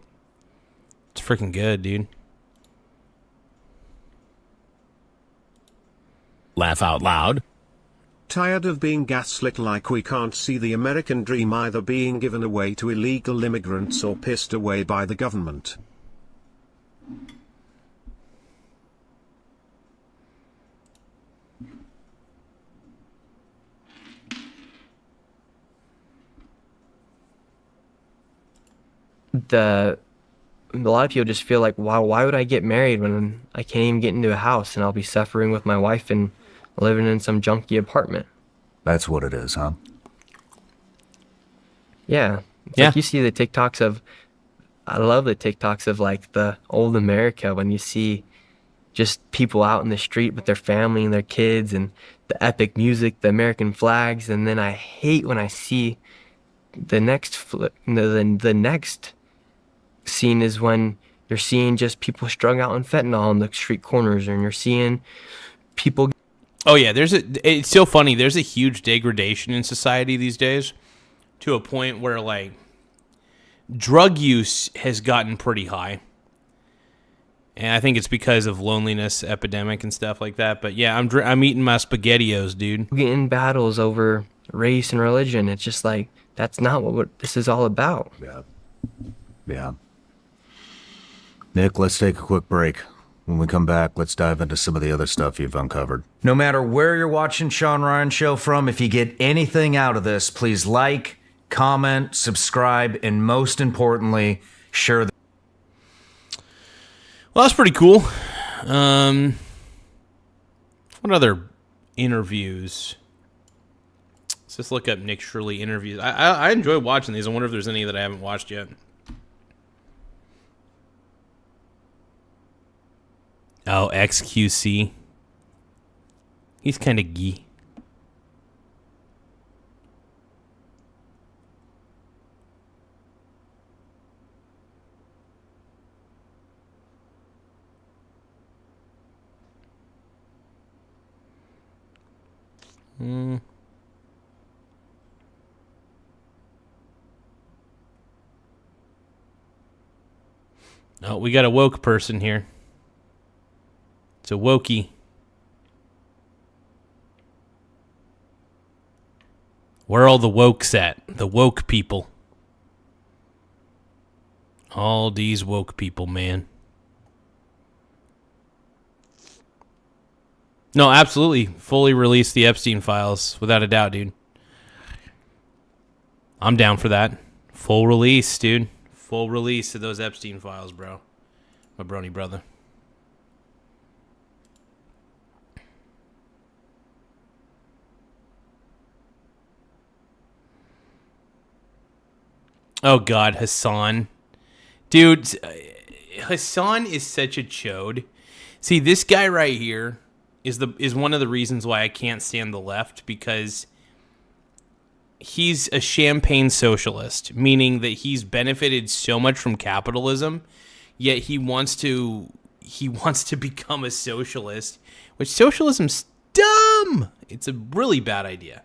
It's freaking good, dude. Laugh out loud. Tired of being gaslit like we can't see the American dream either being given away to illegal immigrants or pissed away by the government. A lot of people just feel like, wow, why would I get married when I can't even get into a house and I'll be suffering with my wife and living in some junky apartment? That's what it is, huh? Yeah. It's like you see the TikToks of, I love the TikToks of like the old America when you see just people out in the street with their family and their kids and the epic music, the American flags. And then I hate when I see the next the next scene is when you're seeing just people strung out on fentanyl on the street corners, and you're seeing people. Oh yeah, it's so funny. There's a huge degradation in society these days to a point where like drug use has gotten pretty high. And I think it's because of loneliness epidemic and stuff like that. But yeah, I'm eating my SpaghettiOs, dude. Getting battles over race and religion. It's just like, that's not what this is all about. Yeah. Nick, let's take a quick break. When we come back, let's dive into some of the other stuff you've uncovered. No matter where you're watching Sean Ryan Show from, if you get anything out of this, please like, comment, subscribe, and most importantly, share the... Well, that's pretty cool. What other interviews? Let's just look up Nick Shirley interviews. I enjoy watching these. I wonder if there's any that I haven't watched yet. Oh, XQC. He's kind of gay. Oh, we got a woke person here. It's a wokey. Where are all the wokes at? The woke people. All these woke people, man. No, absolutely. Fully release the Epstein files, without a doubt, dude. I'm down for that. Full release, dude. Full release of those Epstein files, bro. My brony brother. Oh, God, Hasan. Dude, Hasan is such a chode. See, this guy right here is one of the reasons why I can't stand the left, because he's a champagne socialist, meaning that he's benefited so much from capitalism, yet he wants to become a socialist, which socialism's dumb. It's a really bad idea.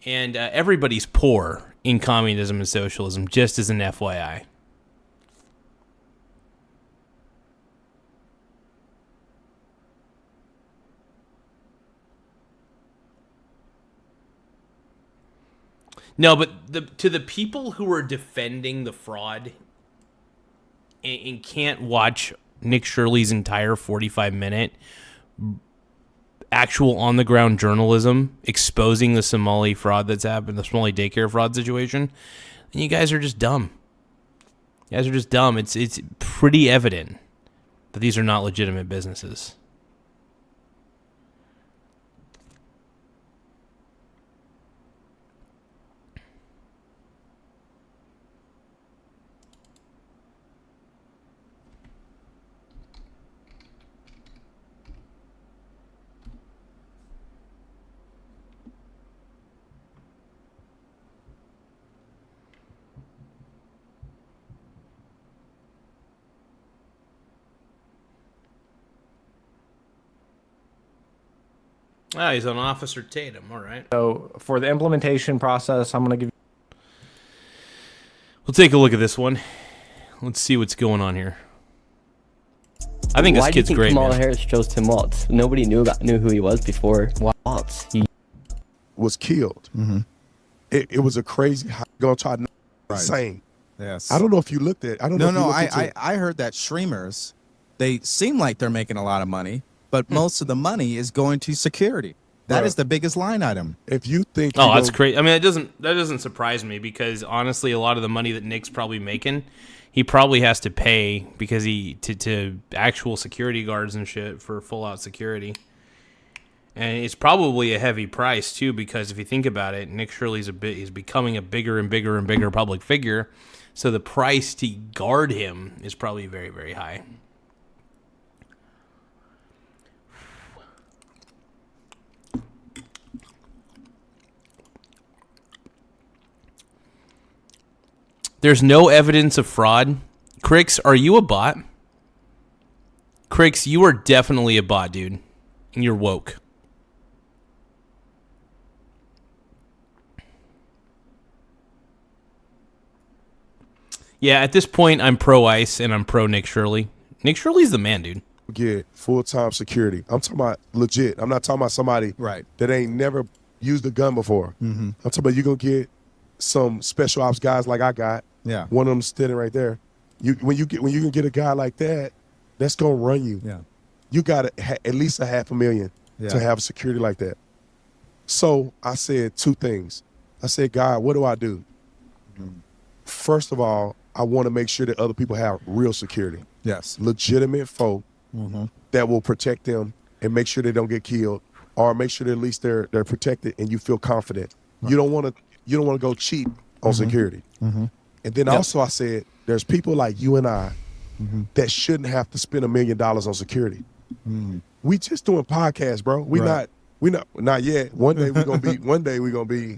And everybody's poor in communism and socialism, just as an FYI. No, but to the people who are defending the fraud and can't watch Nick Shirley's entire 45-minute actual on-the-ground journalism exposing the Somali fraud that's happened, the Somali daycare fraud situation, and you guys are just dumb. You guys are just dumb. It's pretty evident that these are not legitimate businesses. Ah, he's on Officer Tatum. All right. So for the implementation process, I'm going to give you. We'll take a look at this one. Let's see what's going on here. I think this kid's great. Kamala Man. Harris chose Tim Walz? Nobody knew who he was before Walz. He was killed. It was a crazy. Gonna try to insane. Yes. I don't know if you looked at. I don't know. No, if you looked I heard that streamers, they seem like they're making a lot of money, but most of the money is going to security. That is the biggest line item. If you think, oh, that's crazy. I mean, that doesn't surprise me because honestly, a lot of the money that Nick's probably making, he probably has to pay because to actual security guards and shit for full out security. And it's probably a heavy price too, because if you think about it, Nick Shirley's he's becoming a bigger and bigger and bigger public figure, so the price to guard him is probably very, very high. There's no evidence of fraud. Crix, are you a bot? Crix, you are definitely a bot, dude. And you're woke. Yeah, at this point, I'm pro ICE and I'm pro Nick Shirley. Nick Shirley's the man, dude. Get full-time security. I'm talking about legit. I'm not talking about somebody that ain't never used a gun before. I'm talking about you're going to get some special ops guys like I got. Yeah. One of them standing right there. When you can get a guy like that, that's going to run you. Yeah. You got at least $500,000 to have security like that. So I said two things. I said, God, what do I do? First of all, I want to make sure that other people have real security. Yes. Legitimate folk that will protect them and make sure they don't get killed, or make sure that at least they're protected and you feel confident. Right. You don't want to go cheap on security. And then also I said, there's people like you and I that shouldn't have to spend $1 million on security. We just doing podcasts, bro. We not yet. One day we're gonna be,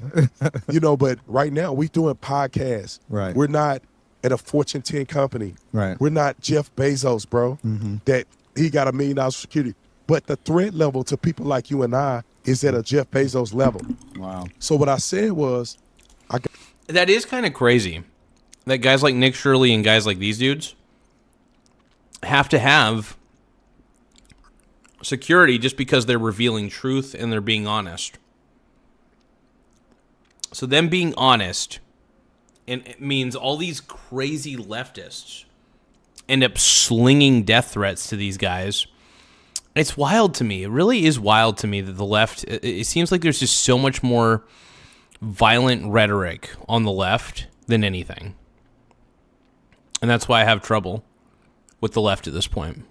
but right now we doing podcasts. Right. We're not at a Fortune 10 company. Right. We're not Jeff Bezos, bro, that he got $1 million for security. But the threat level to people like you and I is at a Jeff Bezos level. Wow. So what I said was, that is kind of crazy that guys like Nick Shirley and guys like these dudes have to have security just because they're revealing truth and they're being honest. So them being honest, and it means all these crazy leftists end up slinging death threats to these guys. It's wild to me. It really is wild to me that the left, it seems like there's just so much more violent rhetoric on the left than anything. And that's why I have trouble with the left at this point.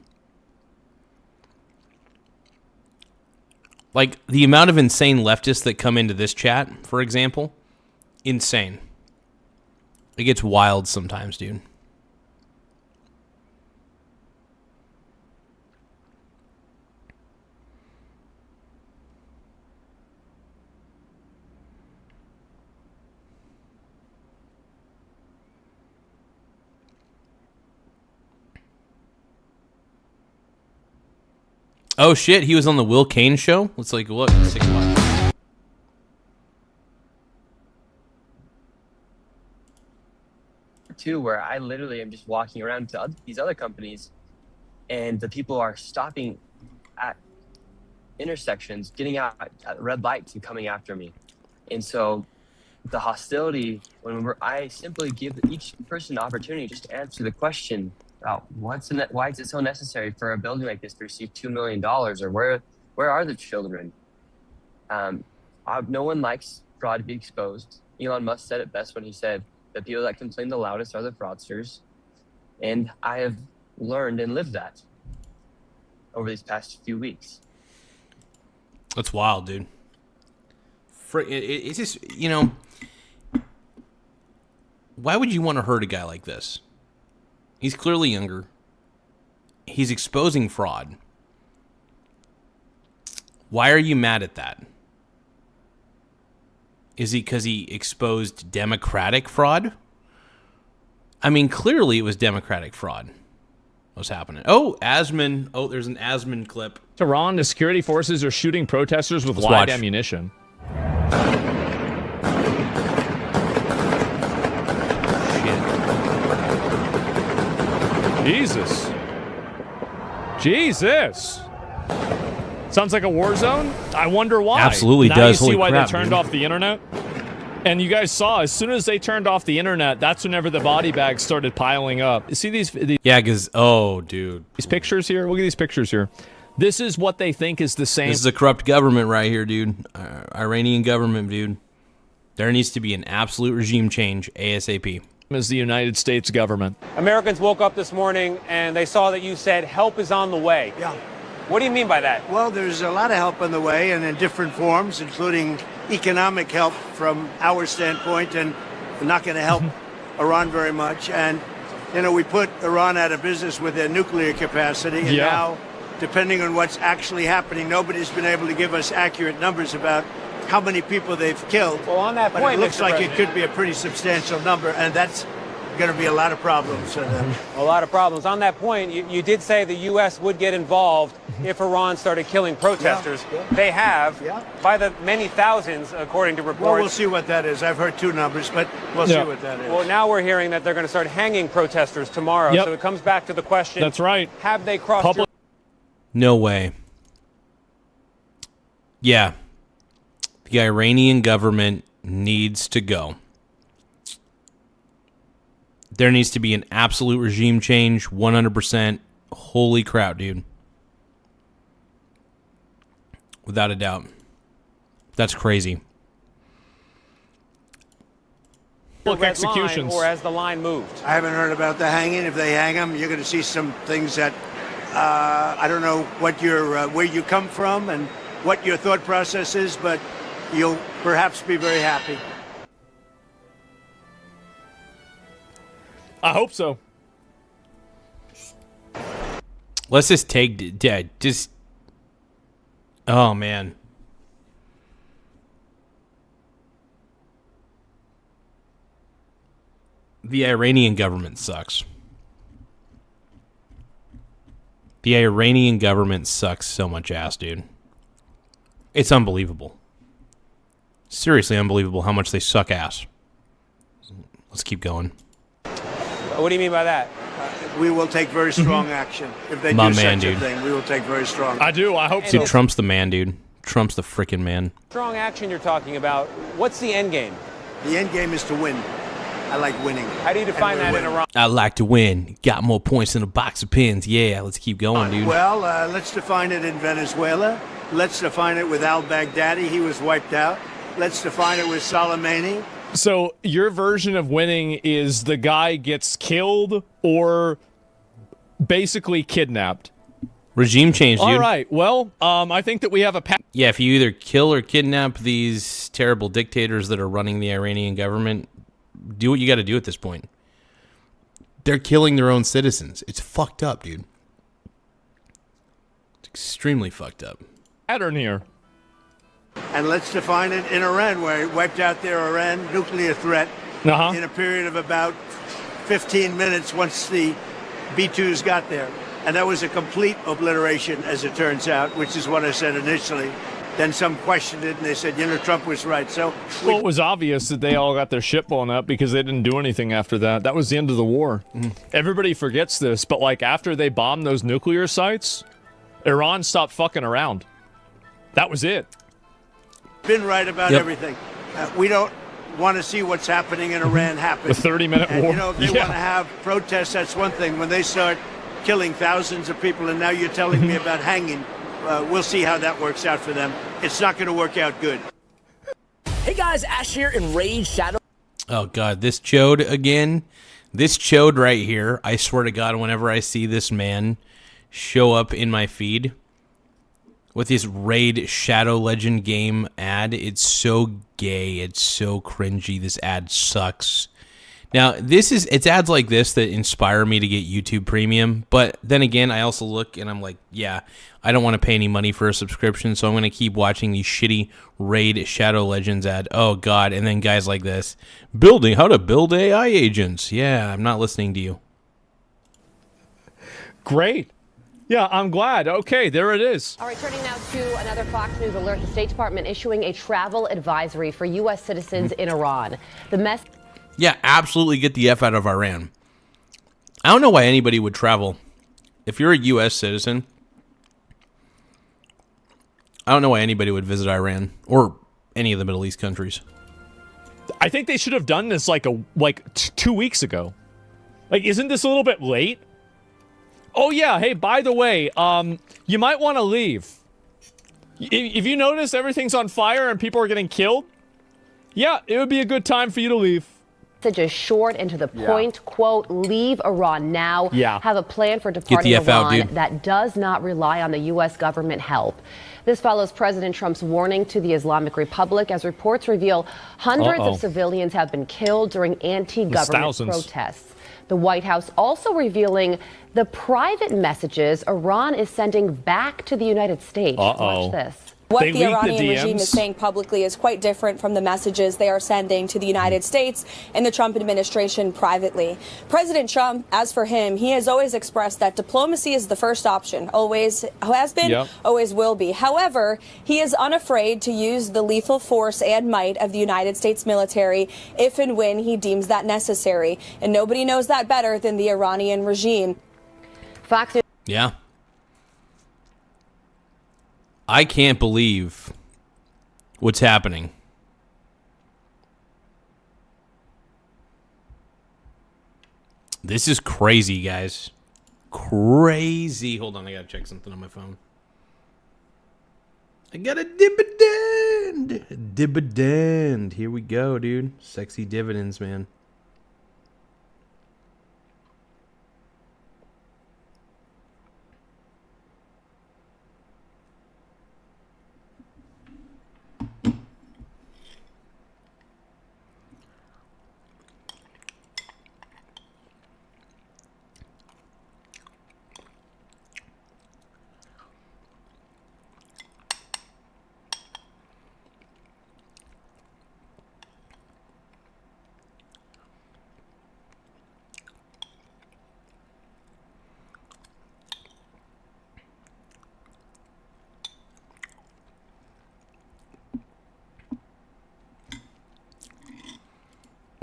Like, the amount of insane leftists that come into this chat, for example, insane. It gets wild sometimes, dude. Oh shit, he was on the Will Kane show? Let's look. Let's take a watch. Too, where I literally am just walking around to these other companies, and the people are stopping at intersections, getting out at red lights and coming after me. And so the hostility, I simply give each person an opportunity just to answer the question about why is it so necessary for a building like this to receive $2 million, or where are the children? No one likes fraud to be exposed. Elon Musk said it best when he said, the people that complain the loudest are the fraudsters. And I have learned and lived that over these past few weeks. That's wild, dude. It's just, why would you want to hurt a guy like this? He's clearly younger. He's exposing fraud. Why are you mad at that? Is he because he exposed Democratic fraud? I mean, clearly it was Democratic fraud. what's happening. Oh, Asman. Oh, there's an Asman clip. Iran, the security forces are shooting protesters with Let's live watch. ammunition. Jesus. Jesus. Sounds like a war zone. I wonder why. Absolutely now does. You see Holy why crap, they turned dude. off the internet? And you guys saw, as soon as they turned off the internet, that's whenever the body bags started piling up. You see these Yeah, because, oh, dude. these pictures here? Look at these pictures here. This is what they think is the same. This is a corrupt government right here, dude. Iranian government, dude. There needs to be an absolute regime change ASAP. As the United States government. Americans woke up this morning and they saw that you said help is on the way. Yeah. What do you mean by that? Well, there's a lot of help on the way and in different forms, including economic help from our standpoint, and we're not going to help Iran very much. And, you know, we put Iran out of business with their nuclear capacity, and now, depending on what's actually happening, nobody's been able to give us accurate numbers about how many people they've killed. Well, on that but point, it looks Mr. like President, it could be a pretty substantial number, and that's going to be a lot of problems for them. a lot of problems. On that point, you did say the U.S. would get involved if Iran started killing protesters. They have, by the many thousands, according to reports. Well, we'll see what that is. I've heard two numbers, but we'll see what that is. Well, now we're hearing that they're going to start hanging protesters tomorrow. Yep. So it comes back to the question. That's right. Have they crossed your... No way. Yeah. The Iranian government needs to go. There needs to be an absolute regime change, 100%. Holy crap, dude. Without a doubt. That's crazy. Look, red executions. Or has the line moved? I haven't heard about the hanging. If they hang them, you're going to see some things that I don't know what your where you come from and what your thought process is, but you'll perhaps be very happy. I hope so. Let's just take... Just... Oh, man. The Iranian government sucks. The Iranian government sucks so much ass, dude. It's unbelievable. Seriously unbelievable how much they suck ass. Let's keep going. What do you mean by that? We will take very strong action. If they My do man, such dude. a thing, we will take very strong I do. I hope Dude, so. Trump's the man, dude. Trump's the freaking man. Strong action you're talking about. What's the end game? The end game is to win. I like winning. How do you define that in Iran? I like to win. Got more points than a box of pins. Yeah, let's keep going, dude. Well, let's define it in Venezuela. Let's define it with al-Baghdadi. He was wiped out. Let's define it with Soleimani. So your version of winning is the guy gets killed or basically kidnapped. Regime change, dude. All right. Well, I think that we have a Yeah, if you either kill or kidnap these terrible dictators that are running the Iranian government, do what you got to do at this point. They're killing their own citizens. It's fucked up, dude. It's extremely fucked up. pattern here. And let's define it in Iran, where it wiped out their Iran nuclear threat in a period of about 15 minutes once the B-2s got there. And that was a complete obliteration, as it turns out, which is what I said initially. Then some questioned it, and they said, you know, Trump was right. So, Well, it was obvious that they all got their shit blown up because they didn't do anything after that. That was the end of the war. Everybody forgets this, but like after they bombed those nuclear sites, Iran stopped fucking around. That was it. been right about everything. We don't want to see what's happening in Iran happen. The 30-minute And, war. you know, if they want to have protests, that's one thing. When they start killing thousands of people, and now you're telling me about hanging, we'll see how that works out for them. It's not going to work out good. Hey guys, Ash here in Rage Shadow. Oh, God, this chode again. This chode right here, I swear to God, whenever I see this man show up in my feed with this Raid Shadow Legend game ad, it's so gay. It's so cringy. This ad sucks. Now, it's ads like this that inspire me to get YouTube Premium, but then again, I also look and I'm like, yeah, I don't want to pay any money for a subscription, so I'm going to keep watching these shitty Raid Shadow Legends ad. Oh, God, and then guys like this. How to build AI agents. Yeah, I'm not listening to you. Great. Yeah, I'm glad. Okay, there it is. All right, turning now to another Fox News alert. The State Department issuing a travel advisory for U.S. citizens in Iran. Yeah, absolutely get the F out of Iran. I don't know why anybody would travel. If you're a U.S. citizen, I don't know why anybody would visit Iran or any of the Middle East countries. I think they should have done this like 2 weeks ago. Like, isn't this a little bit late? Oh yeah, hey, by the way, you might want to leave. If you notice everything's on fire and people are getting killed, yeah, it would be a good time for you to leave. Message is short and to the point, quote, leave Iran now. Yeah. Have a plan for departing Get the F out, Iran dude. that does not rely on the U.S. government help. This follows President Trump's warning to the Islamic Republic as reports reveal hundreds of civilians have been killed during anti-government protests. The White House also revealing the private messages Iran is sending back to the United States. Watch this. What the Iranian regime is saying publicly is quite different from the messages they are sending to the United States and the Trump administration privately. President Trump, as for him, he has always expressed that diplomacy is the first option, always has been, always will be. However, he is unafraid to use the lethal force and might of the United States military if and when he deems that necessary. And nobody knows that better than the Iranian regime. Fox. Yeah. I can't believe what's happening. This is crazy, guys. Crazy. Hold on, I gotta check something on my phone. I got a dividend. Dividend. Here we go, dude. Sexy dividends, man.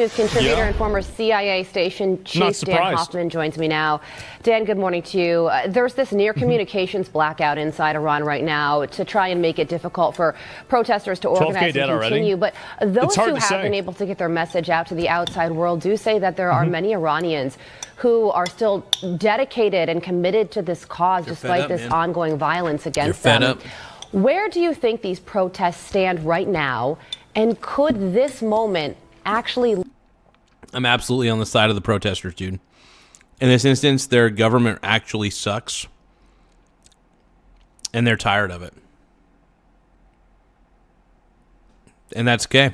News contributor and former CIA station chief Dan Hoffman joins me now. Dan, good morning to you. There's this near communications blackout inside Iran right now to try and make it difficult for protesters to organize and continue. But those who have been able to get their message out to the outside world do say that there are many Iranians who are still dedicated and committed to this cause despite this ongoing violence against them. Where do you think these protests stand right now? And could this moment actually... I'm absolutely on the side of the protesters, dude. In this instance, their government actually sucks. And they're tired of it. And that's okay.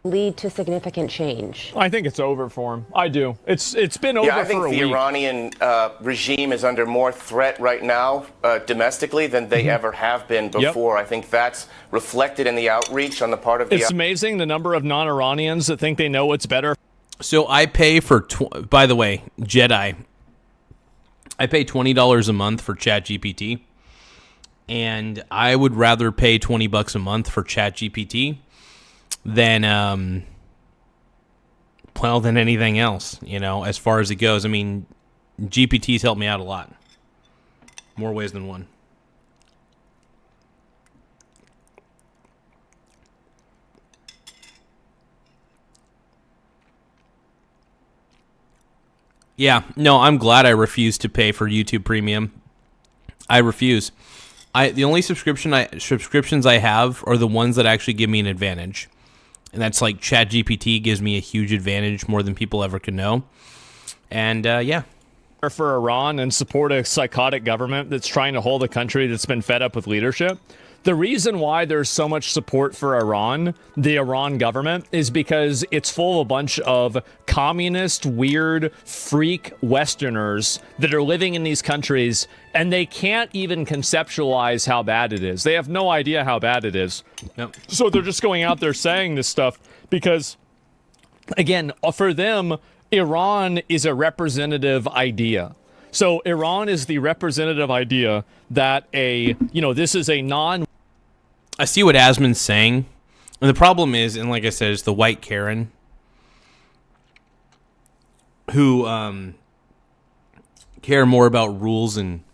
Lead to significant change? I think it's over for him. I do. It's been over for a week. Yeah, I think the Iranian regime is under more threat right now domestically than they ever have been before. I think that's reflected in the outreach on the part of the... It's amazing the number of non-Iranians that think they know what's better. So I pay for... by the way, Jedi. I pay $20 a month for ChatGPT. And I would rather pay $20 a month for ChatGPT than than anything else, you know, as far as it goes. I mean, GPT's helped me out a lot. More ways than one. Yeah, no, I'm glad I refused to pay for YouTube Premium. I refuse. The only subscriptions I have are the ones that actually give me an advantage. And that's like ChatGPT gives me a huge advantage, more than people ever could know. And yeah. for Iran and support a psychotic government that's trying to hold a country that's been fed up with leadership. The reason why there's so much support for Iran, the Iran government, is because it's full of a bunch of communist, weird, freak Westerners that are living in these countries, and they can't even conceptualize how bad it is. They have no idea how bad it is. Yep. So they're just going out there saying this stuff because, again, for them, Iran is a representative idea. So Iran is the representative idea that this is a I see what Asmon's saying. And the problem is, and like I said, it's the white Karen who care more about rules and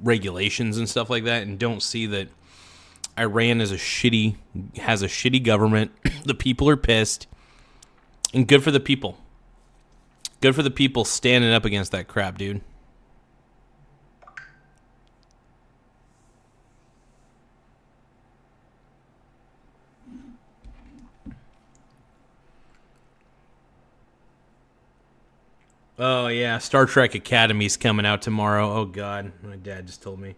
regulations and stuff like that and don't see that Iran has a shitty government. The people are pissed. And good for the people. Good for the people standing up against that crap, dude. Oh, yeah. Star Trek Academy's coming out tomorrow. Oh, God. My dad just told me.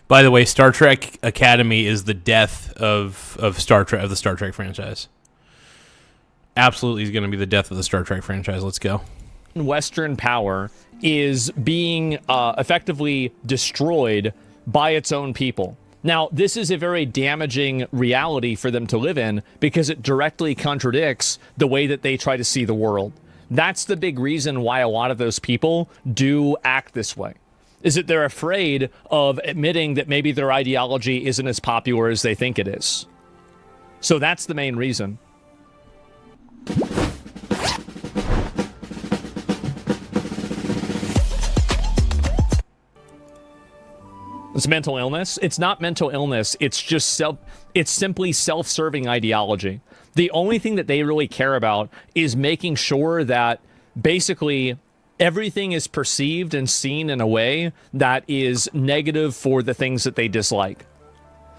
By the way, Star Trek Academy is the death of the Star Trek franchise. Absolutely is going to be the death of the Star Trek franchise. Let's go. Western power is being effectively destroyed by its own people. Now, this is a very damaging reality for them to live in because it directly contradicts the way that they try to see the world. That's the big reason why a lot of those people do act this way, is that they're afraid of admitting that maybe their ideology isn't as popular as they think it is. So that's the main reason. It's mental illness. It's not mental illness. It's simply self-serving ideology. The only thing that they really care about is making sure that basically everything is perceived and seen in a way that is negative for the things that they dislike.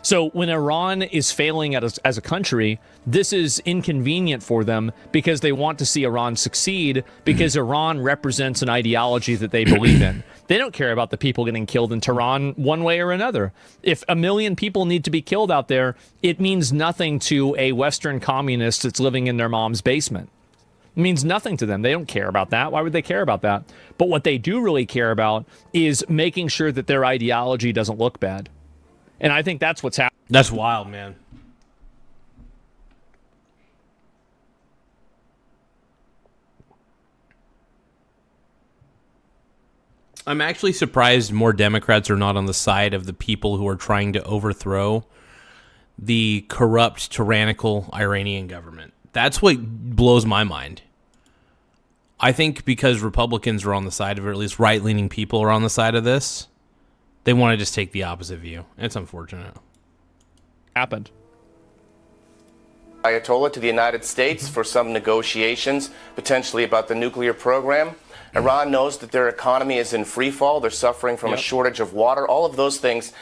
So when Iran is failing as a country, this is inconvenient for them because they want to see Iran succeed because Iran represents an ideology that they believe in. They don't care about the people getting killed in Tehran one way or another. If 1 million people need to be killed out there, it means nothing to a Western communist that's living in their mom's basement. It means nothing to them. They don't care about that. Why would they care about that? But what they do really care about is making sure that their ideology doesn't look bad. And I think that's what's happening. That's wild, man. I'm actually surprised more Democrats are not on the side of the people who are trying to overthrow the corrupt, tyrannical Iranian government. That's what blows my mind. I think because Republicans are on the side of it, or at least right-leaning people are on the side of this, they want to just take the opposite view. It's unfortunate. Happened. Ayatollah to the United States for some negotiations, potentially about the nuclear program. Iran knows that their economy is in free fall. They're suffering from a shortage of water. All of those things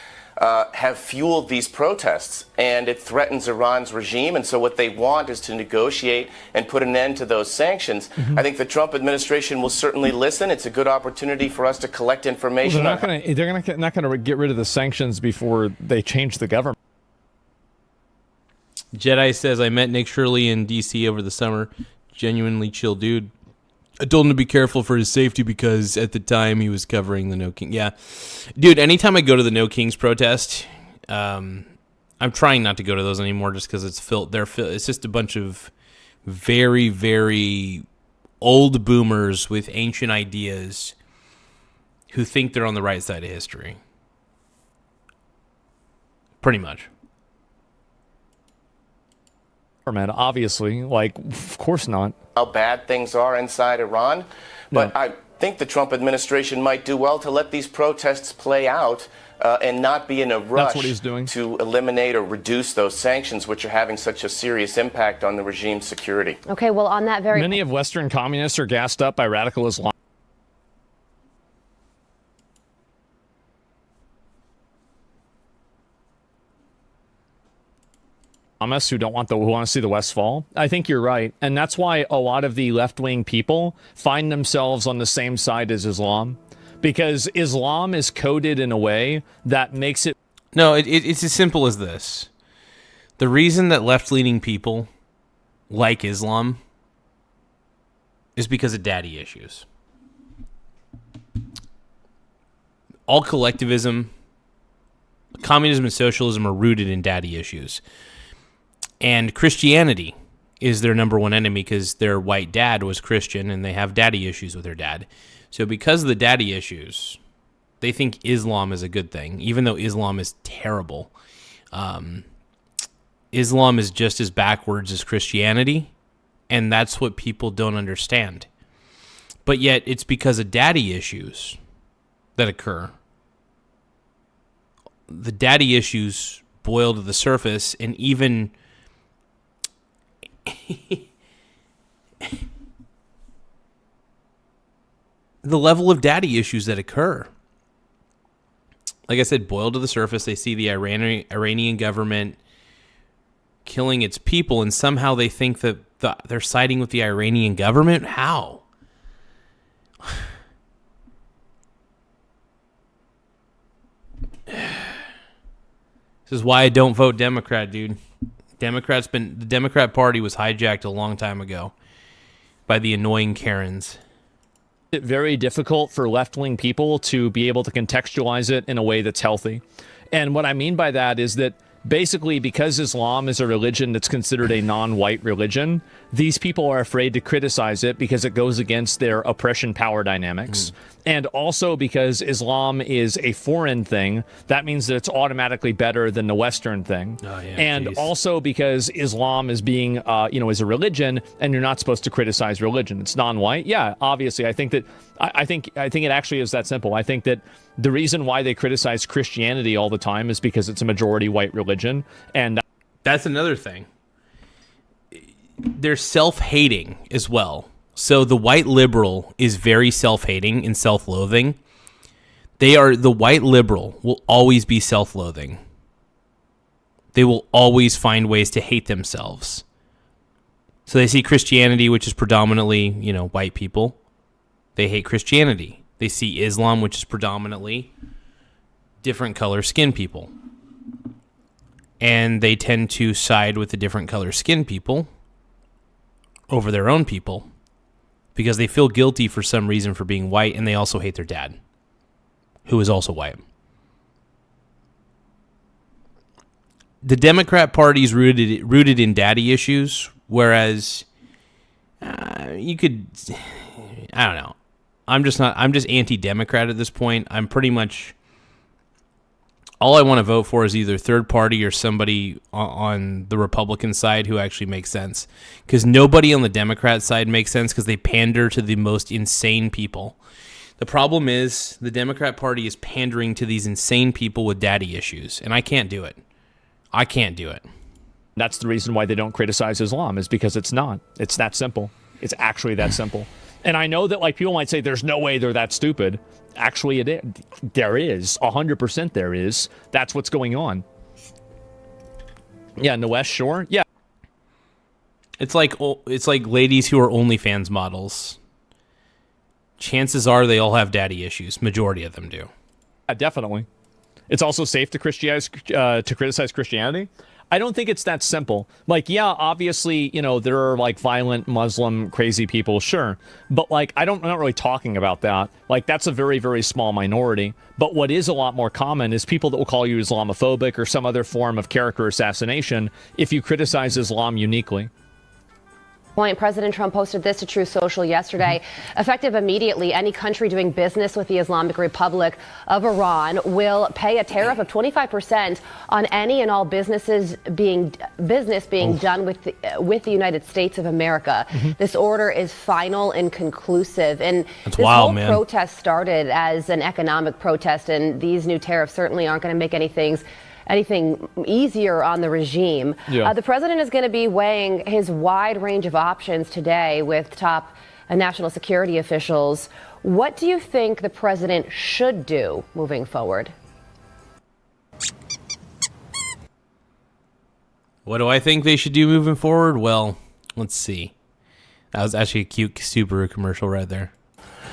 have fueled these protests, and it threatens Iran's regime. And so what they want is to negotiate and put an end to those sanctions. I think the Trump administration will certainly listen. It's a good opportunity for us to collect information. Well, they're not going to get rid of the sanctions before they change the government. Jedi says, I met Nick Shirley in D.C. over the summer. Genuinely chill dude. I told him to be careful for his safety because at the time he was covering the No King. Yeah. Dude, anytime I go to the No Kings protest, I'm trying not to go to those anymore just because it's just a bunch of very, very old boomers with ancient ideas who think they're on the right side of history. Pretty much. Man, obviously, of course not. How bad things are inside Iran, but I think the Trump administration might do well to let these protests play out and not be in a rush That's what he's doing. to eliminate or reduce those sanctions, which are having such a serious impact on the regime's security. Okay, well, on that very... Many of Western communists are gassed up by radical Islam. Who don't want who want to see the West fall. I think you're right, and that's why a lot of the left-wing people find themselves on the same side as Islam, because Islam is coded in a way that makes it. No, it's as simple as this. The reason that left-leaning people like Islam is because of daddy issues. All collectivism, communism, and socialism are rooted in daddy issues. And Christianity is their number one enemy because their white dad was Christian and they have daddy issues with their dad. So because of the daddy issues, they think Islam is a good thing, even though Islam is terrible. Islam is just as backwards as Christianity, and that's what people don't understand. But yet it's because of daddy issues that occur. The daddy issues boil to the surface, and even... the level of daddy issues that occur, like I said, boil to the surface. They see the Iranian government killing its people, and somehow they think that they're siding with the Iranian government. How? This is why I don't vote Democrat, dude. The Democrat Party was hijacked a long time ago by the annoying Karens. It's very difficult for left-wing people to be able to contextualize it in a way that's healthy. And what I mean by that is that basically because Islam is a religion that's considered a non-white religion, these people are afraid to criticize it because it goes against their oppression power dynamics. And also because Islam is a foreign thing, that means that it's automatically better than the Western thing. Also because Islam is being, is a religion, and you're not supposed to criticize religion. It's non-white. Yeah, obviously. I think it actually is that simple. I think that the reason why they criticize Christianity all the time is because it's a majority white religion, and that's another thing. They're self-hating as well. So the white liberal is very self-hating and self-loathing. The white liberal will always be self-loathing. They will always find ways to hate themselves. So they see Christianity, which is predominantly, white people. They hate Christianity. They see Islam, which is predominantly different color skin people. And they tend to side with the different color skin people over their own people because they feel guilty for some reason for being white, and they also hate their dad, who is also white. The Democrat Party is rooted in daddy issues, whereas I don't know. I'm just anti-Democrat at this point. I'm pretty much, all I want to vote for is either third party or somebody on the Republican side who actually makes sense. Because nobody on the Democrat side makes sense because they pander to the most insane people. The problem is the Democrat Party is pandering to these insane people with daddy issues, and I can't do it. I can't do it. That's the reason why they don't criticize Islam, is because it's not. It's that simple. It's actually that simple. And I know that people might say there's no way they're that stupid. Actually, there is. 100% there is. That's what's going on. Yeah, in the West, sure. Yeah. It's like ladies who are OnlyFans models. Chances are they all have daddy issues. Majority of them do. Yeah, definitely. It's also safe to criticize Christianity. I don't think it's that simple. Obviously, there are violent Muslim crazy people, sure. But I'm not really talking about that. That's a very, very small minority. But what is a lot more common is people that will call you Islamophobic or some other form of character assassination if you criticize Islam uniquely. point. President Trump posted this to Truth Social yesterday. Effective immediately, any country doing business with the Islamic Republic of Iran will pay a tariff of 25% on any and all business being done with the United States of America. This order is final and conclusive. And That's this wild, whole man. protest started as an economic protest, and these new tariffs certainly aren't going to make anything easier on the regime. Yeah. The president is going to be weighing his wide range of options today with top national security officials. What do you think the president should do moving forward? What do I think they should do moving forward? Well, let's see. That was actually a cute Subaru commercial right there.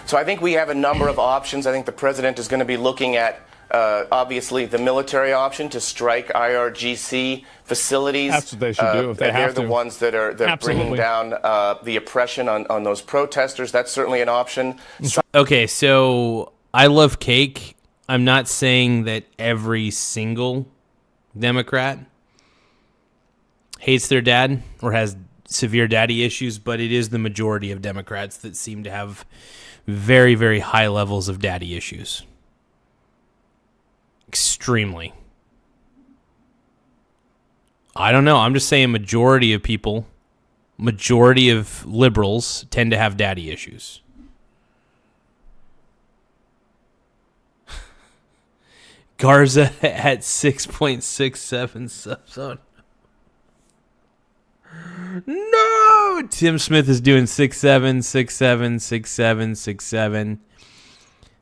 So I think we have a number of options. I think the president is going to be looking at obviously the military option to strike IRGC facilities. That's what they should do if they they're have the to. ones that are bringing down the oppression on those protesters. That's certainly an option. Okay, so I love cake. I'm not saying that every single Democrat hates their dad or has severe daddy issues, but it is the majority of Democrats that seem to have very, very high levels of daddy issues. Extremely. I don't know. I'm just saying majority of people, majority of liberals tend to have daddy issues. Garza at 6.67 subs on. No! Tim Smith is doing 6'7", 6'7", 6'7", 6'7".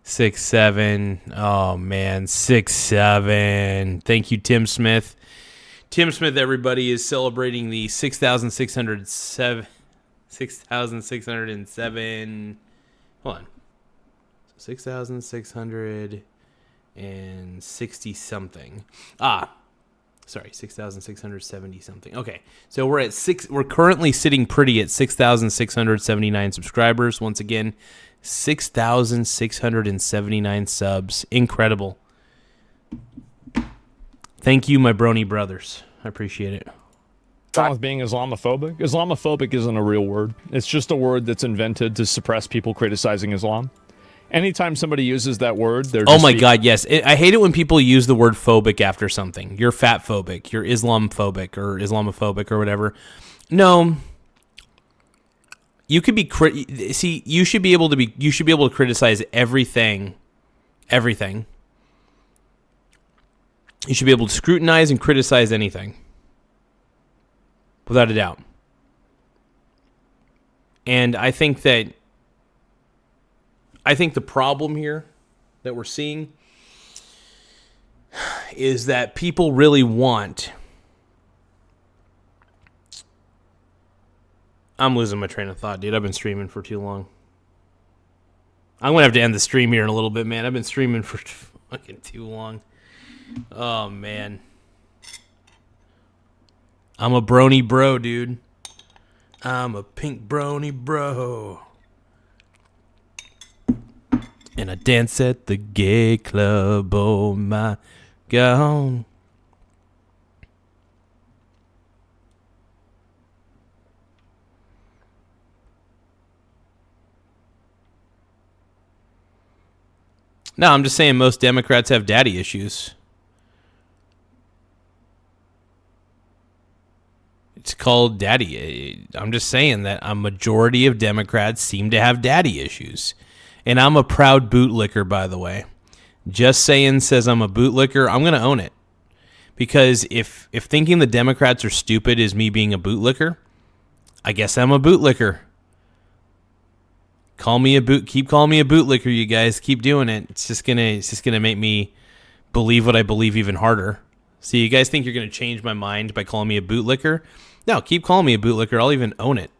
6'7". Oh man, 6'7". Thank you, Tim Smith. Tim Smith, everybody, is celebrating the 6,607. Hold on. 6,660 something. Sorry, 6,670 something. Okay, so we're currently sitting pretty at 6,679 subscribers. Once again, 6,679 subs. Incredible. Thank you, my brony brothers. I appreciate it. What's wrong with being Islamophobic? Islamophobic isn't a real word. It's just a word that's invented to suppress people criticizing Islam. Anytime somebody uses that word, they're just... Oh my God, yes. I hate it when people use the word phobic after something. You're fat phobic. You're Islamophobic or Islamophobic or whatever. No. You could be... See, you should be able to criticize everything. Everything. You should be able to scrutinize and criticize anything. Without a doubt. And I think the problem here that we're seeing is that people really want... I'm losing my train of thought, dude. I've been streaming for too long. I'm going to have to end the stream here in a little bit, man. I've been streaming for fucking too long. Oh, man. I'm a brony bro, dude. I'm a pink brony bro. And I dance at the gay club, oh my God. No, I'm just saying most Democrats have daddy issues. It's called daddy. I'm just saying that a majority of Democrats seem to have daddy issues. And I'm a proud bootlicker, by the way. Just Saying says I'm a bootlicker. I'm going to own it. Because if thinking the Democrats are stupid is me being a bootlicker, I guess I'm a bootlicker. Keep calling me a bootlicker, you guys. Keep doing it. It's just gonna make me believe what I believe even harder. So you guys think you're gonna change my mind by calling me a bootlicker? No, keep calling me a bootlicker. I'll even own it.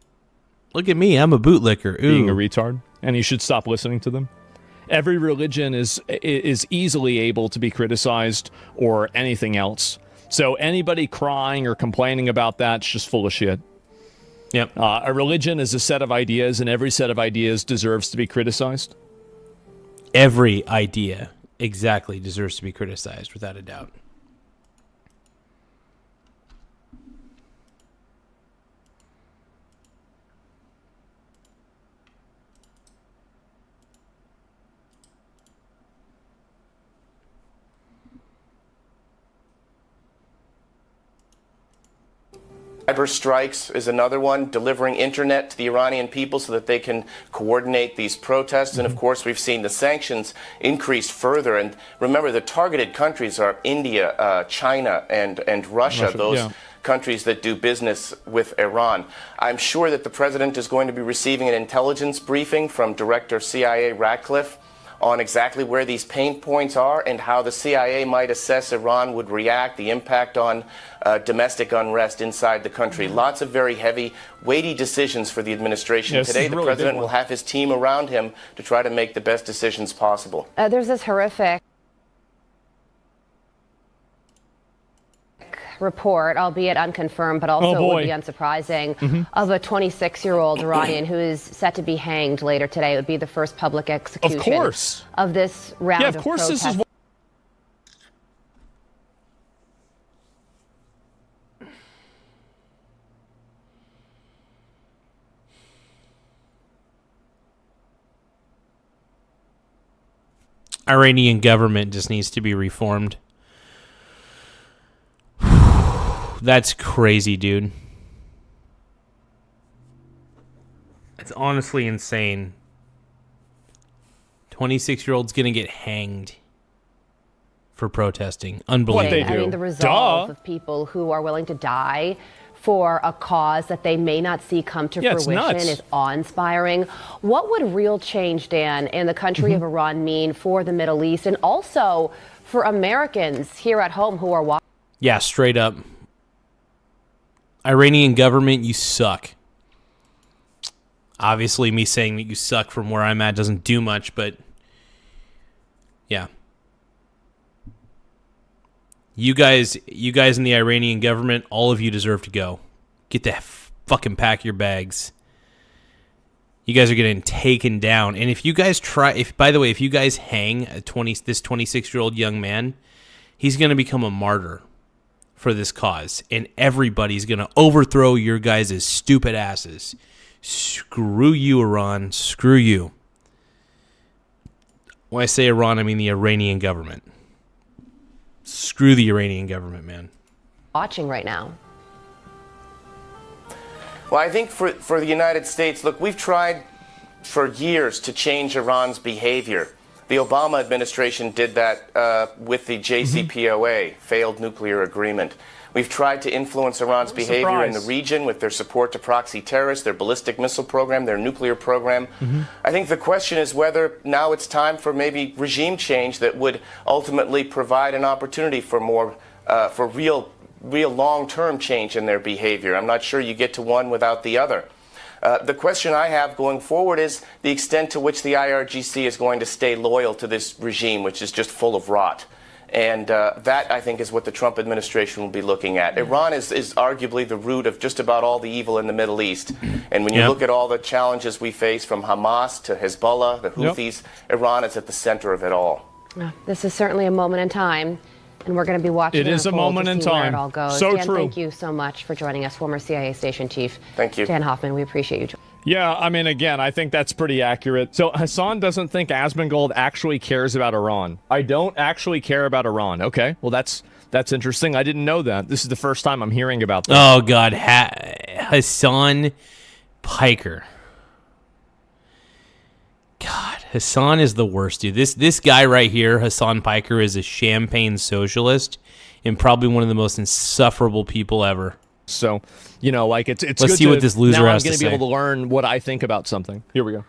Look at me, I'm a bootlicker. Ooh. Being a retard, and you should stop listening to them. Every religion is easily able to be criticized or anything else. So anybody crying or complaining about that's just full of shit. Yep. A religion is a set of ideas, and every set of ideas deserves to be criticized. Every idea exactly deserves to be criticized, without a doubt. Cyber strikes is another one, delivering internet to the Iranian people so that they can coordinate these protests. And of course, we've seen the sanctions increase further. And remember, the targeted countries are India, China, and Russia, those countries that do business with Iran. I'm sure that the president is going to be receiving an intelligence briefing from Director CIA Ratcliffe on exactly where these pain points are and how the CIA might assess Iran would react, the impact on domestic unrest inside the country. Lots of very heavy, weighty decisions for the administration. Today, the president will have his team around him to try to make the best decisions possible. There's this horrific report, albeit unconfirmed, but also would be unsurprising, of a 26-year-old Iranian who is set to be hanged later today. It would be the first public execution of this round of protests. This is Iranian government just needs to be reformed. That's crazy, dude. It's honestly insane. 26-year-old's gonna get hanged for protesting. Unbelievable. I mean, the resolve of people who are willing to die for a cause that they may not see come to fruition is awe-inspiring. What would real change, Dan, in the country of Iran mean for the Middle East and also for Americans here at home who are watching? Yeah, straight up. Iranian government, you suck. Obviously, me saying that you suck from where I'm at doesn't do much, but yeah. You guys in the Iranian government, all of you deserve to go. Get the fucking pack your bags. You guys are getting taken down. And if you guys by the way, if you this 26-year-old young man, he's going to become a martyr for this cause, and everybody's going to overthrow your guys' stupid asses. Screw you, Iran. Screw you. When I say Iran, I mean the Iranian government. Screw the Iranian government, man. Watching right now. Well, I think for the United States, look, we've tried for years to change Iran's behavior. The Obama administration did that with the JCPOA, failed nuclear agreement. We've tried to influence Iran's behavior in the region with their support to proxy terrorists, their ballistic missile program, their nuclear program. I think the question is whether now it's time for maybe regime change that would ultimately provide an opportunity for more, for real long-term change in their behavior. I'm not sure you get to one without the other. The question I have going forward is the extent to which the IRGC is going to stay loyal to this regime, which is just full of rot. And that, I think, is what the Trump administration will be looking at. Iran is arguably the root of just about all the evil in the Middle East. And when you look at all the challenges we face, from Hamas to Hezbollah, the Houthis, Iran is at the center of it all. This is certainly a moment in time, and we're going to be watching it. It is a moment in time. Where it all goes. So Dan, true. thank you so much for joining us, former CIA station chief. Thank you. Dan Hoffman, we appreciate you. Yeah, I mean, again, I think that's pretty accurate. So Hasan doesn't think Asmongold actually cares about Iran. I don't actually care about Iran. Okay, well, that's interesting. I didn't know that. This is the first time I'm hearing about that. Oh, God. Hasan Piker. God, Hasan is the worst, dude. This guy right here, Hasan Piker, is a champagne socialist and probably one of the most insufferable people ever. So, you know, like it's Let's good see what this loser now has to I'm going to say. be able to learn what I think about something. Here we go.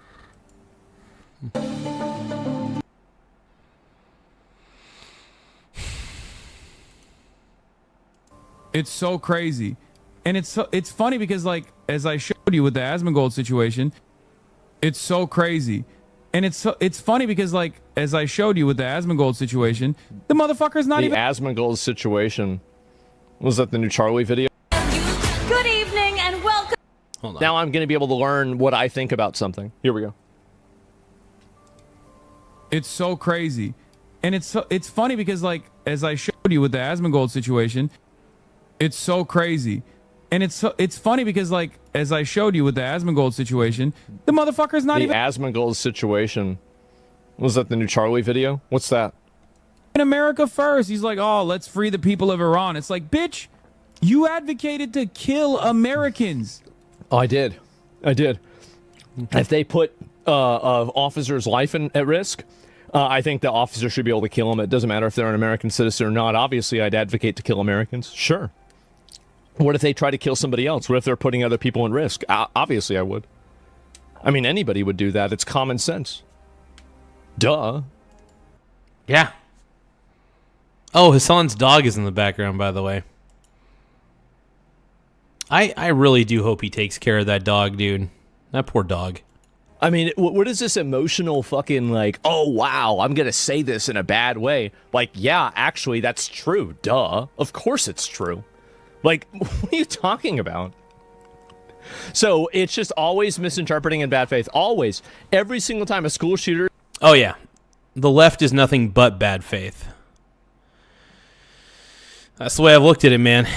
It's so crazy. And it's funny because, like, as I showed you with the Asmongold situation, it's so crazy. And it's funny because, like, as I showed you with the Asmongold situation, the motherfucker's not the even... The Asmongold situation. Was that the new Charlie video? Good evening and welcome. Hold on. Now I'm going to be able to learn what I think about something. Here we go. It's so crazy. And it's funny because, like, as I showed you with the Asmongold situation, it's so crazy. And it's funny because, like, as I showed you with the Asmongold situation, the motherfucker's not even... The Asmongold situation. Was that the new Charlie video? What's that? In America first. He's like, oh, let's free the people of Iran. It's like, bitch, You advocated to kill Americans. Oh, I did. If they put officer's life at risk, I think the officer should be able to kill them. It doesn't matter if they're an American citizen or not. Obviously, I'd advocate to kill Americans. Sure. What if they try to kill somebody else? What if they're putting other people in risk? Obviously, I would. I mean, anybody would do that. It's common sense. Duh. Yeah. Oh, Hasan's dog is in the background, by the way. I really do hope he takes care of that dog, dude. That poor dog. I mean, what is this emotional fucking like, oh, wow, I'm going to say this in a bad way. Like, yeah, actually, that's true. Duh. Of course it's true. Like, what are you talking about? So it's just always misinterpreting in bad faith. Always. Every single time a school shooter. Oh, yeah. The left is nothing but bad faith. That's the way I've looked at it, man.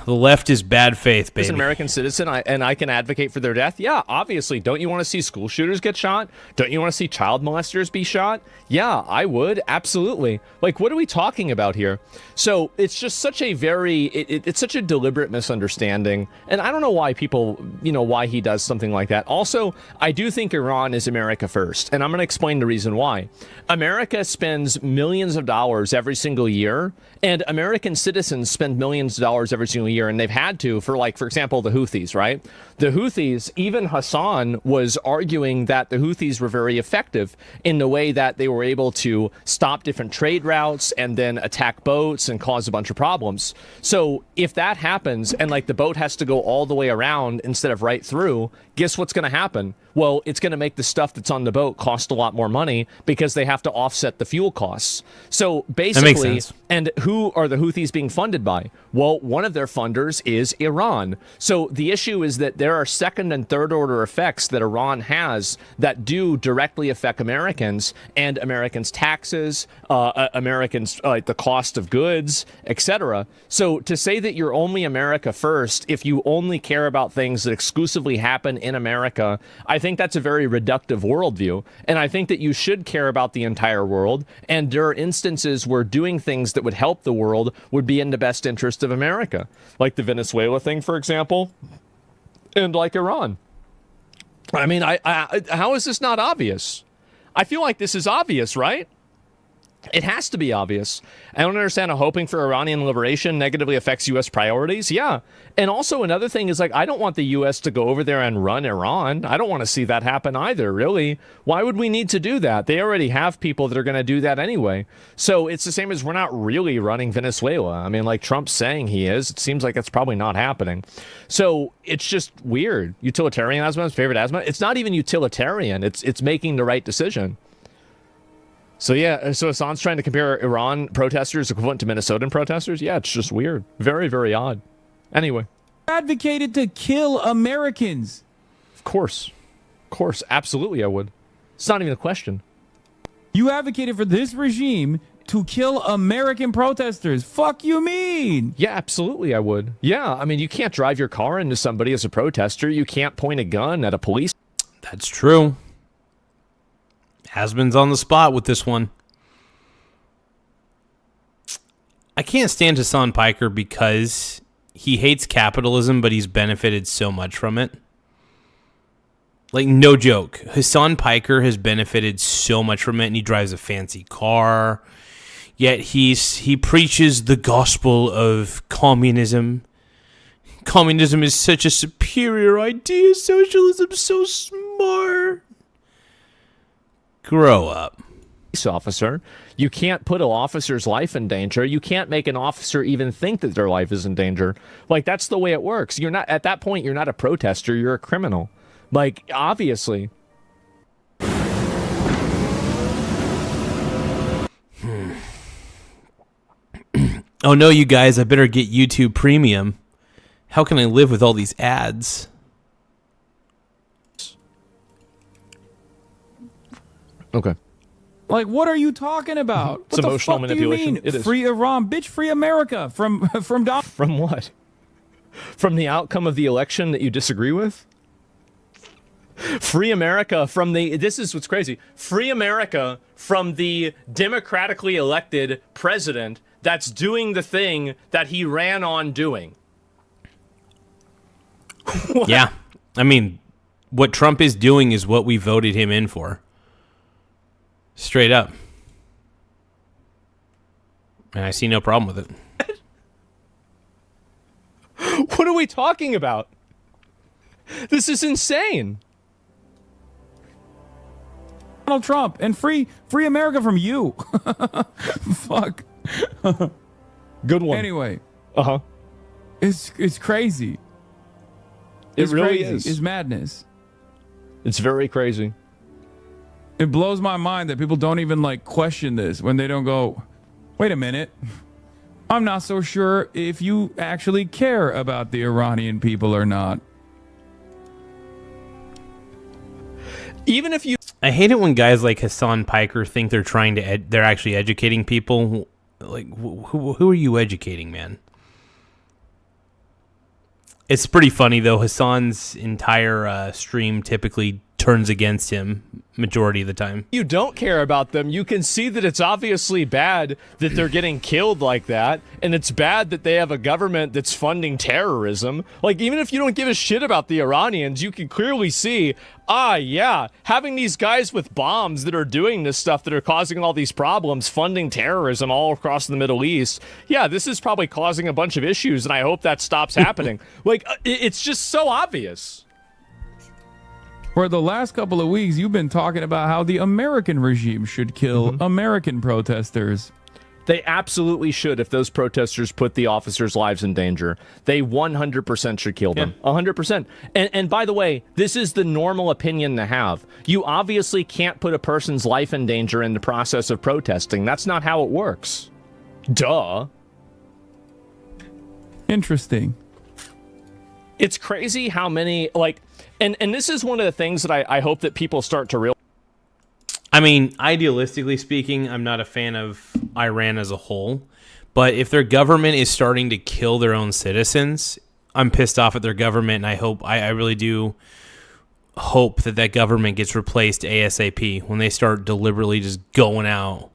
The left is bad faith, baby. As an American citizen, and I can advocate for their death. Yeah, obviously. Don't you want to see school shooters get shot? Don't you want to see child molesters be shot? Yeah, I would. Absolutely. Like, what are we talking about here? So it's just such a it's such a deliberate misunderstanding. And I don't know why people, why he does something like that. Also, I do think Iran is America first. And I'm going to explain the reason why. America spends millions of dollars every single year, and American citizens spend millions of dollars every single year, and they've had to for example, the Houthis, right? The Houthis, even Hasan was arguing that the Houthis were very effective in the way that they were able to stop different trade routes and then attack boats and cause a bunch of problems. So if that happens and the boat has to go all the way around instead of right through, guess what's going to happen? Well, it's going to make the stuff that's on the boat cost a lot more money because they have to offset the fuel costs. So basically, and who are the Houthis being funded by? Well, one of their funders is Iran. So the issue is that there are second and third order effects that Iran has that do directly affect Americans and Americans' taxes, Americans, the cost of goods, etc. So to say that you're only America first if you only care about things that exclusively happen in America, I think that's a very reductive worldview. And I think that you should care about the entire world. And there are instances where doing things that would help the world would be in the best interest of America. Like the Venezuela thing, for example, and like Iran. I mean, how is this not obvious? I feel like this is obvious, right? It has to be obvious. I don't understand how hoping for Iranian liberation negatively affects U.S. priorities. Yeah. And also another thing is I don't want the U.S. to go over there and run Iran. I don't want to see that happen either, really. Why would we need to do that? They already have people that are going to do that anyway. So it's the same as we're not really running Venezuela. I mean, Trump's saying he is. It seems like it's probably not happening. So it's just weird. Utilitarianism, favorite asthma. It's not even utilitarian. It's making the right decision. So yeah, so Hasan's trying to compare Iran protesters equivalent to Minnesotan protesters? Yeah, it's just weird. Very, very odd. Anyway. Advocated to kill Americans. Of course. Absolutely I would. It's not even a question. You advocated for this regime to kill American protesters. Fuck you mean? Yeah, absolutely I would. Yeah, I mean, you can't drive your car into somebody as a protester. You can't point a gun at a police. That's true. Hasman's on the spot with this one. I can't stand Hasan Piker because he hates capitalism, but he's benefited so much from it. No joke. Hasan Piker has benefited so much from it, and he drives a fancy car. Yet he preaches the gospel of communism. Communism is such a superior idea. Socialism's so smart. Grow up. Officer, you can't put an officer's life in danger. You can't make an officer even think that their life is in danger. That's the way it works. You're not, at that point, you're not a protester, you're a criminal. Obviously. Oh no, you guys, I better get YouTube Premium. How can I live with all these ads? Okay. What are you talking about? It's what emotional the fuck manipulation. Do you mean? It is. Free Iran, bitch, free America from From what? From the outcome of the election that you disagree with? Free America from this is what's crazy. Free America from the democratically elected president that's doing the thing that he ran on doing. Yeah. I mean, what Trump is doing is what we voted him in for. Straight up. And I see no problem with it. What are we talking about? This is insane. Donald Trump and free America from you. Fuck. Good one. Anyway. Uh-huh. It's crazy. It really crazy. is. It's madness. It's very crazy. It blows my mind that people don't even like question this when they don't go, wait a minute. I'm not so sure if you actually care about the Iranian people or not. Even if you... I hate it when guys like Hasan Piker think they're trying to... they're actually educating people. Like, who are you educating, man? It's pretty funny, though. Hassan's entire stream typically turns against him majority of the time. You don't care about them. You can see that it's obviously bad that they're getting killed like that, and it's bad that they have a government that's funding terrorism. Like, even if you don't give a shit about the Iranians, you can clearly see, yeah, having these guys with bombs that are doing this stuff that are causing all these problems, funding terrorism all across the Middle East, yeah, this is probably causing a bunch of issues, and I hope that stops happening. Like, it's just so obvious. For the last couple of weeks, you've been talking about how the American regime should kill American protesters. They absolutely should if those protesters put the officers' lives in danger. They 100% should kill them. 100%. And by the way, this is the normal opinion to have. You obviously can't put a person's life in danger in the process of protesting. That's not how it works. Duh. Interesting. It's crazy how many, like... And this is one of the things that I hope that people start to realize. I mean, idealistically speaking, I'm not a fan of Iran as a whole. But if their government is starting to kill their own citizens, I'm pissed off at their government. And I really do hope that government gets replaced ASAP when they start deliberately just going out,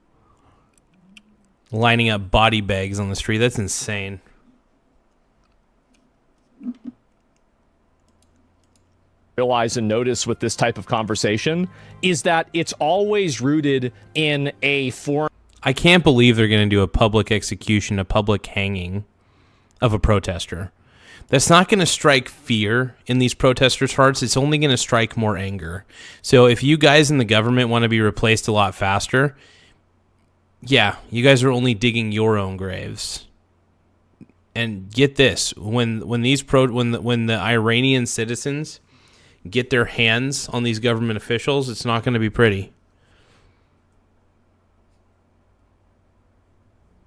lining up body bags on the street. That's insane. Realize and notice with this type of conversation is that it's always rooted in a form. I can't believe they're going to do a public execution, a public hanging of a protester. That's not going to strike fear in these protesters' hearts. It's only going to strike more anger. So if you guys in the government want to be replaced a lot faster, yeah, you guys are only digging your own graves. And get this, when the Iranian citizens get their hands on these government officials, it's not going to be pretty.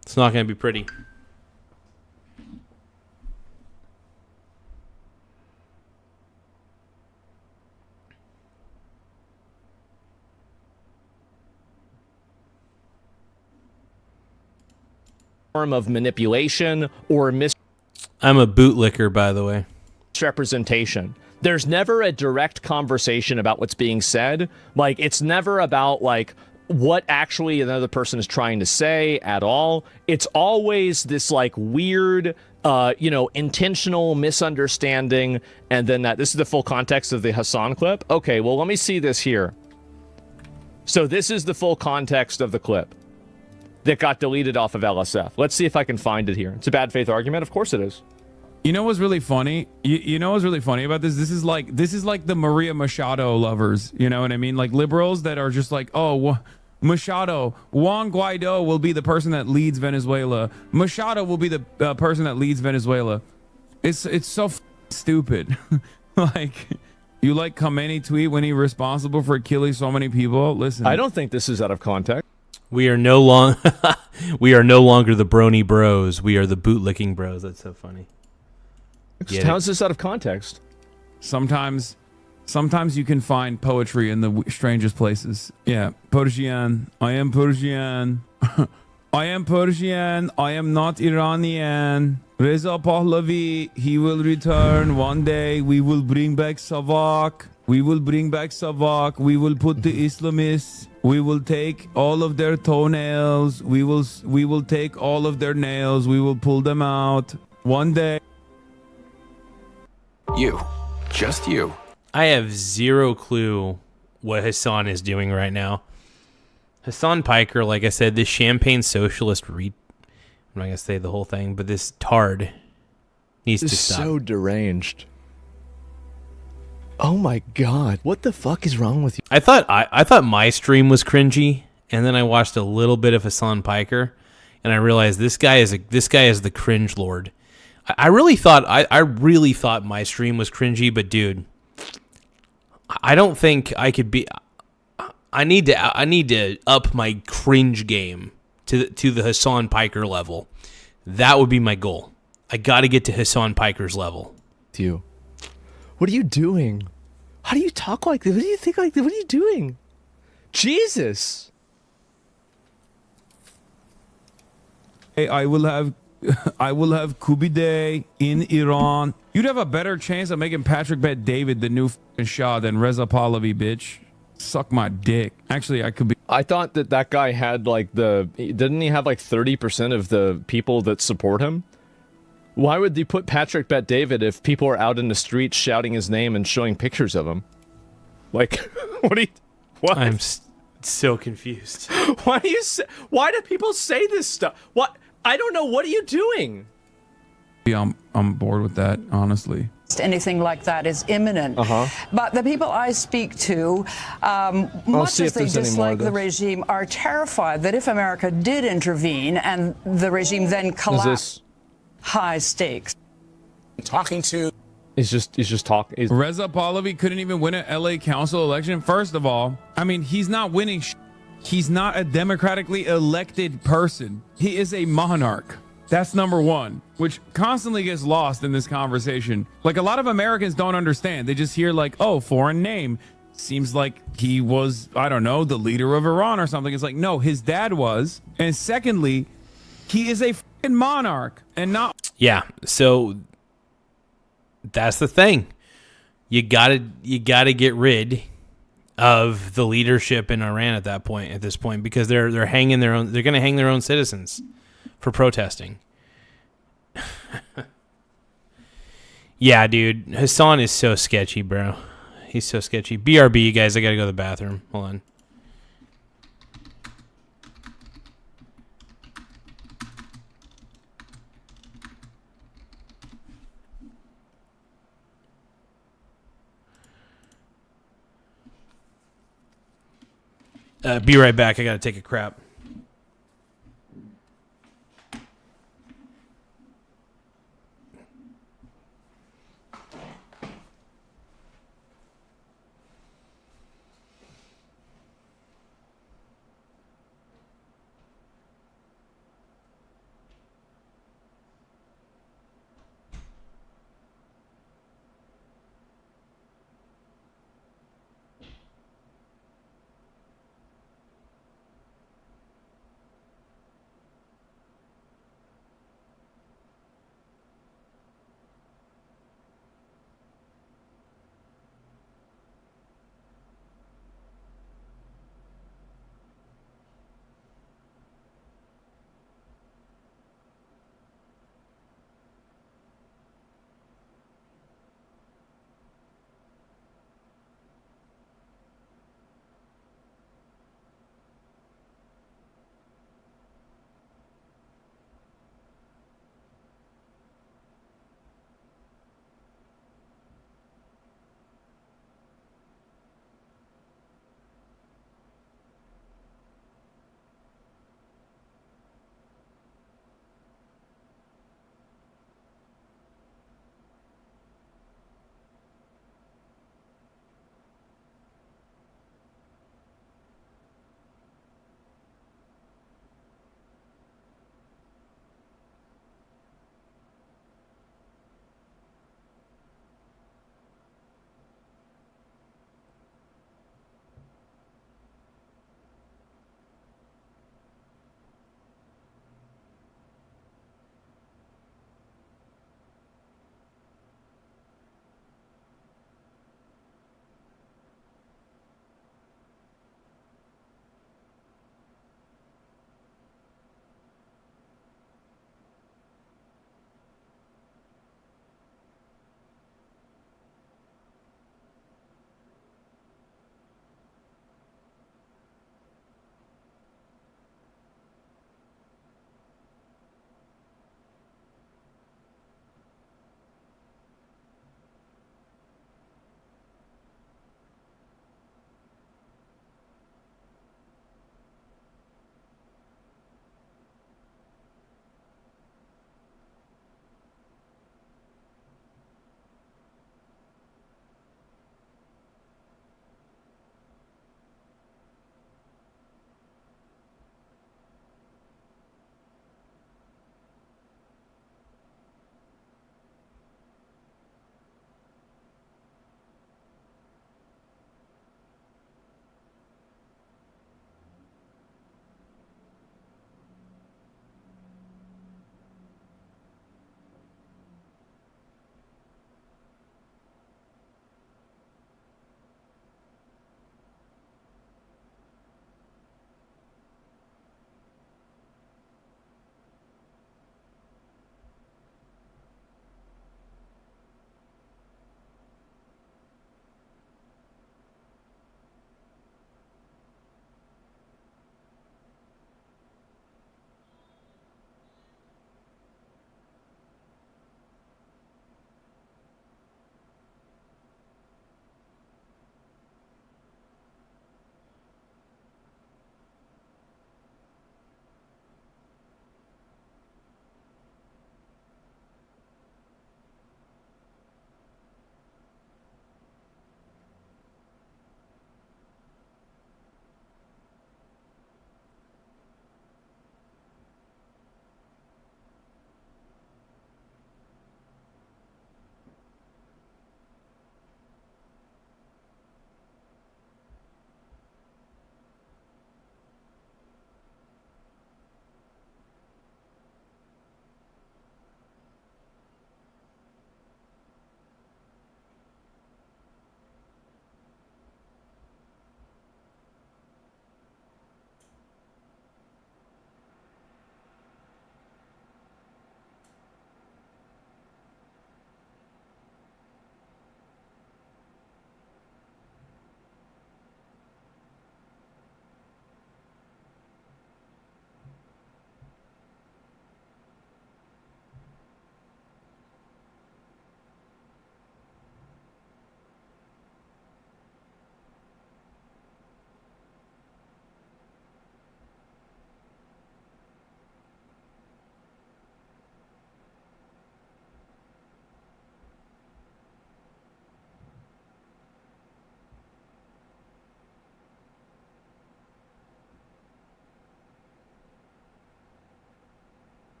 It's not going to be pretty. Form of manipulation or I'm a bootlicker, by the way. Misrepresentation. There's never a direct conversation about what's being said. Like, it's never about, like, what actually another person is trying to say at all. It's always this, like, weird, intentional misunderstanding. And then this is the full context of the Hasan clip. Okay, well, let me see this here. So this is the full context of the clip that got deleted off of LSF. Let's see if I can find it here. It's a bad faith argument. Of course it is. You know what's really funny? You know what's really funny about this? This is like the Maria Machado lovers. You know what I mean? Like liberals that are just like, oh, Machado, Juan Guaido will be the person that leads Venezuela. Machado will be the person that leads Venezuela. It's so stupid. Like, you like Khomeini tweet when he's responsible for killing so many people? Listen, I don't think this is out of context. We are no longer the brony bros. We are the bootlicking bros. That's so funny. How is this out of context? Sometimes you can find poetry in the strangest places. Yeah, Persian. I am Persian. I am Persian. I am not Iranian. Reza Pahlavi, he will return one day. We will bring back Savak. We will bring back Savak. We will put the Islamists. We will take all of their toenails. We will take all of their nails. We will pull them out one day. You. Just you. I have zero clue what Hasan is doing right now. Hasan Piker, like I said, this champagne socialist I'm not going to say the whole thing, but this tard needs to stop. So deranged. Oh my god. What the fuck is wrong with you? I thought my stream was cringy, and then I watched a little bit of Hasan Piker, and I realized this guy is the cringe lord. I really thought my stream was cringy, but dude, I don't think I could be. I need to up my cringe game to the Hasan Piker level. That would be my goal. I got to get to Hasan Piker's level. You. What are you doing? How do you talk like this? What do you think like this? What are you doing? Jesus. Hey, I will have Kubi Day in Iran. You'd have a better chance of making Patrick Bet David the new f***ing Shah than Reza Pahlavi, bitch. Suck my dick. Actually, I could be. I thought that guy had like didn't he have like 30% of the people that support him? Why would they put Patrick Bet David if people are out in the streets shouting his name and showing pictures of him? Like, what? I'm so confused. Why do people say this stuff? What? I don't know. What are you doing? I'm bored with that, honestly. Anything like that is imminent. But the people I speak to, much as they dislike the regime, are terrified that if America did intervene and the regime then collapsed, high stakes. Talking to. He's just talking. Reza Pahlavi couldn't even win an LA council election. First of all, I mean, he's not winning. He's not a democratically elected person. He is a monarch. That's number one, which constantly gets lost in this conversation. Like, a lot of Americans don't understand. They just hear like, oh, foreign name. Seems like he was, I don't know, the leader of Iran or something. It's like, no, his dad was. And secondly, he is a f***ing monarch and not. Yeah, so that's the thing. You gotta get rid of the leadership in Iran at this point, because they're gonna hang their own citizens for protesting. Yeah, dude, Hasan is so sketchy, bro. He's so sketchy. BRB, you guys, I gotta go to the bathroom. Hold on. Be right back. I gotta take a crap.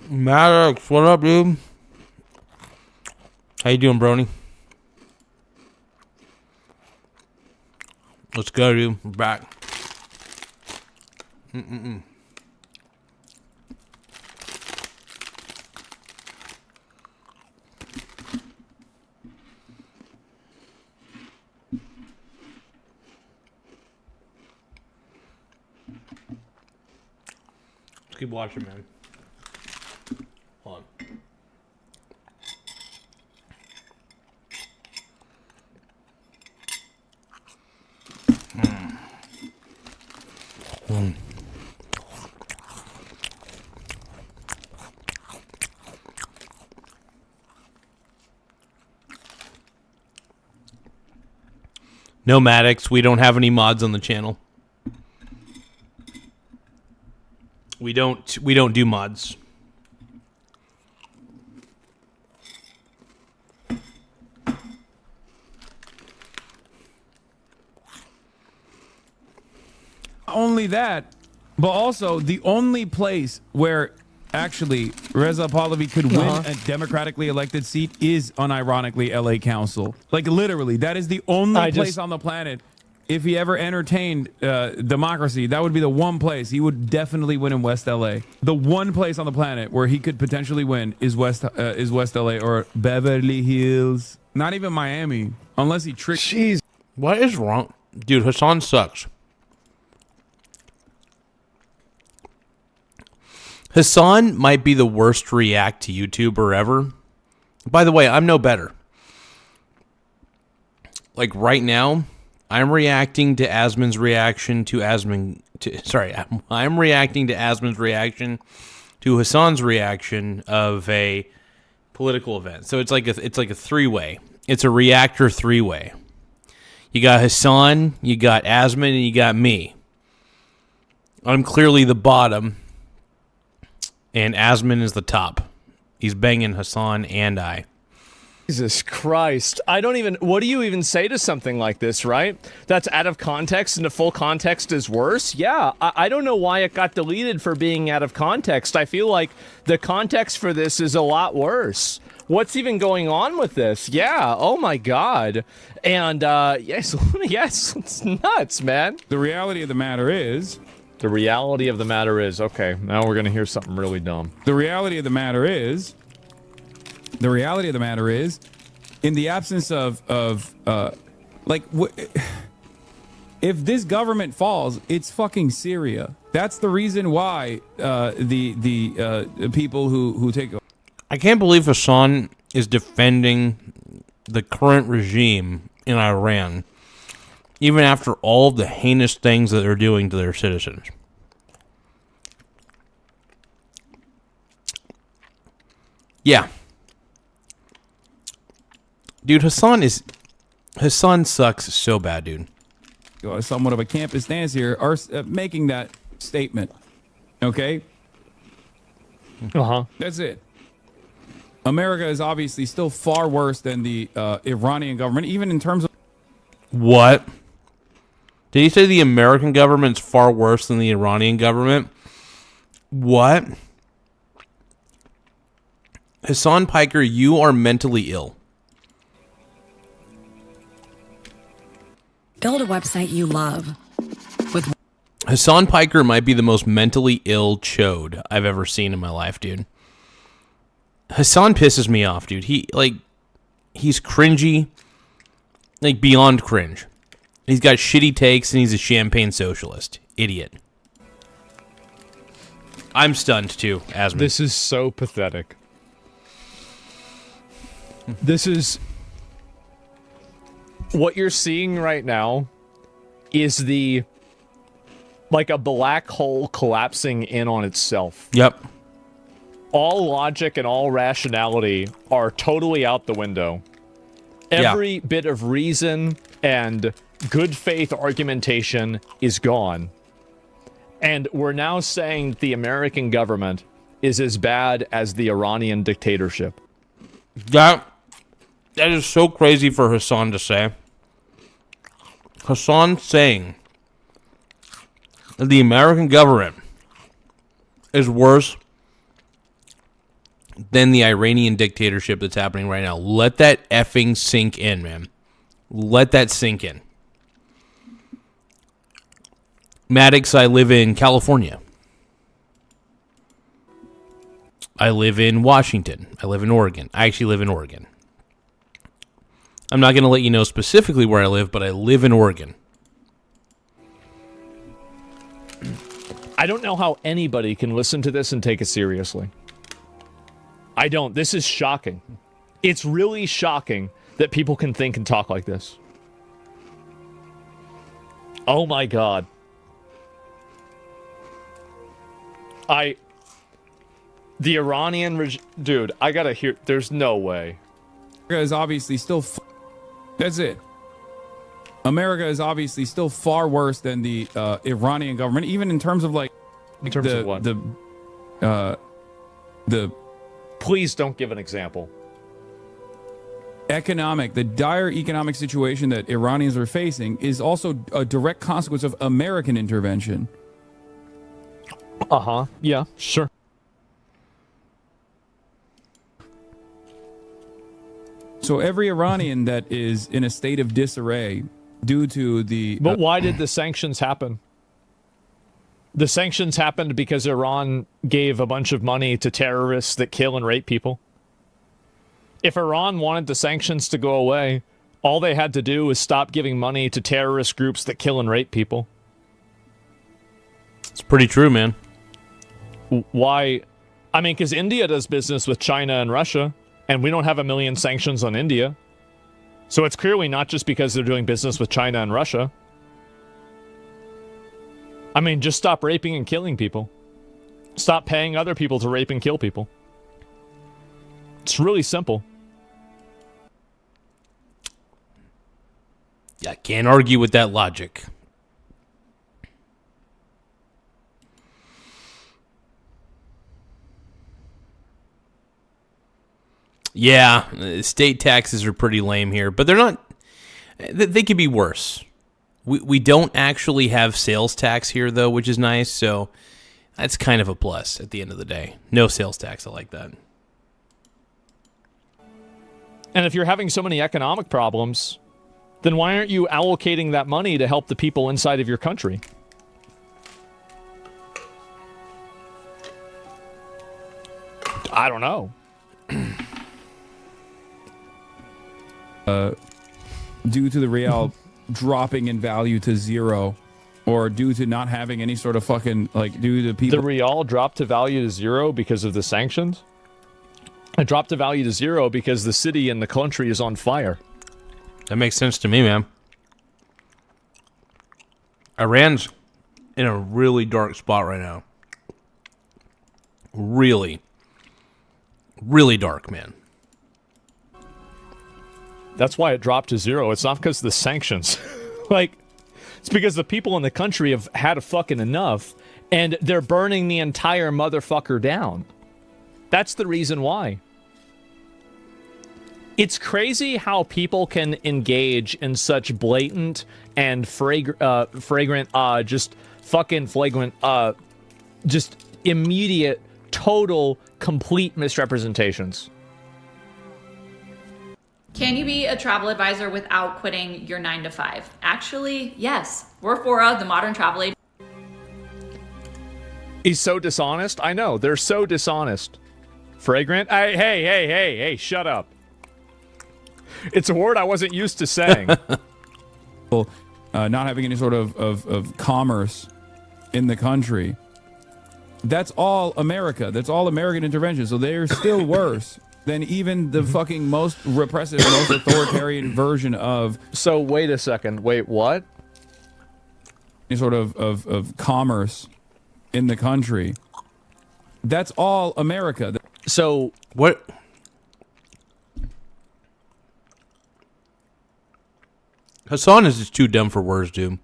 Maddox, what up, dude? How you doing, Brony? Let's go, dude. We're back. Let's keep watching, man. Hold on. No Maddox, we don't have any mods on the channel. We don't do mods. Only that, but also the only place where actually Reza Pahlavi could win a democratically elected seat is unironically LA Council. Like literally, that is the only place on the planet. If he ever entertained democracy, that would be the one place he would definitely win in West LA. The one place on the planet where he could potentially win is West LA or Beverly Hills. Not even Miami, unless he tricks. Jeez, what is wrong, dude? Hasan sucks. Hasan might be the worst react to YouTuber ever. By the way, I'm no better. Like right now, I'm reacting to Asman's reaction to I'm reacting to Asman's reaction to Hasan's reaction of a political event. So it's like a three-way. It's a reactor three-way. You got Hasan, you got Asman, and you got me. I'm clearly the bottom. And Asman is the top. He's banging Hasan and I. Jesus Christ. I don't even... What do you even say to something like this, right? That's out of context and the full context is worse? Yeah, I don't know why it got deleted for being out of context. I feel like the context for this is a lot worse. What's even going on with this? Yeah, oh my God. And, yes, it's nuts, man. The reality of the matter is... The reality of the matter is, okay, now we're going to hear something really dumb. The reality of the matter is, in the absence of if this government falls, it's fucking Syria. That's the reason why the people who take... I can't believe Hasan is defending the current regime in Iran, even after all of the heinous things that they're doing to their citizens. Yeah. Dude, Hasan sucks so bad, dude. Somewhat of a campus stance here are making that statement. Okay? That's it. America is obviously still far worse than the Iranian government, even in terms of... What? Did you say the American government's far worse than the Iranian government? What? Hasan Piker, you are mentally ill. Build a website you love. Hasan Piker might be the most mentally ill chode I've ever seen in my life, dude. Hasan pisses me off, dude. He's cringy, like beyond cringe. He's got shitty takes and he's a champagne socialist. Idiot. I'm stunned too, Asman. This is so pathetic. This is... What you're seeing right now is like a black hole collapsing in on itself. Yep. All logic and all rationality are totally out the window. Every bit of reason and good faith argumentation is gone. And we're now saying that the American government is as bad as the Iranian dictatorship. That is so crazy for Hasan to say. Hasan saying that the American government is worse than the Iranian dictatorship that's happening right now. Let that effing sink in, man. Let that sink in. Maddox, I live in California. I live in Washington. I live in Oregon. I actually live in Oregon. I'm not going to let you know specifically where I live, but I live in Oregon. I don't know how anybody can listen to this and take it seriously. I don't. This is shocking. It's really shocking that people can think and talk like this. Oh my God. The Iranian dude, I gotta hear. There's no way. America is obviously still. That's it. America is obviously still far worse than the Iranian government, even in terms of like. In terms of what? The. Please don't give an example. The dire economic situation that Iranians are facing is also a direct consequence of American intervention. Uh-huh. Yeah, sure. So every Iranian that is in a state of disarray due to the... But why did the sanctions happen? The sanctions happened because Iran gave a bunch of money to terrorists that kill and rape people. If Iran wanted the sanctions to go away, all they had to do was stop giving money to terrorist groups that kill and rape people. It's pretty true, man. Why? I mean, because India does business with China and Russia, and we don't have a million sanctions on India. So it's clearly not just because they're doing business with China and Russia. I mean, just stop raping and killing people. Stop paying other people to rape and kill people. It's really simple. I can't argue with that logic. Yeah, state taxes are pretty lame here, but they're not. They could be worse. We don't actually have sales tax here, though, which is nice, so that's kind of a plus at the end of the day. No sales tax, I like that. And if you're having so many economic problems, then why aren't you allocating that money to help the people inside of your country? I don't know. Due to the real dropping in value to zero, or due to not having any sort of fucking, like, due to people... The real dropped to value to zero because of the sanctions? It dropped to value to zero because the city and the country is on fire. That makes sense to me, man. Iran's in a really dark spot right now. Really, really dark, man. That's why it dropped to zero. It's not because of the sanctions. Like, it's because the people in the country have had a fucking enough, and they're burning the entire motherfucker down. That's the reason why. It's crazy how people can engage in such blatant and just immediate, total, complete misrepresentations. Can you be a travel advisor without quitting your 9 to 5? Actually, yes. We're Fora, the modern travel agent. He's so dishonest. I know, they're so dishonest. Fragrant? Hey, shut up. It's a word I wasn't used to saying. Not having any sort of commerce in the country. That's all America. That's all American intervention. So they're still worse than even the fucking most repressive, most authoritarian version of... So wait a second. Wait, what? Any sort of commerce in the country. That's all America. So what... Hasan is just too dumb for words, dude.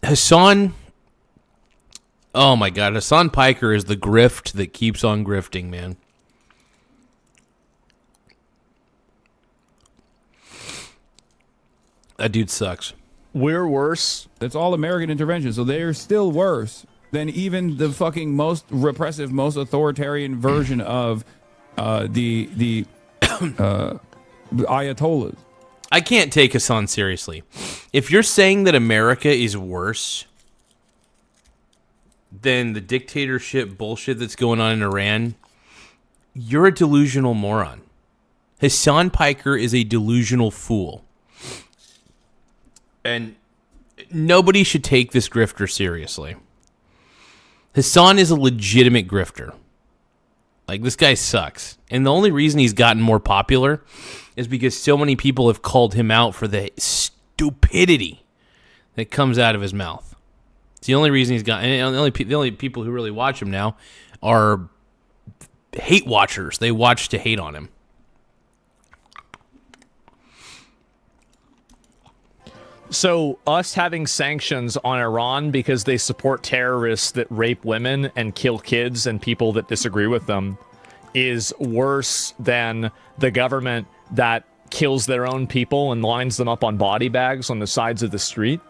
Hasan... Oh my God, Hasan Piker is the grift that keeps on grifting, man. That dude sucks. We're worse. That's all American intervention. So they're still worse than even the fucking most repressive, most authoritarian version of the Ayatollahs. I can't take Hasan seriously. If you're saying that America is worse than the dictatorship bullshit that's going on in Iran, you're a delusional moron. Hasan Piker is a delusional fool. And nobody should take this grifter seriously. Hasan is a legitimate grifter. Like, this guy sucks. And the only reason he's gotten more popular is because so many people have called him out for the stupidity that comes out of his mouth. It's the only reason he's got... And the only people who really watch him now are hate watchers. They watch to hate on him. So us having sanctions on Iran because they support terrorists that rape women and kill kids and people that disagree with them is worse than the government that kills their own people and lines them up on body bags on the sides of the street?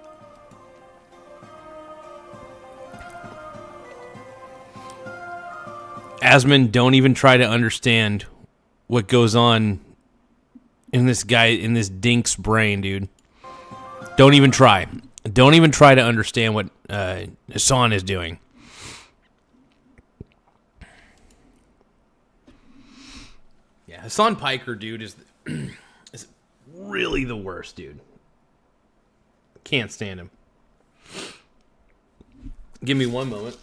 Asman, don't even try to understand what goes on in this dink's brain, dude. Don't even try. Don't even try to understand what Hasan is doing. Yeah, Hasan Piker, dude, is really the worst, dude. Can't stand him. Give me one moment.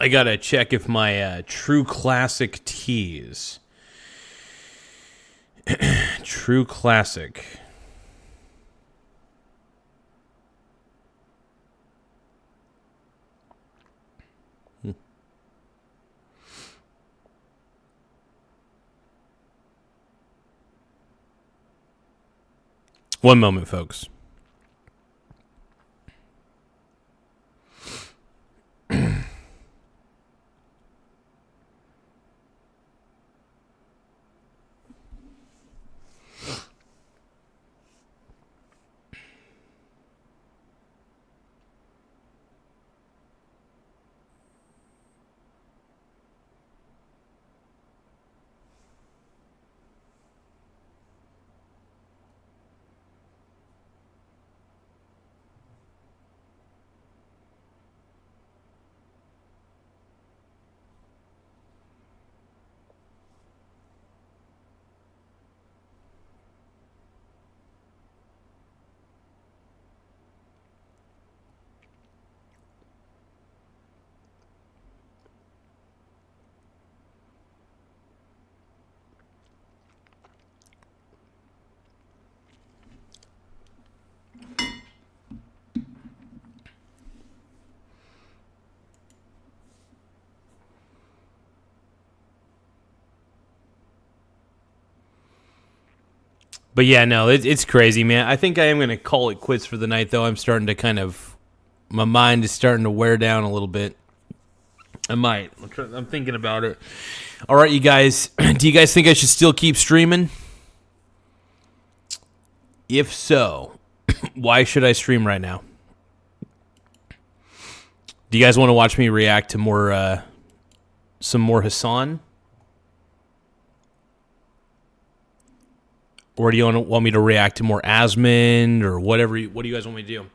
I gotta check if my True Classic teas. True Classic. One moment, folks. But yeah, no, it's crazy, man. I think I am going to call it quits for the night, though. I'm starting to my mind is starting to wear down a little bit. I might. I'm thinking about it. All right, you guys. Do you guys think I should still keep streaming? If so, why should I stream right now? Do you guys want to watch me react to some more Hasan? Or do you want me to react to more Asmund or whatever? What do you guys want me to do?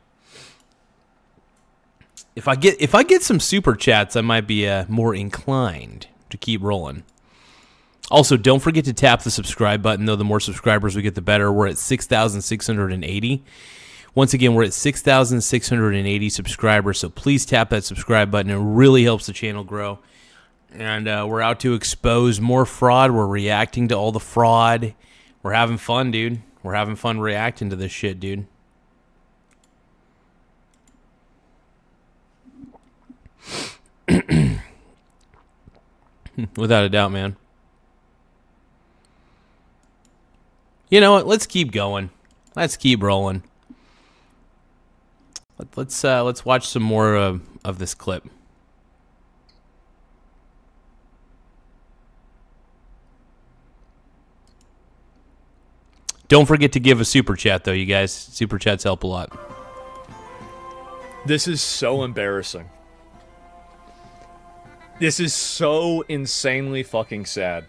If I get some super chats, I might be more inclined to keep rolling. Also, don't forget to tap the subscribe button, though. The more subscribers we get, the better. We're at 6,680. Once again, we're at 6,680 subscribers, so please tap that subscribe button. It really helps the channel grow. And we're out to expose more fraud. We're reacting to all the fraud. We're having fun, dude. We're having fun reacting to this shit, dude. Without a doubt, man. You know what? Let's keep going. Let's keep rolling. Let's watch some more of this clip. Don't forget to give a super chat, though, you guys. Super chats help a lot. This is so embarrassing. This is so insanely fucking sad.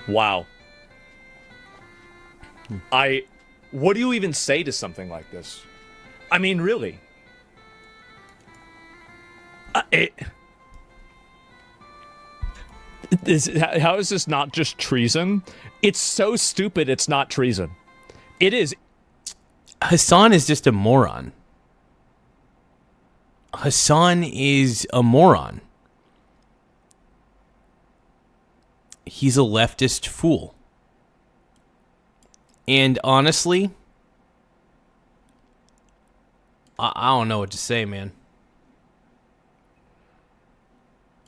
Wow. What do you even say to something like this? I mean, really. How is this not just treason? It's so stupid it's not treason. It is. Hasan is just a moron. Hasan is a moron. He's a leftist fool. And honestly, I don't know what to say, man.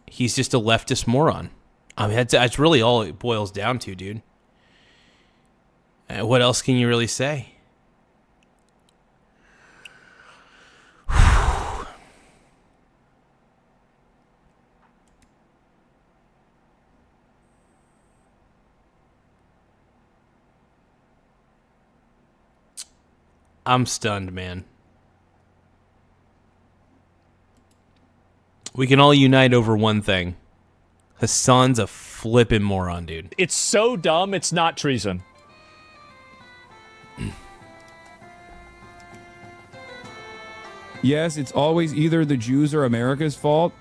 He's just a leftist moron. I mean, that's really all it boils down to, dude. What else can you really say? I'm stunned, man. We can all unite over one thing. Hasan's a flippin' moron, dude. It's so dumb, it's not treason. Yes, it's always either the Jews or America's fault.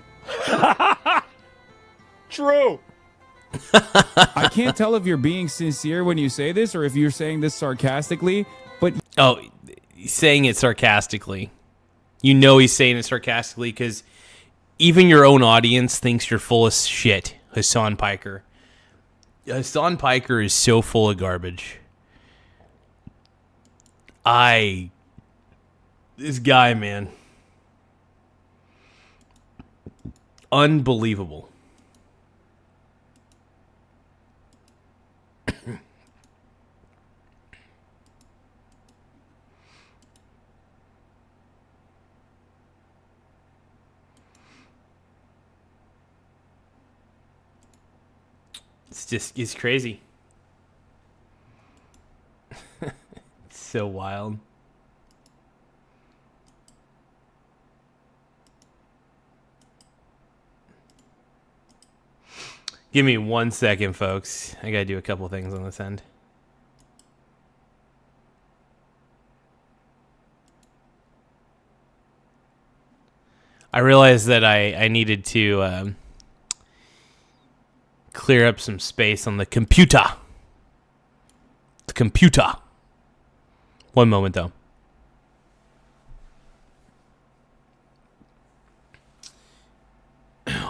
True. I can't tell if you're being sincere when you say this or if you're saying this sarcastically, but... Oh, he's saying it sarcastically. You know he's saying it sarcastically because even your own audience thinks you're full of shit, Hasan Piker. Hasan Piker is so full of garbage. This guy, man. Unbelievable. It's crazy. It's so wild. Give me 1 second, folks. I gotta do a couple things on this end. I realized that I needed to clear up some space on the computer. The computer. One moment, though.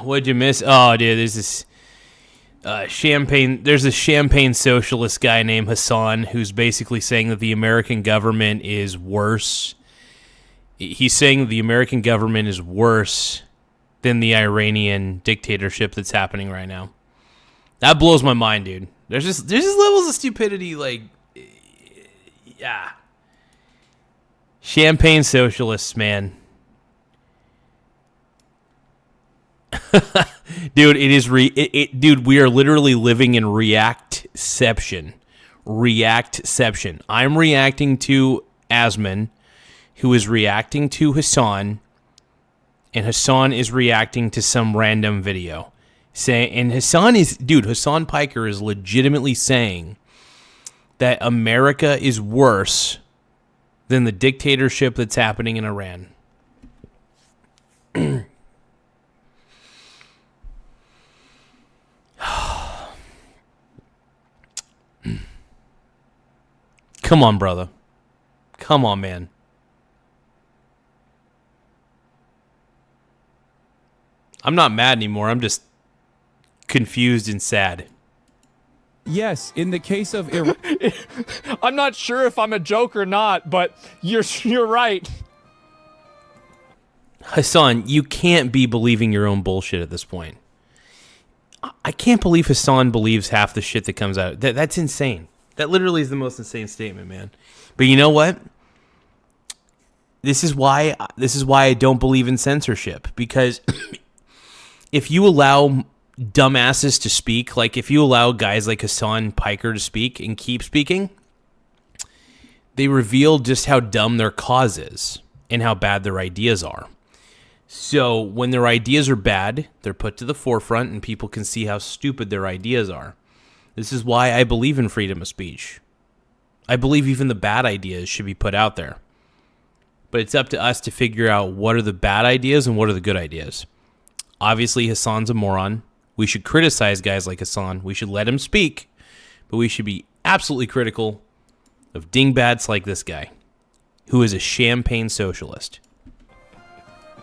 What'd you miss? Oh, dude, there's this There's a champagne socialist guy named Hasan who's basically saying that the American government is worse. He's saying that the American government is worse than the Iranian dictatorship that's happening right now. That blows my mind, dude. There's just levels of stupidity, like, yeah. Champagne socialists, man. Dude, it is dude, we are literally living in reactception. Reactception. I'm reacting to Asman, who is reacting to Hasan, and Hasan is reacting to some random video. And Hasan Piker is legitimately saying that America is worse than the dictatorship that's happening in Iran. Come on, brother. Come on, man. I'm not mad anymore. I'm just confused and sad. Yes, in the case of I'm not sure if I'm a joke or not, but you're right. Hasan, you can't be believing your own bullshit at this point. I can't believe Hasan believes half the shit that comes out. That's insane. That literally is the most insane statement, man. But you know what? This is why I don't believe in censorship, because if you allow dumbasses to speak, like if you allow guys like Hasan Piker to speak and keep speaking, they reveal just how dumb their cause is and how bad their ideas are. So when their ideas are bad, they're put to the forefront and people can see how stupid their ideas are. This is why I believe in freedom of speech. I believe even the bad ideas should be put out there. But it's up to us to figure out what are the bad ideas and what are the good ideas. Obviously, Hasan's a moron. We should criticize guys like Hasan. We should let him speak. But we should be absolutely critical of dingbats like this guy, who is a champagne socialist.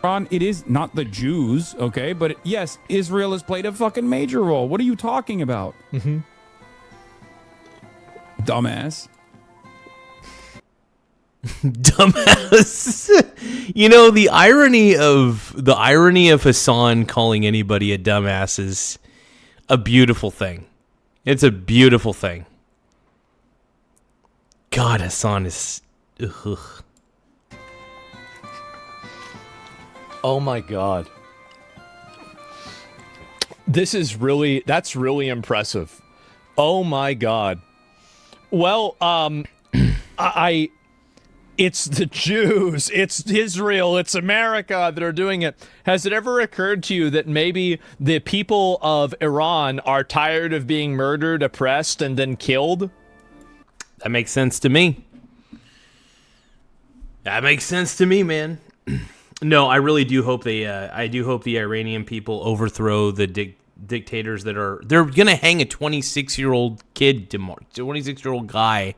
Ron, it is not the Jews, okay? But yes, Israel has played a fucking major role. What are you talking about? Mm-hmm. Dumbass. Dumbass. You know, the irony of Hasan calling anybody a dumbass is a beautiful thing. It's a beautiful thing. God, Hasan is... Ugh. Oh my God. That's really impressive. Oh my God. Well, it's the Jews, it's Israel, it's America that are doing it. Has it ever occurred to you that maybe the people of Iran are tired of being murdered, oppressed, and then killed? That makes sense to me. That makes sense to me, man. No, I really do hope I do hope the Iranian people overthrow the dictators that are... They're going to hang a 26-year-old kid tomorrow, 26-year-old guy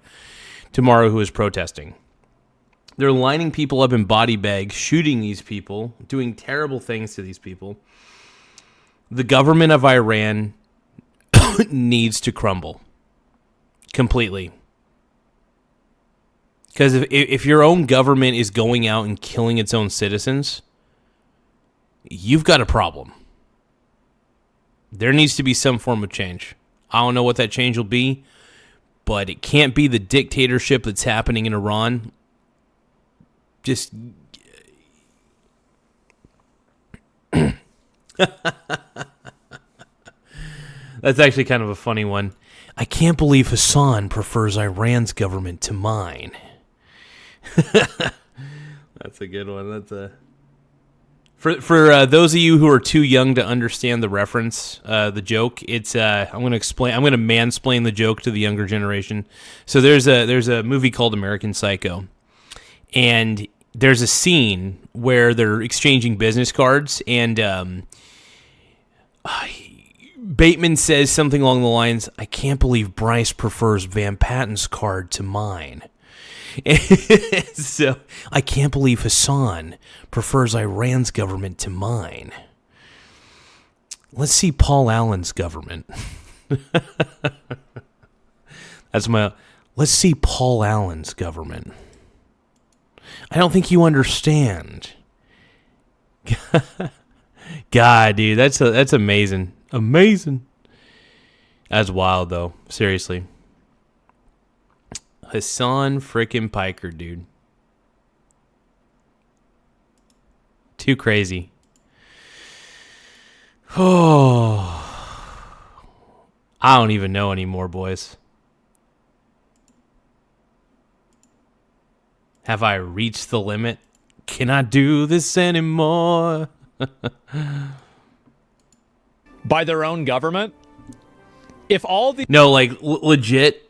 tomorrow who is protesting. They're lining people up in body bags, shooting these people, doing terrible things to these people. The government of Iran needs to crumble completely. Because if your own government is going out and killing its own citizens, you've got a problem. There needs to be some form of change. I don't know what that change will be, but it can't be the dictatorship that's happening in Iran. Just... That's actually kind of a funny one. I can't believe Hasan prefers Iran's government to mine. That's a good one. That's a... For those of you who are too young to understand the reference, the joke, it's I'm going to mansplain the joke to the younger generation. So there's a movie called American Psycho, and there's a scene where they're exchanging business cards, and Bateman says something along the lines, "I can't believe Bryce prefers Van Patten's card to mine." So, I can't believe Hasan prefers Iran's government to mine. Let's see Paul Allen's government. Let's see Paul Allen's government. I don't think you understand. God, dude, that's amazing. Amazing. That's wild, though. Seriously. Hasan frickin' Piker, dude. Too crazy. Oh. I don't even know anymore, boys. Have I reached the limit? Can I do this anymore? By their own government? If all the... No, like, legit...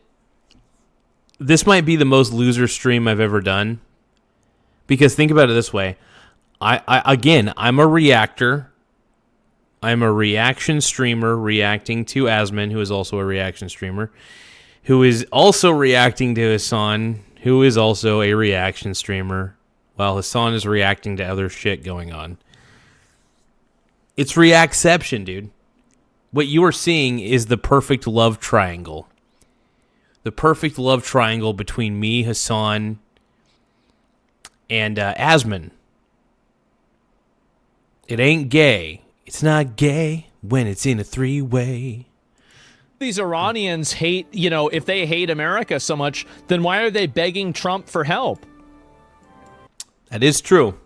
This might be the most loser stream I've ever done. Because think about it this way. I'm a reactor. I'm a reaction streamer reacting to Asman, who is also a reaction streamer, who is also reacting to Hasan, who is also a reaction streamer, while Hasan is reacting to other shit going on. It's reacception, dude. What you are seeing is the perfect love triangle. The perfect love triangle between me, Hasan, and Asman. It ain't gay. It's not gay when it's in a three-way. These Iranians hate, you know, if they hate America so much, then why are they begging Trump for help? That is true.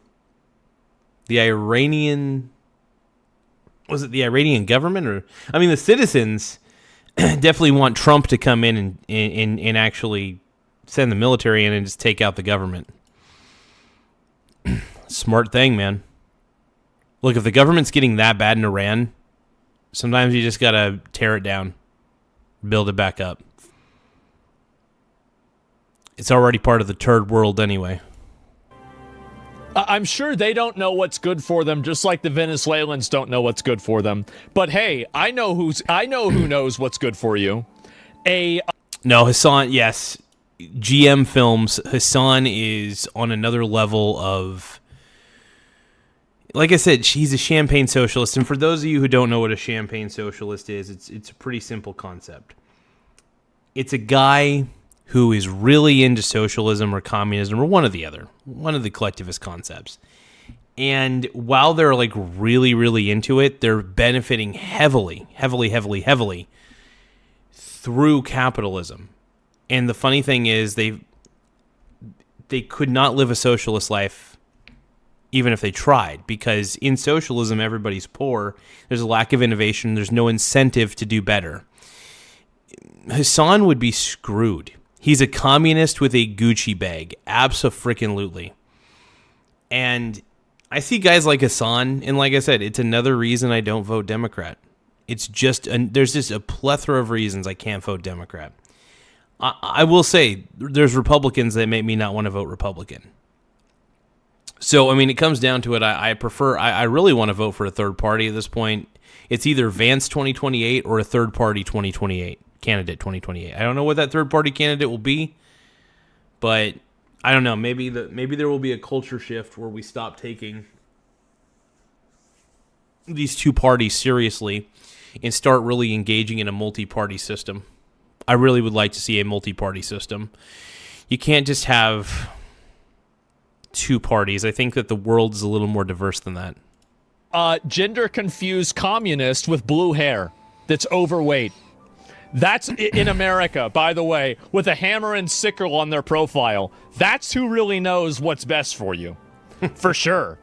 The Iranian... Was it the Iranian government? Or I mean, the citizens definitely want Trump to come in and actually send the military in and just take out the government. Smart thing, man. Look, if the government's getting that bad in Iran, sometimes you just got to tear it down, build it back up. It's already part of the third world anyway. I'm sure they don't know what's good for them, just like the Venezuelans don't know what's good for them. But hey, I know who knows what's good for you. No, Hasan, yes. GM Films, Hasan is on another level of... Like I said, he's a champagne socialist, and for those of you who don't know what a champagne socialist is, it's a pretty simple concept. It's a guy who is really into socialism or communism or one or the other, one of the collectivist concepts. And while they're like really, really into it, they're benefiting heavily through capitalism. And the funny thing is they could not live a socialist life even if they tried, because in socialism, everybody's poor. There's a lack of innovation. There's no incentive to do better. Hasan would be screwed. He's a communist with a Gucci bag. Abso-freaking-lutely. And I see guys like Hasan, and like I said, it's another reason I don't vote Democrat. It's just, there's just a plethora of reasons I can't vote Democrat. I will say, there's Republicans that make me not want to vote Republican. So, I mean, it comes down to it. I really want to vote for a third party at this point. It's either Vance 2028 or a third party 2028. Candidate 2028. I don't know what that third party candidate will be, but I don't know. Maybe there will be a culture shift where we stop taking these two parties seriously and start really engaging in a multi-party system. I really would like to see a multi-party system. You can't just have two parties. I think that the world is a little more diverse than that. Gender confused communist with blue hair that's overweight. That's in America, by the way, with a hammer and sickle on their profile. That's who really knows what's best for you. For sure.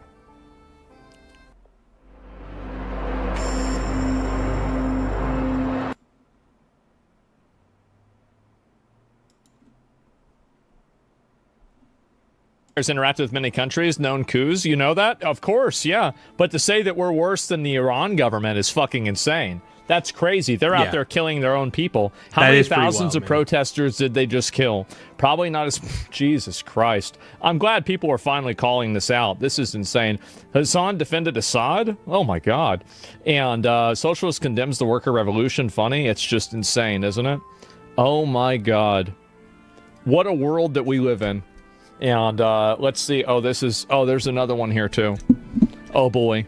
Interacted with many countries, known coups, you know that? Of course, yeah. But to say that we're worse than the Iran government is fucking insane. That's crazy. They're out there killing their own people. How many thousands of protesters did they just kill? Probably not as... Jesus Christ. I'm glad people are finally calling this out. This is insane. Hasan defended Assad? Oh my God. And Socialist condemns the worker revolution. Funny? It's just insane, isn't it? Oh my God. What a world that we live in. And let's see. Oh, there's another one here too. Oh boy.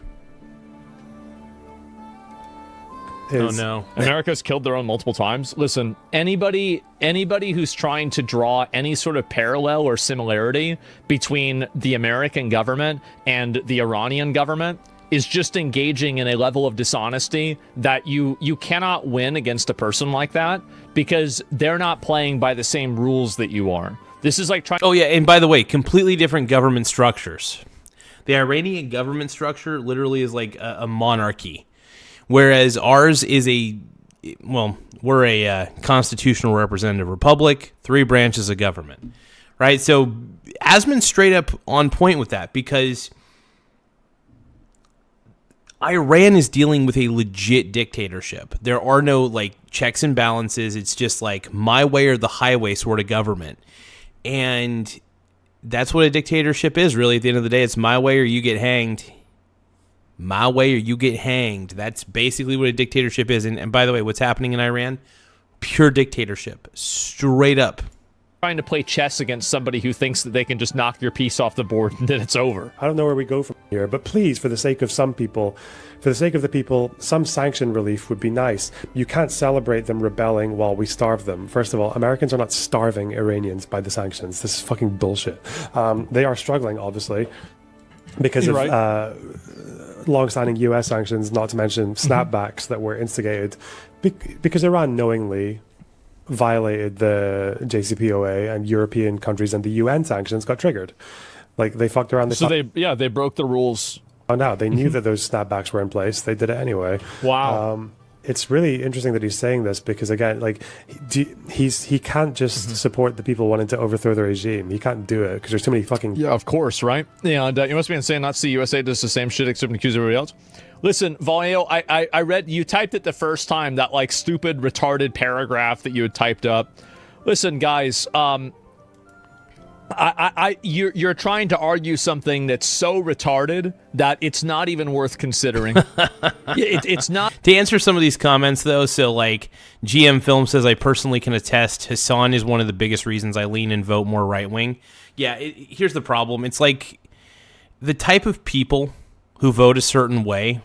Oh no. America's killed their own multiple times. Listen, anybody who's trying to draw any sort of parallel or similarity between the American government and the Iranian government is just engaging in a level of dishonesty that you cannot win against a person like that, because they're not playing by the same rules that you are. This is like trying... Oh yeah, and by the way, completely different government structures. The Iranian government structure literally is like a monarchy. Whereas ours is we're a constitutional representative republic, 3 branches of government, right? So Asman's straight up on point with that, because Iran is dealing with a legit dictatorship. There are no like checks and balances. It's just like my way or the highway sort of government. And that's what a dictatorship is, really. At the end of the day, it's my way or you get hanged. My way or you get hanged. That's basically what a dictatorship is. And by the way, what's happening in Iran? Pure dictatorship. Straight up. Trying to play chess against somebody who thinks that they can just knock your piece off the board and then it's over. I don't know where we go from here, but please, for the sake of some people, for the sake of the people, some sanction relief would be nice. You can't celebrate them rebelling while we starve them. First of all, Americans are not starving Iranians by the sanctions. This is fucking bullshit. They are struggling, obviously. because You're of right. long-standing U.S. sanctions, not to mention snapbacks that were instigated because Iran knowingly violated the JCPOA, and European countries and the UN sanctions got triggered. Like, they fucked around. They broke the rules. Oh, no, they knew that those snapbacks were in place. They did it anyway. Wow. It's really interesting that he's saying this because, again, like, he can't just support the people wanting to overthrow the regime. He can't do it because there's too many fucking... Yeah, of course, right? Yeah, and you must be insane not to see USA does the same shit except accuse everybody else. Listen, Vallejo, I read, you typed it the first time, that, like, stupid, retarded paragraph that you had typed up. Listen, guys, you're trying to argue something that's so retarded that it's not even worth considering. It's not. To answer some of these comments, though, so like GM Film says, I personally can attest Hasan is one of the biggest reasons I lean and vote more right wing. Yeah, here's the problem. It's like the type of people who vote a certain way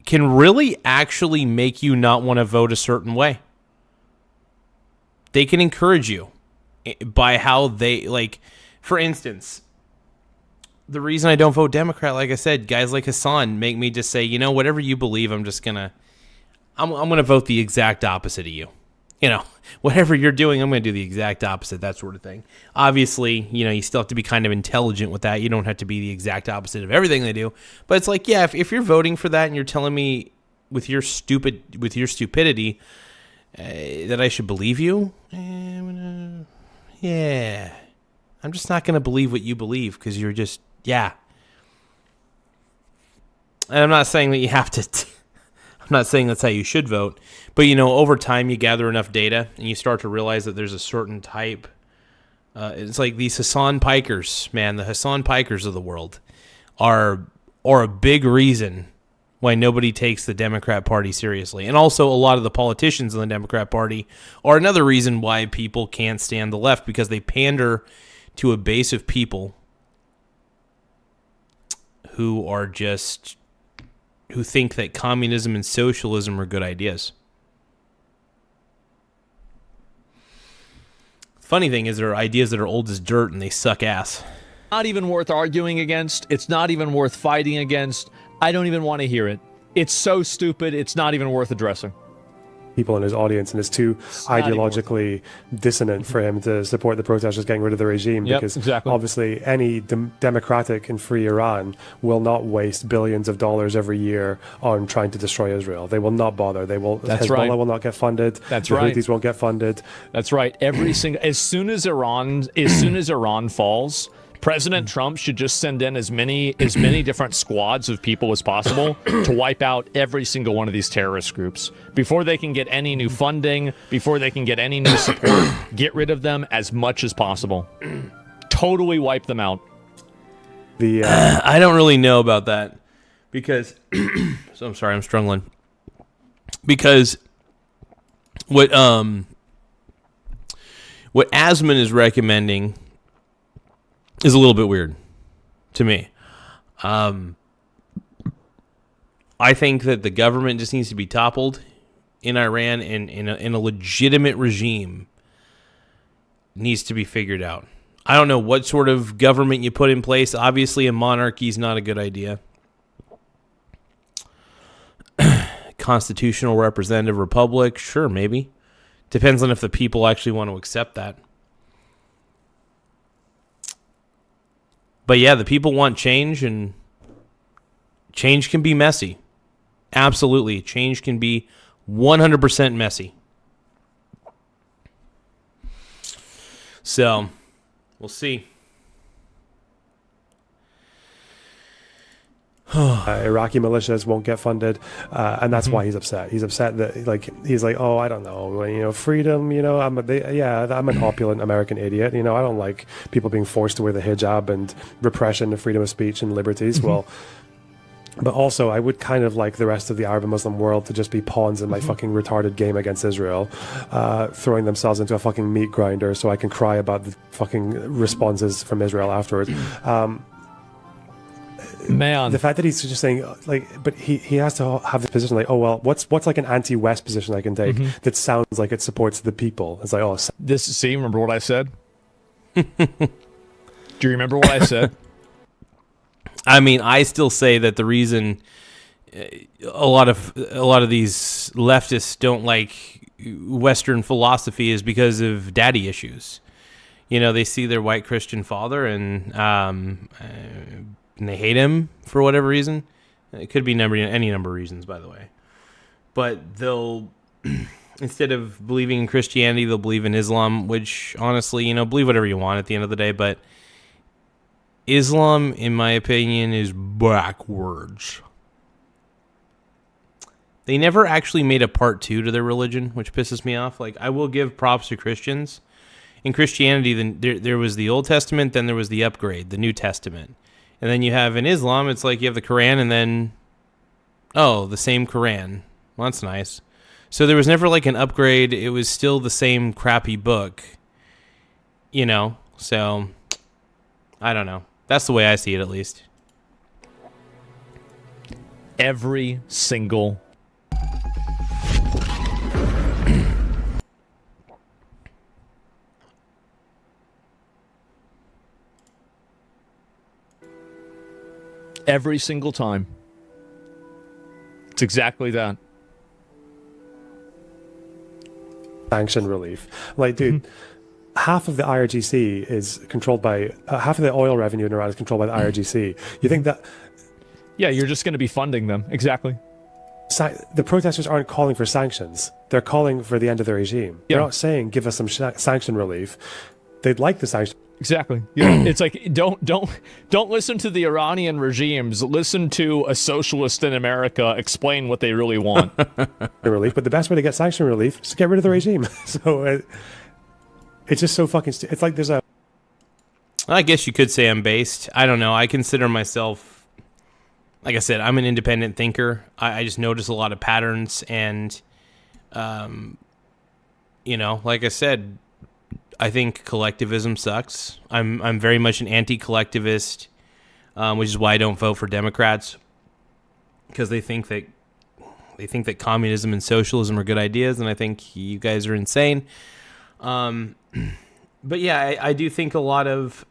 can really actually make you not want to vote a certain way. They can encourage you by how they, like, for instance, the reason I don't vote Democrat, like I said, guys like Hasan make me just say, you know, whatever you believe, I'm gonna vote the exact opposite of you. You know, whatever you're doing, I'm gonna do the exact opposite, that sort of thing. Obviously, you know, you still have to be kind of intelligent with that. You don't have to be the exact opposite of everything they do. But it's like, yeah, if you're voting for that and you're telling me with your stupidity that I should believe you, yeah, I'm just not going to believe what you believe because you're just, yeah. And I'm not saying that you have to, I'm not saying that's how you should vote, but, you know, over time you gather enough data and you start to realize that there's a certain type. It's like these Hasan Pikers, man, the Hasan Pikers of the world are a big reason why nobody takes the Democrat Party seriously. And also a lot of the politicians in the Democrat Party are another reason why people can't stand the left, because they pander to a base of people who are just, who think that communism and socialism are good ideas. Funny thing is, there are ideas that are old as dirt and they suck ass. Not even worth arguing against. It's not even worth fighting against. I don't even want to hear it. It's so stupid, it's not even worth addressing. People in his audience, and it's too ideologically dissonant for him to support the protesters getting rid of the regime, because obviously any democratic and free Iran will not waste billions of dollars every year on trying to destroy Israel. They will not bother. They will. Hezbollah will not get funded. That's the right. Houthis won't get funded. That's right. Every single, as soon as Iran falls, President Trump should just send in as many different squads of people as possible to wipe out every single one of these terrorist groups before they can get any new funding, before they can get any new support. Get rid of them as much as possible. Totally wipe them out. I don't really know about that because so I'm sorry, I'm struggling. Because what Asman is recommending is a little bit weird to me. I think that the government just needs to be toppled in Iran, and in a legitimate regime needs to be figured out. I don't know what sort of government you put in place. Obviously, a monarchy is not a good idea. Constitutional representative republic, sure, maybe. Depends on if the people actually want to accept that. But yeah, the people want change, and change can be messy. Absolutely. Change can be 100% messy. So, we'll see. Iraqi militias won't get funded, and that's why he's upset. He's upset that, like, he's like, oh, I don't know, you know, freedom, you know, I'm an opulent American idiot, you know, I don't like people being forced to wear the hijab and repression of freedom of speech and liberties. Well, but also I would kind of like the rest of the Arab and Muslim world to just be pawns in my fucking retarded game against Israel, throwing themselves into a fucking meat grinder so I can cry about the fucking responses from Israel afterwards. Man, the fact that he's just saying, like, but he has to have this position, like, oh well, what's like an anti-West position I can take that sounds like it supports the people? It's like, oh, remember what I said? Do you remember what I said? I mean, I still say that the reason a lot of these leftists don't like Western philosophy is because of daddy issues. You know, they see their white Christian father and they hate him for whatever reason. It could be any number of reasons, by the way. But they'll, instead of believing in Christianity, they'll believe in Islam, which honestly, you know, believe whatever you want at the end of the day. But Islam, in my opinion, is backwards. They never actually made a part 2 to their religion, which pisses me off. Like, I will give props to Christians. In Christianity, there was the Old Testament, then there was the upgrade, the New Testament. And then you have in Islam, it's like you have the Quran and then, the same Quran. Well, that's nice. So there was never like an upgrade. It was still the same crappy book, you know? So, I don't know. That's the way I see it, at least. Every single every single time. It's exactly that. Sanction relief. Like, dude, half of the IRGC is controlled by, half of the oil revenue in Iran is controlled by the IRGC. You think that... Yeah, you're just going to be funding them. Exactly. The protesters aren't calling for sanctions. They're calling for the end of the regime. Yeah. They're not saying, give us some sanction relief. They'd like the sanction. Exactly. Yeah. It's like don't listen to the Iranian regimes. Listen to a socialist in America explain what they really want. Relief, but the best way to get sanction relief is to get rid of the regime. So it's just so fucking. It's like there's a. I guess you could say I'm based. I don't know. I consider myself, like I said, I'm an independent thinker. I just notice a lot of patterns, and, you know, like I said. I think collectivism sucks. I'm very much an anti-collectivist, which is why I don't vote for Democrats, because they think that communism and socialism are good ideas, and I think you guys are insane. But yeah, I do think a lot of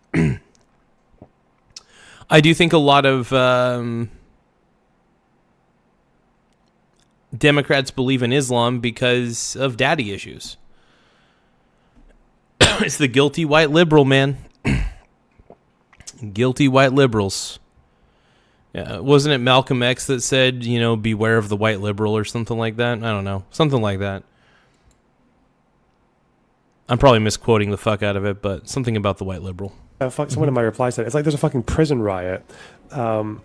Democrats believe in Islam because of daddy issues. It's the guilty white liberal, man. Guilty white liberals. Yeah, wasn't it Malcolm X that said, you know, beware of the white liberal or something like that? I don't know. Something like that. I'm probably misquoting the fuck out of it, but something about the white liberal. Someone in my reply said, it's like there's a fucking prison riot. And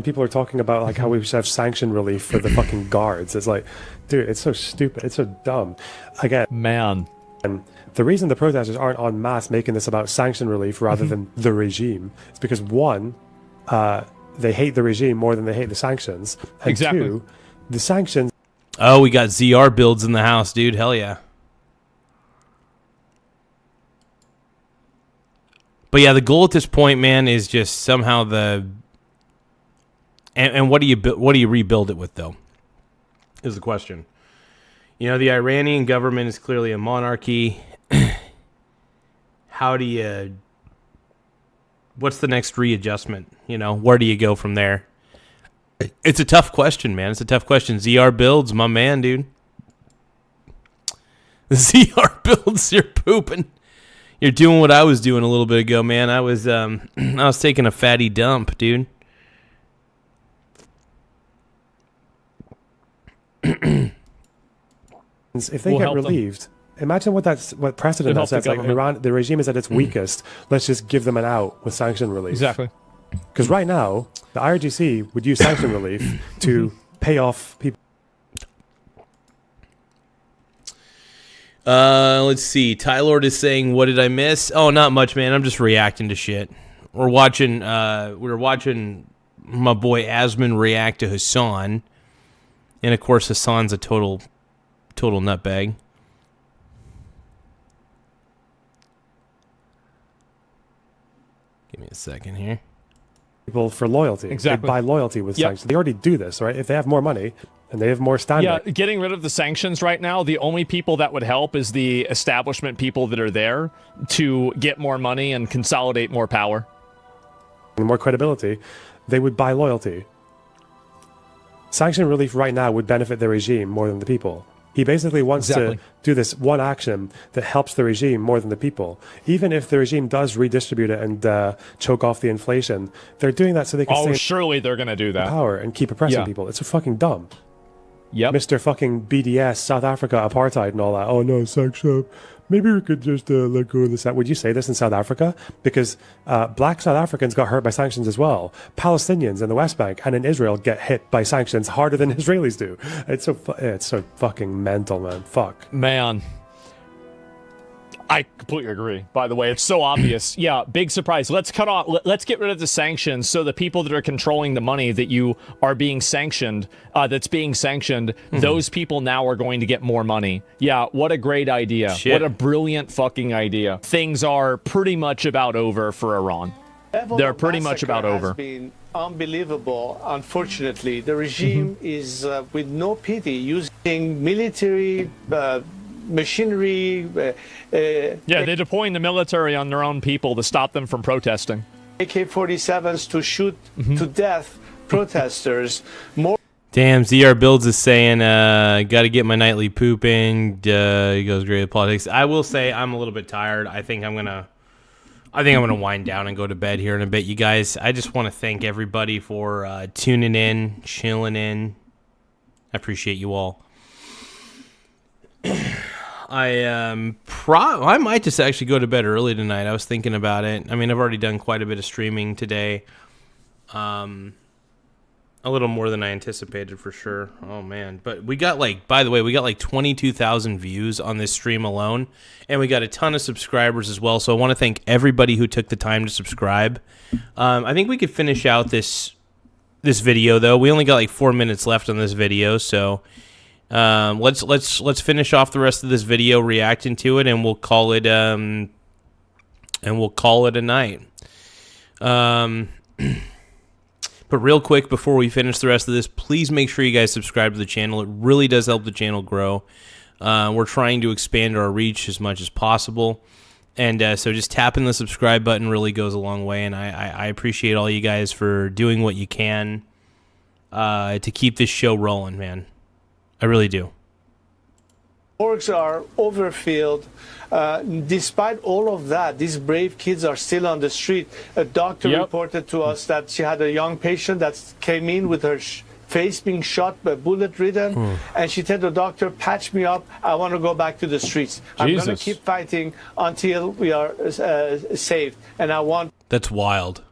people are talking about like how we should have sanction relief for the fucking guards. It's like, dude, it's so stupid. It's so dumb. Again, man. And the reason the protesters aren't en masse making this about sanction relief rather than the regime is because one, they hate the regime more than they hate the sanctions. And exactly. Two, the sanctions. Oh, we got ZR builds in the house, dude. Hell yeah. But yeah, the goal at this point, man, is just somehow And what do you rebuild it with, though, is the question. You know, the Iranian government is clearly a monarchy. What's the next readjustment? You know, where do you go from there? It's a tough question, man. It's a tough question. ZR builds, my man, dude. ZR builds, you're pooping. You're doing what I was doing a little bit ago, man. I was taking a fatty dump, dude. If they get relieved, imagine what precedent that sets. Like Iran, the regime is at its weakest. Let's just give them an out with sanction relief. Exactly. Because right now, the IRGC would use sanction relief to pay off people. Let's see. Tylord is saying, "What did I miss?" Oh, not much, man. I'm just reacting to shit. We're watching my boy Asman react to Hasan, and of course Hasan's a total nutbag. Give me a second here. People for loyalty. Exactly. They buy loyalty with sanctions. They already do this, right? If they have more money and they have more standing. Yeah, getting rid of the sanctions right now, the only people that would help is the establishment people that are there to get more money and consolidate more power. more credibility, they would buy loyalty. Sanction relief right now would benefit the regime more than the people. He basically wants to do this one action that helps the regime more than the people. Even if the regime does redistribute it and choke off the inflation, they're doing that so they can stay surely they're going to do that. in power and keep oppressing people. It's so fucking dumb. Yep. Mr. fucking BDS, South Africa, apartheid and all that. Oh no, sanction. Maybe we could just let go of this. Would you say this in South Africa? Because black South Africans got hurt by sanctions as well. Palestinians in the West Bank and in Israel get hit by sanctions harder than Israelis do. It's so fucking mental, man. Fuck. Man. I completely agree. By the way, it's so obvious. Yeah, big surprise. Let's cut off. Let's get rid of the sanctions, so the people that are controlling the money that you are being sanctioned, those people now are going to get more money. Yeah, what a great idea. Shit. What a brilliant fucking idea. Things are pretty much about over for Iran. They're pretty much about over. Has been unbelievable. Unfortunately, the regime is with no pity using military. Machinery. They're deploying the military on their own people to stop them from protesting. AK-47s to shoot to death protesters. Damn, ZR Builds is saying, got to get my nightly poop in. He goes, great at politics. I will say I'm a little bit tired. I think I'm gonna wind down and go to bed here in a bit, you guys. I just want to thank everybody for tuning in, chilling in. I appreciate you all. I might just actually go to bed early tonight. I was thinking about it. I mean, I've already done quite a bit of streaming today. A little more than I anticipated for sure. Oh man. But we got by the way, we got 22,000 views on this stream alone, and we got a ton of subscribers as well. So I want to thank everybody who took the time to subscribe. I think we could finish out this video though. We only got 4 minutes left on this video, so let's finish off the rest of this video reacting to it, and we'll call it a night. But real quick before we finish the rest of this, please make sure you guys subscribe to the channel. It really does help the channel grow. We're trying to expand our reach as much as possible, and so just tapping the subscribe button really goes a long way. And I appreciate all you guys for doing what you can to keep this show rolling, man. I really do. Morgues are overfilled. Despite all of that, these brave kids are still on the street. A doctor reported to us that she had a young patient that came in with her face being shot, bullet-ridden, and she told the doctor, patch me up, I want to go back to the streets. I'm going to keep fighting until we are saved. And I want... That's wild.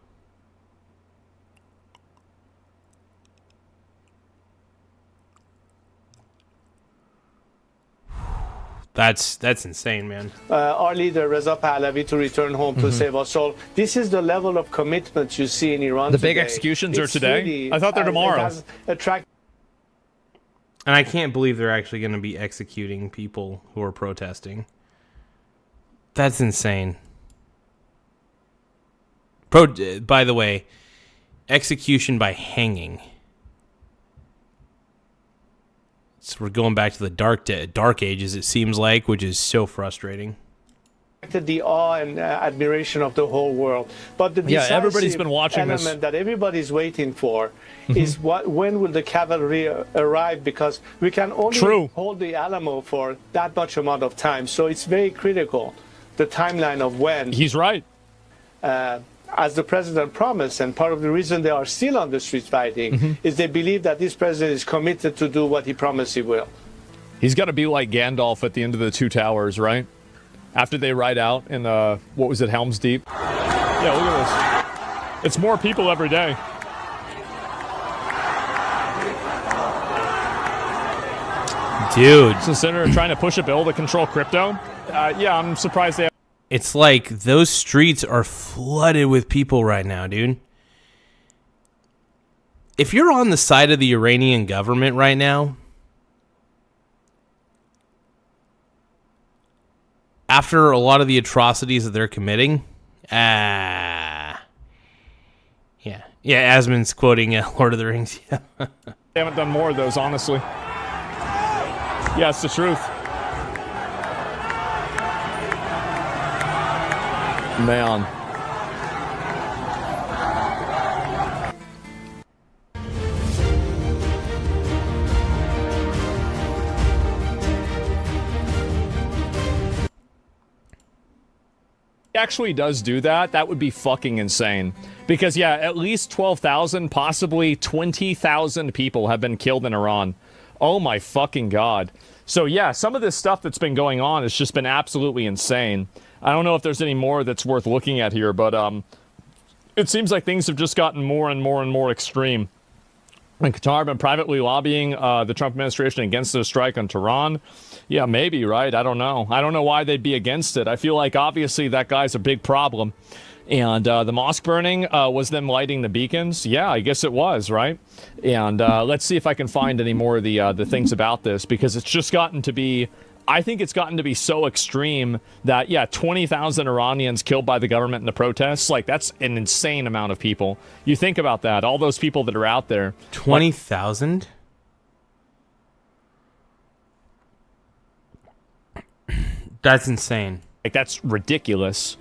That's insane, man. Our leader, Reza Pahlavi, to return home to save us all. This is the level of commitment you see in Iran The today. big executions are today? Really, I thought they're tomorrow. And I can't believe they're actually going to be executing people who are protesting. That's insane. By the way, execution by hanging. So we're going back to the dark ages, it seems like, which is so frustrating. The awe and admiration of the whole world, but the everybody's been watching element that everybody's waiting for is when will the cavalry arrive? Because we can only hold the Alamo for that much amount of time, so it's very critical, the timeline of when. He's right. As the president promised, and part of the reason they are still on the streets fighting is they believe that this president is committed to do what he promised he will. He's got to be like Gandalf at the end of the Two Towers, right? After they ride out in, what was it, Helm's Deep? Yeah, look at this. It's more people every day. Dude. So Senator trying to push a bill to control crypto? Yeah, I'm surprised they have... It's like those streets are flooded with people right now, dude. If you're on the side of the Iranian government right now, after a lot of the atrocities that they're committing, yeah, Asmon's quoting Lord of the Rings. They haven't done more of those, honestly. Yeah, it's the truth. Man. actually does do that, that would be fucking insane. Because, yeah, at least 12,000, possibly 20,000 people have been killed in Iran. Oh my fucking God. So, yeah, some of this stuff that's been going on has just been absolutely insane. I don't know if there's any more that's worth looking at here, but it seems like things have just gotten more and more and more extreme. And Qatar have been privately lobbying the Trump administration against the strike on Tehran. Yeah, maybe, right? I don't know. I don't know why they'd be against it. I feel like, obviously, that guy's a big problem. And the mosque burning was them lighting the beacons. Yeah, I guess it was, right? And let's see if I can find any more of the things about this, because it's just gotten to be... I think it's gotten to be so extreme that, yeah, 20,000 Iranians killed by the government in the protests, like, that's an insane amount of people. You think about that, all those people that are out there. 20,000? That's insane. Like, that's ridiculous.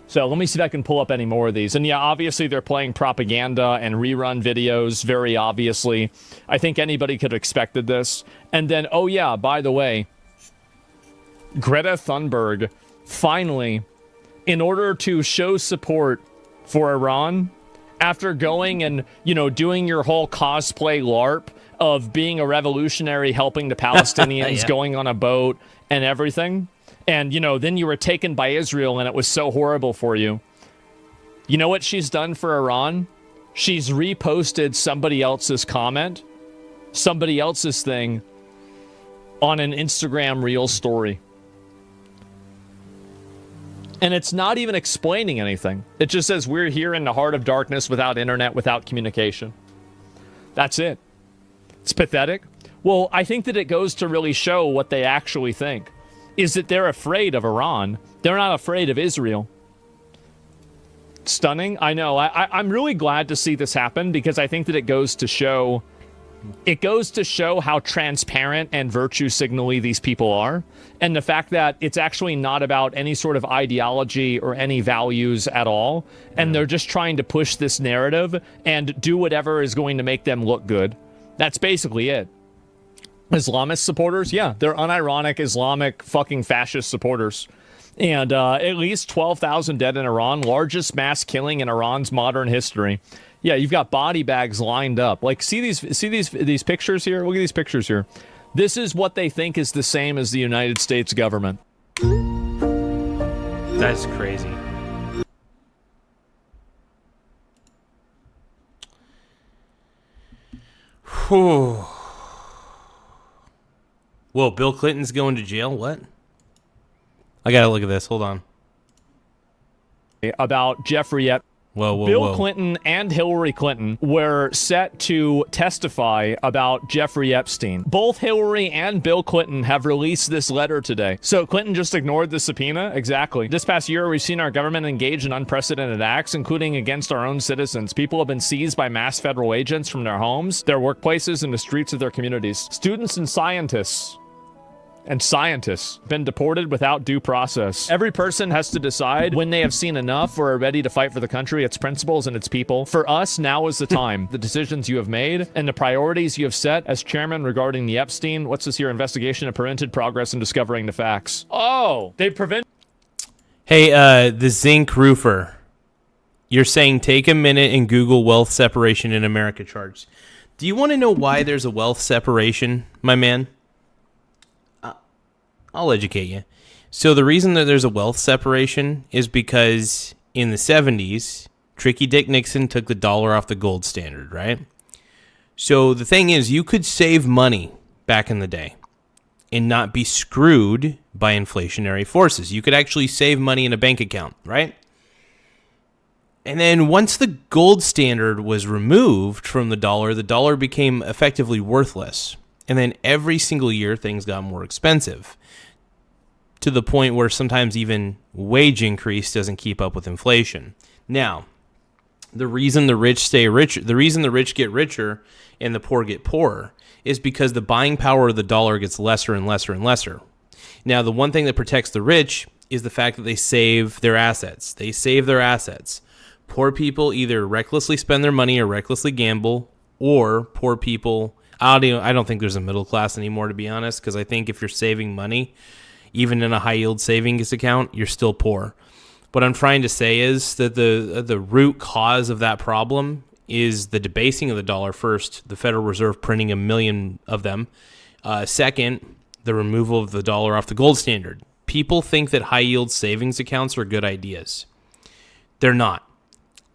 So let me see if I can pull up any more of these. And yeah, obviously they're playing propaganda and rerun videos, very obviously. I think anybody could have expected this. And then, oh yeah, by the way, Greta Thunberg, finally, in order to show support for Iran, after going and, you know, doing your whole cosplay LARP of being a revolutionary, helping the Palestinians, Yeah. going on a boat and everything, and, you know, then you were taken by Israel and it was so horrible for you. You know what she's done for Iran? She's reposted somebody else's comment, somebody else's thing, on an Instagram Reel story. And it's not even explaining anything. It just says, we're here in the heart of darkness without internet, without communication. That's it. It's pathetic. Well, I think that it goes to really show what they actually think. Is that they're afraid of Iran. They're not afraid of Israel. Stunning. I know. I'm really glad to see this happen, because I think that it goes to show how transparent and virtue signally these people are, and the fact that it's actually not about any sort of ideology or any values at all, and they're just trying to push this narrative and do whatever is going to make them look good. That's basically it. Islamist supporters, yeah, they're unironic Islamic fucking fascist supporters. And at least 12,000 dead in Iran, largest mass killing in Iran's modern history. Yeah, you've got body bags lined up. Like, see these pictures here? Look at these pictures here. This is what they think is the same as the United States government. That's crazy. Whew. Whoa, Bill Clinton's going to jail? What? I gotta look at this. Hold on. About Jeffrey Epstein. Bill Clinton and Hillary Clinton were set to testify about Jeffrey Epstein. Both Hillary and Bill Clinton have released this letter today. So Clinton just ignored the subpoena? Exactly. This past year, we've seen our government engage in unprecedented acts, including against our own citizens. People have been seized by mass federal agents from their homes, their workplaces, and the streets of their communities. Students and scientists been deported without due process. Every person has to decide when they have seen enough or are ready to fight for the country, its principles, and its people. For us, now is the time. The decisions you have made and the priorities you have set as chairman regarding the Epstein, what's this here, investigation, and prevented progress in discovering the facts. Oh, they prevent... Hey, the Zinc Roofer. You're saying take a minute and Google wealth separation in America charts. Do you want to know why there's a wealth separation, my man? I'll educate you. So the reason that there's a wealth separation is because in the 70s, Tricky Dick Nixon took the dollar off the gold standard, right? So the thing is, you could save money back in the day and not be screwed by inflationary forces. You could actually save money in a bank account, right? And then once the gold standard was removed from the dollar became effectively worthless. And then every single year, things got more expensive, to the point where sometimes even wage increase doesn't keep up with inflation. Now, the reason the rich stay rich, the reason the rich get richer and the poor get poorer, is because the buying power of the dollar gets lesser and lesser and lesser. Now, the one thing that protects the rich is the fact that they save their assets. They save their assets. Poor people either recklessly spend their money or recklessly gamble, or poor people... I don't think there's a middle class anymore, to be honest, because I think if you're saving money, even in a high-yield savings account, you're still poor. What I'm trying to say is that the root cause of that problem is the debasing of the dollar first, the Federal Reserve printing 1 million of them. Second, the removal of the dollar off the gold standard. People think that high-yield savings accounts are good ideas. They're not.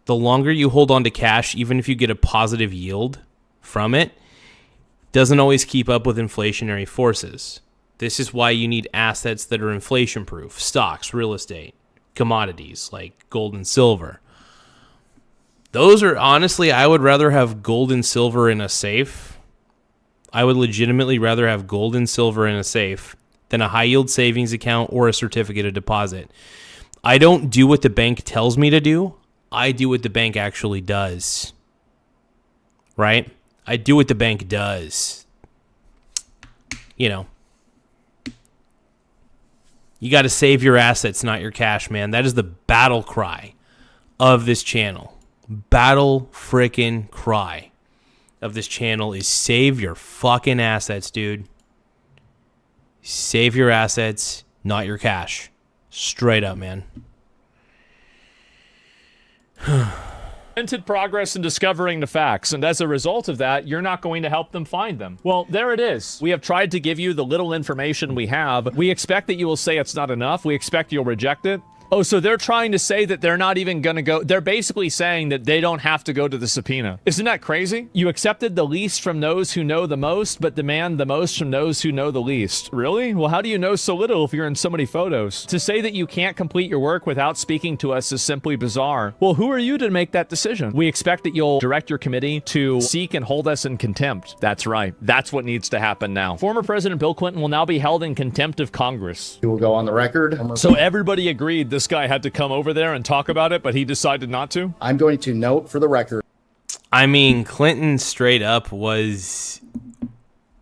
The longer you hold on to cash, even if you get a positive yield from it, doesn't always keep up with inflationary forces. This is why you need assets that are inflation-proof, stocks, real estate, commodities like gold and silver. Those are, honestly, I would rather have gold and silver in a safe. I would legitimately rather have gold and silver in a safe than a high-yield savings account or a certificate of deposit. I don't do what the bank tells me to do. I do what the bank actually does. Right? I do what the bank does. You know. You got to save your assets, not your cash, man. That is the battle cry of this channel. Battle frickin' cry of this channel is save your fucking assets, dude. Save your assets, not your cash. Straight up, man. Limited progress in discovering the facts, and as a result of that, you're not going to help them find them. Well, there it is. We have tried to give you the little information we have. We expect that you will say it's not enough. We expect you'll reject it. Oh, so they're trying to say that they're not even going to go. They're basically saying that they don't have to go to the subpoena. Isn't that crazy? You accepted the least from those who know the most, but demand the most from those who know the least. Really? Well, how do you know so little if you're in so many photos? To say that you can't complete your work without speaking to us is simply bizarre. Well, who are you to make that decision? We expect that you'll direct your committee to seek and hold us in contempt. That's right. That's what needs to happen now. Former President Bill Clinton will now be held in contempt of Congress. He will go on the record. So everybody agreed this guy had to come over there and talk about it, but he decided not to? I'm going to note for the record. I mean, Clinton straight up was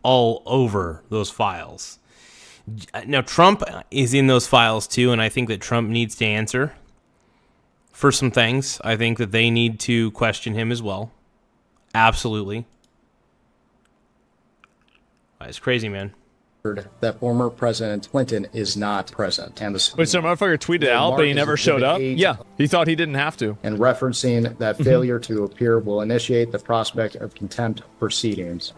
all over those files. Now, Trump is in those files too, and I think that Trump needs to answer for some things. I think that they need to question him as well. Absolutely. It's crazy, man. That former President Clinton is not present. And the Wait, so motherfucker tweeted out, but he never showed up? Yeah, he thought he didn't have to. And referencing that failure to appear will initiate the prospect of contempt proceedings.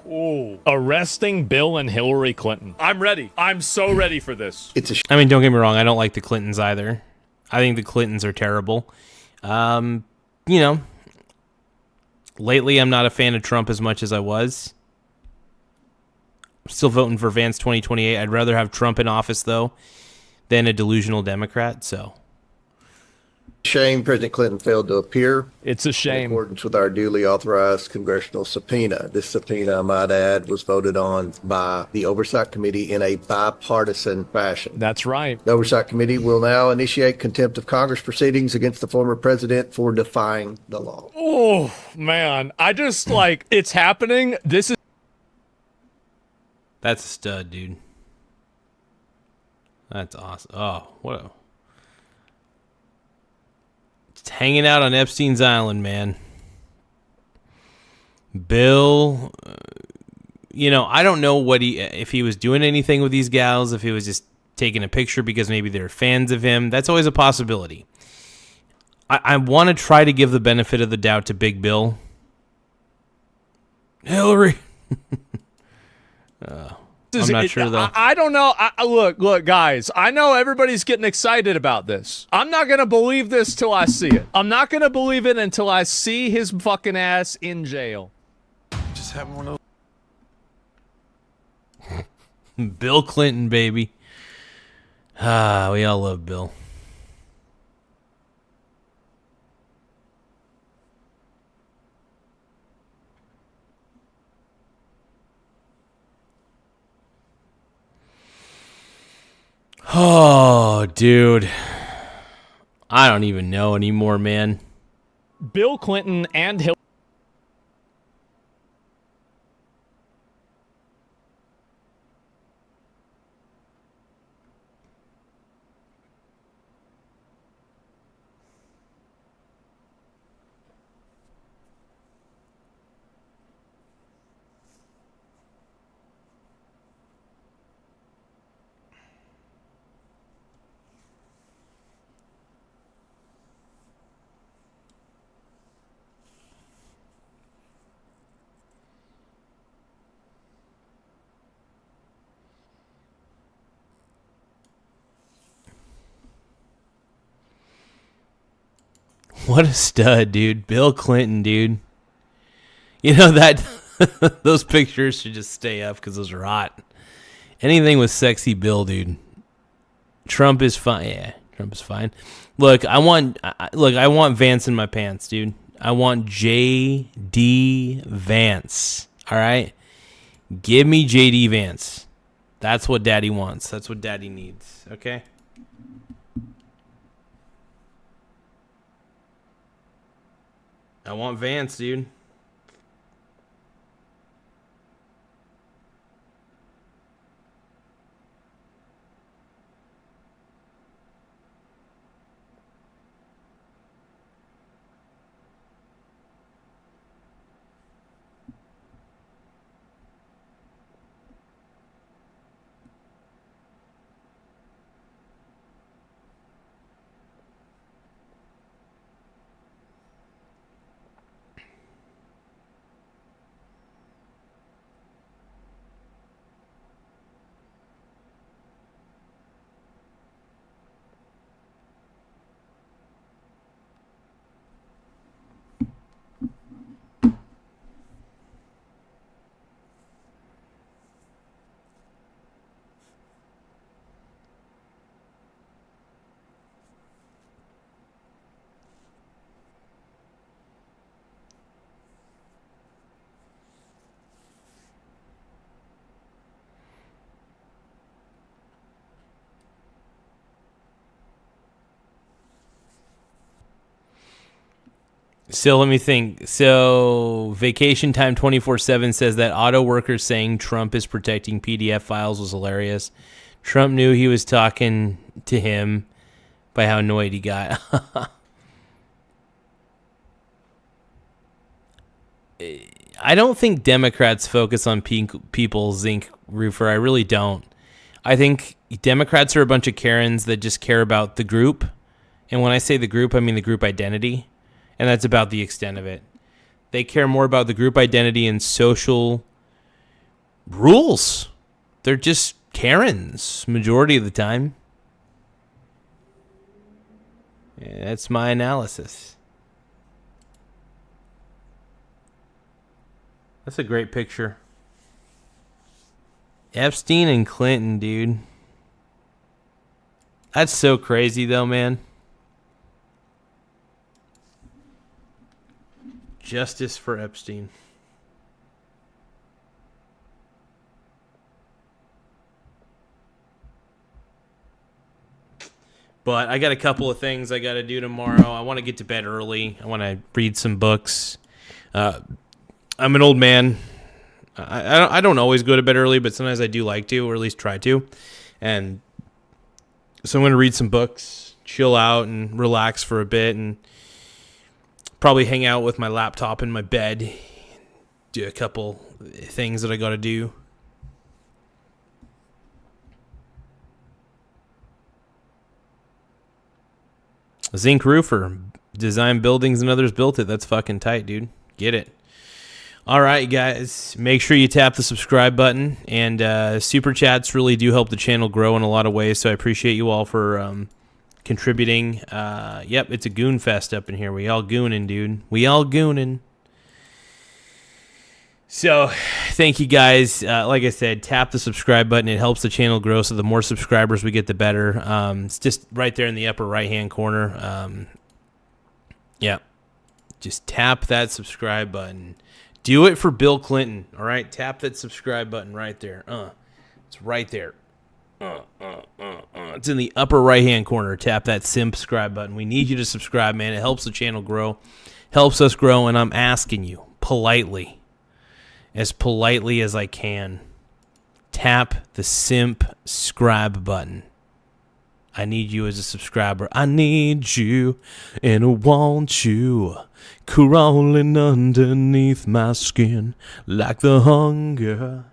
Ooh. Arresting Bill and Hillary Clinton. I'm ready. I'm so ready for this. I mean, don't get me wrong. I don't like the Clintons either. I think the Clintons are terrible. You know, lately I'm not a fan of Trump as much as I was. Still voting for Vance 2028. I'd rather have Trump in office, though, than a delusional Democrat. So, shame President Clinton failed to appear. It's a shame. In accordance with our duly authorized congressional subpoena. This subpoena, I might add, was voted on by the Oversight Committee in a bipartisan fashion. That's right. The Oversight Committee will now initiate contempt of Congress proceedings against the former president for defying the law. Oh, man. I just, like, it's happening. This is. That's a stud, dude. That's awesome. Oh, what a... It's hanging out on Epstein's Island, man. Bill, you know, I don't know if he was doing anything with these gals, if he was just taking a picture because maybe they're fans of him. That's always a possibility. I want to try to give the benefit of the doubt to Big Bill. Hillary. I'm not sure, though. I don't know. Look, guys. I know everybody's getting excited about this. I'm not going to believe this till I see it. I'm not going to believe it until I see his fucking ass in jail. Just having one of those. Bill Clinton, baby. We all love Bill. Oh, dude. I don't even know anymore, man. Bill Clinton and Hillary. What a stud, dude. Bill Clinton, dude. You know that those pictures should just stay up because those are hot. Anything with sexy Bill, dude. Trump is fine. Yeah, Trump is fine. Look, I want Vance in my pants, dude. I want J.D. Vance. All right? Give me J.D. Vance. That's what Daddy wants. That's what Daddy needs. Okay? I want Vance, dude. So let me think. So Vacation Time 24/7 says that auto workers saying Trump is protecting PDF files was hilarious. Trump knew he was talking to him by how annoyed he got. I don't think Democrats focus on people, Zinc Roofer. I really don't. I think Democrats are a bunch of Karens that just care about the group. And when I say the group, I mean the group identity. And that's about the extent of it. They care more about the group identity and social rules. They're just Karens majority of the time. Yeah, that's my analysis. That's a great picture. Epstein and Clinton, dude. That's so crazy, though, man. Justice for Epstein. But I got a couple of things I got to do tomorrow. I want to get to bed early. I want to read some books. I'm an old man. I don't always go to bed early, but sometimes I do like to, or at least try to. And so I'm going to read some books, chill out, and relax for a bit, and probably hang out with my laptop in my bed, do a couple things that I got to do. Zinc Roofer, design buildings and others built it. That's fucking tight, dude. Get it. All right, guys. Make sure you tap the subscribe button. And super chats really do help the channel grow in a lot of ways. So I appreciate you all for contributing. Yep, it's a goon fest up in here. We all gooning, dude. We all gooning. So thank you, guys. Like I said, tap the subscribe button. It helps the channel grow. So the more subscribers we get, the better. It's just right there in the upper right-hand corner. Yeah. Just tap that subscribe button. Do it for Bill Clinton, all right? Tap that subscribe button right there. It's right there. It's in the upper right-hand corner. Tap that subscribe button. We need you to subscribe, man. It helps the channel grow, helps us grow, and I'm asking you politely, as politely as I can, tap the subscribe button. I need you as a subscriber. I need you, and I want you crawling underneath my skin like the hunger,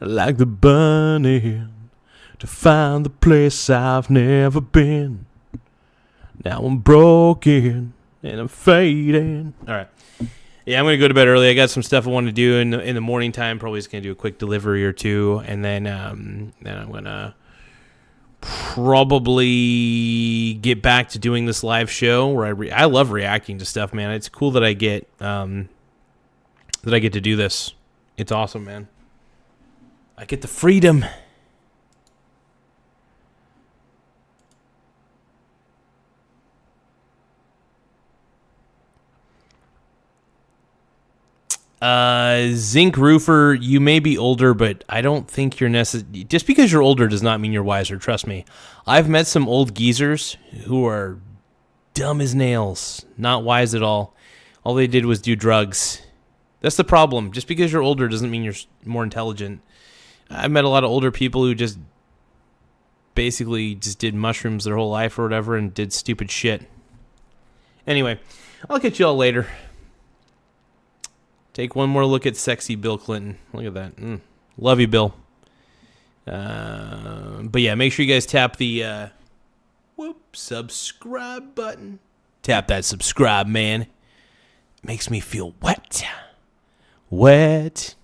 like the burning, to find the place I've never been. Now I'm broken and I'm fading. All right. Yeah, I'm going to go to bed early. I got some stuff I want to do in the morning time. Probably just going to do a quick delivery or two, and then I'm going to probably get back to doing this live show where I love reacting to stuff, man. It's cool that I get to do this. It's awesome, man. I get the freedom. Zinc Roofer, you may be older, but I don't think you're necessary. Just because you're older does not mean you're wiser. Trust me. I've met some old geezers who are dumb as nails, not wise at all. All they did was do drugs. That's the problem. Just because you're older doesn't mean you're more intelligent. I've met a lot of older people who just basically just did mushrooms their whole life or whatever and did stupid shit. Anyway, I'll catch you all later. Take one more look at sexy Bill Clinton. Look at that. Love you, Bill. But yeah, make sure you guys tap the subscribe button. Tap that subscribe, man. Makes me feel wet. Wet.